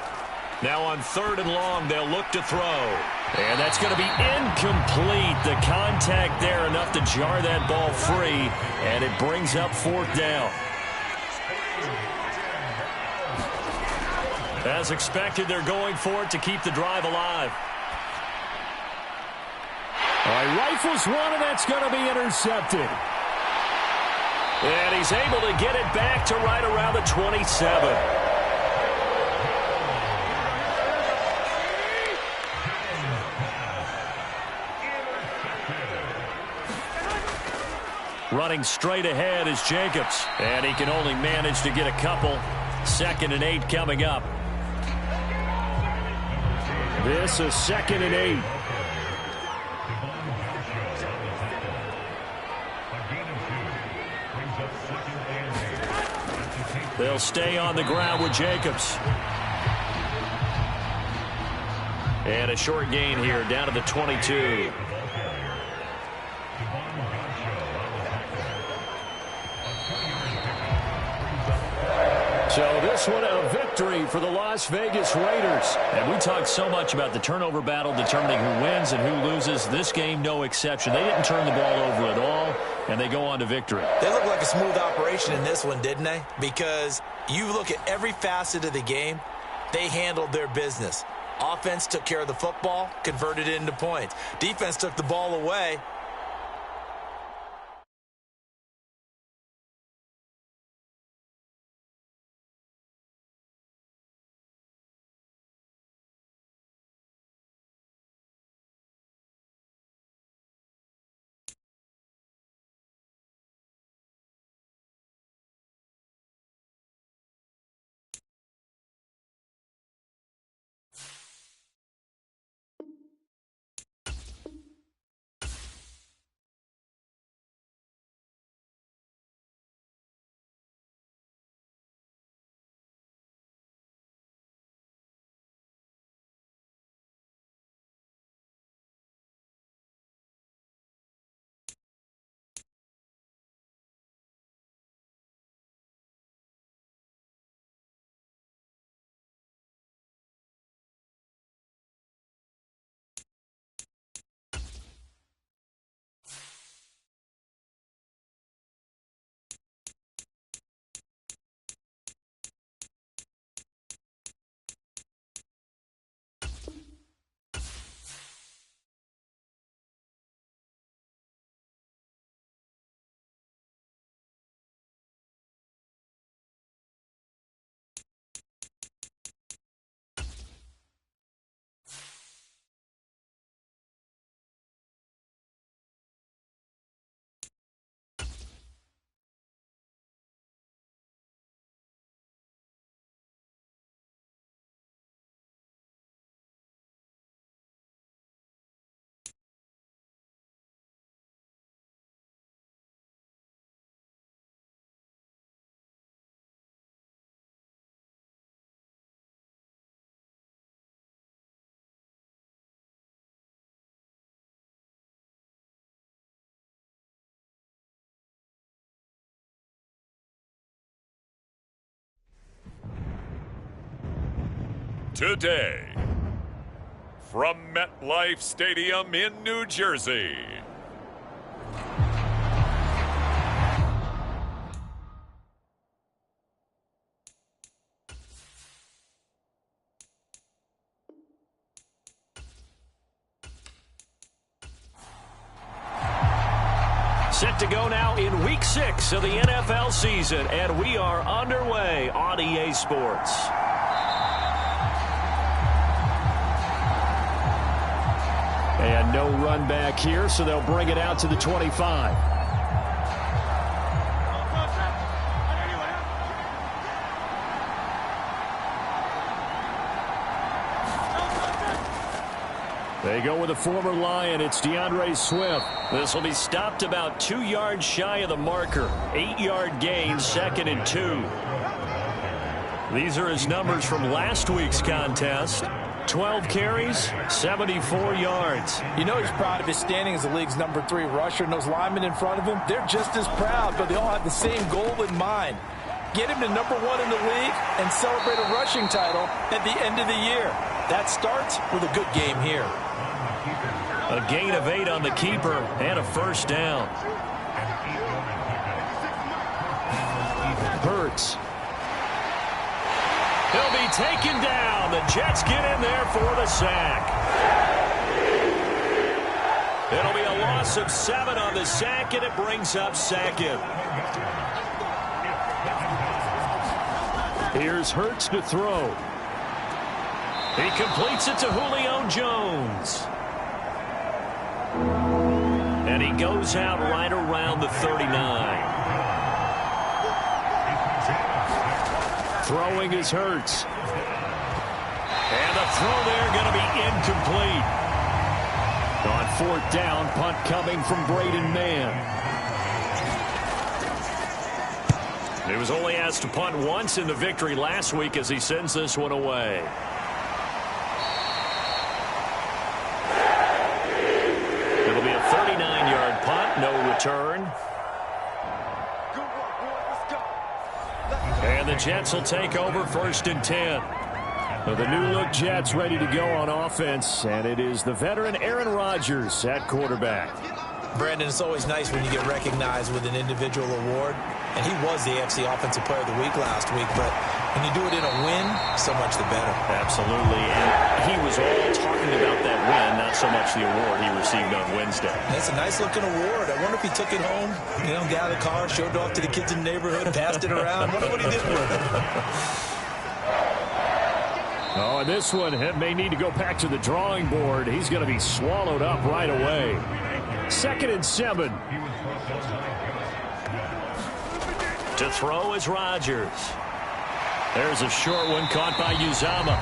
Now on 3rd and long, they'll look to throw. And that's going to be incomplete. The contact there enough to jar that ball free, and it brings up 4th down. As expected, they're going for it to keep the drive alive. All right, rifles one, and that's going to be intercepted. And he's able to get it back to right around the 27. Running straight ahead is Jacobs. And he can only manage to get a couple. 2nd and 8 coming up. This is 2nd and 8. They'll stay on the ground with Jacobs. And a short gain here, down to the 22. So this one a victory for the Las Vegas Raiders. And we talked so much about the turnover battle determining who wins and who loses. This game, no exception. They didn't turn the ball over at all, and they go on to victory. They look like a smooth operation in this one, didn't they? Because you look at every facet of the game, they handled their business. Offense took care of the football, converted it into points. Defense took the ball away. Today, from MetLife Stadium in New Jersey, set to go now in Week 6 of the NFL season, and we are underway on EA Sports. And no run back here, so they'll bring it out to the 25. They go with a former Lion. It's DeAndre Swift. This will be stopped about 2 yards shy of the marker. 8-yard gain, 2nd and 2. These are his numbers from last week's contest. 12 carries, 74 yards. You know he's proud of his standing as the league's number 3 rusher, and those linemen in front of him, they're just as proud, but they all have the same goal in mind. Get him to number 1 in the league and celebrate a rushing title at the end of the year. That starts with a good game here. A gain of 8 on the keeper and a first down. Hurts. He'll be taken down. The Jets get in there for the sack. It'll be a loss of 7 on the sack, and it brings up 2nd. Here's Hurts to throw. He completes it to Julio Jones. And he goes out right around the 39. Throwing is Hurts. And the throw there going to be incomplete. On 4th down, punt coming from Braden Mann. He was only asked to punt once in the victory last week as he sends this one away. It'll be a 39-yard punt, no return. And the Jets will take over 1st and 10. Well, the new-look Jets ready to go on offense, and it is the veteran Aaron Rodgers at quarterback. Brandon, it's always nice when you get recognized with an individual award, and he was the AFC Offensive Player of the Week last week, but When you do it in a win, so much the better. Absolutely, and he was all talking about that win, not so much the award he received on Wednesday. That's a nice-looking award. I wonder if he took it home, got out of the car, showed it off to the kids in the neighborhood, passed it around. I wonder what he did with it. Oh, and this one may need to go back to the drawing board. He's going to be swallowed up right away. 2nd and 7. To throw is Rodgers. There's a short one caught by Uzama.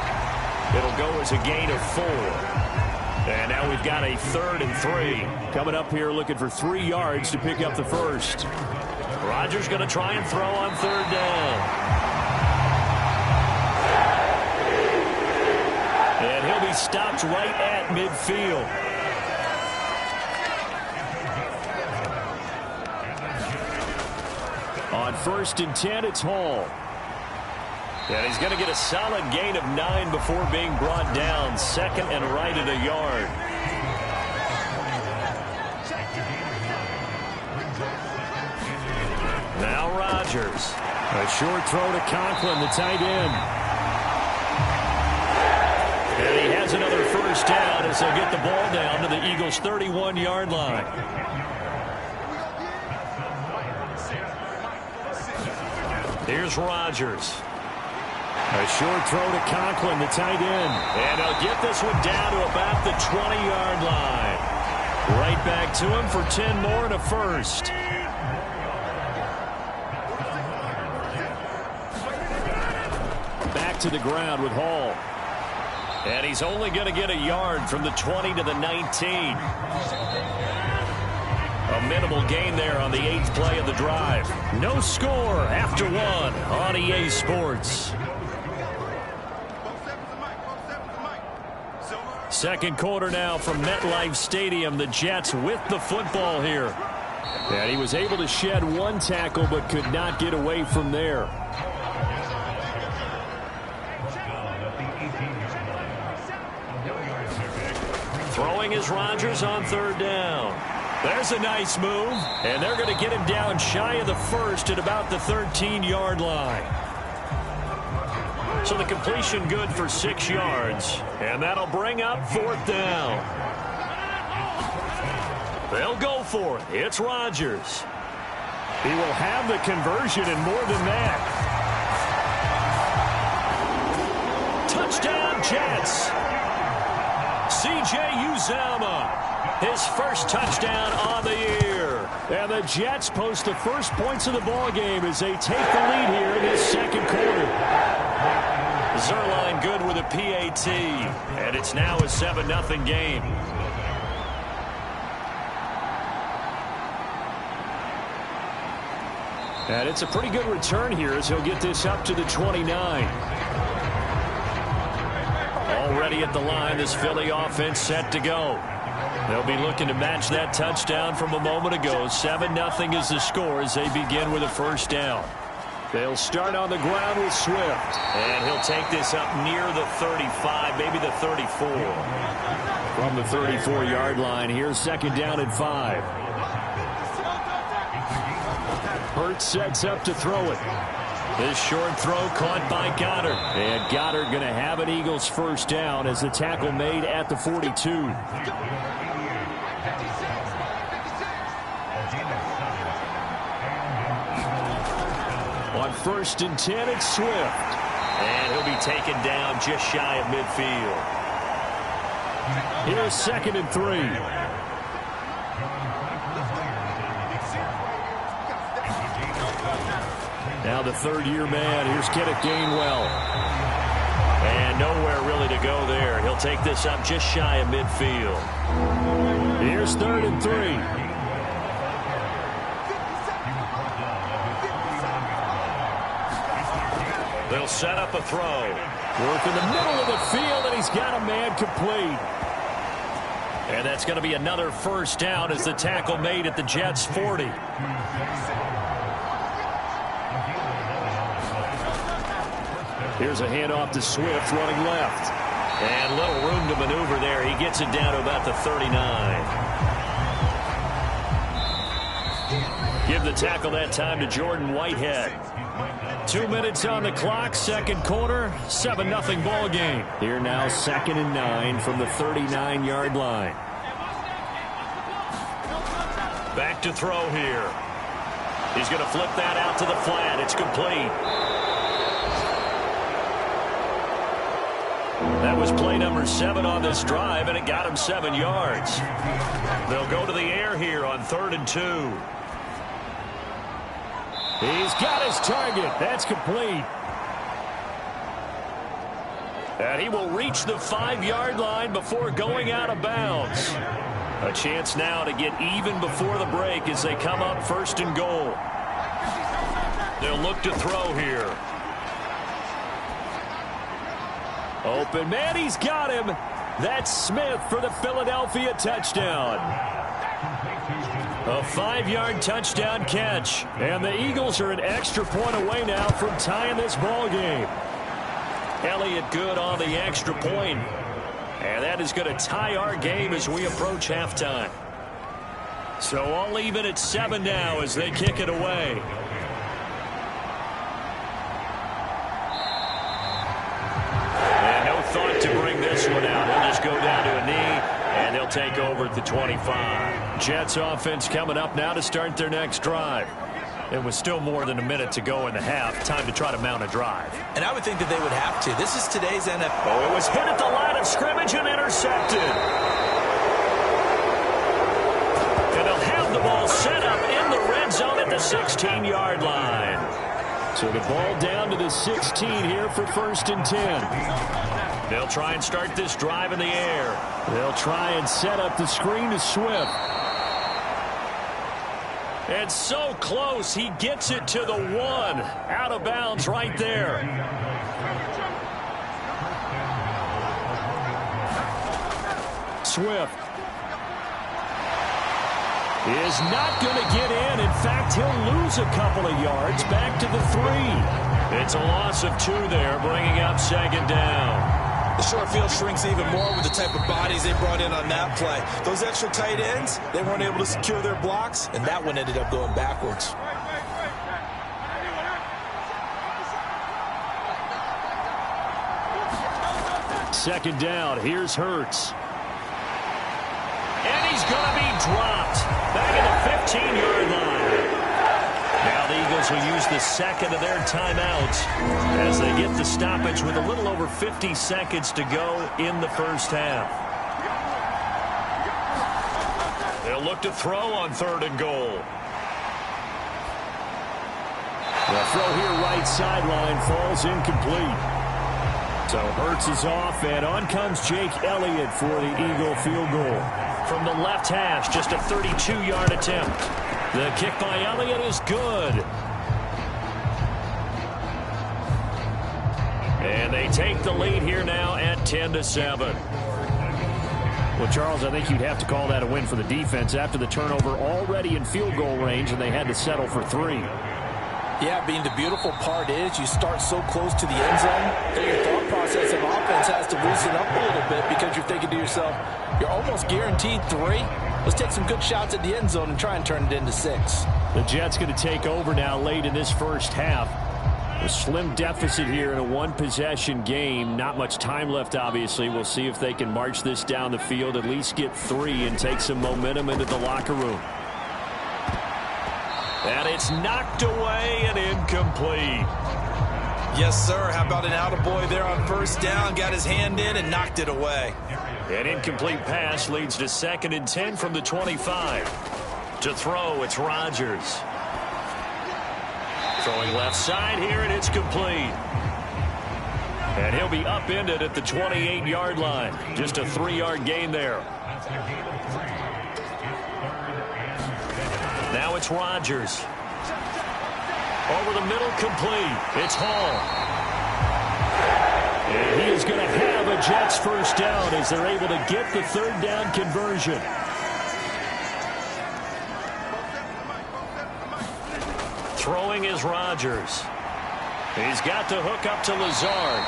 It'll go as a gain of 4. And now we've got a 3rd and 3. Coming up here looking for 3 yards to pick up the first. Rodgers going to try and throw on 3rd down. And he'll be stopped right at midfield. On 1st and 10, it's Hall. And he's going to get a solid gain of 9 before being brought down. 2nd and right at a yard. Now Rodgers. A short throw to Conklin, the tight end. And he has another first down as they'll get the ball down to the Eagles' 31-yard line. Here's Rodgers. A short throw to Conklin, the tight end. And they'll get this one down to about the 20-yard line. Right back to him for 10 more and a first. Back to the ground with Hall. And he's only going to get a yard from the 20 to the 19. A minimal gain there on the 8th play of the drive. No score after 1 on EA Sports. Second quarter now from MetLife Stadium. The Jets with the football here. And he was able to shed 1 tackle but could not get away from there. Throwing is Rodgers on 3rd down. There's a nice move, and they're going to get him down shy of the first at about the 13-yard line. So the completion good for 6 yards, and that'll bring up 4th down. They'll go for it. It's Rodgers. He will have the conversion and more than that. Touchdown, Jets. C.J. Uzama. His first touchdown on the year. And the Jets post the first points of the ball game as they take the lead here in this second quarter. Zerline good with a PAT. And it's now a 7-0 game. And it's a pretty good return here as he'll get this up to the 29. Already at the line, this Philly offense set to go. They'll be looking to match that touchdown from a moment ago. 7-0 is the score as they begin with a first down. They'll start on the ground with Swift. And he'll take this up near the 35, maybe the 34. From the 34-yard line, here's 2nd down and 5. Hurts sets up to throw it. This short throw caught by Goddard. And Goddard going to have an Eagles first down as the tackle made at the 42. On 1st and 10, it's Swift. And he'll be taken down just shy of midfield. Here's 2nd and 3. Now the 3rd-year man. Here's Kenneth Gainwell. And nowhere really to go there. He'll take this up just shy of midfield. Here's 3rd and 3. They'll set up a throw. Work in the middle of the field, and he's got a man complete. And that's going to be another first down as the tackle made at the Jets' 40. Here's a handoff to Swift running left. And little room to maneuver there. He gets it down to about the 39. Give the tackle that time to Jordan Whitehead. 2 minutes on the clock, second quarter, 7-0 ball game. Here now, 2nd and 9 from the 39-yard line. Back to throw here. He's going to flip that out to the flat. It's complete. That was play number 7 on this drive, and it got him 7 yards. They'll go to the air here on 3rd and 2. He's got his target. That's complete. And he will reach the 5-yard line before going out of bounds. A chance now to get even before the break as they come up 1st and goal. They'll look to throw here. Open man, he's got him. That's Smith for the Philadelphia touchdown. A 5-yard touchdown catch. And the Eagles are an extra point away now from tying this ball game. Elliott good on the extra point. And that is going to tie our game as we approach halftime. So I'll leave it at 7 now as they kick it away. And no thought to bring this one out. He'll just go down to a knee, and they'll take over at the 25. Jets offense coming up now to start their next drive. It was still more than a minute to go in the half. Time to try to mount a drive. And I would think that they would have to. This is today's NFL. Oh, it was hit at the line of scrimmage and intercepted. And they'll have the ball set up in the red zone at the 16-yard line. So the ball down to the 16 here for 1st and 10. They'll try and start this drive in the air. They'll try and set up the screen to Swift. And so close, he gets it to the 1. Out of bounds right there. Swift is not going to get in. In fact, he'll lose a couple of yards back to the 3. It's a loss of 2 there, bringing up 2nd down. The short field shrinks even more with the type of bodies they brought in on that play. Those extra tight ends, they weren't able to secure their blocks, and that one ended up going backwards. Second down, here's Hurts. And he's going to be dropped. Back at the 15-yard line. Now the Eagles will use the second of their timeouts as they get the stoppage with a little over 50 seconds to go in the first half. They'll look to throw on 3rd and goal. The throw here right sideline falls incomplete. So Hurts is off, and on comes Jake Elliott for the Eagle field goal. From the left hash, just a 32-yard attempt. The kick by Elliott is good. And they take the lead here now at 10-7. Well, Charles, I think you'd have to call that a win for the defense after the turnover already in field goal range, and they had to settle for 3. Yeah, being the beautiful part is you start so close to the end zone that your thought process of offense has to loosen up a little bit because you're thinking to yourself, you're almost guaranteed 3. Let's take some good shots at the end zone and try and turn it into 6. The Jets going to take over now late in this first half. A slim deficit here in a one-possession game. Not much time left, obviously. We'll see if they can march this down the field, at least get 3 and take some momentum into the locker room. And it's knocked away and incomplete. Yes, sir. How about an attaboy there on 1st down? Got his hand in and knocked it away. An incomplete pass leads to 2nd and 10 from the 25. To throw, it's Rodgers. Throwing left side here, and it's complete. And he'll be upended at the 28-yard line. Just a 3-yard gain there. Now it's Rodgers. Over the middle, complete. It's Hall. And he is going to have a Jets first down as they're able to get the 3rd down conversion. Throwing is Rodgers. He's got to hook up to Lazard.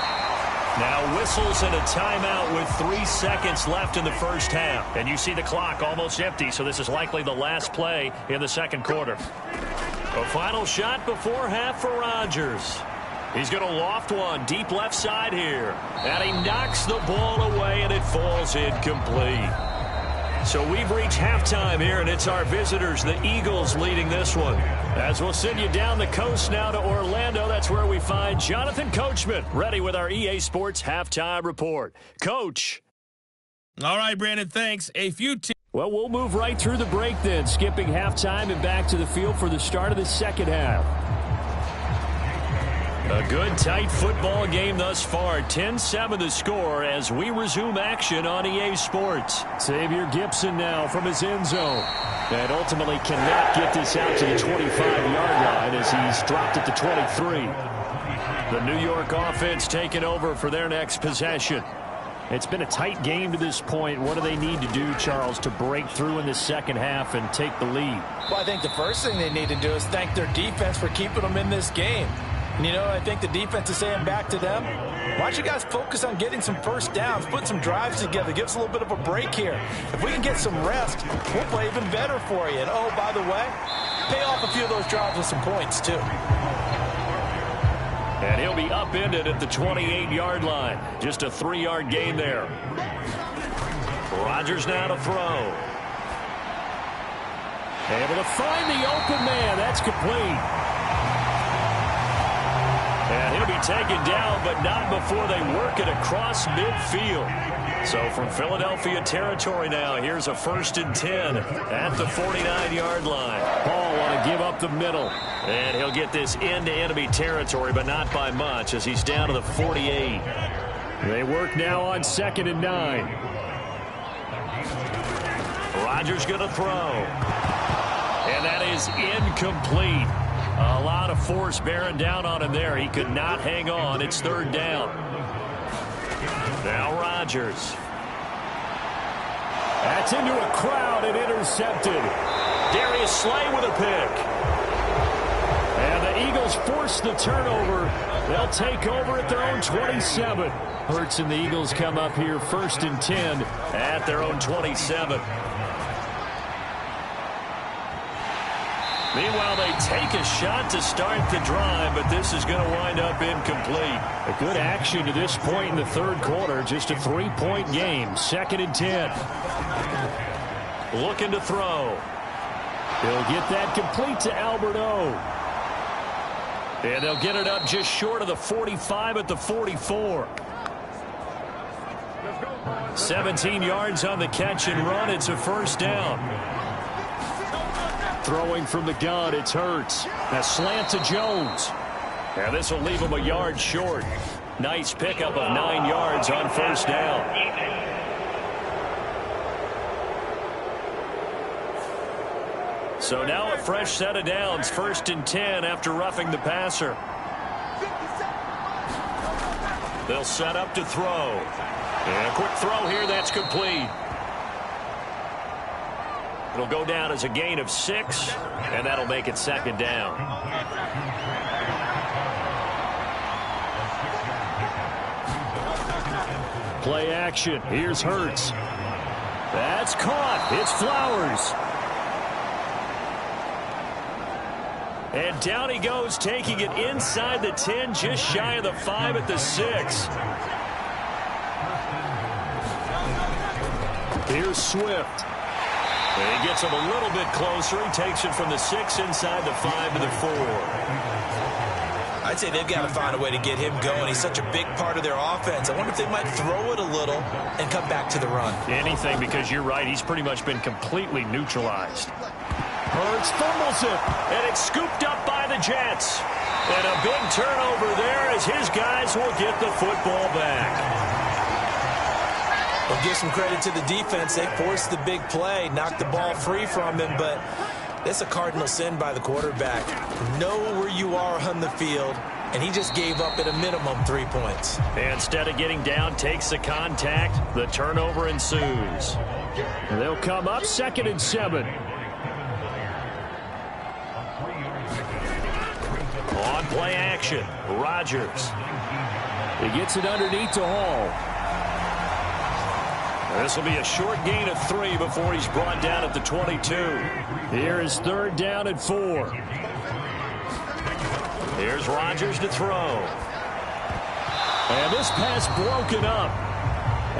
Now whistles and a timeout with 3 seconds left in the first half. And you see the clock almost empty, so this is likely the last play in the second quarter. A final shot before half for Rodgers. He's going to loft one deep left side here. And he knocks the ball away, and it falls incomplete. So we've reached halftime here, and it's our visitors, the Eagles, leading this one. As we'll send you down the coast now to Orlando, that's where we find Jonathan Coachman, ready with our EA Sports Halftime Report. Coach. All right, Brandon, thanks. Well, we'll move right through the break then, skipping halftime and back to the field for the start of the second half. A good, tight football game thus far. 10-7 the score as we resume action on EA Sports. Xavier Gipson now from his end zone. And ultimately cannot get this out to the 25-yard line as he's dropped at the 23. The New York offense taking over for their next possession. It's been a tight game to this point. What do they need to do, Charles, to break through in the second half and take the lead? Well, I think the first thing they need to do is thank their defense for keeping them in this game. And, you know, I think the defense is saying back to them, why don't you guys focus on getting some first downs, put some drives together, give us a little bit of a break here. If we can get some rest, we'll play even better for you. And, oh, by the way, pay off a few of those drives with some points, too. And he'll be upended at the 28-yard line. Just a 3-yard gain there. Rodgers now to throw. Able to find the open man. That's complete. And he'll be taken down, but not before they work it across midfield. So from Philadelphia territory now, here's a 1st and 10 at the 49-yard line. Paul want to give up the middle. And he'll get this into enemy territory, but not by much as he's down to the 48. They work now on 2nd and 9. Rodgers going to throw. And that is incomplete. A lot of force bearing down on him there. He could not hang on. It's 3rd down. Now Rodgers. That's into a crowd and intercepted. Darius Slay with a pick. And the Eagles force the turnover. They'll take over at their own 27. Hurts and the Eagles come up here 1st and 10 at their own 27. Meanwhile, they take a shot to start the drive, but this is going to wind up incomplete. A good action to this point in the 3rd quarter. Just a 3-point game. 2nd and 10. Looking to throw. He'll get that complete to Albert O. And they'll get it up just short of the 45 at the 44. 17 yards on the catch and run. It's a 1st down. Throwing from the gun, it's Hurts. A slant to Jones. And this will leave him a yard short. Nice pickup of 9 yards on 1st down. So now a fresh set of downs, 1st and 10 after roughing the passer. They'll set up to throw. And a quick throw here, that's complete. It'll go down as a gain of 6, and that'll make it 2nd down. Play action. Here's Hurts. That's caught. It's Flowers. And down he goes, taking it inside the 10, just shy of the 5 at the 6. Here's Swift. And he gets him a little bit closer. He takes it from the 6 inside the 5 to the 4. I'd say they've got to find a way to get him going. He's such a big part of their offense. I wonder if they might throw it a little and come back to the run. Anything, because you're right. He's pretty much been completely neutralized. Hurts fumbles it, and it's scooped up by the Jets. And a big turnover there as his guys will get the football back. Well, give some credit to the defense. They forced the big play, knocked the ball free from him, but that's a cardinal sin by the quarterback. Know where you are on the field, and he just gave up at a minimum 3 points. Instead of getting down, takes the contact. The turnover ensues. They'll come up 2nd and 7. On play action, Rodgers. He gets it underneath to Hall. This will be a short gain of 3 before he's brought down at the 22. Here is 3rd down and 4. Here's Rodgers to throw. And this pass broken up.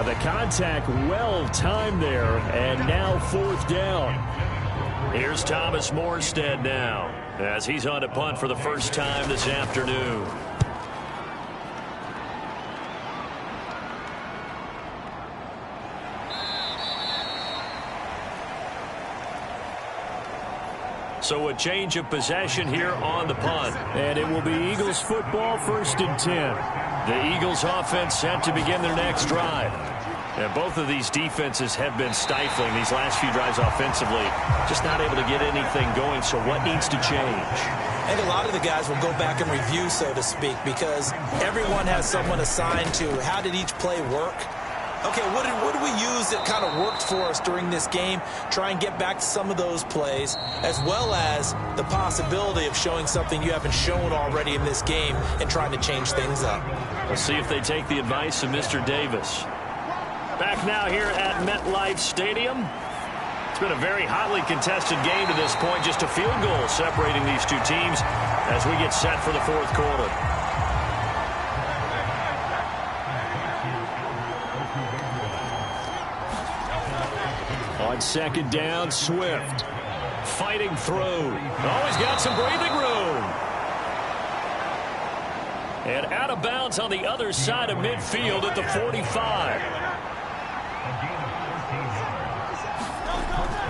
The contact well timed there, and now 4th down. Here's Thomas Morstead now, as he's on to punt for the first time this afternoon. So a change of possession here on the punt. And it will be Eagles football, 1st and 10. The Eagles offense set to begin their next drive. And both of these defenses have been stifling these last few drives offensively. Just not able to get anything going, so what needs to change? I think a lot of the guys will go back and review, so to speak, because everyone has someone assigned to how did each play work. Okay, what did we use that kind of worked for us during this game? Try and get back to some of those plays, as well as the possibility of showing something you haven't shown already in this game and trying to change things up. Let's see if they take the advice of Mr. Davis. Back now here at MetLife Stadium. It's been a very hotly contested game to this point. Just a field goal separating these two teams as we get set for the 4th quarter. On 2nd down, Swift. Fighting through. Oh, he's got some breathing room. And out of bounds on the other side of midfield at the 45.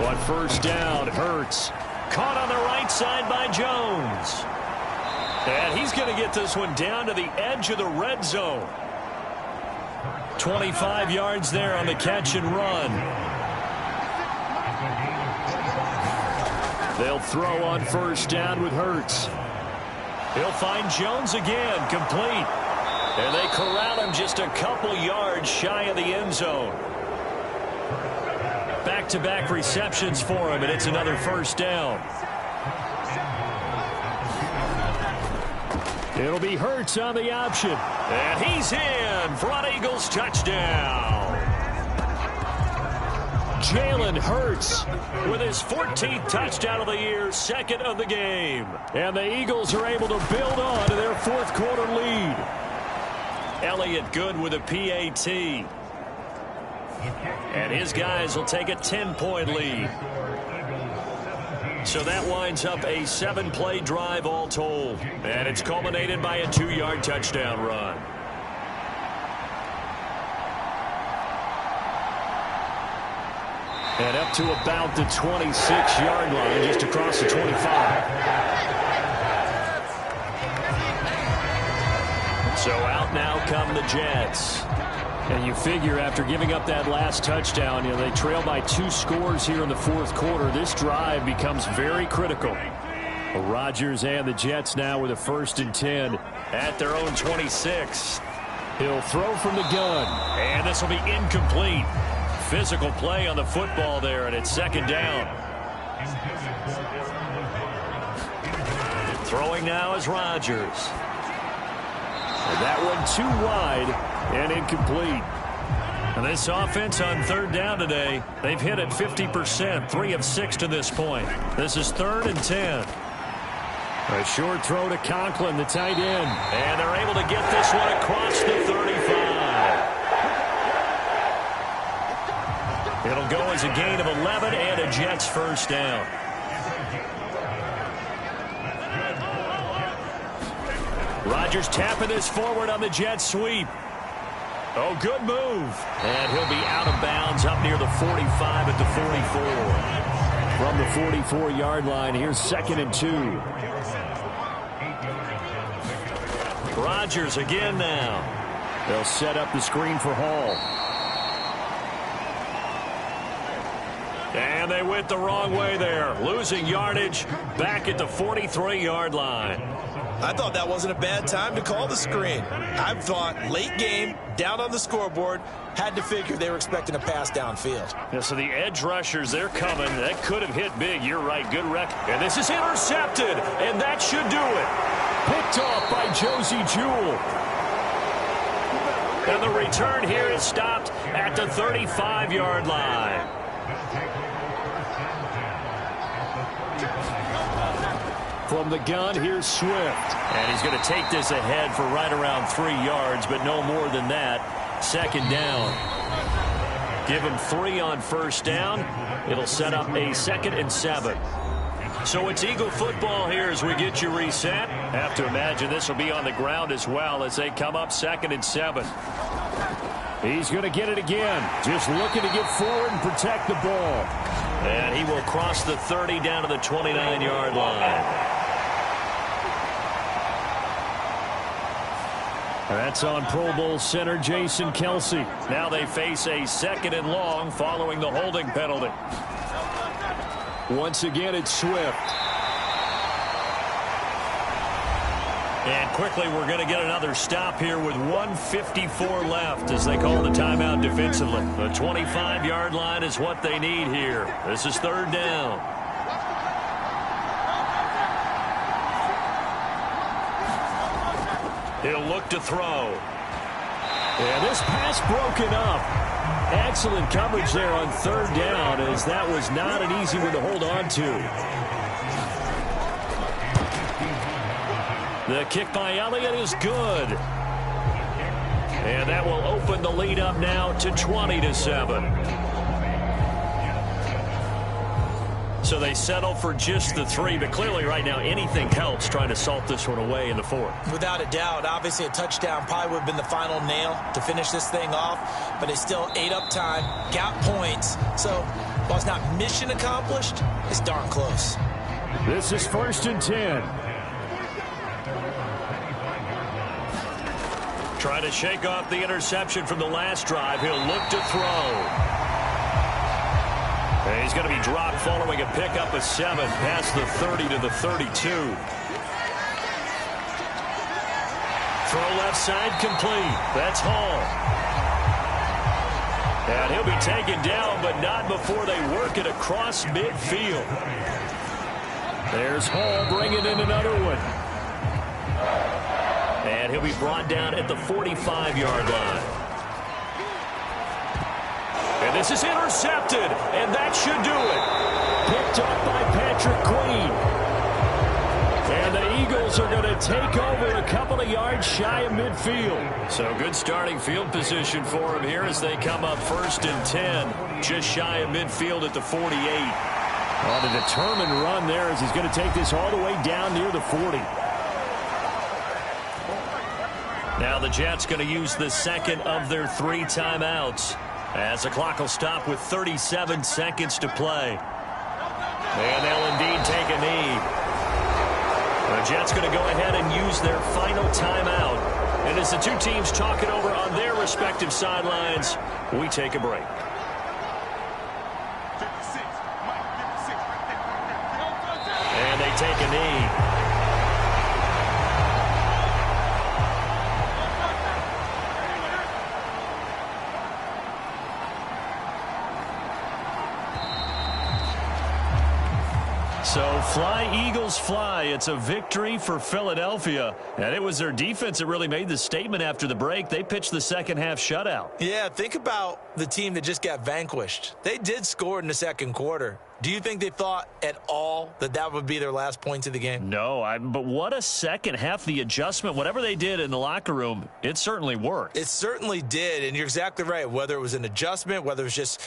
On 1st down, Hurts. Caught on the right side by Jones. And he's going to get this one down to the edge of the red zone. 25 yards there on the catch and run. They'll throw on 1st down with Hurts. He'll find Jones again, complete. And they corral him just a couple yards shy of the end zone. Back-to-back receptions for him, and it's another 1st down. It'll be Hurts on the option. And he's in for an Eagles touchdown. Jalen Hurts with his 14th touchdown of the year, 2nd of the game. And the Eagles are able to build on to their 4th quarter lead. Elliott Good with a PAT. And his guys will take a 10-point lead. So that winds up a 7-play drive all told. And it's culminated by a 2-yard touchdown run. And up to about the 26-yard line, just across the 25. So out now come the Jets. And you figure after giving up that last touchdown, they trail by 2 scores here in the 4th quarter. This drive becomes very critical. Rodgers and the Jets now with a 1st and 10 at their own 26. He'll throw from the gun. And this will be incomplete. Physical play on the football there, and it's 2nd down. Throwing now is Rodgers. And that one too wide and incomplete. And this offense on 3rd down today, they've hit it 50%, 3 of 6 to this point. This is 3rd and 10. A short throw to Conklin, the tight end. And they're able to get this one across the 35. It'll go as a gain of 11 and a Jets 1st down. Rodgers tapping this forward on the Jets sweep. Oh, good move. And he'll be out of bounds up near the 45 at the 44. From the 44-yard line, here's 2nd and 2. Rodgers again now. They'll set up the screen for Hall. And they went the wrong way there. Losing yardage back at the 43-yard line. I thought that wasn't a bad time to call the screen. I thought late game, down on the scoreboard, had to figure they were expecting a pass downfield. Yeah, so the edge rushers, they're coming. That could have hit big. You're right. Good rec. And this is intercepted, and that should do it. Picked off by Josie Jewell. And the return here is stopped at the 35-yard line. From the gun, here's Swift. And he's going to take this ahead for right around 3 yards, but no more than that. Second down. Give him 3 on first down. It'll set up a 2nd and 7. So it's Eagle football here as we get you reset. Have to imagine this will be on the ground as well as they come up 2nd and 7. He's going to get it again. Just looking to get forward and protect the ball. And he will cross the 30 down to the 29-yard line. That's on Pro Bowl center Jason Kelsey. Now they face a 2nd and long following the holding penalty. Once again, it's Swift. And quickly, we're going to get another stop here with 1:54 left as they call the timeout defensively. The 25-yard line is what they need here. This is 3rd down. He'll look to throw. Yeah, this pass broken up. Excellent coverage there on 3rd down, as that was not an easy one to hold on to. The kick by Elliott is good. And that will open the lead up now to 20-7. So they settle for just the 3, but clearly right now anything helps trying to salt this one away in the 4th. Without a doubt, obviously a touchdown probably would have been the final nail to finish this thing off, but it's still ate up time, got points. So while it's not mission accomplished, it's darn close. This is 1st and 10. Trying to shake off the interception from the last drive. He'll look to throw. And he's going to be dropped following a pickup of 7 past the 30 to the 32. Throw left side complete. That's Hall. And he'll be taken down, but not before they work it across midfield. There's Hall bringing in another one. And he'll be brought down at the 45-yard line. And this is intercepted, and that should do it. Picked up by Patrick Queen. And the Eagles are going to take over a couple of yards shy of midfield. So good starting field position for him here as they come up 1st and 10, just shy of midfield at the 48. On a determined run there as he's going to take this all the way down near the 40. Now the Jets going to use the 2nd of their 3 timeouts as the clock will stop with 37 seconds to play. And they'll indeed take a knee. The Jets going to go ahead and use their final timeout. And as the two teams talk it over on their respective sidelines, we take a break. And they take a knee. So fly, Eagles, fly. It's a victory for Philadelphia. And it was their defense that really made the statement after the break. They pitched the second half shutout. Yeah, think about the team that just got vanquished. They did score in the 2nd quarter. Do you think they thought at all that that would be their last points of the game? No, but what a second half. The adjustment, whatever they did in the locker room, it certainly worked. It certainly did, and you're exactly right. Whether it was an adjustment, whether it was just